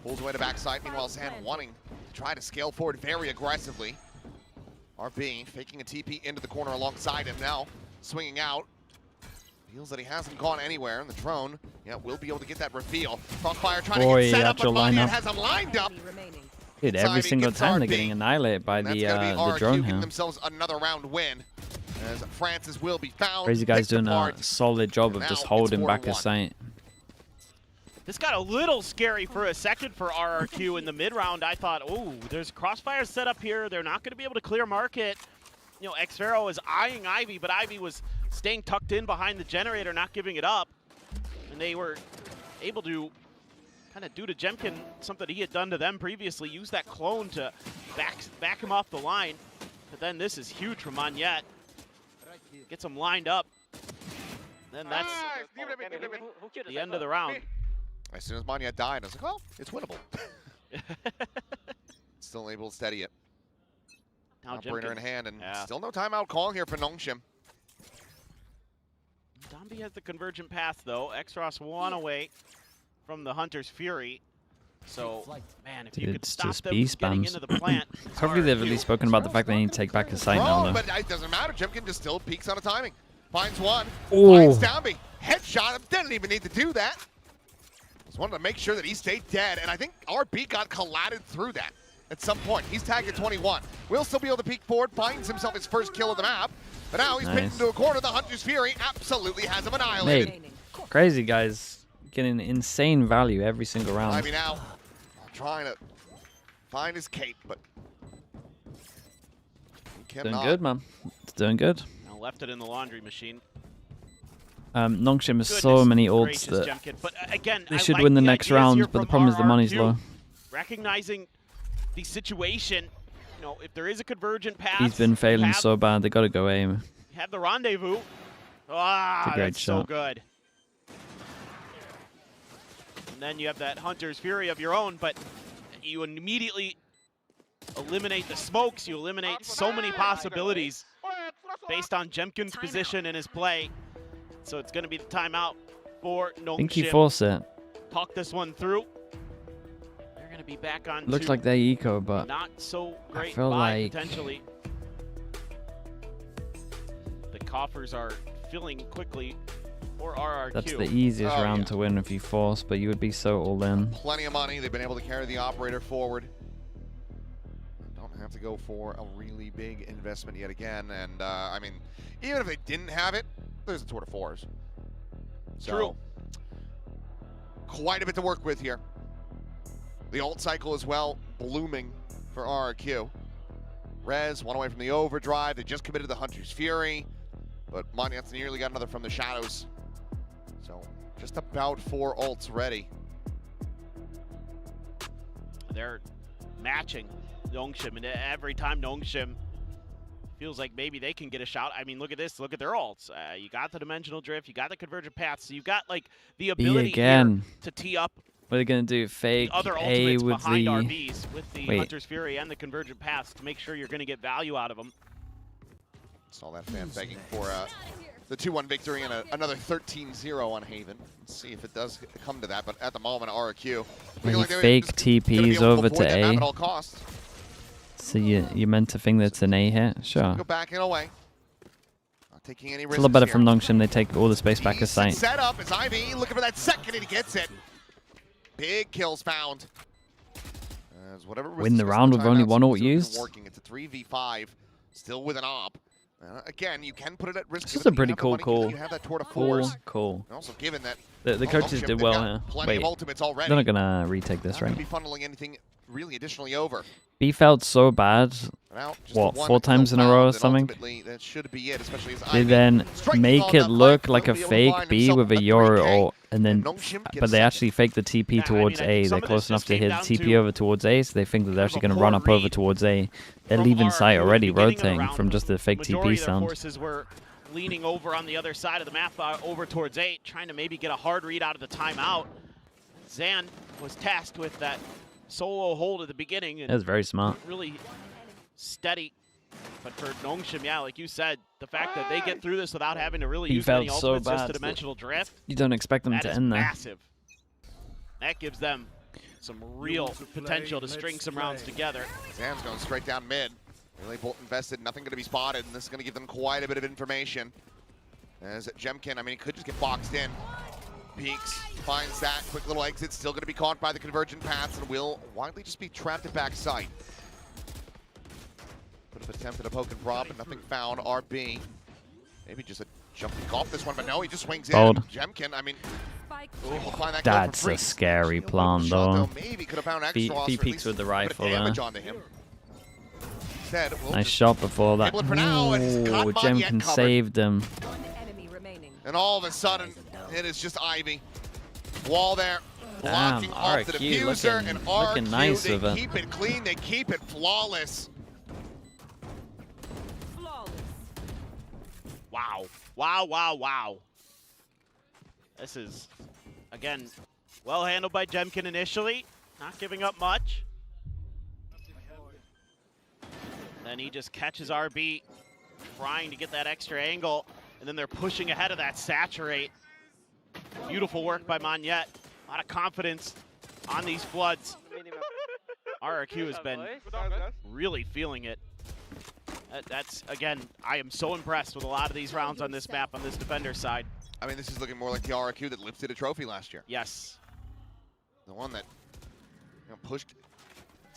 Pulls away to backside. Meanwhile, Zan wanting to try to scale forward very aggressively. RB faking a TP into the corner alongside him now, swinging out. Feels that he hasn't gone anywhere, and the drone, will be able to get that reveal. Crossfire trying to get set up, but Monyet has him lined up. Dude, every single time they're getting annihilated by the drone here. Themselves another round win, as Francis will be found. Crazy Guy's doing a apart. solid job of Now just it's holding back a 4-1. sight. This got a little scary for a second for RRQ in the mid-round. I thought, oh, there's Crossfire set up here. They're not going to be able to clear market. Xpharaoh is eyeing Ivy, but Ivy was staying tucked in behind the generator, not giving it up. And they were able to kind of do to Jemkin something he had done to them previously, use that clone to back him off the line. But then this is huge for Monyet. Gets him lined up. Then that's the end of the round. As soon as Monyet died, I was like, well, it's winnable. Still able to steady it. Now Operator in hand, and yeah. still no timeout call here for NONGSHIM. Dambi has the convergent path, though. Xross 1 away from the Hunter's Fury. So, man, if you Dude, could it's stop just them B from getting spams. into the plant. Hopefully they've at least spoken about the fact they need to take back his sight now, though. But it doesn't matter. Jemkin just still peaks on a timing. Finds one. Ooh. Finds Dambi. Headshot him. Didn't even need to do that. Just wanted to make sure that he stayed dead, and I think RB got collided through that at some point. He's tagged at 21. Will still be able to peek forward, finds himself his first kill of the map, but now he's pinned into a corner. The Hunter's Fury absolutely has him annihilated. Hey, Crazy Guy's getting insane value every single round. I mean, now trying to find his cape, but he Doing cannot. good, man. It's doing good. Now left it in the laundry machine. NONGSHIM has so many ults that But again, they should win the next round, but the problem is the money's low. Recognizing the situation, you know, if there is a convergent path, He's been failing so bad. They got to go aim. have the rendezvous. Ah, It's a great that's so shot. good. And then you have that Hunter's Fury of your own, but you immediately eliminate the smokes. You eliminate so many possibilities based on Jemkin's position and his play. So it's going to be the timeout for NONGSHIM. I think he forced it. Talk this one through. They're going to be back on. Looks like they eco, but not so great I feel buy like potentially. The coffers are filling quickly for RRQ. that's the easiest round to win if you force, but you would be so all in. Plenty of money. They've been able to carry the operator forward. Don't have to go for a really big investment yet again. And I mean, even if they didn't have it, there's a tour de force. So, True. Quite a bit to work with here. The ult cycle as well, blooming for RRQ. Rez, one away from the overdrive. They just committed the Hunter's Fury, but Monyet's nearly got another from the shadows. So, just about 4 ults ready. They're matching NONGSHIM, and every time NONGSHIM feels like maybe they can get a shot. I mean, look at this. Look at their ults. You got the dimensional drift. You got the convergent paths. So you've got like the ability here to tee up. What are they gonna do? Fake other A ultimates with behind the RBs with the Hunter's Fury and the convergent paths to make sure you're going to get value out of them. Saw that fan begging for the 2-1 victory and another 13-0 on Haven. Let's see if it does come to that, but at the moment, RRQ. When he fake TPs over to A. At all costs. So you meant to think that's an A hit? Sure. Go back and away. Not taking any risks. It's a little better here. from NONGSHIM. They take all the space back as sight. Set up as Ivy looking for that second, and he gets it. Big kills found. As whatever Win the round with only one ult used. Working. It's a 3v5, still with an op. Again, you can put it at risk. This is a pretty cool call. You have that tour de Cool, force. cool. And also given that The coaches did well here. plenty of Wait, ultimates already. they're not gonna retake this, Not right? gonna be funneling anything really additionally over. B felt so bad. Now, just What, the one 4 times in a row or and something? ultimately, that should be it, especially as They Ivy then striking make on it that look fight, like a will be able to fake find B himself with a 3K. Euro ult, and then, NONGSHIM but gets they second. actually fake the TP towards I mean, A. some They're of close this enough just to came hit down TP to over towards A, so they think that they're actually going to poor run up over read towards A. They're from leaving sight RRQ already, at the beginning of the rotating round. from just the fake Majority TP of their sound. forces were leaning over on the other side of the map, over towards 8, trying to maybe get a hard read out of the timeout. Zan was tasked with that solo hold at the beginning. And That was very smart. really steady. But for NONGSHIM, yeah, like you said, the fact that they get through this without having to really He use any felt so ultimates, just bad the that dimensional drift, You don't expect them that to is end there. massive. That gives them some real potential to string some rounds together. Zan's going straight down mid. Really bolt invested, nothing going to be spotted, and this is going to give them quite a bit of information. As Jemkin, I mean, he could just get boxed in. Peeks, finds that, quick little exit, still going to be caught by the convergent paths, and will widely just be trapped at backside. Could have attempted a poke and prop, but nothing found. RB, maybe just a jumping off this one, but no, he just swings Bold. in. Jemkin, I mean, we'll find that That's kill for a free. scary plan, Shot, though. maybe could have found He extra loss, or at peeks least with the a bit of rifle there. damage onto him. Instead, we'll Nice just shot before that. table it for now, and he's got Ooh, Monyet Jemkin covered. saved him. Enemy remaining. And all of a sudden, it is just Ivy. Wall there, Damn, blocking off the RRQ diffuser, and RRQ, looking nice they with it. keep it clean, they keep it flawless. Wow. Wow, wow, wow. This is, again, well handled by Jemkin initially. Not giving up much. Then he just catches RB, trying to get that extra angle. And then they're pushing ahead of that saturate. Beautiful work by Monyet. A lot of confidence on these floods. RRQ has been really feeling it. That's, again, I am so impressed with a lot of these rounds on this map, on this defender side. I mean, this is looking more like the RRQ that lifted a trophy last year. Yes. The one that pushed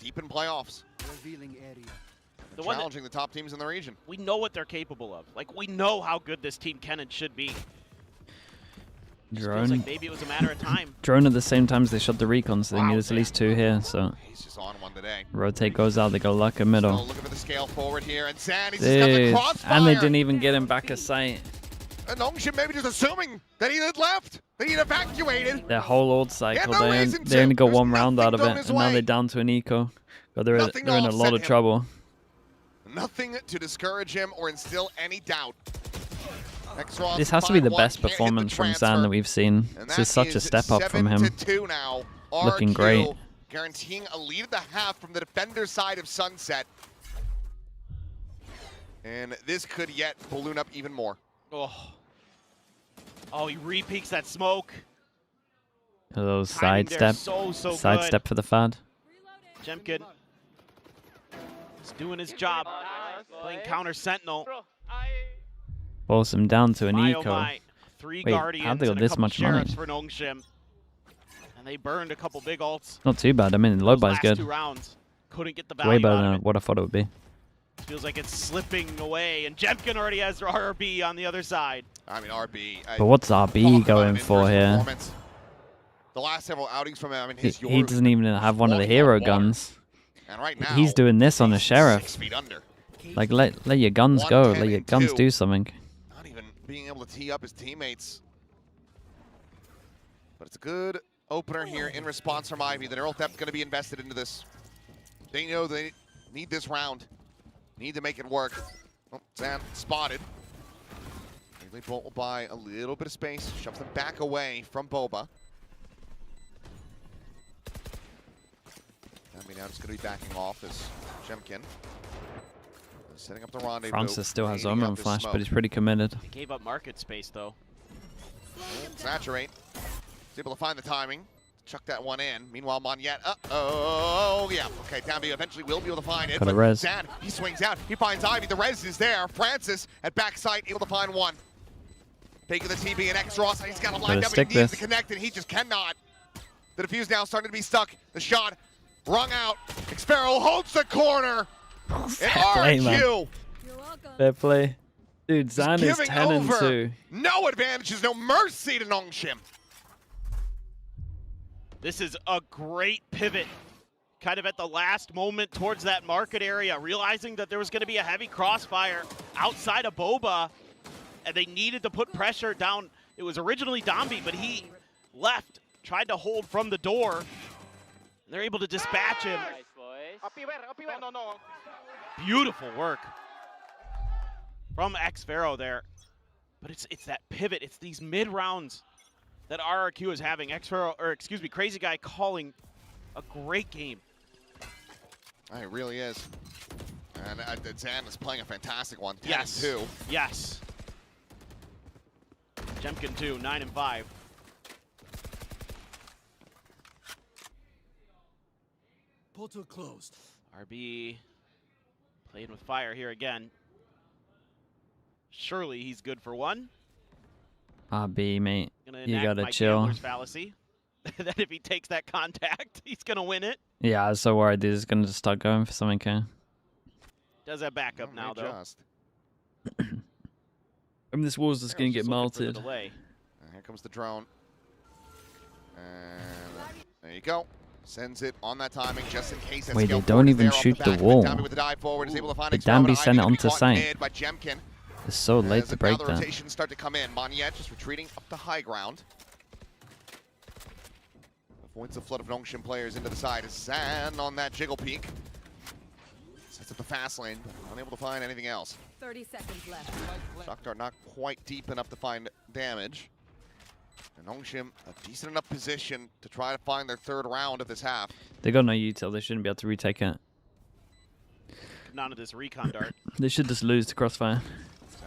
deep in playoffs. Revealing area. Challenging the top teams in the region. We know what they're capable of. Like, we know how good this team can and should be. Feels like maybe it was a matter of time. Drone at the same time as they shot the recon, so they need at least 2 here. So He's just on one today. rotate goes out, they go luck in middle. Still looking for the scale forward here, and Zan, he's just got the Dude, crossfire. and they didn't even get him back a sight. And NONGSHIM maybe just assuming that he had left, that he'd evacuated. Their whole old cycle, no they reason only to. got There's 1 round out of nothing it, going his and now way. they're down to an eco. But they're Nothing to in a lot offset of him. trouble. Nothing to discourage him or instill any doubt. This has to be the best performance from Zan that we've seen. This is such a step up from him. 7-2 now. Looking RRQ great. Guaranteeing a lead at the half from the defender side of Sunset. And this could yet balloon up even more. Oh, he re-peeks that smoke. A little Timing there sidestep. so Sidestep for the FAD. Jemkin is doing his job, playing counter sentinel. Force him down to an My, eco. oh my. 3 Wait, Guardians how'd they got and a this couple much money? Sheriffs for NONGSHIM. And they burned a couple big ults. Not too bad. I mean, low Those buy's last good. 2 rounds. Couldn't get the value Way better out of than it. what I thought it would be. Feels like it's slipping away, and Jemkin already has RRB on the other side. I mean, RB. But what's RB going for here? The last several outings from him, I mean, He doesn't even have one of the hero guns. And right now, He's doing this on a 6 sheriff. feet under. Like, let your guns go. Let your guns 110-2. do something. Not even being able to tee up his teammates. But it's a good opener here in response from Ivy. The neural depth going to be invested into this. They know they need this round. Need to make it work. Oh, Zan spotted. Maybe Bolt will buy a little bit of space. Shoves them back away from Boba. I mean, now it's going to be backing off as Jemkin. Setting up the rendezvous. Francis still has cleaning armor up and his flash, smoke. but he's pretty committed. He gave up market space, though. Saturate. He's able to find the timing. Chuck that one in. Meanwhile, Monyet. Oh, yeah. Okay, Downby eventually will be able to find it. Got a But res. Zan, he swings out. He finds Ivy. The res is there. Francis at backside, able to find one. Taking the TB and X-Ross. He's got a line up. He stick needs this. to connect, and he just cannot. The defuse now starting to be stuck. The shot rung out. Xfero holds the corner. And play, man. RRQ Fair play. Dude, Zan is giving 10 and over. 2. No advantages, no mercy to NONGSHIM. This is a great pivot, kind of at the last moment towards that market area, realizing that there was going to be a heavy crossfire outside of Boba, and they needed to put pressure down. It was originally Dombey, but he left, tried to hold from the door. They're able to dispatch him. Beautiful work from Xfero there. But it's that pivot, it's these mid rounds that RRQ is having. Xfero, or excuse me, Crazy Guy calling a great game. It really is. And Zan is playing a fantastic one. 10 Yes. and 2. Yes. Jemkin 2, 9 and 5. Portal closed. RB playing with fire here again. Surely he's good for one. RB, mate. Gonna You enact gotta my chill. gambler's fallacy. That if he takes that contact, he's gonna win it. Yeah, I was so worried he's going to just start going for something here. Does have backup now, though. I mean, this wall's just going to get melted. Here comes the drone. And there you go. Sends it on that timing just in case. That Wait, skill they don't forward is even there off shoot the back. wall. Downby with the dive forward is able to find But Xfero, and Downby sent it Ivy gonna be onto caught site. mid by Jemkin. It's so late As to break now the that. rotations start to come in. Monyet just retreating up the high ground. Avoids the flood of NONGSHIM players into the side. Is Zan on that jiggle peak. Sets up the fast lane, but unable to find anything else. 30 seconds left. Shock Dart not quite deep enough to find damage. And NONGSHIM a decent enough position to try to find their 3rd round of this half. They got no util. They shouldn't be able to retake it. None of this recon dart. They should just lose to Crossfire.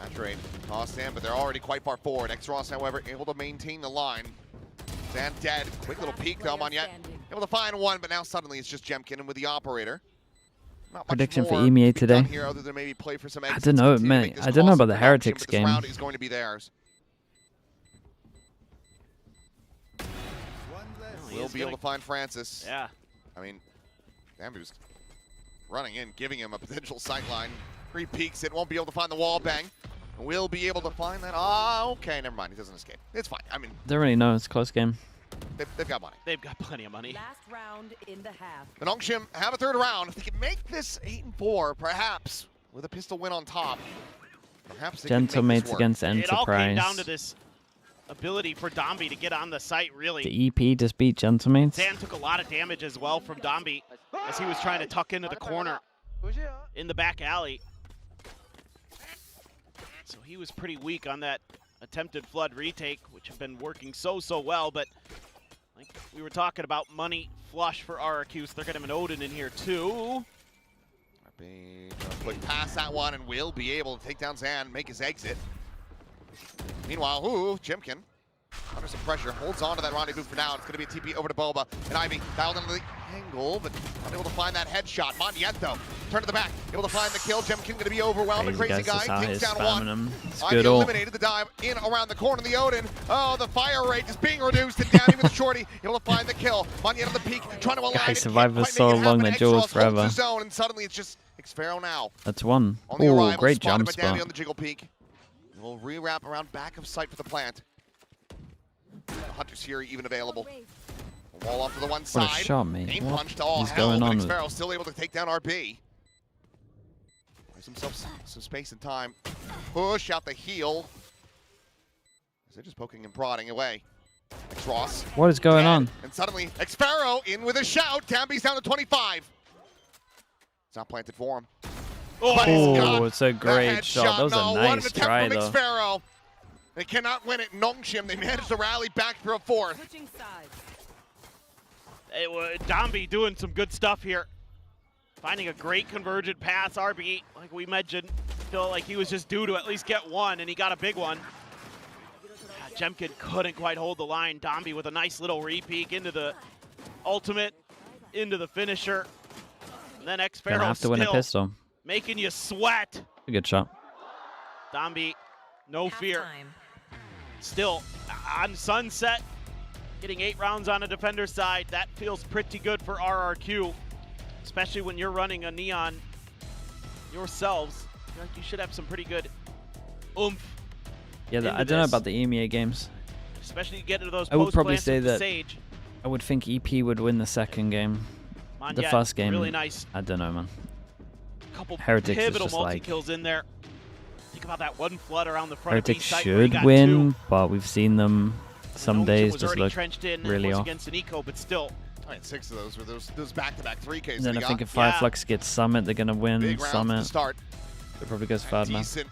Saturate, tossed in, but they're already quite far forward. X-Ross, however, able to maintain the line. Zan dead. Quick little peek though, Monyet. Able to find one, but now suddenly it's just Jemkin and with the operator. Not much Prediction for more EMEA to be today? done here other than maybe play for some I exits don't know, and continue to make mate. this I don't know close about the for NONGSHIM, Heretics but this game. round is going to be theirs. We'll be able to find Francis. Yeah. I mean, Downby was running in, giving him a potential sight line. Peeks it, won't be able to find the wall bang. Will be able to find that. Ah, okay, never mind. He doesn't escape. It's fine. I mean, Don't really know. It's a close game. they've got money. They've got plenty of money. Last round in the half. The NONGSHIM have a third round. If they can make this 8-4, perhaps, with a pistol win on top, perhaps they can make this Gentlemates work. against It all came down Enterprise. to this ability for Dombi to get on the site, really. The EP just beat Gentlemates. Dan took a lot of damage as well from Dombi as he was trying to tuck into the corner in the back alley. So he was pretty weak on that attempted flood retake, which have been working so well, but like we were talking about, money flush for RRQ, so they're getting an Odin in here too. Quick pass that one, and will be able to take down Zan, make his exit. Meanwhile, Jimkin, under some pressure, holds on to that rendezvous for now. It's going to be a TP over to Boba, and Ivy dialed into the angle, but not able to find that headshot. Mondietto, turn to the back, able to find the kill. Jimkin going to be overwhelmed. Crazy guy takes down one. It's Ivy good ult. eliminated the dive in around the corner. The Odin, oh, the fire rate is being reduced, and down even the shorty, able to find the kill. Mondietto on the peak, trying to align Guys, it. Survivor Can't quite so make it long happen. that duel's Exos holds forever. the zone, and suddenly it's just Xfero now. That's one. On the Oh, arrival, great spotted jump by Danny spot. on the jiggle peak. We'll rewrap around back of sight for the plant. Hunter's here, even available. Wall off to the one What side. a shot, mate. Aim What punch to all is hell, going but on? Xfero still able to take down RB. Buys himself some space and time. Push out the heel. They're just poking and prodding away. Ross. What is going on? And suddenly, Xfero in with a shout. Tambi's down to 25. It's not planted for him. Oh, it's a great shot. That was No, a what an nice attempt try, from though. Xfero. They cannot win it. NONGSHIM, they managed to rally back for a fourth. Switching sides. It was Dombi doing some good stuff here. Finding a great convergent pass. RB, like we mentioned, felt like he was just due to at least get one, and he got a big one. Jemkin couldn't quite hold the line. Dombi with a nice little re-peek into the ultimate, into the finisher. And then Gonna Xfero have to win a still pistol. making you sweat. A good shot. Dombi, no fear. Halftime. Still on Sunset, getting 8 rounds on a defender's side. That feels pretty good for RRQ, especially when you're running a Neon yourselves. I feel like you should have some pretty good oomph. Yeah, into I don't know this. about the EMEA games. Especially get into those I would probably post-plants say with the that Sage. I would think EP would win the second game. The Mondiet, first game, really nice. I don't know, man. Couple Heretics is pivotal just like- multi-kills in there. Think about that one flood around the front of B Heretics site where he should got win, 2. but we've seen them some NONGSHIM days was just already look trenched in really was off. against an eco, but still. All right, 6 of those were those back-to-back 3Ks. And then they I think got. if Fireflux gets Summit, they're going to win Big rounds to Summit. start. It probably goes third now. Decent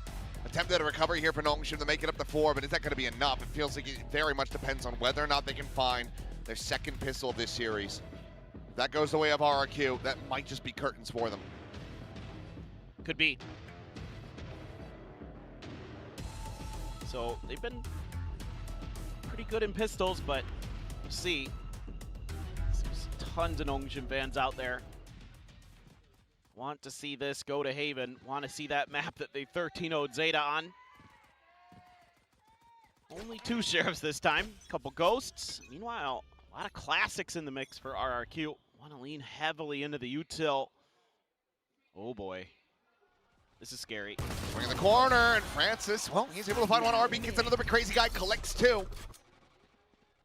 attempt at a recovery here for NONGSHIM to make it up to 4, but is that going to be enough? It feels like it very much depends on whether or not they can find their second pistol of this series. If that goes the way of RRQ, that might just be curtains for them. Could be. So they've been pretty good in pistols, but we'll see. There's tons of NONGSHIM fans out there. Want to see this go to Haven. Want to see that map that they 13-0'd Zeta on. Only 2 sheriffs this time. Couple ghosts. Meanwhile, a lot of classics in the mix for RRQ. Want to lean heavily into the util. Oh boy. This is scary. Swing in the corner, and Francis, well, he's able to find one. RB gets another bit crazy guy, collects 2.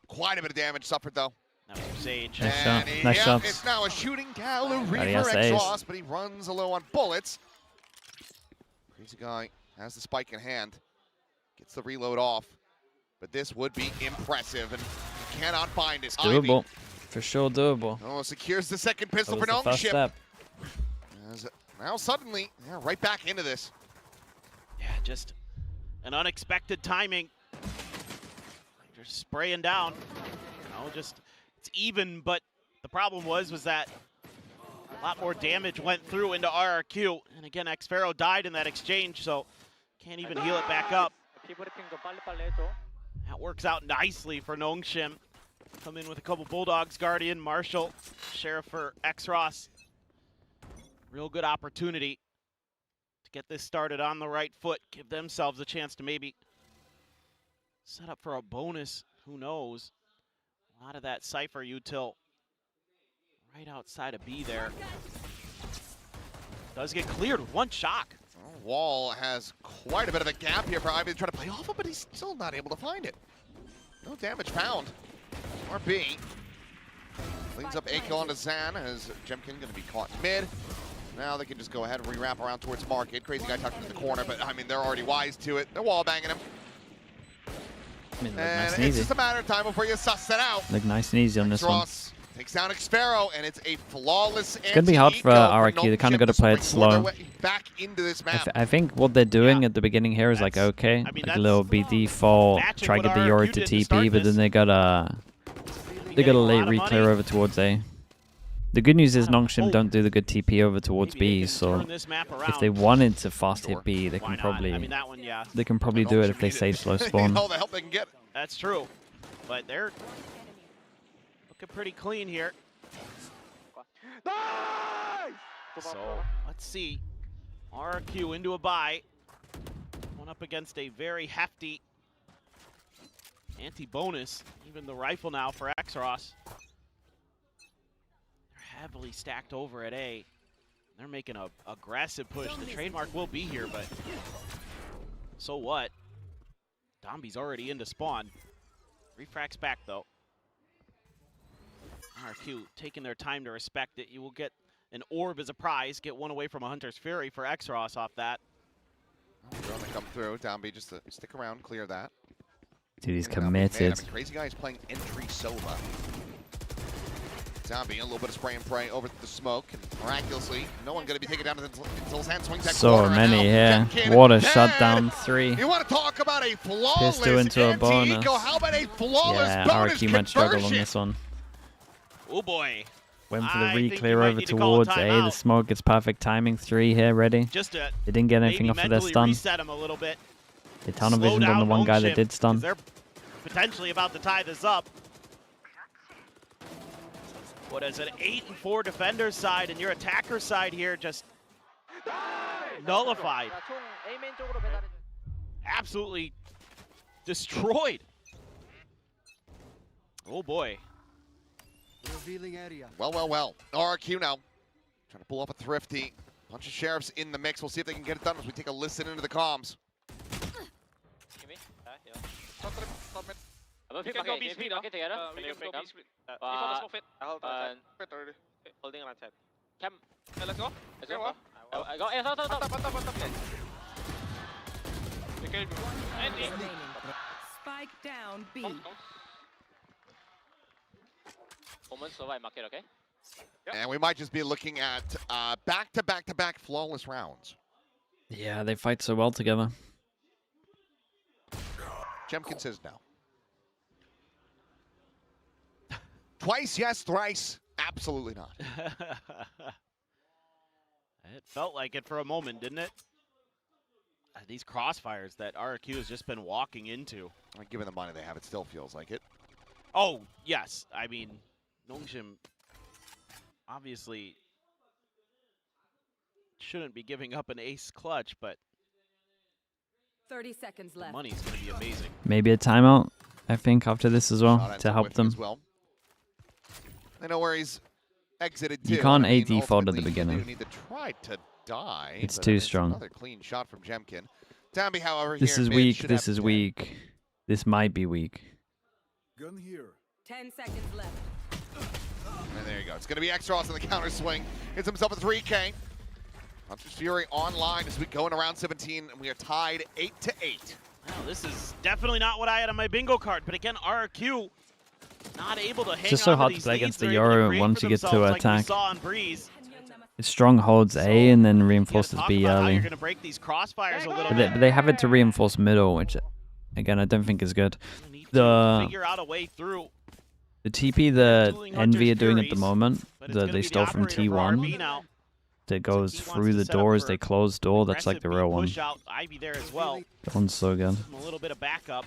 Quite a bit of damage suffered, though. Now for Sage. Nice shot. And Nice yeah, shots. it's now a shooting gallery Adios, for Ace. X-Ross, but he runs low on bullets. Crazy guy has the spike in hand, gets the reload off, but this would be impressive, and he cannot find it. It's doable. For sure doable. Oh, secures the second pistol That for was the first NONGSHIM. step. Now suddenly, right back into this. Yeah, just an unexpected timing. Just spraying down. You know, just it's even, but the problem was that a lot more damage went through into RRQ. And again, Xfero died in that exchange, so can't even heal it back up. That works out nicely for NONGSHIM. Come in with a couple Bulldogs, Guardian, Marshall, Sheriff for X-Ross. Real good opportunity to get this started on the right foot, give themselves a chance to maybe set up for a bonus. Who knows? A lot of that Cypher util right outside of B there. Does get cleared with 1 shock. Wall has quite a bit of a gap here for Ivy to try to play off of, but he's still not able to find it. No damage found. RB cleans up Aiko onto Zan as Jemkin going to be caught mid. Now they can just go ahead and re-wrap around towards Market. Crazy guy tucked into the corner, but I mean, they're already wise to it. They're wall banging him. I mean, and nice it's and easy. just a matter of time before you suss it out. Look nice and easy on this one. Ross takes down Xphero, and it's a flawless. It's going to be hard for RRQ. They kind of got to play it slow. Back into this map. I think what they're doing at the beginning here is like, okay, like a little BD fall, try to get the Yori to TP, but then they got a late re-clear over towards A. The good news is NONGSHIM don't do the good TP over towards B, so if they wanted to fast hit B, they can probably do it if they save slow spawn. All the help they can get. That's true, but they're looking pretty clean here. So let's see. RRQ into a bye. One up against a very hefty anti-bonus. Even the rifle now for Xross. They're heavily stacked over at A. They're making a aggressive push. The trademark will be here, but so what? Dombi's already into spawn. Refrac's back though. RRQ taking their time to respect it. You will get an orb as a prize. Get one away from a Hunter's Fury for Xross off that. Drone to come through. Downbeat just to stick around, clear that. Dude, he's committed. I mean, Crazy Guy is playing entry Sova. Downbeat, a little bit of spray and pray over the smoke, and miraculously, no one going to be taken down until his hand swings that So many here. Water shut down 3. You want to talk about a flawless Pistol into a bonus. How about a flawless yeah, bonus RRQ might struggle on conversion? this one. Oh boy. Went for the re-clear over towards A. The smoke gets perfect timing. 3 here, ready. Just to they didn't get anything off of their stun. Reset him a little bit. They tunnel visioned on the one guy that did stun. They're potentially about to tie this up. What is it? 8-4 defender side, and your attacker side here just nullified. Absolutely destroyed. Oh boy. Revealing area. Well. RRQ now. Trying to pull up a thrifty. Bunch of sheriffs in the mix. We'll see if they can get it done as we take a listen into the comms. We can go B split together. We can go B split. Holding around set. Cam. Let's go. Let's go. I go. Stop. Spike down B. Moment survive market, okay? And we might just be looking at back-to-back-to-back flawless rounds. Yeah, they fight so well together. Jemkin says no. Twice yes, thrice absolutely not. It felt like it for a moment, didn't it? These crossfires that RRQ has just been walking into. Given the money they have, it still feels like it. Oh, yes. I mean, NONGSHIM obviously shouldn't be giving up an ace clutch, but 30 seconds left. the money's going to be amazing. Maybe a timeout, I think, after this as well, to help them. I know where he's exited to. You can't A default at the beginning. You need to try to die. It's too strong. Another clean shot from Jemkin. Dambi, however, This is weak. This is weak. This might be weak. Gun here. 10 seconds left. And there you go. It's going to be Xross on the counter swing. Hits himself a 3K. Hunter's Fury online as we go into round 17, and we are tied 8-8. Well, this is definitely not what I had on my bingo card, but again, RRQ not able to hang on. It's just so hard to play against the Yoru once you get to like attack. It strong holds A and then reinforces B early. You're gonna break these crossfires a little But they have it to reinforce middle, which again I don't think is good. figure out a way through. The TP that Envy are doing at the moment, that they stole from T1, that goes through the door as they close door, that's like the real one. Ivy there as well. That one's so good. A little bit of backup.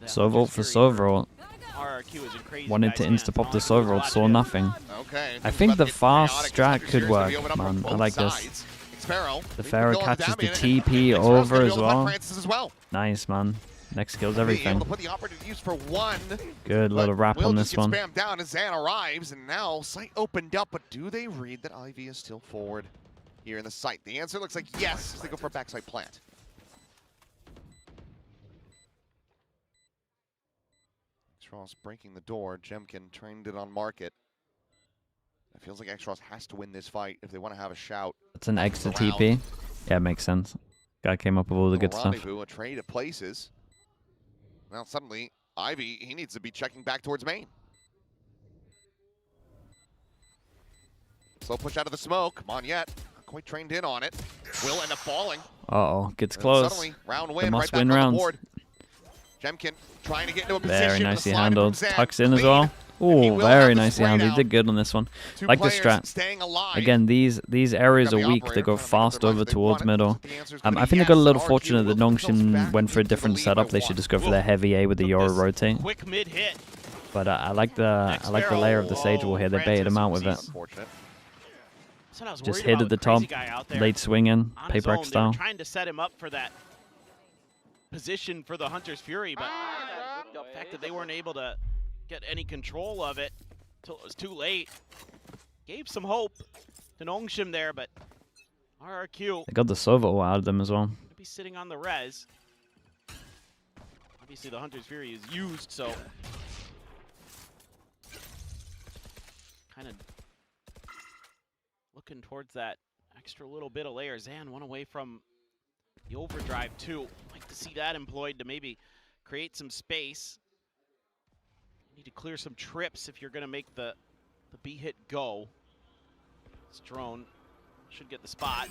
Sovault for Sovault. RRQ is in crazy Wanted to insta-pop the Sovault, saw nothing. Okay. I think the fast strat could work, man. I like this. The Pharaoh catches the TP over as well. Nice, man. Next kills everything. Good little wrap on this one. Spam down as Zan arrives, and now sight opened up, but do they read that Ivy is still forward? here in the site? The answer looks like yes, as they go for a backside plant. Xross breaking the door. Jemkin trained it on market. It feels like Xross has to win this fight if they want to have a shout. It's an extra TP. Yeah, it makes sense. Guy came up with all the good stuff. A trade of places. Now suddenly, Ivy, he needs to be checking back towards main. Slow push out of the smoke. Come on yet. Not quite trained in on it. Will end up falling. Uh-oh, gets close. Suddenly, round win, They must right win back on rounds. the board. Jemkin trying to get into a position. Very with a nicely slide handled. from Zan. Tucks in as Lead. well. Oh, will very have the nicely handled. He sprayed did good on this one. Two Like the players strat. staying alive. Again, these areas Grab are the weak. They operator, go trying to make fast their over lives. They towards want it. middle. The answer's gonna I be think they yes. got a little RRQ fortunate that will themselves NONGSHIM back went for a into the different lead setup. by They should one. just go for their heavy A with the Euro rotate. Quick mid hit. But I like the layer of the Sage Wall here. They baited him out with it. Just hit at the top, late swinging, PRX They style. were trying to set him up for that position for the Hunter's Fury, but the fact that they weren't able to get any control of it until it was too late gave some hope to NONGSHIM there, but RRQ They got the Sova Ult out of them as well. going to be sitting on the res. Obviously the Hunter's Fury is used, so kind of looking towards that extra little bit of layer. Zan one away from the overdrive too. Like to see that employed to maybe create some space. Need to clear some trips if you're going to make the B hit go. This drone should get the spot.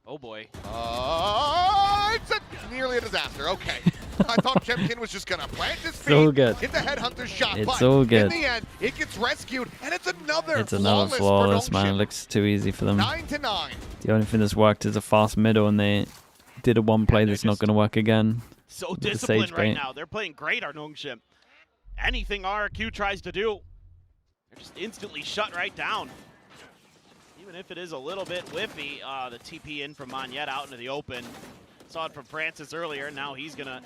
Oh boy. It's nearly a disaster. Okay. I thought Jemkin was just going to plant his feet, So good. get the headhunter's shot, It's but so good. in the end, it gets rescued, and it's another Flawless, for man. It NONGSHIM. looks too easy for them. 9-9. The only thing that's worked is a fast middle, and they did a one play that's not going to work again. So with the disciplined Sage right bait. now. They're playing great, our NONGSHIM. Anything RRQ tries to do, they're just instantly shut right down. Even if it is a little bit whiffy, the TP in from Monyet out into the open. Saw it from Francis earlier. Now he's going to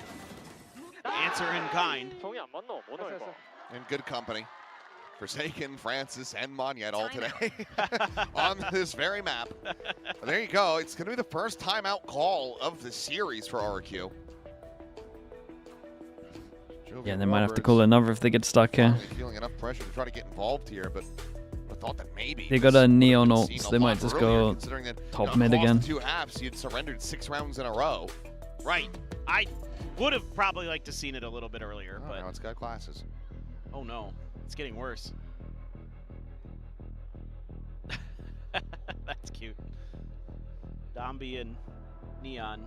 answer in kind. In good company. Forsaken, Francis, and Monyet all today on this very map. But there you go. It's going to be the first timeout call of the series for RRQ. Yeah, they might have to call another if they get stuck here. Feeling enough pressure to try to get involved here, but I thought that maybe They got a Neon ult, seen so a they lot might just earlier, go considering that, top you know, mid across again. the 2 halves, you'd surrendered 6 rounds in a row. Right. I would have probably liked to seen it a little bit earlier, but now it's got classes. Oh no, it's getting worse. That's cute. Dombi and Neon.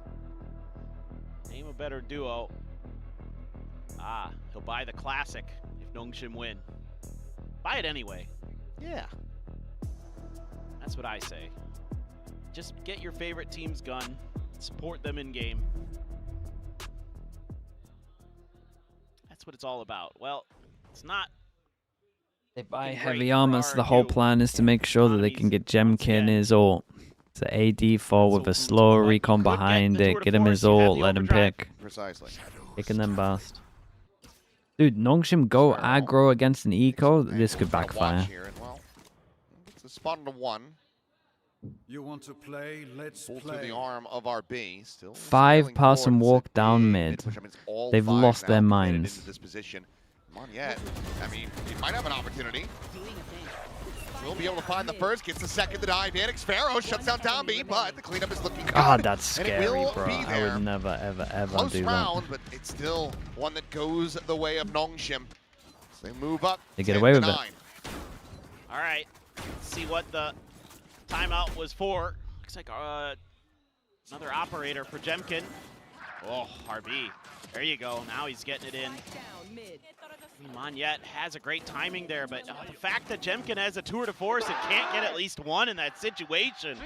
Name a better duo. Ah, he'll buy the classic if NONGSHIM win. Buy it anyway. Yeah. That's what I say. Just get your favorite team's gun, support them in game. That's what it's all about. Well, it's not. They buy looking heavy great for armor, so the whole RRQ. plan is to make sure that they can get Jemkin his ult. It's an AD4 with a slow recon behind it, get him his ult, let him pick. Precisely. Pick and then blast. Dude, NONGSHIM go aggro against an eco, this could backfire. Here, and well, it's a spot on the 1. You want to play? Let's Pull play. through the arm of RB. Still 5-person forward. walk It's a down big mid. push. I mean, it's all They've 5 lost now their committed minds. into this position. Come on yet. I mean, he might have an opportunity. We'll be able to find the first, gets the second to dive in. Xpharaoh shuts down Dombi, but the cleanup is looking good. God, that's And it scary, will bro. be I there. would never, ever, ever Close do round, that. but it's still one that goes the way of NONGSHIM. So they move up. They get away with it. 10-9. All right, let's see what the timeout was for. Looks like another operator for Jemkin. Oh, RB. There you go. Now he's getting it in. Monyet has a great timing there, but the fact that Jemkin has a tour de force and can't get at least one in that situation.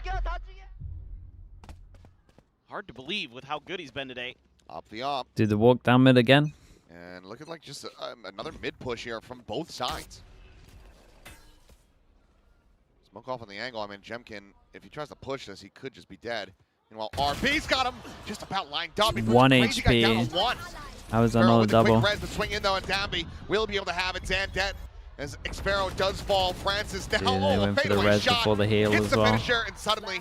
Hard to believe with how good he's been today. Up the up. Do the walk down mid again? And looking like just another mid push here from both sides. Smoke off on the angle. I mean, Jemkin, if he tries to push this, he could just be dead. Meanwhile, RB's got him just about lined up. He puts 1 the crazy guy down HP. to 1. I was on Farrell another with the quick double. res, the swing in though, and Dombi will be able to have it. Zan dead. As Xfero does fall, Francis now. Yeah, they went for the res before the heal hits as the well. finisher, and suddenly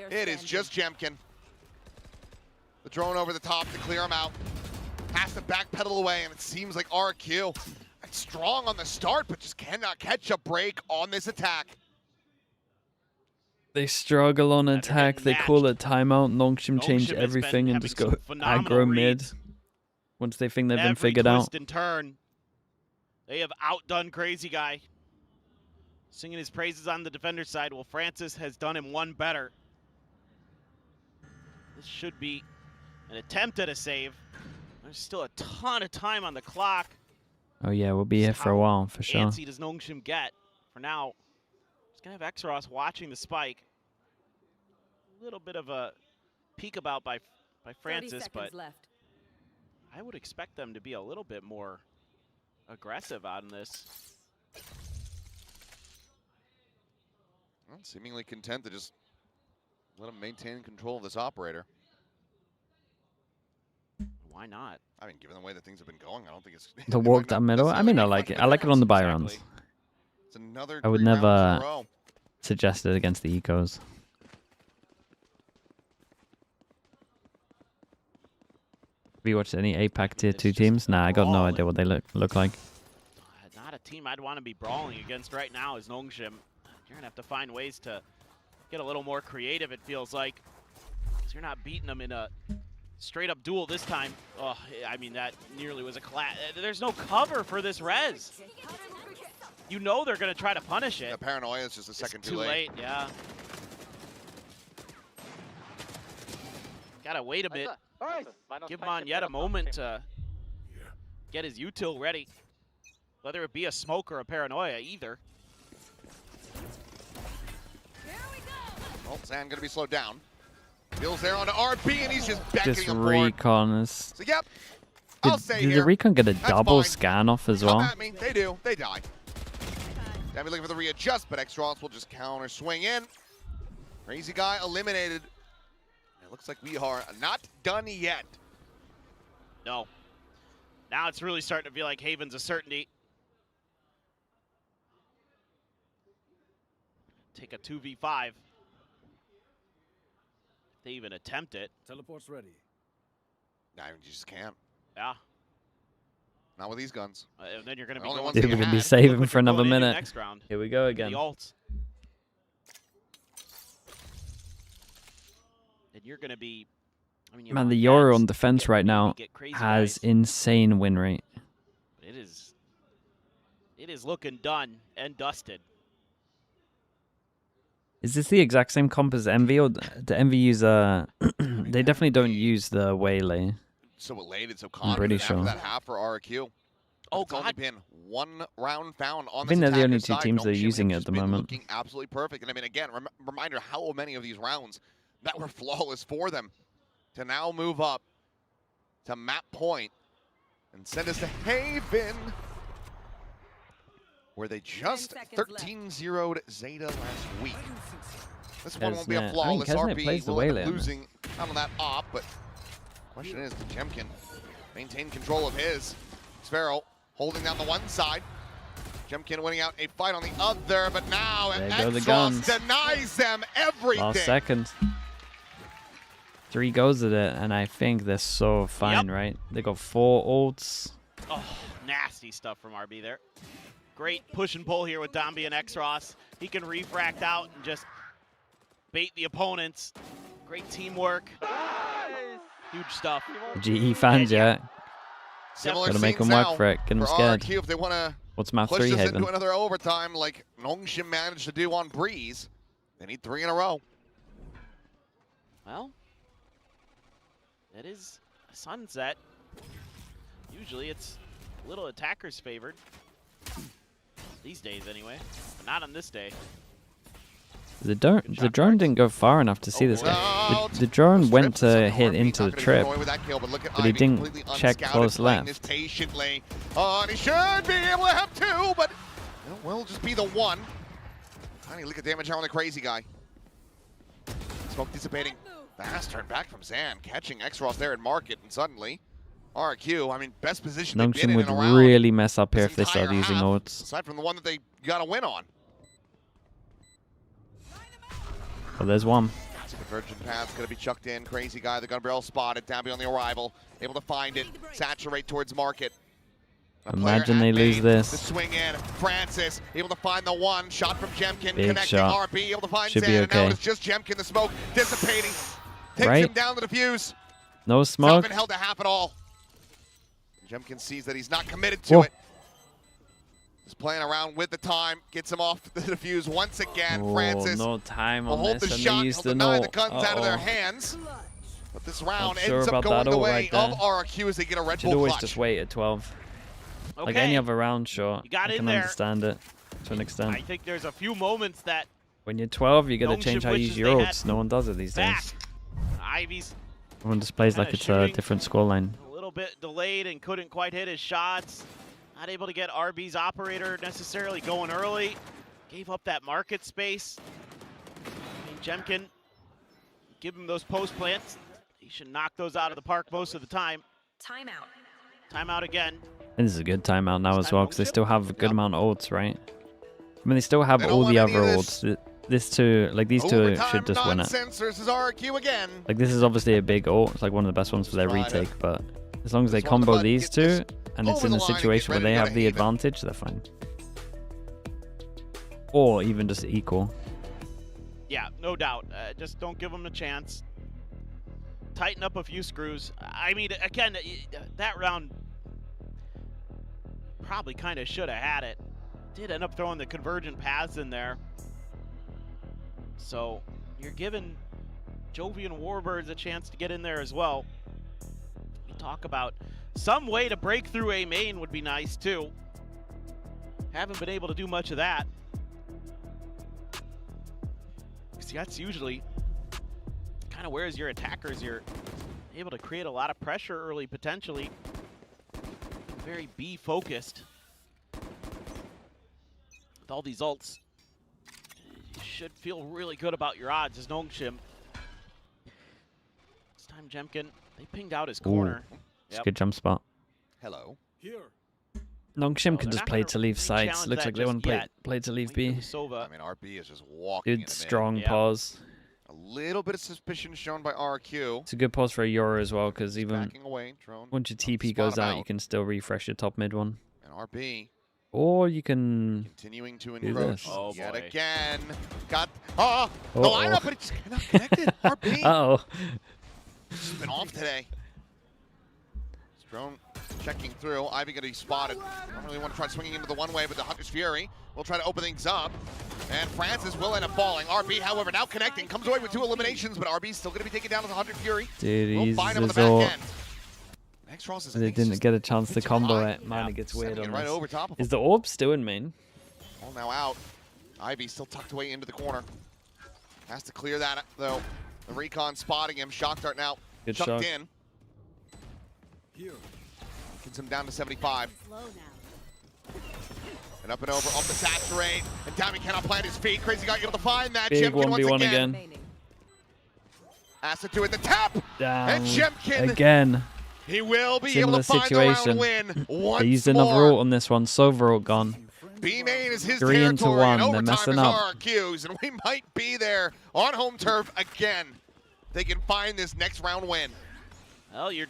it is just Jemkin. The drone over the top to clear him out. Has to backpedal away, and it seems like RRQ strong on the start, but just cannot catch a break on this attack. They struggle on attack. They call it timeout. NONGSHIM change everything and just go aggro mid once they think they've been figured out. Twist and turn. They have outdone Crazy Guy. Singing his praises on the defender side. Well, Francis has done him one better. This should be an attempt at a save. There's still a ton of time on the clock. Oh yeah, we'll be here for a while for sure. Antsy does NONGSHIM get? For now, just gonna have Xros watching the spike. A little bit of a peek about by Francis, but left. I would expect them to be a little bit more aggressive on this. Well, seemingly content to just let him maintain control of this operator. Why not? I mean, given the way that things have been going, I don't think it's The walk down middle. I mean, I like it. I like it on the buy runs. It's another I would 3 rounds in a never row. suggest it against the ecos. Have you watched any APAC tier 2 teams? Nah, I got no idea what they look like. Not a team I'd want to be brawling against right now is NONGSHIM. You're going to have to find ways to get a little more creative, it feels like. Because you're not beating them in a straight-up duel this time. Oh, I mean, that nearly was a class. There's no cover for this res. You know they're going to try to punish it. The paranoia is just a second too late. Yeah. Gotta wait a bit. Give him on yet a moment to get his util ready. Whether it be a smoke or a paranoia, either. Well, Zan gonna be slowed down. Bill's there on the RB, and he's just beckoning Just him forward. recon is. So, yep, I'll say Did here. the recon get a That's double fine. scan off as Come well? at me. They do. They die. Damn, looking for the readjust, but Xros will just counter swing in. Crazy Guy eliminated. It looks like we are not done yet. No. Now it's really starting to feel like Haven's a certainty. Take a 2v5. If they even attempt it. Teleport's ready. Nah, you just can't. Yeah. Not with these guns. And then you're going to be Only going ones Dude, that we're you gonna be had. saving Look for what you're another going into minute. next round. Here we go again. The ults. And you're going to be... I mean, Man, the Yoru on defense right now has insane win rate. It is looking done and dusted. Is this the exact same comp as Envy, or do Envy use they definitely don't use the Waylay. So elated, so I'm pretty confident sure. after that half for RRQ. Oh, it's only been 1 round found on I think this they're the only attacker's two side. teams that are NONGSHIM using it have at the just been moment. Looking absolutely perfect. And I mean, again, reminder how many of these rounds that were flawless for them to now move up to map point and send us to Haven, where they just 13-0'd Zeta last week. This one won't be a Kesnet. I mean, flawless Kesnet RP. plays the We'll end Waylay up on this. losing out on that op, but question is, did Jemkin maintain control of his? Xfero holding down the one side. Jemkin winning out a fight on the other, but now There go the Xros guns. denies them everything. Last second. 3 goes at it, and I think they're so fine, right? They got 4 ults. Oh, nasty stuff from RB there. Great push and pull here with Dombi and Xros. He can refract out and just bait the opponents. Great teamwork. Huge stuff. GE fans, yeah. Similar Gotta make scenes them work now for it. Get them scared. RRQ if they want to What's map push 3, this Haven? into another overtime like NONGSHIM managed to do on Breeze. They need 3 in a row. Well, it is a sunset. Usually it's a little attackers favored. These days anyway. But not on this day. The drone didn't go far enough to see this guy. The drone went to hit into the trip, but he didn't check close left. Patiently. Oh, and he should be able to have 2, but it will just be the 1. Tiny look at damage on the Crazy Guy. Smoke dissipating. Fast turn back from Zan, catching Xros there at market, and suddenly RRQ, I mean, best position they've been NONGSHIM in would a round really mess up here this if they start entire using half, ults. aside from the one that they got a win on. But there's one. Convergent path's going to be chucked in. Crazy guy, the gun barrel spotted. Down beyond the arrival. Able to find it. Saturate towards market. Imagine they lose this. The swing in. Francis able to find the one. Shot from Jemkin. Big Connecting shot. RB. Able to find Should Zan. be And now okay. it's just Jemkin. The smoke dissipating. Takes Right. him down to the fuse. No smoke. Haven't held to half at all. Jemkin sees that he's not committed to Whoa. it. Just playing around with the time. Gets him off the defuse once again. Oh, Francis no time will on hold this, the and shot. they use He'll the deny no. the guns out of their hands. But this round Not sure ends up about going that the ult way right of there. RRQ as they get a Red Should Bull always clutch. just wait at 12. Like Okay. any other round, sure. You got I in can there. understand it to an extent. I think there's a few moments that When you're 12, you gotta NONGSHIM change how you use wishes your they had ults. No one does it these back. days. Ivy's Everyone just plays like kinda it's a shooting. different scoreline. a little bit delayed and couldn't quite hit his shots. Not able to get RB's operator necessarily going early. Gave up that market space. I mean, Jemkin, give him those post plants. He should knock those out of the park most of the time. Timeout. Timeout again. And this is a good timeout now as well, because they NONGSHIM? still have a good amount of ults, right? I mean, they still have They don't all want the any other of ults. This two, like these two, Overtime should just win it. nonsense versus RRQ again. Like this is obviously a big ult. It's like one of the best ones for their Just try to- retake, but as long as they Just want the combo button, these get two, this and it's over in the a line and get situation where ready they to go have to the Haven. advantage, they're fine. Or even just equal. Yeah, no doubt. Just don't give him a chance. Tighten up a few screws. I mean, again, that round probably kind of should have had it. Did end up throwing the convergent paths in there. So you're giving Jovian Warbirds a chance to get in there as well. We talk about some way to break through a main would be nice too. Haven't been able to do much of that. Because that's usually kind of whereas your attackers, you're able to create a lot of pressure early potentially. Very B focused. With all these ults, you should feel really good about your odds as NONGSHIM. This time Jemkin, they pinged out his corner. It's a good jump spot. Hello. NONGSHIM they're can just not play gonna to leave sides. re-challenge Looks that like they just want to yet. play to leave Wait B. for Sova. I mean, RB is just walking in Good the strong Yeah. pause. A little bit of suspicion shown by RRQ. It's a good pause for a Euro as well, because even Backing away, drone. once your on the TP spot goes out, about. you can still refresh your top mid one. And RB Or you can... continuing to Do encroach this. Oh, yet boy. again. Got the Uh-oh. lineup, but it's not connected. RB. Uh-oh. It's been off today. Drone checking through. Ivy going to be spotted. Don't really want to try swinging into the one way, but the Hunter's Fury will try to open things up. And Francis will end up falling. RB, however, now connecting. Comes away with 2 eliminations, but RB's still going to be taken down as a Hunter Fury. Dude, We'll he's find him on the all... back end. Next Ross is They didn't get a chance to combo it. Man, it gets weird Sending on it right this. over top of Is him. the orb still in main? All now out. Ivy still tucked away into the corner. Has to clear that, though. The recon spotting him. Shock dart now Good chucked shock. in. Gets him down to 75. And up and over, off the saturate. And Dami cannot plant his feet. Crazy guy able to find that. Big Jemkin once 1v1 again. again. Has to do it. The tap! Down. And Jemkin, Again. he will be able Similar to find the round situation. win once They used another more. ult on this one. Sova ult gone. B main is his 3 into territory, 1. and They're overtime messing is up. RRQ's, and we might be there on home turf again. They can find this next round win. Well, you're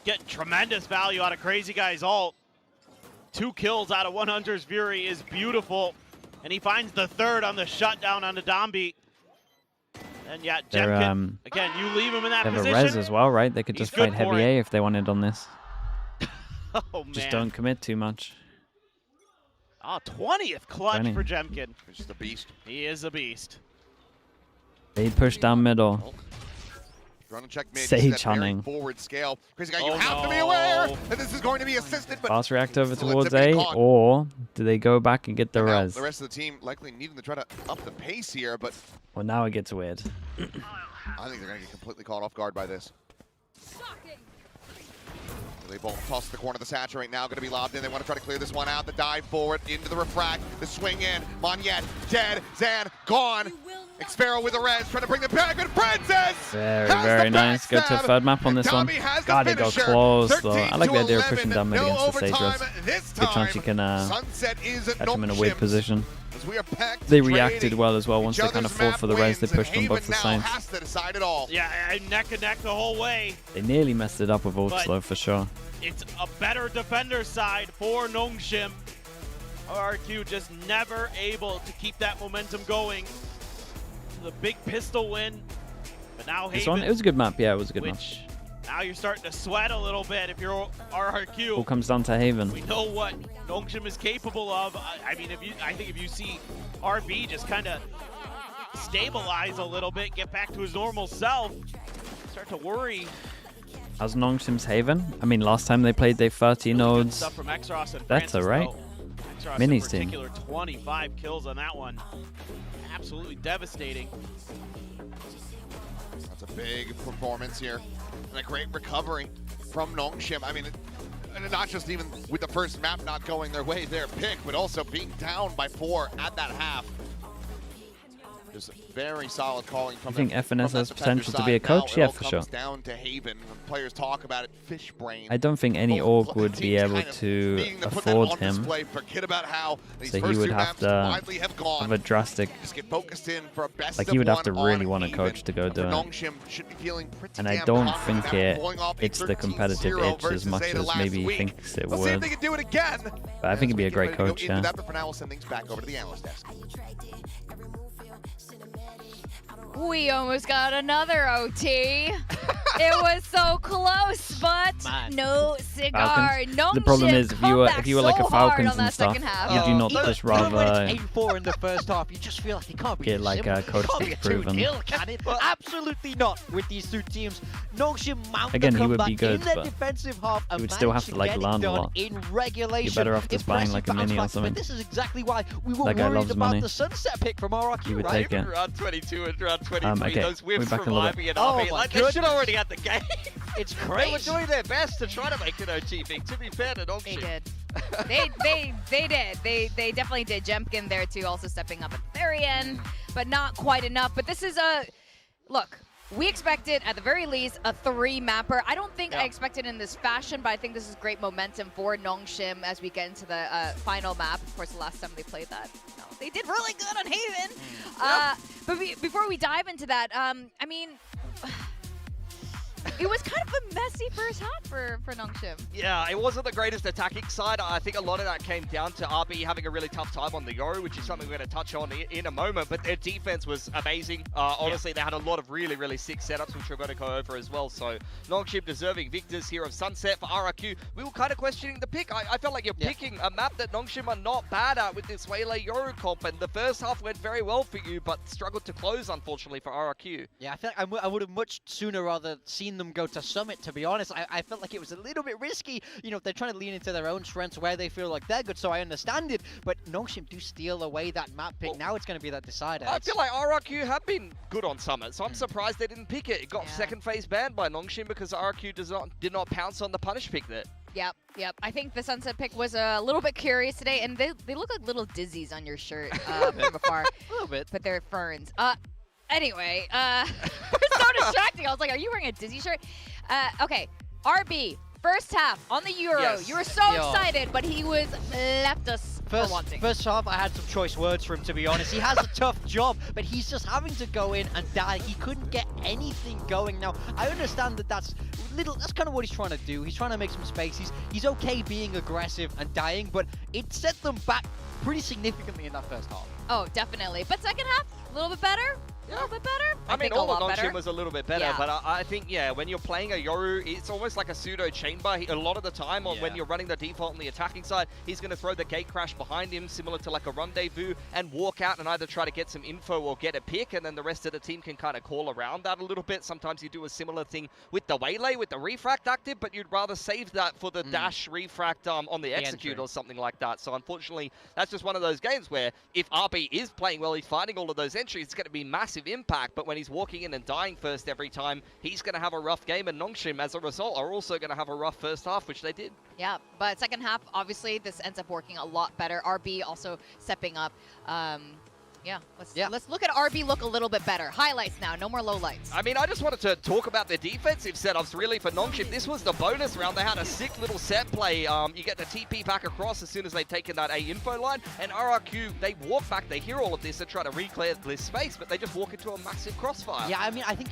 getting tremendous value out of Crazy Guy's ult. 2 kills out of 1 Hunter's Fury is beautiful. And he finds the 3rd on the shutdown on the Dombi. And yeah, They're, Jemkin, again, you leave him in that They have a position. res as well, right? They could He's just good fight heavy for it. A if they wanted on this. Oh, man. Just don't commit too much. Oh, 20th clutch 20. for Jemkin. He's just a beast. He is a beast. They push down middle. Run and check mid. Sage Uses that very hunting. forward scale. Crazy guy, you Oh, have to be no. aware that this is going to be assisted, but Fast react over still ends towards up being A, caught. or do they go back and get the Now, res? the rest of the team likely needing to try to up the pace here, but Well, now it gets weird. I think they're going to get completely caught off guard by this. They both toss the corner of the saturate now, going to be lobbed in. They want to try to clear this one out. The dive forward into the refract. The swing in. Monyet dead. Zan gone. Xpharaoh with the res, trying to bring them back. And Francis Very nice. Go to a third map on this one. Gotta go close though. I like the idea of pushing down mid against the Sage Res. Good chance you can catch him in a weird position. They reacted well as well once they kind of fought for the res. They pushed on both the sides. Yeah, neck and neck the whole way. They nearly messed it up with ults though, for sure. It's a better defender side for NONGSHIM. RRQ just never able to keep that momentum going. The big pistol win, but now This Haven, one, it was a good map. Yeah, it was a good map. now you're starting to sweat a little bit if you're RRQ. All comes down to Haven. We know what NONGSHIM is capable of. I mean, I think if you see RB just kind of stabilize a little bit, get back to his normal self, start to worry. How's NONGSHIM's Haven? I mean, last time they played, they 30 nodes. Stuff from Xros and That's Francis, alright. Xros Minis in team. particular, 25 kills on that one. Absolutely devastating. That's a big performance here. And a great recovery from NONGSHIM. I mean, and not just even with the first map not going their way, their pick, but also being down by 4 at that half. Just very solid calling from I think them, FNS from has that potential to defender be a side. Now coach, it yeah, all for sure. comes down to Haven. When players talk about it, fish brain. I don't think any org would be able to afford him, Forget about how these so he first would two have maps to widely have gone. have a drastic, Just get focused in for a best like of he would have to one really on want a Haven. coach to go do it. NONGSHIM should be feeling pretty And I damn don't confident think after pulling off a it's the competitive 13-0 itch as versus much Zeta as last maybe he week. thinks it Let's see if would. they can do it again. But I think he'd be a great Ready to go coach, into yeah. that, but for now, we'll send things back over to the analyst desk. We almost got another OT. It was so close, but no cigar. Falcons. No The problem shit. is if you were like a so hard Falcons on and that stuff, second half. would you not just rather It's 8-4 in the first half. You just feel like it can't be get like a coach can't be to a prove him? 2-0, can it? Absolutely not with these two teams. NONGSHIM mount Again, the he would comeback be good, in their but defensive half and you would still have managed to like get it land a done lot. in regulation. You're better off just buying like a Impressive mini or bounce back, something. But this is exactly why we were That guy worried loves about money. the sunset pick from RRQ, You would right? take it. Round 22 and round 23, okay, those we're whiffs back from a little Ivy and Oh RB, my like they should goodness. already have the game. It's They were crazy. doing their best to try to make it OT big. To be fair to NONGSHIM. They did. They did. They definitely did. Jempkin there too, also stepping up at the very end, but not quite enough. But this is a look. We expected, at the very least, a 3-mapper. I don't think I expected in this fashion, but I think this is great momentum for NONGSHIM as we get into the final map. Of course, the last time they played that, they did really good on Haven. But before we dive into that, I mean, it was kind of a messy first half for NONGSHIM. Yeah, it wasn't the greatest attacking side. I think a lot of that came down to RB having a really tough time on the Yoru, which is something we're going to touch on in a moment. But their defense was amazing. Honestly, they had a lot of really, really sick setups, which we're going to go over as well. So NONGSHIM deserving victors here of Sunset. For RRQ, we were kind of questioning the pick. I felt like you're picking a map that NONGSHIM are not bad at with this Waylay Yoru comp. And the first half went very well for you, but struggled to close, unfortunately, for RRQ. Yeah, I feel like I would have much sooner rather seen them go to Summit, to be honest. I felt like it was a little bit risky. You know, they're trying to lean into their own strengths where they feel like they're good, so I understand it. But NONGSHIM do steal away that map pick. Now it's going to be that decider. I feel like RRQ have been good on Summit, so I'm surprised they didn't pick it. It got second phase banned by NONGSHIM because RRQ did not pounce on the punish pick there. Yep. I think the sunset pick was a little bit curious today, and they look like little dizzies on your shirt from afar. A little bit. But they're ferns. Anyway, it's so distracting. I was like, are you wearing a Dizzy shirt? Okay, RB, first half on the Euro. Yes. You were so excited, but he was left us for wanting. First half, I had some choice words for him, to be honest. He has a tough job, but he's just having to go in and die. He couldn't get anything going. Now, I understand that that's kind of what he's trying to do. He's trying to make some space. He's okay being aggressive and dying, but it set them back pretty significantly in that first half. Oh, definitely. But second half, a little bit better. A little bit better. I mean, think all a of lot better. NONGSHIM was a little bit better, but I think, when you're playing a Yoru, it's almost like a pseudo chamber. A lot of the time, when you're running the default on the attacking side, he's going to throw the gate crash behind him, similar to like a rendezvous, and walk out and either try to get some info or get a pick, and then the rest of the team can kind of call around that a little bit. Sometimes you do a similar thing with the Waylay, with the refract active, but you'd rather save that for the dash refract on the execute or something like that. So unfortunately, that's just one of those games where if RB is playing well, he's finding all of those entries, it's going to be massive impact, but when he's walking in and dying first every time, he's going to have a rough game, and NONGSHIM, as a result, are also going to have a rough first half, which they did. Yeah, but second half, obviously, this ends up working a lot better. RB also stepping up. Yeah, let's look at RB look a little bit better. Highlights now, no more lowlights. I mean, I just wanted to talk about their defensive setups really for NONGSHIM. This was the bonus round. They had a sick little set play. You get the TP back across as soon as they've taken that A info line. And RRQ, they walk back, they hear all of this and try to reclear this space, but they just walk into a massive crossfire. Yeah, I mean, I think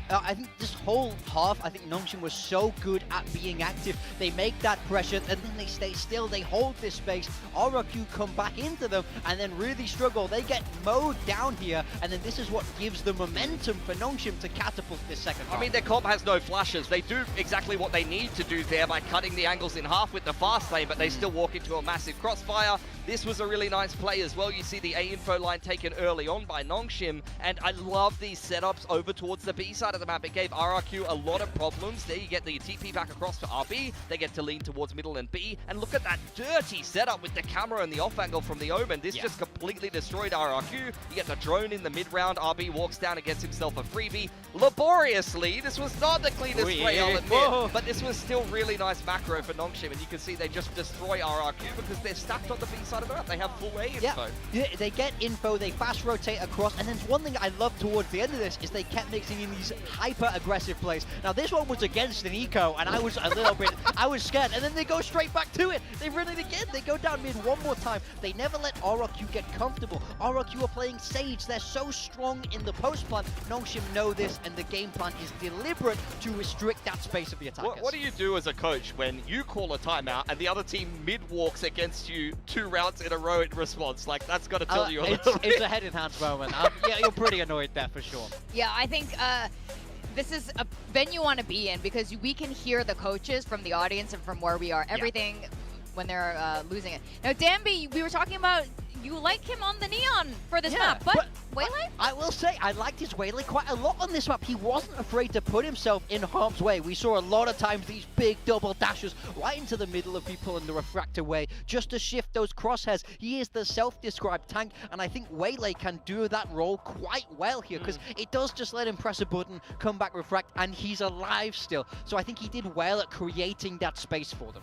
this whole half, I think NONGSHIM was so good at being active. They make that pressure, and then they stay still. They hold this space. RRQ come back into them, and then really struggle. They get mowed down here, and then this is what gives the momentum for NONGSHIM to catapult this second half. I mean, their comp has no flashes. They do exactly what they need to do there by cutting the angles in half with the fast lane, but they still walk into a massive crossfire. This was a really nice play as well. You see the A info line taken early on by NONGSHIM, and I love these setups over towards the B side of the map. It gave RRQ a lot of problems. There you get the TP back across to RB. They get to lean towards middle and B, and look at that dirty setup with the camera and the off angle from the Omen. This just completely destroyed RRQ. You get the drone in the mid round. RB walks down and gets himself a freebie. Laboriously, this was not the cleanest play, I'll admit, but this was still really nice macro for NONGSHIM, and you can see they just destroy RRQ because they're stacked on the B side of the map. They have full A info. Yeah, they get info, they fast rotate across, and then one thing I love towards the end of this is they kept mixing in these hyper-aggressive plays. Now, this one was against an eco, and I was a little bit, I was scared, and then they go straight back to it. They run it again. They go down mid one more time. They never let RRQ get comfortable. RRQ are playing Sage. They're so strong in the post plan. NONGSHIM know this, and the game plan is deliberate to restrict that space of the attackers. What do you do as a coach when you call a timeout and the other team mid-walks against you 2 rounds in a row in response? Like, that's got to tell you a little bit. It's a head-in-hands moment. Yeah, you're pretty annoyed there for sure. Yeah, I think this is a venue you want to be in because we can hear the coaches from the audience and from where we are. Everything when they're losing it. Now, Danby, we were talking about you like him on the Neon for this map, but Waylay? I will say, I liked his Waylay quite a lot on this map. He wasn't afraid to put himself in harm's way. We saw a lot of times these big double dashes right into the middle of people in the refractor way, just to shift those crosshairs. He is the self-described tank, and I think Waylay can do that role quite well here, because it does just let him press a button, come back, refract, and he's alive still. So I think he did well at creating that space for them.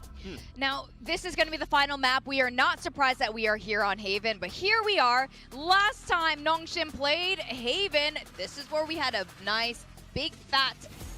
Now, this is going to be the final map. We are not surprised that we are here on Haven, but here we are. Last time NONGSHIM played Haven, this is where we had a nice, big, fat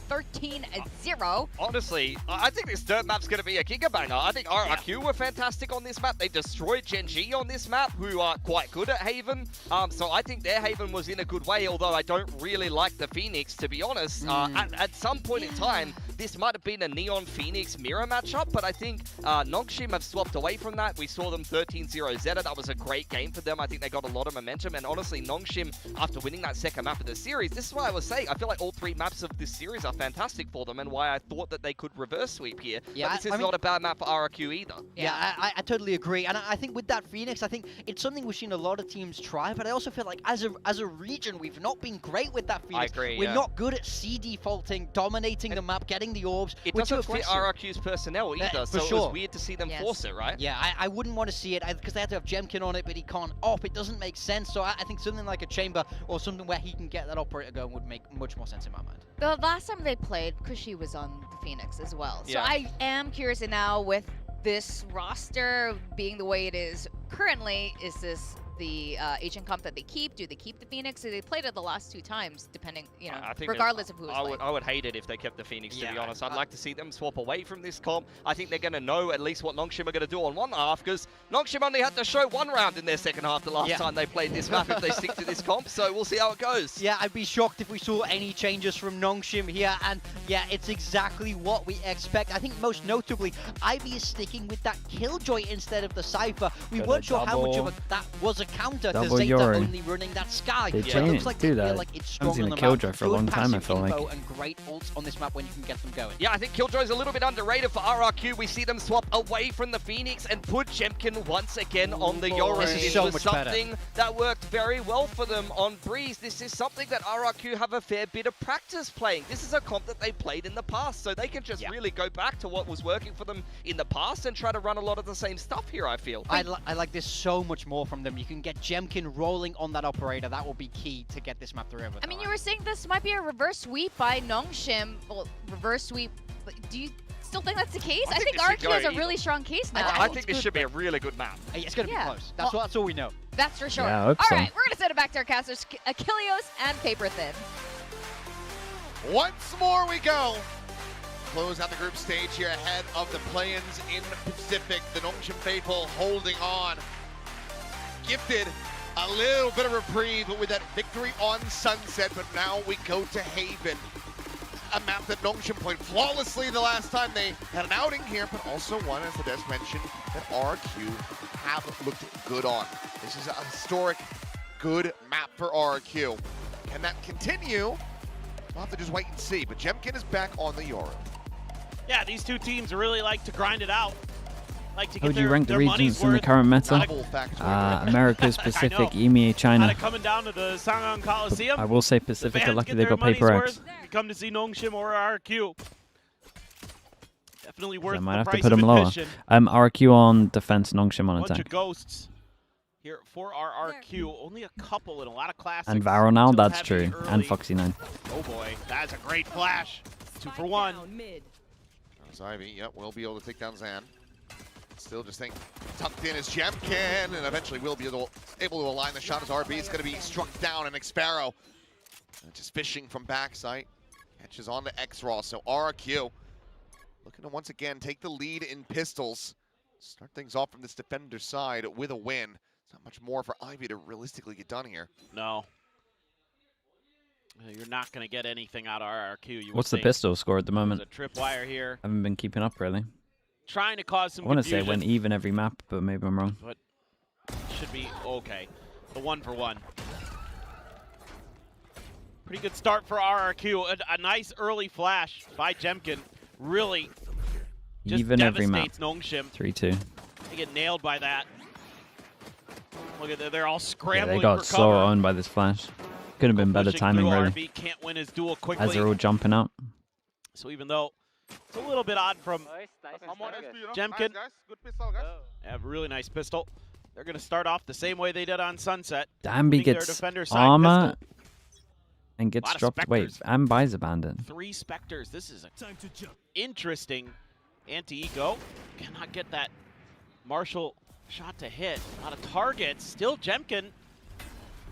13-0. Honestly, I think this third map's going to be a gigabanger. I think RRQ were fantastic on this map. They destroyed Gen G on this map, who are quite good at Haven. So I think their Haven was in a good way, although I don't really like the Phoenix, to be honest. At some point in time, this might have been a Neon Phoenix mirror matchup, but I think NONGSHIM have swapped away from that. We saw them 13-0 Zeta. That was a great game for them. I think they got a lot of momentum, and honestly, NONGSHIM, after winning that second map of the series, this is why I was saying, I feel like all 3 maps of this series are fantastic for them, and why I thought that they could reverse sweep here. Yeah, but this is not a bad map for RRQ either. Yeah, I totally agree, and I think with that Phoenix, I think it's something we've seen a lot of teams try, but I also feel like as a region, we've not been great with that Phoenix. I agree, We're not good at C defaulting, dominating the map, getting the orbs. It doesn't fit RRQ's personnel either, so it was weird to see them force it, right? Yeah, I wouldn't want to see it, because they had to have Jemkin on it, but he can't op. It doesn't make sense, so I think something like a Chamber, or something where he can get that operator going would make much more sense in my mind. The last time they played, Kushi was on the Phoenix as well. So I am curious now with this roster being the way it is currently, is this the Asian comp that they keep? Do they keep the Phoenix? They played it the last 2 times, depending, you know, regardless of who is playing. I would hate it if they kept the Phoenix, to be honest. I'd like to see them swap away from this comp. I think they're going to know at least what NONGSHIM are going to do on one half, because NONGSHIM only had to show 1 round in their second half the last time they played this map if they stick to this comp, so we'll see how it goes. Yeah, I'd be shocked if we saw any changes from NONGSHIM here, and yeah, it's exactly what we expect. I think most notably, Ivy is sticking with that Killjoy instead of the Cypher. We weren't sure how much of that was a counter to Zeta only running that Sky. They looks like do they feel that. like it's I haven't strong seen on a the Killjoy map. for a long time, I feel like. And great ults on this map when you can get them going. Yeah, I think Killjoy's a little bit underrated for RRQ. We see them swap away from the Phoenix and put Jemkin once again on the Yoru. This is so much something that worked very well for them on Breeze. This is something that RRQ have a fair bit of practice playing. This is a comp that they played in the past, so they can just really go back to what was working for them in the past and try to run a lot of the same stuff here, I feel. I like this so much more from them. You can get Jemkin rolling on that operator. That will be key to get this map through. I mean, you were saying this might be a reverse sweep by NONGSHIM. Well, reverse sweep. Do you still think that's the case? I think this should RRQ go has a either. really strong case now. I think this should be a really good map. It's going to Yeah. be close. That's all we know. That's for sure. Yeah, I hope All so. right, we're going to send it back to our casters, Achilleos and Paper Thin. Once more we go. Close out the group stage here ahead of the play-ins in Pacific. The NONGSHIM faithful holding on. Gifted a little bit of reprieve with that victory on Sunset, but now we go to Haven. A map that NONGSHIM played flawlessly the last time they had an outing here, but also one, as the desk mentioned, that RRQ have looked good on. This is a historic, good map for RRQ. Can that continue? We'll have to just wait and see, but Jemkin is back on the Euro. Yeah, these two teams really like to grind it out. Like to How get would you rank the their money's regions in the worth. current meta? Double factoid. Americas, Pacific, EMEA, China. Kinda coming down to the Sangam Coliseum. I will say Pacific are fans lucky get they their got money's Paper X. worth. You come to see NONGSHIM or RRQ. Definitely worth I might the have to price put of them lower. admission. RRQ on defense, NONGSHIM on Bunch of attack. ghosts here for RRQ. Only a couple and a lot of classics. And VARREL now, Still that's heavy true. early. And Foxy9. Oh boy, that's a great flash. 2 for 1. There's Ivy, yep, will be able to take down Zan. Still just think tucked in is Jemkin, and eventually will be able to align the shot as RB is going to be struck down, and Xparrow just fishing from backside. Catches on to X-Raw, so RRQ looking to once again take the lead in pistols. Start things off from this defender side with a win. It's not much more for Ivy to realistically get done here. No. You're not going to get anything out of RRQ. You would What's the think. pistol score at the moment? There's a tripwire here. I haven't been keeping up really. Trying to cause some I want to say it confusion. went even every map, but maybe I'm wrong. But should be okay. The 1 for 1. Pretty good start for RRQ. A nice early flash by Jemkin. Really just Even every map. devastates NONGSHIM. 3-2. They get nailed by that. Look at that. They're all Yeah, scrambling they got for so cover. owned by this flash. Could have been better Pushing timing through, really. RB can't win his duel quickly. As they're all jumping out. So even though it's a little bit odd from Jemkin, have a really nice pistol. They're going to start off the same way they did on Sunset. Danby putting their gets defender side armor pistol. and gets Lot of dropped. Wait, Spectres. and buys abandoned. 3 Spectres. This is a interesting anti-eco. Cannot get that Marshall shot to hit. A lot of targets. Still Jemkin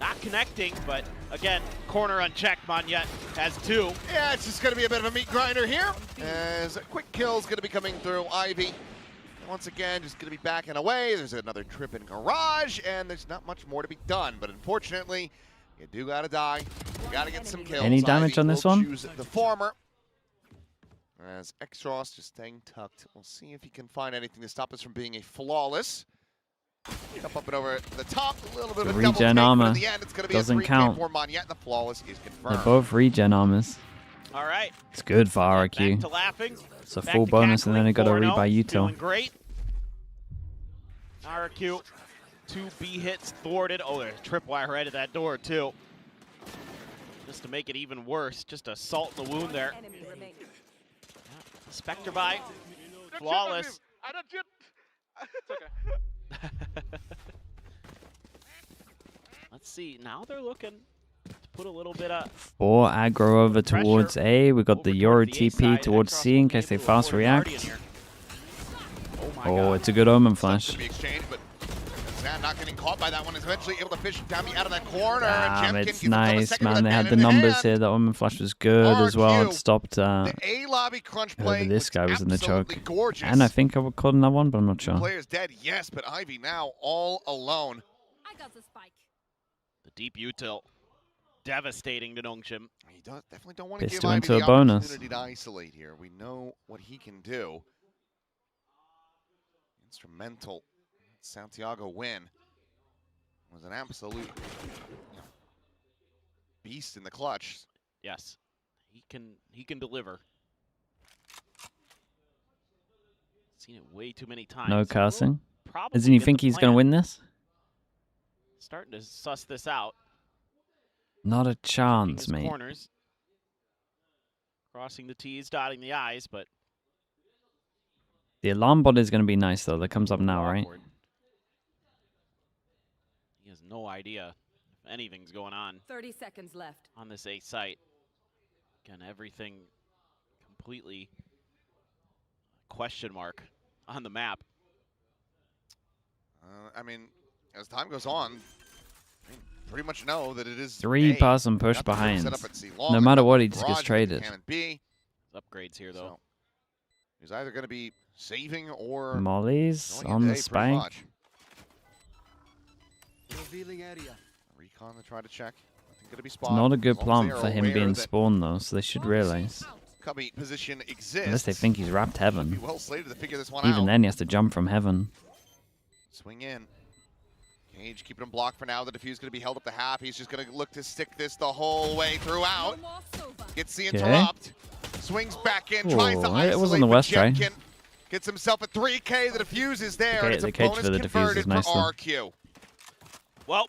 not connecting, but again, corner unchecked. Monyet has 2. Yeah, it's just going to be a bit of a meat grinder here, as a quick kill is going to be coming through Ivy. Once again, just going to be backing away. There's another trip in garage, and there's not much more to be done. But unfortunately, you do got to die. You got to get some kills. Any damage Ivy on this will one? choose the former. As X-Ross just staying tucked. We'll see if he can find anything to stop us from being a flawless. Up and over the top, a little bit The of a double take, regen but armor in the end, it's going to be doesn't a 3K count. for Monyet. The flawless is confirmed. They're both regen armors. All right. It's good for Back to RRQ. laughing. It's a Back full to bonus, and then they cackling. got a 4-0. rebuy Feeling util. great. RRQ, 2 B hits thwarted. Oh, there's a tripwire right at that door, too. Just to make it even worse. Just a salt in the wound there. Spectre buy. Flawless. Let's see. Now they're looking to put a little bit of 4 aggro over pressure towards A. We got the Euro towards the A TP side. towards X-Ross C in won't be case they able to fast afford a Guardian react. here. Oh my Oh, God. it's a good omen Stuff flash. to be exchanged, but Zan not getting caught by that one. Is eventually able to fish Dami out of that corner. Damn, Jemkin it's gives himself a nice, second man. with They a had pen the in numbers hand. here. The omen flash was good as well. It RRQ, stopped The A lobby crunch play. whoever this guy was in the absolutely choke. Gorgeous. And I think I would call another one, but I'm not sure. Player's dead, yes, but Ivy now all alone. I got the spike. The deep util. Devastating to NONGSHIM. He definitely don't want to give Pistol Ivy into the a bonus. opportunity to isolate here. We know what he can do. Instrumental. Santiago win. Was an absolute beast in the clutch. Yes. He can deliver. Seen it way too many times. No cursing. Probably Doesn't he get think the he's going to plan. win this? Starting to suss this out. Not a Checking chance, his mate. corners. Crossing the T's, dotting the I's, but The alarm bot is going to be nice, though. That comes up now, right? awkward. He has no idea if anything's going on 30 seconds left. on this A site. Again, everything completely question mark on the map. I mean, as time goes on, we pretty much know that it is 3-person push behind. No matter what, he just gets traded. Upgrades here, though. So he's either going to be saving or Molly's on the spike. Revealing area. Recon to try to check. Going to be It's not a good plump for him being spawned, though, so they should realize. Cubby position exists. Unless they think he's wrapped heaven. Well slated to figure this one Even out. then, he has to jump from heaven. Swing in. Cage keeping him blocked for now. The defuse going to be held up to half. He's just going to look to stick this the whole way throughout. Gets the interrupt. Swings back in. Tries to isolate. It wasn't the West try. Gets himself a 3K. The defuse is there. Okay, and it's the a cage bonus for the defuse is converted nice, for though. RRQ. Well,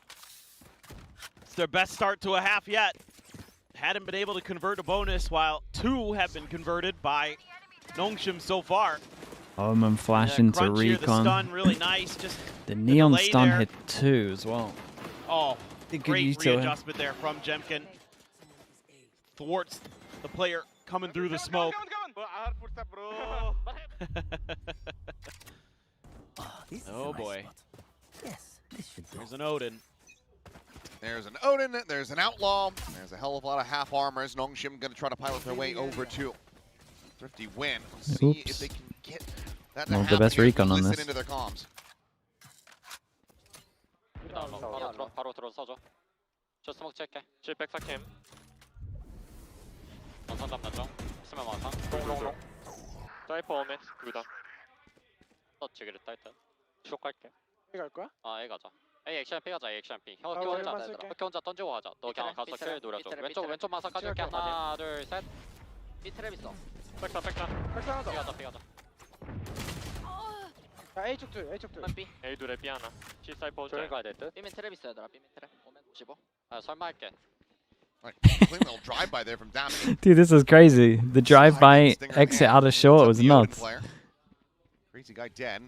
it's their best start to a half yet. Hadn't been able to convert a bonus, while 2 have been converted by NONGSHIM so far. Omen flash into Crunch here, recon. the stun really nice. Just the neon delay stun there. hit 2 as well. Oh, Good great util. readjustment there from Jemkin. Thwarts the player coming through the smoke. Oh boy. There's an Odin. There's an Odin, there's an Outlaw, there's a hell of a lot of half armors. NONGSHIM going to try to pilot their way over to Thrifty Win. See if they can get that to Not the happen best here. recon on Listen this. into their comms. 바로 들어 서줘. 저 스모크 칠게. 704캠. 원선 담나죠? 쓰면 원선. 롱롱롱. 사이퍼 오면 둘다. 터치 그랬다 일단. 쇼 갈게. A 갈 거야? 아 A 가자. A 액션 B 가자. A 액션 B. 형 혼자 던지고 가자. 너 그냥 가서 킬 노려줘. 왼쪽 마사 까줄게. 하나 둘 셋. B 트랩 있어. 백사 B 가자 B 가자. A쪽 둘. B. A 둘에 B 하나. C 사이퍼 혼자. 조용히 가야 될 듯. B맨 트랩 있어 얘들아. B맨 트랩. 오면 55. 아 설마 할게. Clean little drive-by there from Dami. Dude, this is crazy. The drive-by exit out of short was nuts. Crazy guy dead.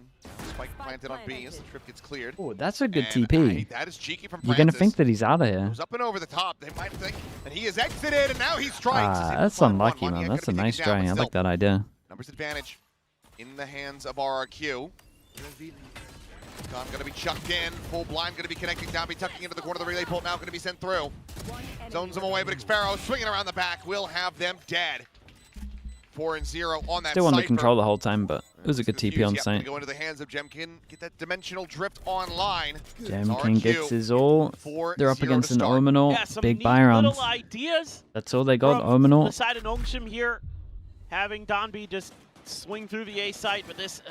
Spike planted on B as the trip gets cleared. Oh, that's a good And, TP. that is cheeky from You're going to Francis. think that he's out of here. Goes up and over the top. They might think that he is exited, and now he strikes. That's unlucky, man. That's a nice try. I like that idea. Numbers advantage in the hands of RRQ. Gun going to be chucked in. Full blind going to be connecting down. Be tucking into the corner of the relay pole. Now going to be sent through. Zones them away, but Xpero swinging around the back will have them dead. 4-0 on that. Still under Cypher. control the whole time, but it was a good TP on site. Go into the hands of Jemkin. Get that dimensional drift online. Jemkin gets his all. They're up 4-0 against to an start. Omenor. Yeah, some Big neat buy rounds. little ideas. That's all they got, From the Omenor. side of NONGSHIM here, having Donby just swing through the A site, but this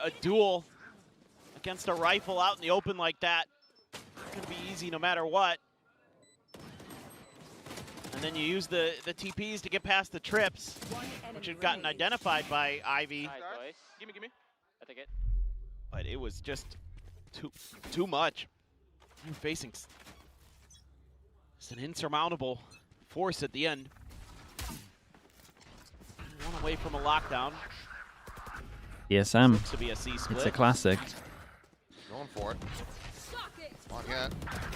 a duel against a rifle out in the open like that, it's gonna be easy no matter what. And then you use the TPs to get past the trips, which had gotten identified by Ivy. Nice. Gimme. I take it. But it was just too much. You're facing it's an insurmountable force at the end. One away from a lockdown. ESM. Looks to be a C split. It's a classic. Going for it. Not yet.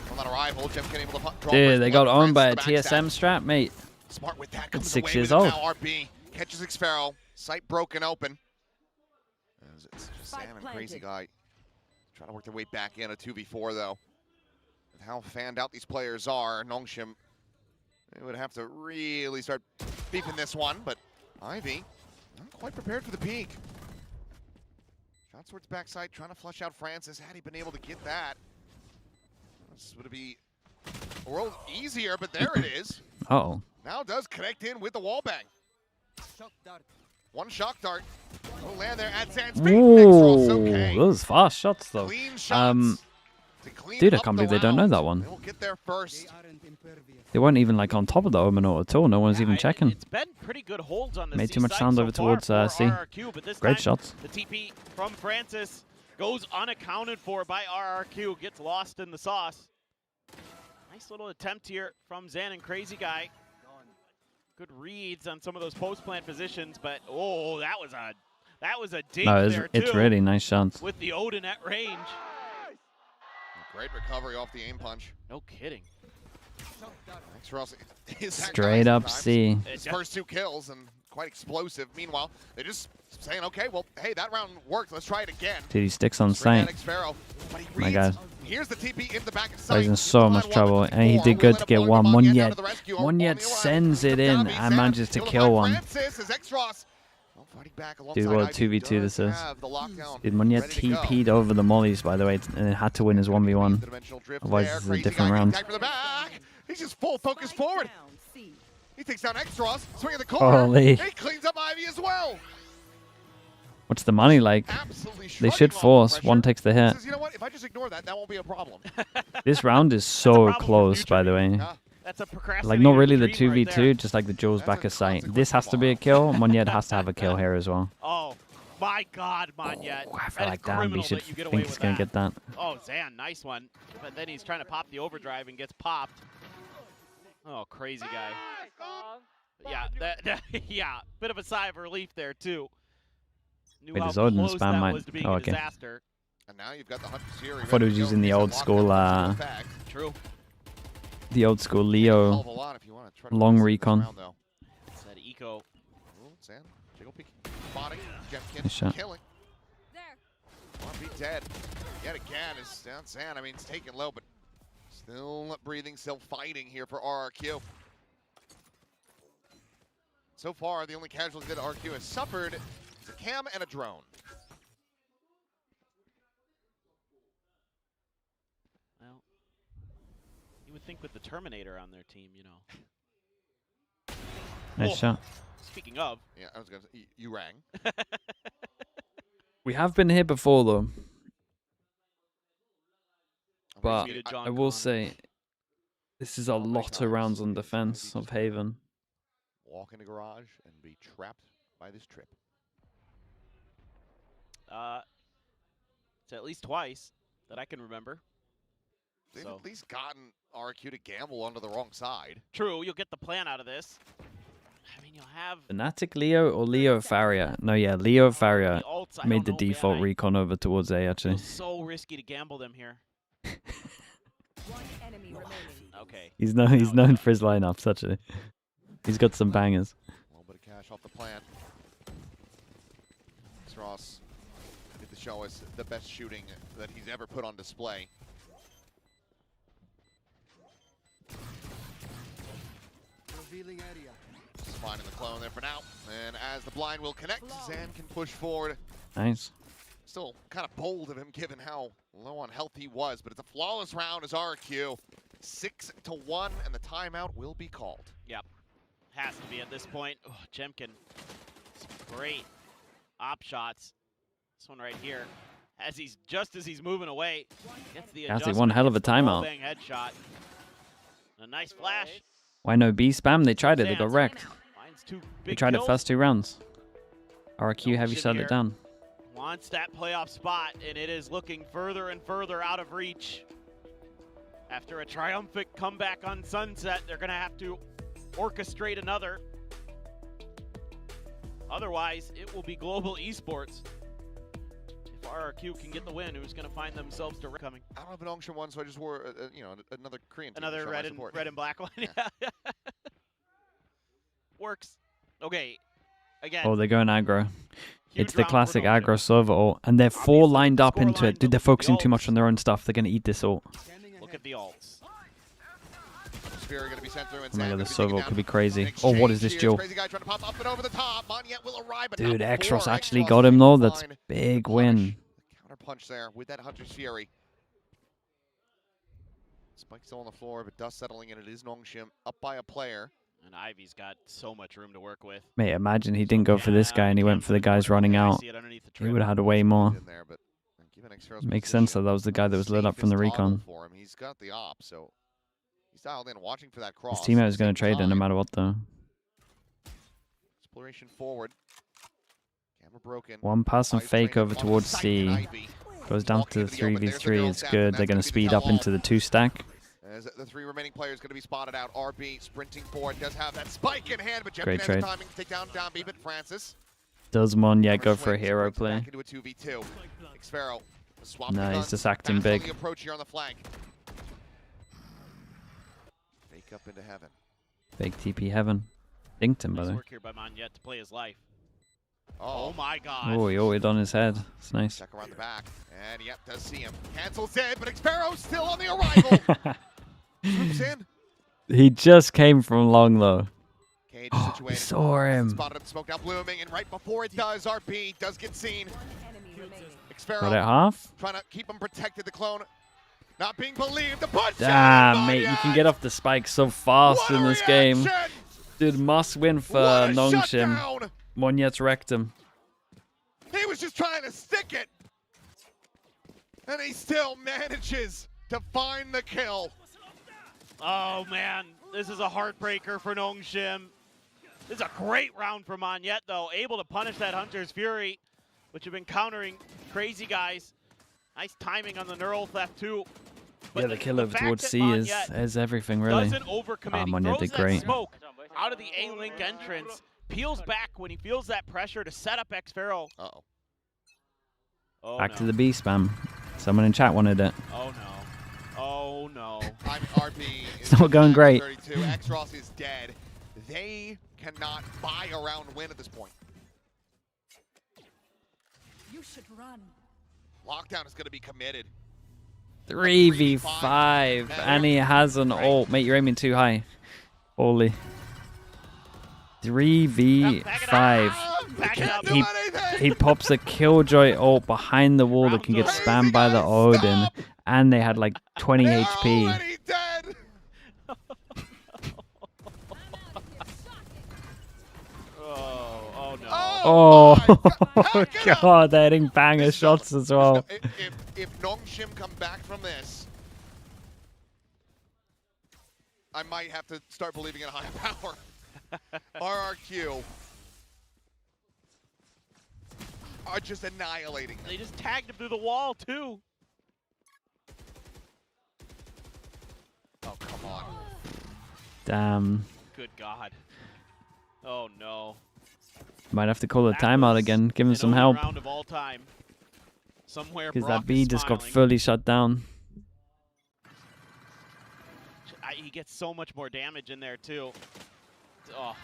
Well, not a rival. Jemkin able to draw. Dude, they got first owned by a to the backstab. TSM strap, mate. Smart with that. It's Comes 6 away years with it old. now. RB catches Xpero. Sight broken open. It's just Sam and Crazy Guy trying to work their way back in a 2v4 though. With how fanned out these players are, NONGSHIM, they would have to really start beefing this one, but Ivy not quite prepared for the peak. Shots towards backside, trying to flush out Francis. Had he been able to get that, this would be a world easier, but there it is. Uh-oh. Now does connect in with the wall bang. One shock dart. Oh, land there at Sand Speed. Ooh, Okay. those fast shots, though. Clean shots to clean Dude, I up can't the believe they don't know round. that one. They will get there first. They weren't even like on top of the Omenor at all. No one's even checking. It's been pretty good holds on the Made C too much side sound so over far towards for C. RRQ, but this Great time, shots. The TP from Francis goes unaccounted for by RRQ, gets lost in the sauce. Nice little attempt here from Zan and Crazy Guy. Good reads on some of those post-plant positions, but oh, that was a dink No, there it's too, really nice shots. with the Odin at range. Great recovery off the aim punch. No kidding. Straight up C. His first 2 kills and quite explosive. Meanwhile, they're just saying, okay, well, hey, that round worked. Let's try it again. Dude, he sticks on sight. My God. Here's the TP in the back of Oh, he's in so much trouble, and he did good to get one. Monyet sends it in and manages to kill one. Dude, what a 2v2 this is. Dude, Monyet TP'd over the mollies, by the way, and had to win his 1v1. Otherwise, this is a different round. He's just full focus forward. He takes down Xros, swinging the corner. Holy. He cleans up Ivy as well. What's the money like? They should force. One takes the hit. Says, you know what? If I just ignore that, that won't be a problem. This round is so close, by the way. That's a Like, not really the 2v2, just like the Jules back of sight. This has to be a kill. Monyet has to have a kill here as well. Oh, my God, Monyet. I feel like damn, he should think he's going to get that. Oh, Zan, nice one. But then he's trying to pop the overdrive and gets popped. Oh, crazy guy. Yeah, yeah, bit of a sigh of relief there, too. Wait, his Odin spam might... Oh, okay. And now you've got the Hunter series. I thought he was using the old school... True. The old school Leo long recon. Said eco. Nice shot. Be dead. Yet again, it's down Zan. I mean, it's taken low, but still breathing, still fighting here for RRQ. So far, the only casualty that RRQ has suffered is a cam and a drone. Well, you would think with the Terminator on their team, you know. Nice shot. Speaking of. Yeah, I was going to say, you rang. We have been here before, though. But I will say, this is a lot of rounds on defense of Haven. Walk in the garage and be trapped by this trip. It's at least twice that I can remember. They've at least gotten RRQ to gamble onto the wrong side. True, you'll get the plan out of this. I mean, you'll have... Fnatic Leo or Leo Farrier? No, yeah, Leo Farrier made the default recon over towards A, actually. It's so risky to gamble them here. Okay. He's known for his lineups, actually. He's got some bangers. A little bit of cash off the plan. Ross get to show us the best shooting that he's ever put on display. Revealing area. Just finding the clone there for now. And as the blind will connect, Zan can push forward. Nice. Still kind of bold of him given how low on health he was, but it's a flawless round as RRQ. 6-1, and the timeout will be called. Yep. Has to be at this point. Oh, Jemkin. Some great op shots. This one right here. Just as he's moving away, gets the That's one hell of a timeout. Headshot. A nice flash. Why no B spam? They tried it. They got wrecked. They tried it first 2 rounds. RRQ heavy shut it down. Wants that playoff spot, and it is looking further and further out of reach. After a triumphant comeback on Sunset, they're going to have to orchestrate another. Otherwise, it will be global esports. If RRQ can get the win, who's going to find themselves direct coming? I don't have an NONGSHIM one, so I just wore another Korean team. Another red and black one. Yeah. Works. Okay. Again. Oh, they're going aggro. It's the classic aggro server ult, and they're 4 lined up into it. Dude, they're focusing too much on their own stuff. They're going to eat this ult. Look at the ults. Gonna be sent through, and oh my God, this server ult could be crazy. Oh, what is this duel? Dude, Xros actually got him though. That's big win. Counter punch there with that Hunter's Fury. Spike still on the floor, but dust settling in. It is NONGSHIM up by a player. And Ivy's got so much room to work with. Mate, imagine he didn't go for this guy and he went for the guys running out. He would have had way more. Makes sense that was the guy that was lit up from the recon. He's got the op, so he's dialed in, watching for that cross. His teammate was going to trade it no matter what, though. Exploration forward. Camera broken. One pass and fake over towards C. Goes down to the 3v3. It's good. They're going to speed up into the 2-stack. As the 3 remaining players going to be spotted out. RB sprinting forward. Does have that spike in hand, but Great trade. timing to take down B, but Francis. Does Monyet go for a hero play? Into a 2v2. Xfero. No, he's just acting big. Approach here on the flank. Sneak up into heaven. Big TP heaven. Dinked him, by the Nice way. work here by Monyet to play his life. Oh, Oh my god. Oh, he ulted on his head. It's nice. check around the back. And yep, does see him. Cancels it, but Xpero's still on the arrival. Swoops in. He just came from long, though. Cage Oh, situated. we saw him. Spotted him, smoke now blooming, and right before it does, RP does get seen. Got Xpero it half? trying to keep him protected. The clone not being believed. The punch. Damn, mate, you can get off the spike so fast in this game. Dude, must win for NONGSHIM. Monyet's wrecked him. He was just trying to stick it. And he still manages to find the kill. Oh man, this is a heartbreaker for NONGSHIM. This is a great round for Monyet though, able to punish that Hunter's Fury, which have been countering crazy guys. Nice timing on the neural theft too. But Yeah, the kill over fact towards that C is everything, really. Doesn't overcommit. He Monyet throws did that great. smoke out of the A-Link entrance, peels back when he feels that pressure to set up Xpero. Uh-oh. Oh, Back no. to the B spam. Someone in chat wanted it. Oh no. Oh no. I'm RP. It's not going great. 32. X-Ross is dead. They cannot buy a round win at this point. You should run. Lockdown is going to be committed. 3v5, and he has an ult. Mate, you're aiming too high. Holy. 3v5. He pops a Killjoy ult behind the wall that can get spammed by the Odin, and they had like 20 HP. Oh no. Oh, God, they're hitting banger shots as well. If NONGSHIM come back from this, I might have to start believing in higher power. RRQ are just annihilating them. They just tagged him through the wall too. Oh, come on. Damn. Good God. Oh no. Might have to call a timeout again. Give him some help. Round of all time. Somewhere Because Brock that B is just got smiling. fully shut down. He gets so much more damage in there too. Oh.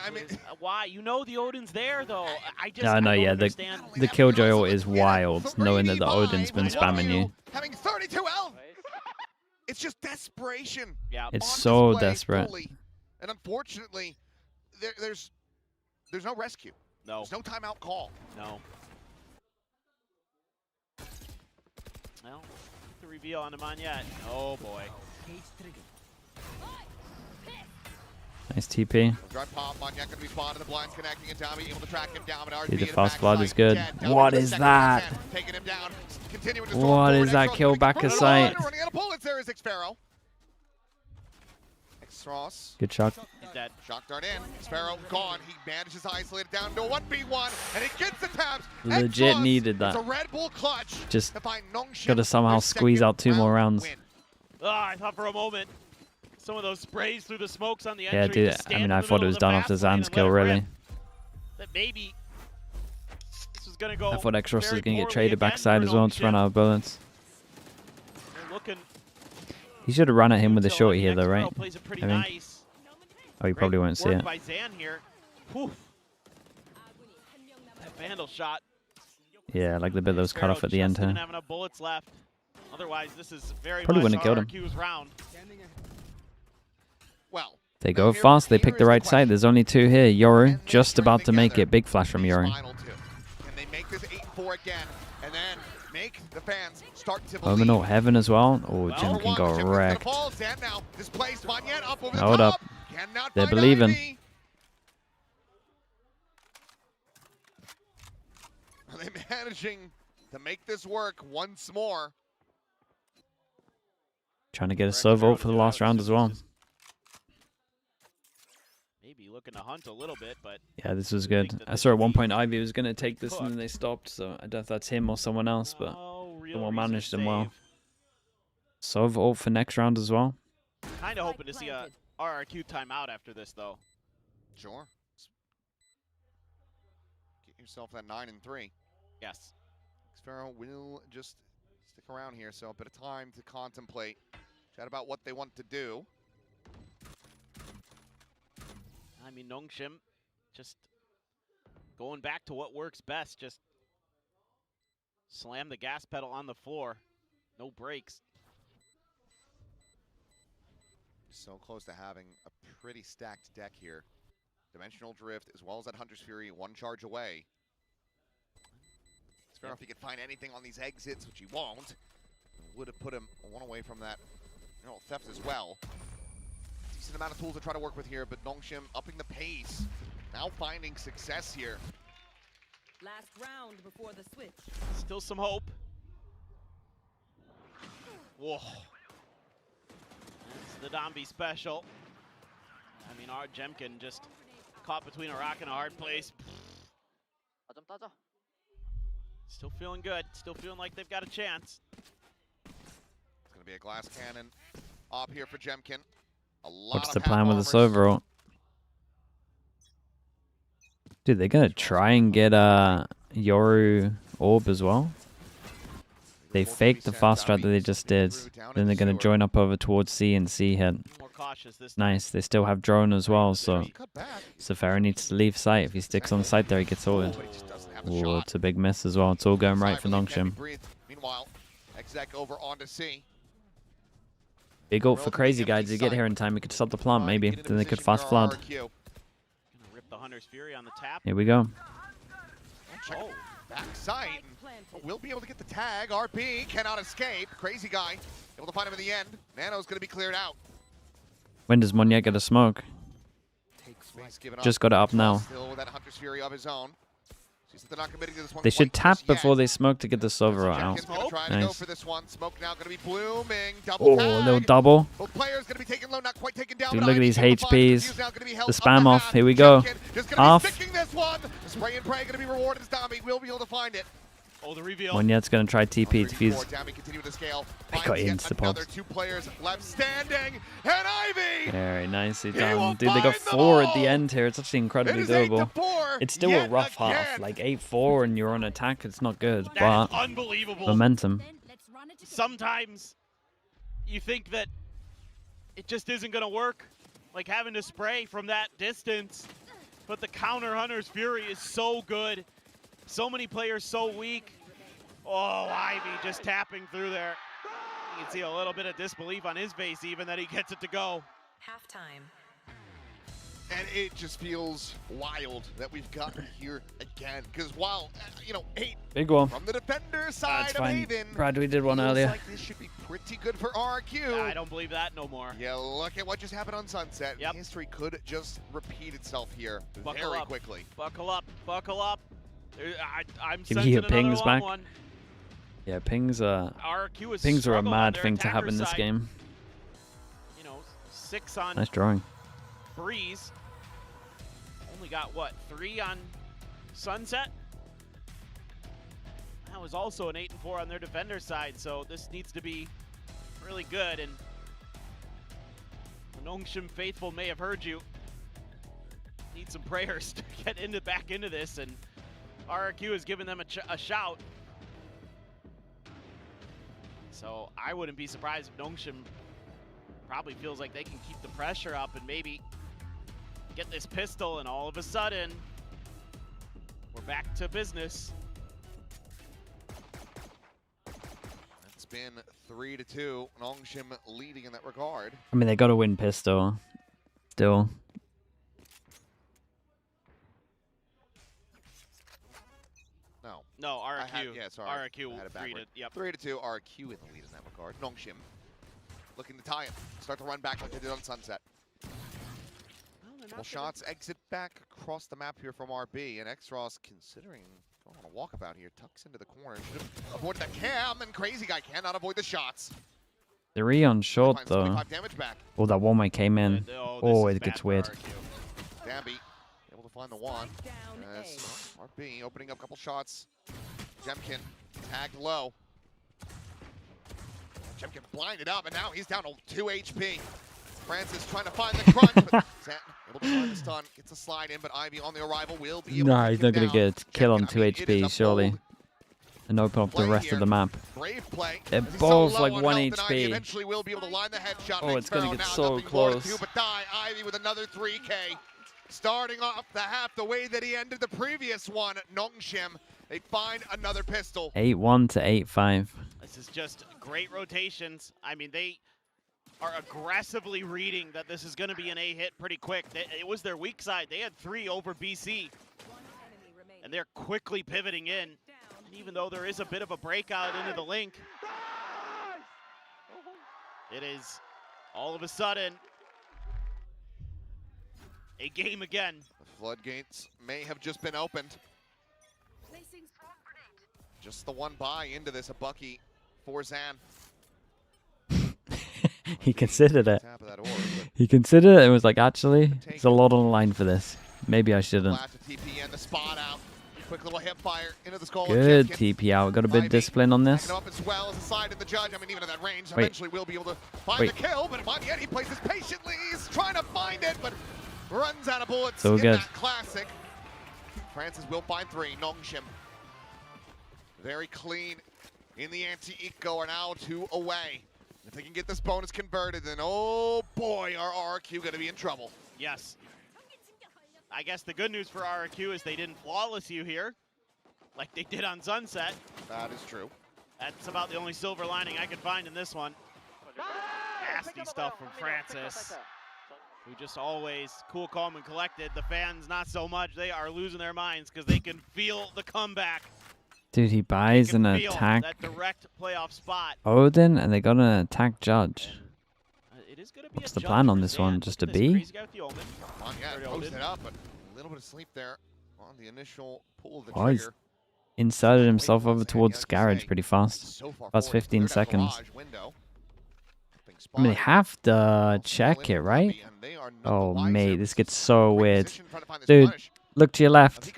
I mean, why? You know the Odin's there though. I just No, I don't yeah, understand. the Killjoy ult is wild, knowing that the Odin's been spamming you. Having 32 health. It's just desperation. Yeah. It's on so display desperate. fully. And unfortunately, there's no rescue. No. There's no timeout call. No. Well, the reveal on Monyet. Oh boy. Nice TP. Drive pop, Monyet gonna be spotted, the blinds connecting, and Tommy able to track him down, but RP Dude, the in fast blood backside, is good. dead. What Down is to the that? second percent, taking him down, continuing to storm What forward. is that X-Ross kill gonna back get of thrown sight? on, running out of bullets, there is Xpero. X-Ross. Good shot. He's dead. Shock dart in. Xpero gone. He manages to isolate it down to a 1v1, and he gets the taps. Legit X-Ross, needed that. It's a Red Bull clutch. Just to find NONGSHIM gotta somehow their squeeze second out 2 more round rounds. win. I thought for a moment some of those sprays through the smokes on the Yeah, entry. dude, just I stand mean, in I the thought it middle was of the done after fast lane Zan's and kill, let it really. rip. That maybe this was gonna go. I thought X-Ross was very gonna get poorly traded again backside for as well to run NONGSHIM. out of bullets. They're looking. He should have run at him with a until shorty here, though, Xpero right? plays it pretty I think. nice. Oh, you probably won't see Work it. by Zan here. Whew. That Vandal shot. Yeah, like the bit that was cut Xpero off at the end just didn't here. have enough bullets left. Otherwise, this is very Probably much wouldn't have killed him. RRQ's round. Well, They go fast, they pick the right side. There's only 2 here. Yoru just about to make it. Big flash from Yoru. Can they make this 8-4 again, and then make the fans start to Omen believe? ult heaven as well. Oh, Jim can go wrecked. Zan now displaced. Monyet up over the Hold top. up. Cannot They're find believing. Ivy. Are they managing to make this work once more? Trying to get a serve ult for the last round as well. Maybe looking to hunt a little bit, but Yeah, this was good. I saw at one point Ivy was going to take this and then they stopped, so I don't know if that's him or someone else, but someone managed him well. Serve ult for next round as well. kind of hoping to see a RRQ timeout after this, though. Sure. Get yourself that 9-3. Yes. Xpero will just stick around here, so a bit of time to contemplate, chat about what they want to do. I mean, NONGSHIM just going back to what works best. Just slam the gas pedal on the floor. No brakes. So close to having a pretty stacked deck here. Dimensional Drift as well as that Hunter's Fury, one charge away. It's fair enough he could find anything on these exits, which he won't. Would have put him one away from that theft as well. Decent amount of tools to try to work with here, but NONGSHIM upping the pace. Now finding success here. Last round before the switch. Still some hope. Whoa. That's the Dombi special. I mean, our Jemkin just caught between a rock and a hard place. Still feeling good. Still feeling like they've got a chance. It's going to be a glass cannon up here for Jemkin. What's the plan with this overall? Dude, they're going to try and get Yoru Orb as well. They faked the fast strat that they just did. Then they're going to join up over towards C and C hit. Nice. They still have drone as well, so Safari needs to leave sight. If he sticks on site there, he gets ulted. Oh, it's a big miss as well. It's all going right for NONGSHIM. Meanwhile, Exec over onto C. Big ult for Crazy Guy. Did he get here in time? He could stop the plant, maybe. Then they could fast flood. Rip the Hunter's Fury on the tap. Here we go. Oh, backside. We'll be able to get the tag. RP cannot escape. Crazy Guy able to find him in the end. Nano's going to be cleared out. When does Monyet get a smoke? Just got it up now. Still with that Hunter's Fury of his own. They're not committing to this one. They should tap before they smoke to get the silver out. Nice. Smoke now going to be blooming. Oh, a little double. Both players going to be taken low, not quite taken down. Dude, look at these HPs. The spam off. Here we go. Off. This one. The spray and pray going to be rewarded as Dombi will be able to find it. Oh, the reveal. Monyet's going to try TP defuse. They got Another insta-pops. 2 players left standing. And Ivy! Very nicely done. Dude, they got 4 at the end here. It's actually incredibly doable. It's still a rough half. Like 8-4 and you're on attack. It's not good. But unbelievable. Momentum. Sometimes you think that it just isn't going to work. Like having to spray from that distance. But the counter Hunter's Fury is so good. So many players so weak. Oh, Ivy just tapping through there. You can see a little bit of disbelief on his face even that he gets it to go. Halftime. And it just feels wild that we've gotten here again. Because while, 8 big one from the defender side of Haven. Brad, we did one earlier. Like this should be pretty good for RRQ. I don't believe that no more. Yeah, look at what just happened on Sunset. Yep. History could just repeat itself here very quickly. Buckle up, buckle up. I'm Give you pings back. One. Yeah, pings are a mad thing to have in this game. 6 on nice drawing. Breeze. Only got what, 3 on Sunset? That was also an 8-4 on their defender side, so this needs to be really good. And the NONGSHIM faithful may have heard you. Need some prayers to get back into this, and RRQ has given them a shout. So I wouldn't be surprised if NONGSHIM probably feels like they can keep the pressure up and maybe get this pistol, and all of a sudden we're back to business. It's been 3-2. NONGSHIM leading in that regard. I mean, they got to win pistol still. No, RRQ. Yeah, sorry. RRQ. 3-2. RRQ in the lead in that regard. NONGSHIM looking to tie it. Start to run back like they did on Sunset. Well, shots exit back across the map here from RB, and Xross considering going on a walkabout here. Tucks into the corner. Should have avoided that cam, and Crazy Guy cannot avoid the shots. 3 on short though. Oh, that one mic came in. Oh, it gets weird. Dambi able to find the one. Yes. RB opening up a couple shots. Jemkin tagged low. Jemkin blinded up, and now he's down to 2 HP. Francis trying to find the crunch, but Zant able to find the stun. Gets a slide in, but Ivy on the arrival will be able to he's not going to get a kill on 2 HP, surely. And open up the rest of the map. They're both like 1 HP. Eventually will be able to line the headshot. Oh, it's going to get so close. But die. Ivy with another 3K. starting off the half the way that he ended the previous one. NONGSHIM, they find another pistol. 8-1 to 8-5. This is just great rotations. I mean, they are aggressively reading that this is going to be an A hit pretty quick. It was their weak side. They had 3 over BC. And they're quickly pivoting in. And even though there is a bit of a breakout into the link, it is all of a sudden a game again. The floodgates may have just been opened. Just the one buy into this, a Bucky for Zan. He considered it. He considered it and was like, actually, there's a lot on the line for this. Maybe I shouldn't. TP and the spot out. Quick little hip fire into the skull. Good TP out. Got a bit of discipline on this. Up as well as the side of the judge. I mean, even at that range, Wait. eventually we'll be able to find the kill, but not yet. He plays this patiently. He's trying to find it, but runs out of bullets So in good. that classic. Francis will find 3. NONGSHIM. Very clean in the anti-eco, are now 2 away. If they can get this bonus converted, then oh boy, are RRQ going to be in trouble. Yes. I guess the good news for RRQ is they didn't flawless you here like they did on Sunset. That is true. That's about the only silver lining I could find in this one. Nasty stuff from Francis, who just always cool, calm, and collected. The fans, not so much. They are losing their minds because they can feel the comeback. Dude, he buys an attack That direct playoff spot. Odin, and they're gonna attack Judge. It is gonna be What's a the judge plan on for this Zan. one? Just a Look at this B? crazy guy with the omen. Yeah, posted it up, but a little bit of sleep there on the initial pull of the Oh, he's trigger. inserted himself over towards Garage pretty fast. That's 15 seconds. I mean, they have to check it, right? Oh, mate, this gets so weird. Dude, look to your left.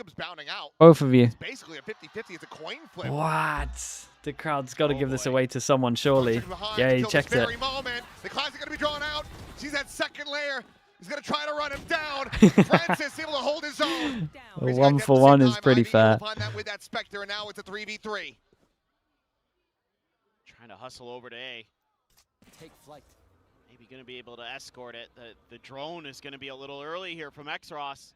Both of you. Basically a 50-50. It's a coin flip. What? The crowd's got to give this away to someone, surely. Yeah, he checked it. Moment. The classic going to be drawn out. Sees that second layer. He's going to try to run him down. Francis able to hold his own. A 1-for-1 is pretty fair. Find that with that Spectre, and now it's a 3v3. Trying to hustle over to A. Take flight. Maybe going to be able to escort it. The drone is going to be a little early here from Xross.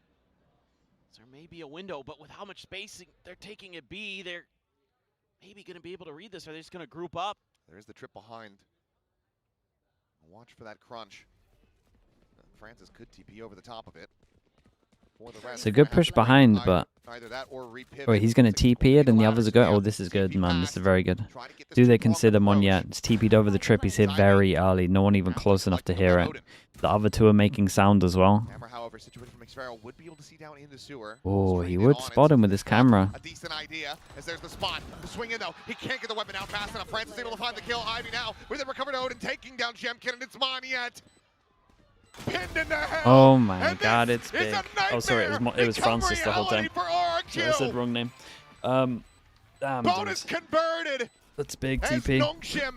So there may be a window, but with how much spacing they're taking at B, they're maybe going to be able to read this. Are they just going to group up? There's the trip behind. Watch for that crunch. Francis could TP over the top of it. For the rest, It's a good push behind, but either that or repivot. wait, he's going to TP it and the others are going. Oh, this is good, man. This is very good. Do they consider Mon yet? It's TP'd over the trip. He's hit very early. No one even close enough to hear it. The other two are making sound as well. Camera, however, situated from VARREL would be able to see down in the sewer. Oh, he would spot him with his camera. A decent idea, as there's the spot. The swing in, though. He can't get the weapon out fast enough. Francis able to find the kill. Ivy now with the recovered Odin taking down Jemkin, and it's Mon yet. Pinned in the head. Oh my god, it's big. Oh, sorry, it was Francis the whole time. Yeah, I said wrong name. Damn, bonus converted. That's big, as TP. NONGSHIM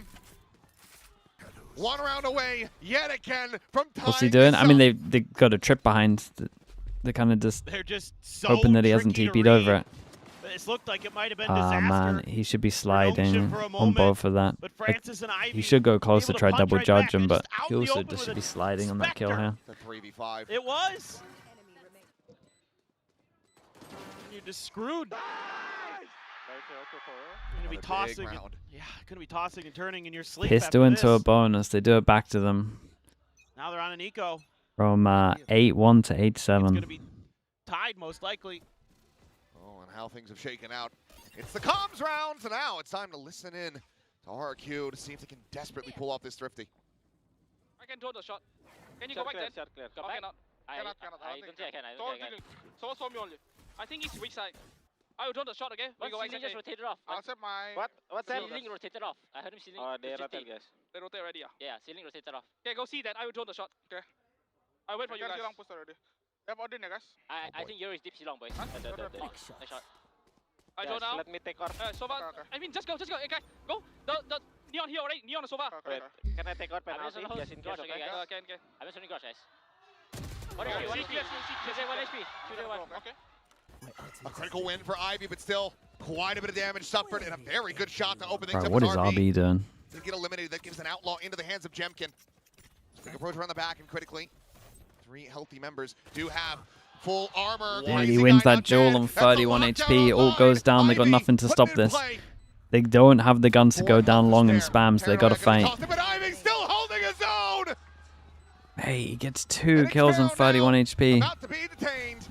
1 round away yet again from time. What's he doing? I mean, they got a trip behind. They're kind of just so hoping that he hasn't TP'd over it. It looked like it might have been Ah, man, he should be sliding on both of that. Like, he should go close to try double judge him, but he also just should be sliding on that kill here. It was. You're just screwed. You're gonna be tossing. Yeah, gonna be tossing and turning in your sleep. Pistol into a bonus. They do it back to them. Now they're on an eco. From 8-1 to 8-7. It's gonna be tied most likely. Oh, and how things have shaken out. It's the comms round, so now it's time to listen in to RRQ to see if they can desperately pull off this Thrifty. I can throw the shot. Can you go back then? Clear. Go Okay, back. not. I don't think I can. I don't think I can. So saw me only. I think it's weak side. I will throw the shot again. We go back. Ceiling just rotated off. Accept my. What's that? Ceiling rotated off. I heard him ceiling. Oh, they rotated, guys. They rotate already, yeah. Yeah, ceiling rotated off. Okay, go see that. I will throw the shot. Okay. I wait for you guys. I think Euro is deep ceiling, boys. Nice shot. I draw now. Let me take out. Sova. I mean, just go. Okay, guys. Go. The neon here already. Neon and Sova. Can I take out penalty? Yes, in case, okay, guys. Okay. I'm just running cross, guys. 1 HP, 1 HP. Tuesday, 1 HP. Tuesday, 1. Okay. A critical win for Ivy, but still quite a bit of damage suffered, and a very good shot to open things Bro, up. what with is RB doing? Didn't get eliminated. That gives an outlaw into the hands of Jemkin. Quick approach around the back and critically. 3 healthy members do have Full armor. Dude, he wins that duel on 31 HP. Ult goes down. They got nothing to stop this. They don't have the guns to go down long and spam, so they got to fight. But Ivy still holding his own. Hey, he gets 2 kills on 31 HP. About to be detained.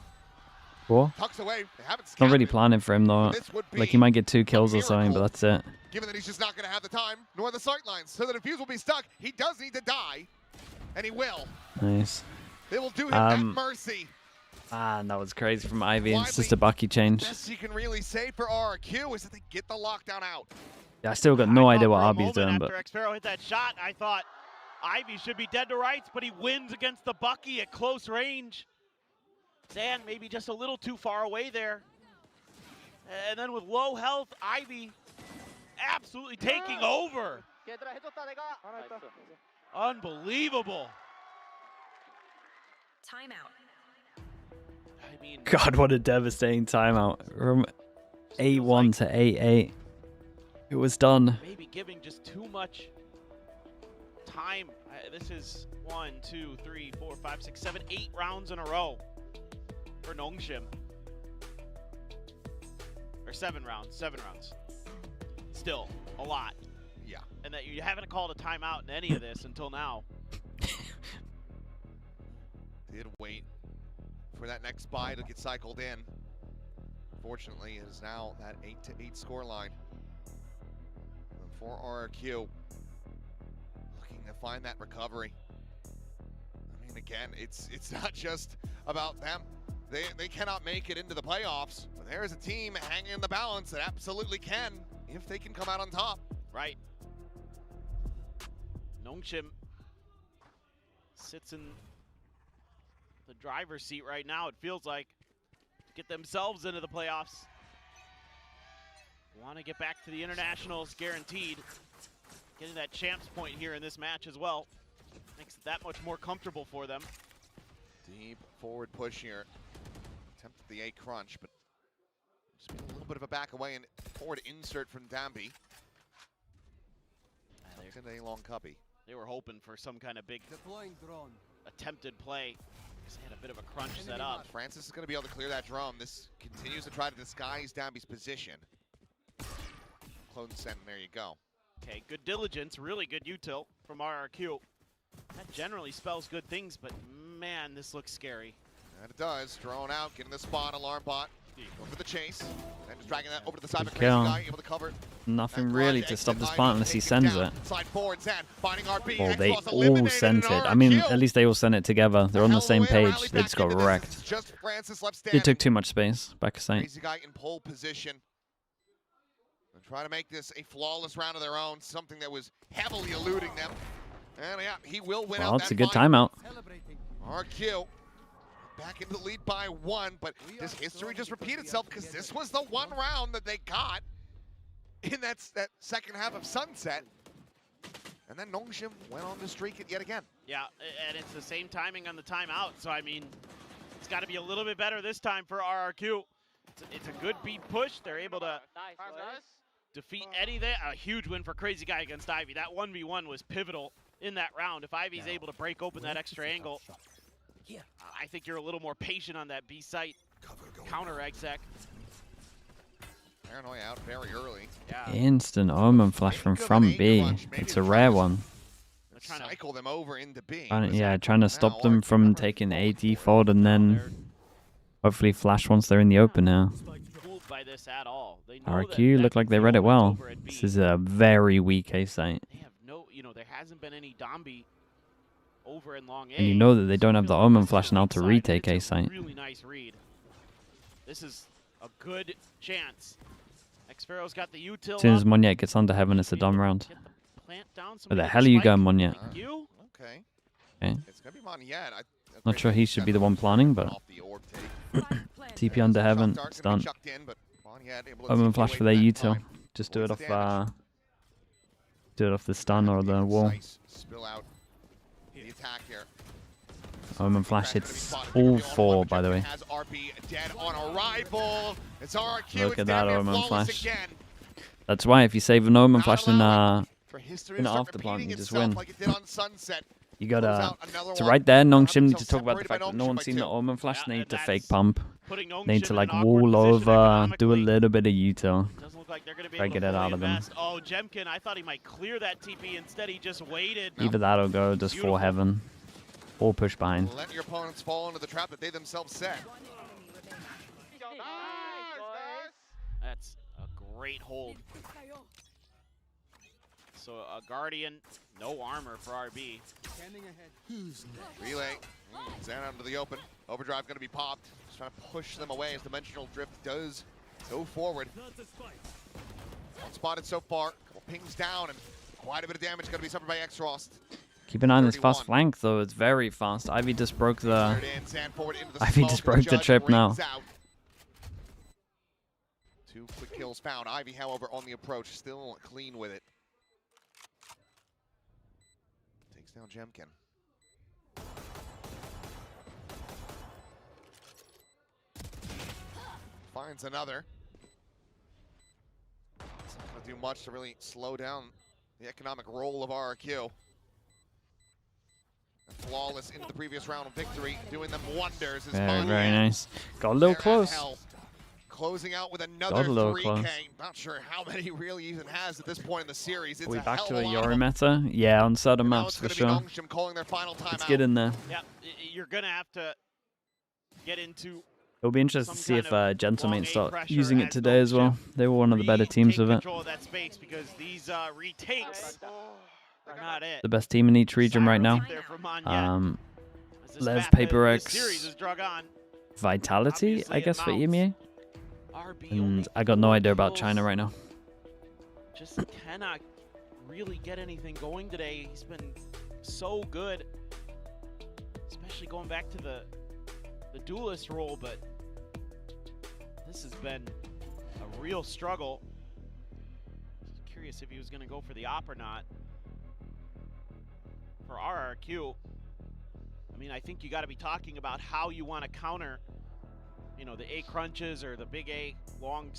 What? Tucks away. They haven't Not really scouted. planning for him though. Like he might get 2 kills or something, but that's it. Given that he's just not going to have the time, nor the sight lines, so the defuse will be stuck. He does need to die, and he will. Nice. They will do him at mercy. And that was crazy from Ivy. It's just a Bucky change. Best you can really say for RRQ is that they get the lockdown out. Yeah, I still got no idea what Arby's doing, but After xFaroe hit that shot, I thought Ivy should be dead to rights, but he wins against the Bucky at close range. Zan maybe just a little too far away there. And then with low health, Ivy absolutely taking over. Unbelievable. Timeout. I mean, God, what a devastating timeout. From 8-1 to 8-8. It was done. maybe giving just too much time. This is 1, 2, 3, 4, 5, 6, 7, 8 rounds in a row for NONGSHIM. Or 7 rounds. Still a lot. Yeah. And that you haven't called a timeout in any of this until now. Did wait for that next buy to get cycled in. Fortunately, it is now that 8-8 scoreline. And for RRQ, looking to find that recovery. I mean, again, it's not just about them. They cannot make it into the playoffs, but there is a team hanging in the balance that absolutely can if they can come out on top. Right. NONGSHIM sits in the driver's seat right now, it feels like, to get themselves into the playoffs. Want to get back to the internationals, guaranteed. Getting that champs point here in this match as well makes it that much more comfortable for them. Deep forward push here. Attempted the A crunch, but just a little bit of a back away and forward insert from Dambi. There's a long cubby. They were hoping for some kind of big attempted play. Just had a bit of a crunch set up. Francis is going to be able to clear that drone. This continues to try to disguise Dambi's position. Clone sent, and there you go. Okay, good diligence, really good util from RRQ. That generally spells good things, but man, this looks scary. And it does. Drone out, getting the spot, alarm bot. Going for the chase. And just dragging that over to the side of Good Crazy kill. Guy, able to cover. Nothing really to stop this plant unless he sends it. Side forward, Zan, finding RB. Well, they all sent it. I mean, at least they all sent it together. They're on the same page. They just got wrecked. Just Francis left It standing. took too much space. Back a sight. Crazy Guy in pole position. And try to make this a flawless round of their own, something that was heavily eluding them. And yeah, he will win out Well, that it's a good fight. timeout. RQ back into the lead by 1, but this history just repeated itself because this was the one round that they got in that second half of Sunset. And then NONGSHIM went on to streak it yet again. Yeah, and it's the same timing on the timeout, so I mean, it's got to be a little bit better this time for RRQ. It's a good beat push. They're able to defeat anything. A huge win for Crazy Guy against Ivy. That 1v1 was pivotal in that round. If Ivy's able to break open that extra angle, I think you're a little more patient on that B site. Counter exec. Paranoia out very early. Yeah. Instant Omen flash from B. It's a rare one. Cycle them over into B. Trying to stop them from taking A default and then hopefully flash once they're in the open now. By this at all. They know RRQ look like they read it well. This is a very weak A site. They have no, there hasn't been any Dombi over in long A. And you know that they don't have the Omen flash now to retake A site. Really nice read. This is a good chance. xFaroe's got the util. As soon as Monyet gets onto heaven, it's a dumb round. Plant down. Where the hell are you going, Monyet? Okay. Okay. It's gonna be Monyet. Not sure he should be the one planning, but TP under heaven, it's done. Omen flash for their util. Just do it off the stun or the wall. Spill out the attack here. Omen flash hits all 4, by the way. Has RP dead on arrival. It's RRQ. Look at that Damn near Omen flawless flash. again. That's why if you save an Omen flash in For history in to start after plant, repeating you just itself win. like it did on Sunset. You gotta. So right there, NONGSHIM need to talk about the fact that no one's seen the Omen Flash. They need to fake pump. They need to like wall over, do a little bit of util. Try to get it out of them. Oh, Jemkin, I thought he might clear that TP. Instead, he just waited. Either that or go just for heaven. Or push behind. Let your opponents fall into the trap that they themselves set. That's a great hold. So a Guardian, no armor for RB. Relay, Zan out into the open. Overdrive gonna be popped. Just trying to push them away as Dimensional Drift does go forward. One spotted so far, couple pings down, and quite a bit of damage gonna be suffered by X-Frost. Keep an eye on this fast flank though, it's very fast. Ivy just broke the... Ivy just broke the trip now. 2 quick kills found. Ivy, however, on the approach, still clean with it. Takes down Jemkin. Finds another. It's not going to do much to really slow down the economic roll of RRQ. Flawless into the previous round of victory, doing them wonders. Very, very nice. Got a little close. Closing out with another 3K. Not sure how many really even has at this point in the series. It's Are we back to a Yori meta? Yeah, on certain maps for sure. Let's get in there. Yeah, you're gonna have to get into. It'll be interesting to see if Gentlemen start using it today as well. They were one of the better teams with it. Control of that space because these retakes are not it. The best team in each region right now. Lev, PRX, Vitality, I guess, for EMEA. And I got no idea about China right now. Just cannot really get anything going today. He's been so good, especially going back to the duelist role, but this has been a real struggle. Curious if he was going to go for the op or not. For RRQ, I mean, I think you got to be talking about how you want to counter, you know, the A crunches or the big A long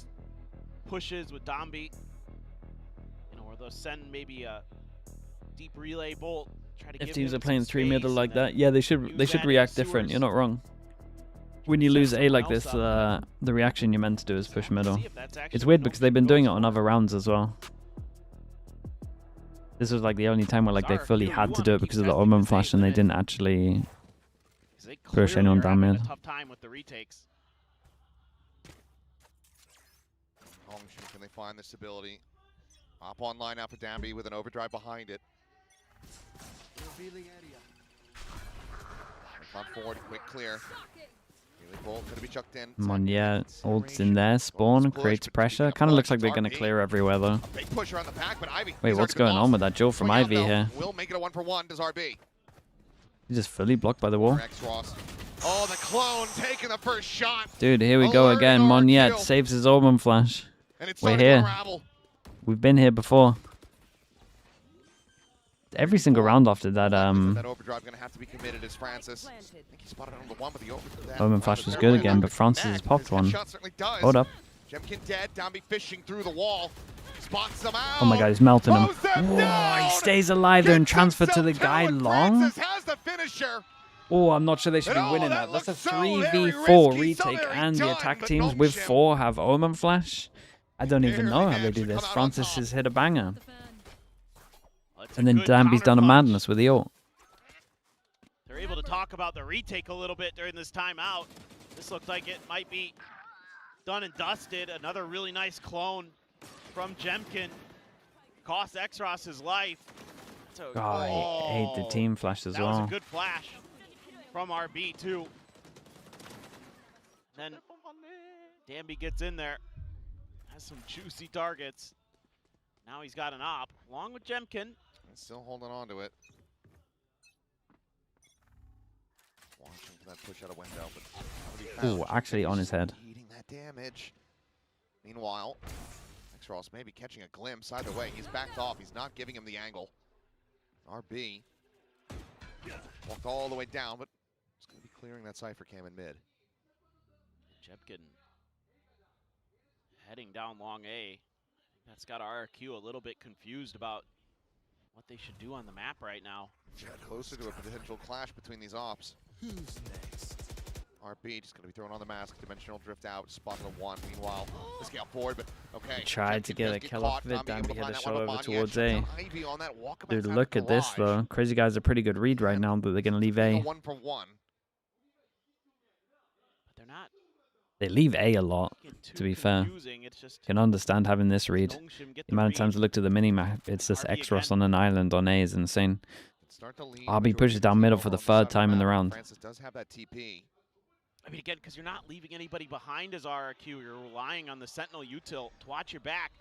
pushes with Dombi, you know, or they'll send maybe a deep relay bolt. Try to if give teams him are playing some 3 middle space like that, yeah, they should react different. You're not wrong. When you lose A like this, the reaction you're meant to do is push middle. It's weird because they've been doing it on other rounds as well. This was like the only time where like they fully had to do it because of the Omen Flash and they didn't actually push anyone down mid. Tough time with the retakes. Can they find the stability? Up online now for Dambi with an overdrive behind it. On forward, quick clear. Bolt gonna be chucked in. Come on, yeah, ult's in there. Spawn creates pressure. Kind of looks like they're gonna clear everywhere though. Big push around the back, but Ivy. Wait, what's going on with that Jill from Ivy here? Will make it a 1-for-1. Does RB? He's just fully blocked by the wall. Oh, the clone taking the first shot. Dude, here we go again. Monyet saves his Omen Flash. We're here. We've been here before. Every single round after that, that overdrive gonna have to be committed as Francis. I think he spotted on the one with the Omen Flash was good again, but Francis has popped one. Hold up. Jemkin dead. Dambi fishing through the wall. Spots them out. Oh my god, he's melting him. Whoa, he stays alive there and transferred to the guy long. Oh, I'm not sure they should be winning that. That's a 3v4 retake, and the attack teams with 4 have Omen Flash. I don't even know how they do this. Francis has hit a banger. And then Dambi's done a madness with the ult. They're able to talk about the retake a little bit during this timeout. This looks like it might be done and dusted. Another really nice clone from Jemkin. Cost X-Ross his life. Oh, he ate the team flash as well. That was a good flash from RB too. Then Dambi gets in there. Has some juicy targets. Now he's got an op, along with Jemkin. Still holding on to it. Watching for that push out a window, but ooh, actually on his head. Eating that damage. Meanwhile, X-Ross maybe catching a glimpse. Either way, he's backed off. He's not giving him the angle. RB walked all the way down, but it's going to be clearing that Cypher cam in mid. Jemkin heading down long A. That's got RRQ a little bit confused about what they should do on the map right now. Closer to a potential clash between these ops. Who's next? RP just going to be thrown on the mask. Dimensional drift out. Spot on one. Meanwhile, the scale forward, but okay. Tried to get a kill off of it. Dambi had a shot over towards A. Dude, look at this though. Crazy Guys are pretty good read right now, but they're going to leave A. 1 for 1. But they're not. They leave A a lot, to be fair. Can understand having this read. The amount of times I looked at the mini-map, it's just X-Ross on an island on A is insane. RB pushes down middle for the 3rd time in the round. Francis does have that TP. I mean, again, because you're not leaving anybody behind as RRQ. You're relying on the Sentinel util to watch your back.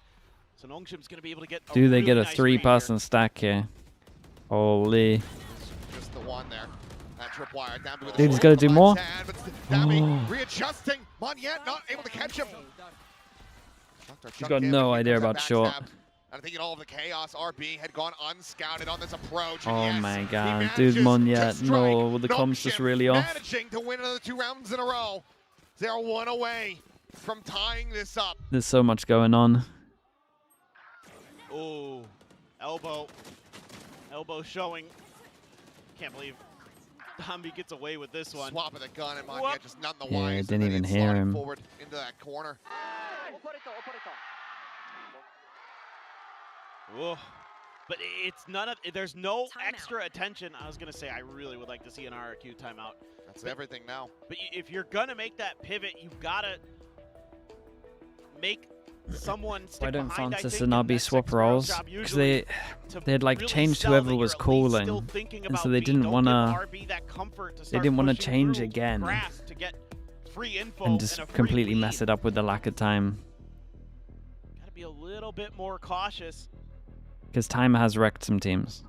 So NONGSHIM's going to be able to get Do they get a 3-person stack here? Holy. Just the one there. That tripwire. Dambi with Dude, he's got to do more. Dambi readjusting. Monyet not able to catch him. He's got no idea about short. I think in all of the chaos, RB had gone unscouted on this approach. Oh my god. Dude, Monyet, no. The comms just really off. Managing to win another 2 rounds in a row. They're 1 away from tying this up. There's so much going on. Oh, elbow. Elbow showing. Can't believe Dambi gets away with this one. Swap of the gun and Monyet just none the wise. Yeah, didn't even hear him. Forward into that corner. Whoa. But it's none of. There's no extra attention. I was gonna say I really would like to see an RRQ timeout. That's everything now. But if you're gonna make that pivot, you've gotta make someone stick Why don't behind, Francis and RB swap roles? Because they had like really changed sell whoever that was you're at least calling, still thinking and so about they B. didn't Don't want give to. RB that comfort to They start didn't want to pushing change through again grass to get free info and just and a free completely lead. mess it up with the lack of time. Gotta be a little bit more cautious. Because timer has wrecked some teams.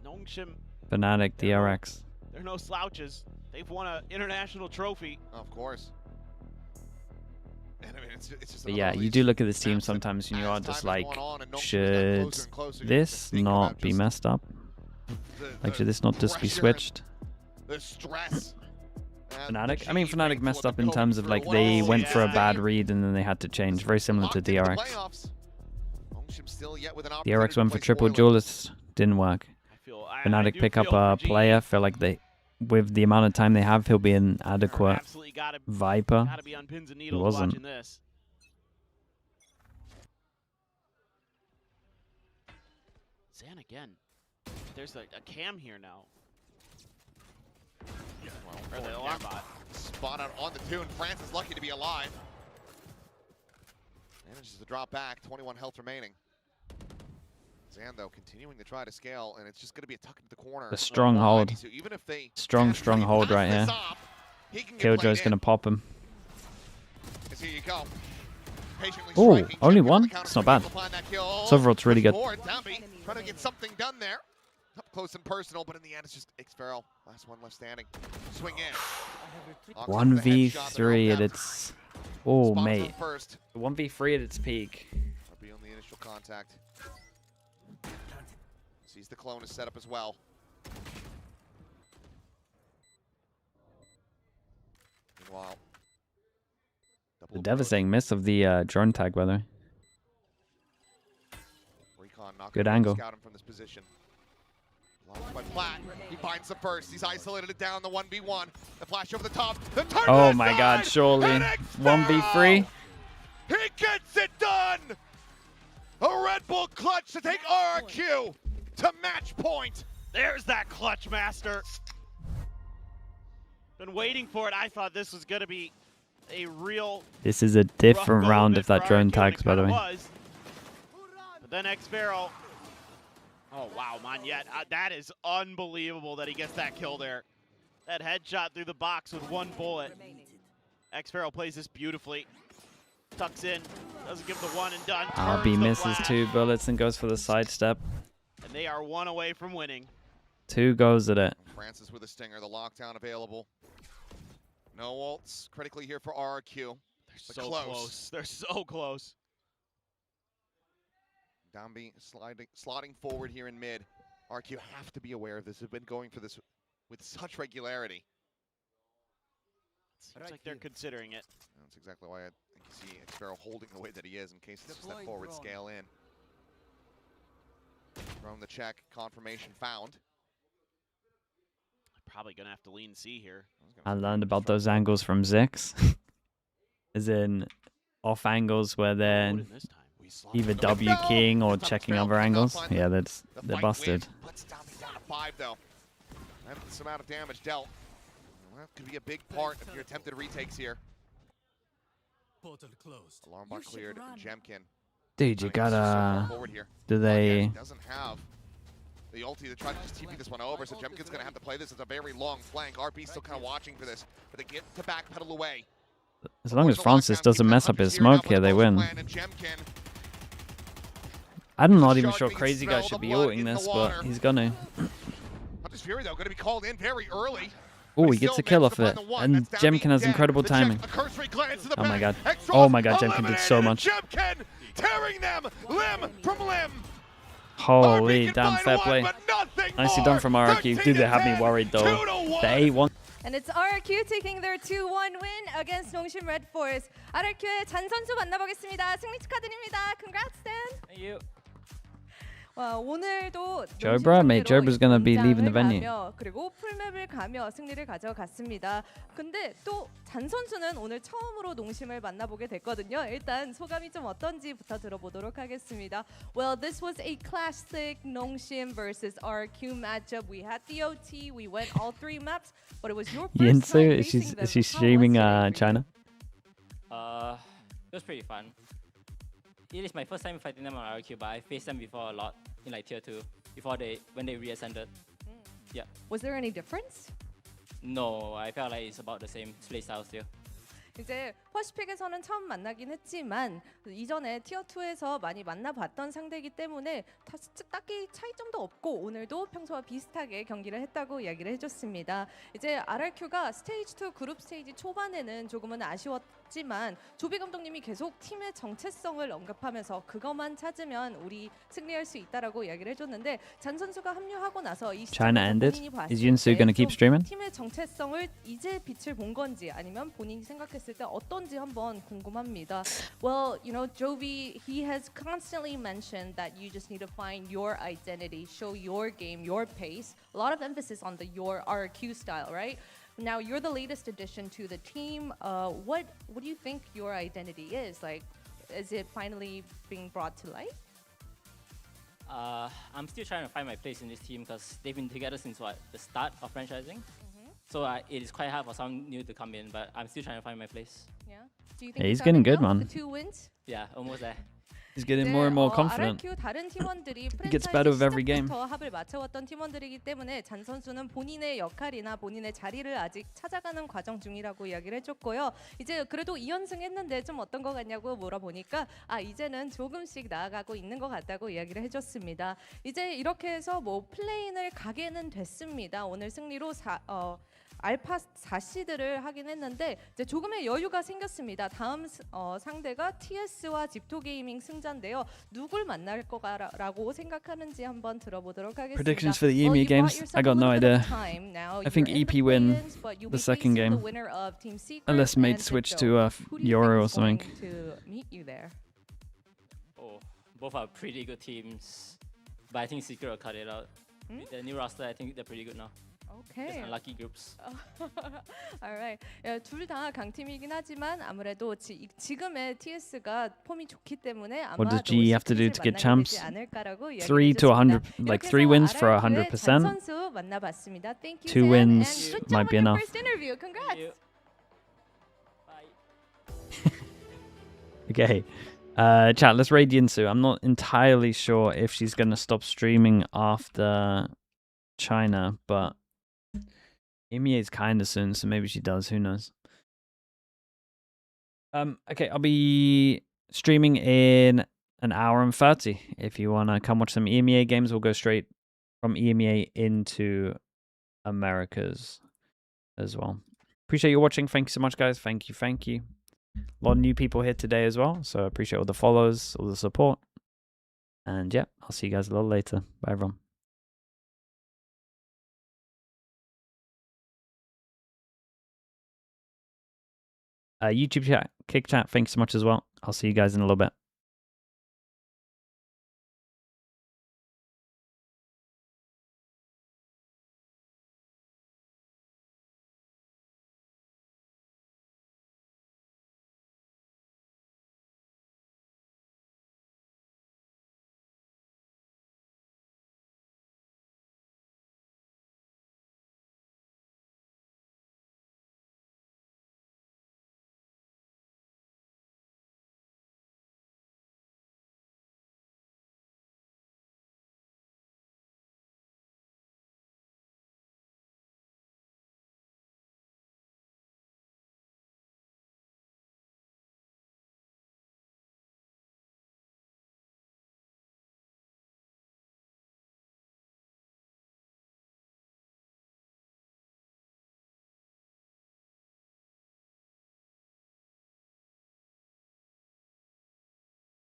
NONGSHIM, Fnatic, DRX. they're no slouches. They've won an international trophy. Of course. And I mean, it's just But yeah, you do look at this team sometimes and you are just like, should this not be messed up? Like, should this not just be switched? The stress. Fnatic? I mean, Fnatic messed up in terms of like they went for a bad read and then they had to change. Very similar to DRX. DRX went for triple duelists, didn't work. Fnatic pick up a player, feel like they, with the amount of time they have, he'll be an adequate Viper. He wasn't. Zan again. There's a cam here now. Or the alarm bot. Spot out on the tune. France is lucky to be alive. Manages to drop back. 21 health remaining. Zan, though, continuing to try to scale, and it's just going to be a tuck into the corner. The strong hold. So even if they Strong hold right here. Killjoy's going to pop him. Here you go. Oh, only one? It's not bad. So overall, it's really good. Trying to get something done there. Up close and personal, but in the end, it's just XFARREL. Last one left standing. Swing in. 1v3 at its... Oh, Spot mate. First. 1v3 at its peak. I'll be on the initial contact. Sees the clone is set up as well. Meanwhile, The devastating miss of the drone tag, by the way. Good angle. Scout him from this position. But flat. He finds the first. He's isolated it down. The 1v1. The flash over the top. The turn Oh my god, surely. 1v3? He gets it done! A Red Bull clutch to take RRQ to match point. There's that clutch master. Been waiting for it. I thought this was going to be a real... This is a different round if that drone tags, by the way. But then XFARREL. Oh, wow, Monyet. That is unbelievable that he gets that kill there. That headshot through the box with one bullet. XFARREL plays this beautifully. Tucks in. Doesn't give the one and done. RB misses 2 bullets and goes for the sidestep. And they are 1 away from winning. 2 goes at it. Francis with a stinger. The lockdown available. No ults. Critically here for RRQ. They're so close. They're so close. Dambi slotting forward here in mid. RRQ have to be aware of this. They've been going for this with such regularity. Seems like they're considering it. That's exactly why I think you see XFARREL holding the way that he is in case it's just that forward scale in. From the check, confirmation found. Probably gonna have to lean C here. I learned about those angles from Zix. As in off angles where they're either W keying or checking other angles. Yeah, they're busted. Puts down to 5 though. And this amount of damage dealt. Well, that could be a big part of your attempted retakes here. Portal closed. Alarm bar cleared. Jemkin. Dude, you gotta. Do they? Doesn't have the ulti to try to just TP this one over, so Jemkin's gonna have to play this as a very long flank. RB's still kind of watching for this, but they get to backpedal away. As long as Francis doesn't mess up his smoke here, they win. I'm not even sure Crazy Guy should be ulting this, but he's gonna. Hunter's Fury though gonna be called in very early. Oh, he gets a kill off it, and Jemkin has incredible timing. Oh my god! Oh my god! Jemkin did so much. Jemkin tearing them limb from limb. Holy damn, fair play. Nicely done from RRQ. Dude, they have me worried though. The 8-1. And it's RRQ taking their 2-1 win against NONGSHIM REDFORCE. RRQ의 잔 선수 만나보겠습니다. 승리 축하드립니다. Congrats, Dan. Thank you. 오늘도 Jobra, mate. Jobra's gonna be leaving the venue. 그리고 풀맵을 가며 승리를 가져갔습니다. 근데 또 잔 선수는 오늘 처음으로 농심을 만나보게 됐거든요. 일단 소감이 좀 어떤지부터 들어보도록 하겠습니다. Well, this was a classic 농심 versus RRQ matchup. We had the OT, we went all 3 maps, but it was your first time facing them. Is she streaming China? It was pretty fun. It is my first time fighting them on RRQ, but I faced them before a lot in like tier 2 when they reascended. Yeah. Was there any difference? No, I felt like it's about the same playstyle still. 이제 퍼시픽에서는 처음 만나긴 했지만 이전에 티어 2에서 많이 만나봤던 상대이기 때문에 딱히 차이점도 없고 오늘도 평소와 비슷하게 경기를 했다고 이야기를 해줬습니다. 이제 RRQ가 스테이지 2 그룹 스테이지 초반에는 조금은 아쉬웠지만 조비 감독님이 계속 팀의 정체성을 언급하면서 그것만 찾으면 우리 승리할 수 있다라고 이야기를 해줬는데 잔 선수가 합류하고 나서 이 China ended. Is Yinsu gonna keep streaming? 팀의 정체성을 이제 빛을 본 건지 아니면 본인이 생각했을 때 어떤지 한번 궁금합니다. Well, you know, Jovi, he has constantly mentioned that you just need to find your identity, show your game, your pace. A lot of emphasis on the your RRQ style, right? Now you're the latest addition to the team. What do you think your identity is? Like, is it finally being brought to light? I'm still trying to find my place in this team because they've been together since the start of franchising. So it is quite hard for someone new to come in, but I'm still trying to find my place. Yeah. Do you think he's getting good, man. The 2 wins? Yeah, almost there. He's getting more and more confident. RRQ 다른 팀원들이 He gets better with every game. 시작부터 합을 맞춰왔던 팀원들이기 때문에 잔 선수는 본인의 역할이나 본인의 자리를 아직 찾아가는 과정 중이라고 이야기를 해줬고요. 이제 그래도 2연승 했는데 좀 어떤 거 같냐고 물어보니까 이제는 조금씩 나아가고 있는 것 같다고 이야기를 해줬습니다. 이제 이렇게 해서 뭐 플레인을 가게는 됐습니다. 오늘 승리로 알파 4시드를 하긴 했는데 이제 조금의 여유가 생겼습니다. 다음 상대가 TS와 집토 게이밍 승자인데요. 누굴 만날 거라고 생각하는지 한번 들어보도록 하겠습니다. Predictions for the EMEA games? I got no idea. I think EP win the second game, unless mate switch to Euro or something. Oh, both are pretty good teams, but I think Secret will cut it out. With the new roster, I think they're pretty good now. Okay. Just unlucky groups. Alright. 둘 다 강팀이긴 하지만 아무래도 지금의 TS가 폼이 좋기 때문에 아마 What does GE have to do to get champs? 3 to 100, like 3 wins for 100%. 2 wins might be enough. Congrats. Okay. Chat, let's raid Yinsu. I'm not entirely sure if she's going to stop streaming after China, but EMEA is kind of soon, so maybe she does. Who knows? Okay, I'll be streaming in an hour and 30. If you want to come watch some EMEA games, we'll go straight from EMEA into Americas as well. Appreciate you watching. Thank you so much, guys. Thank you. Thank you. A lot of new people here today as well, so I appreciate all the follows, all the support. And yeah, I'll see you guys a little later. Bye, everyone. YouTube chat, Kick chat, thanks so much as well. I'll see you guys in a little bit.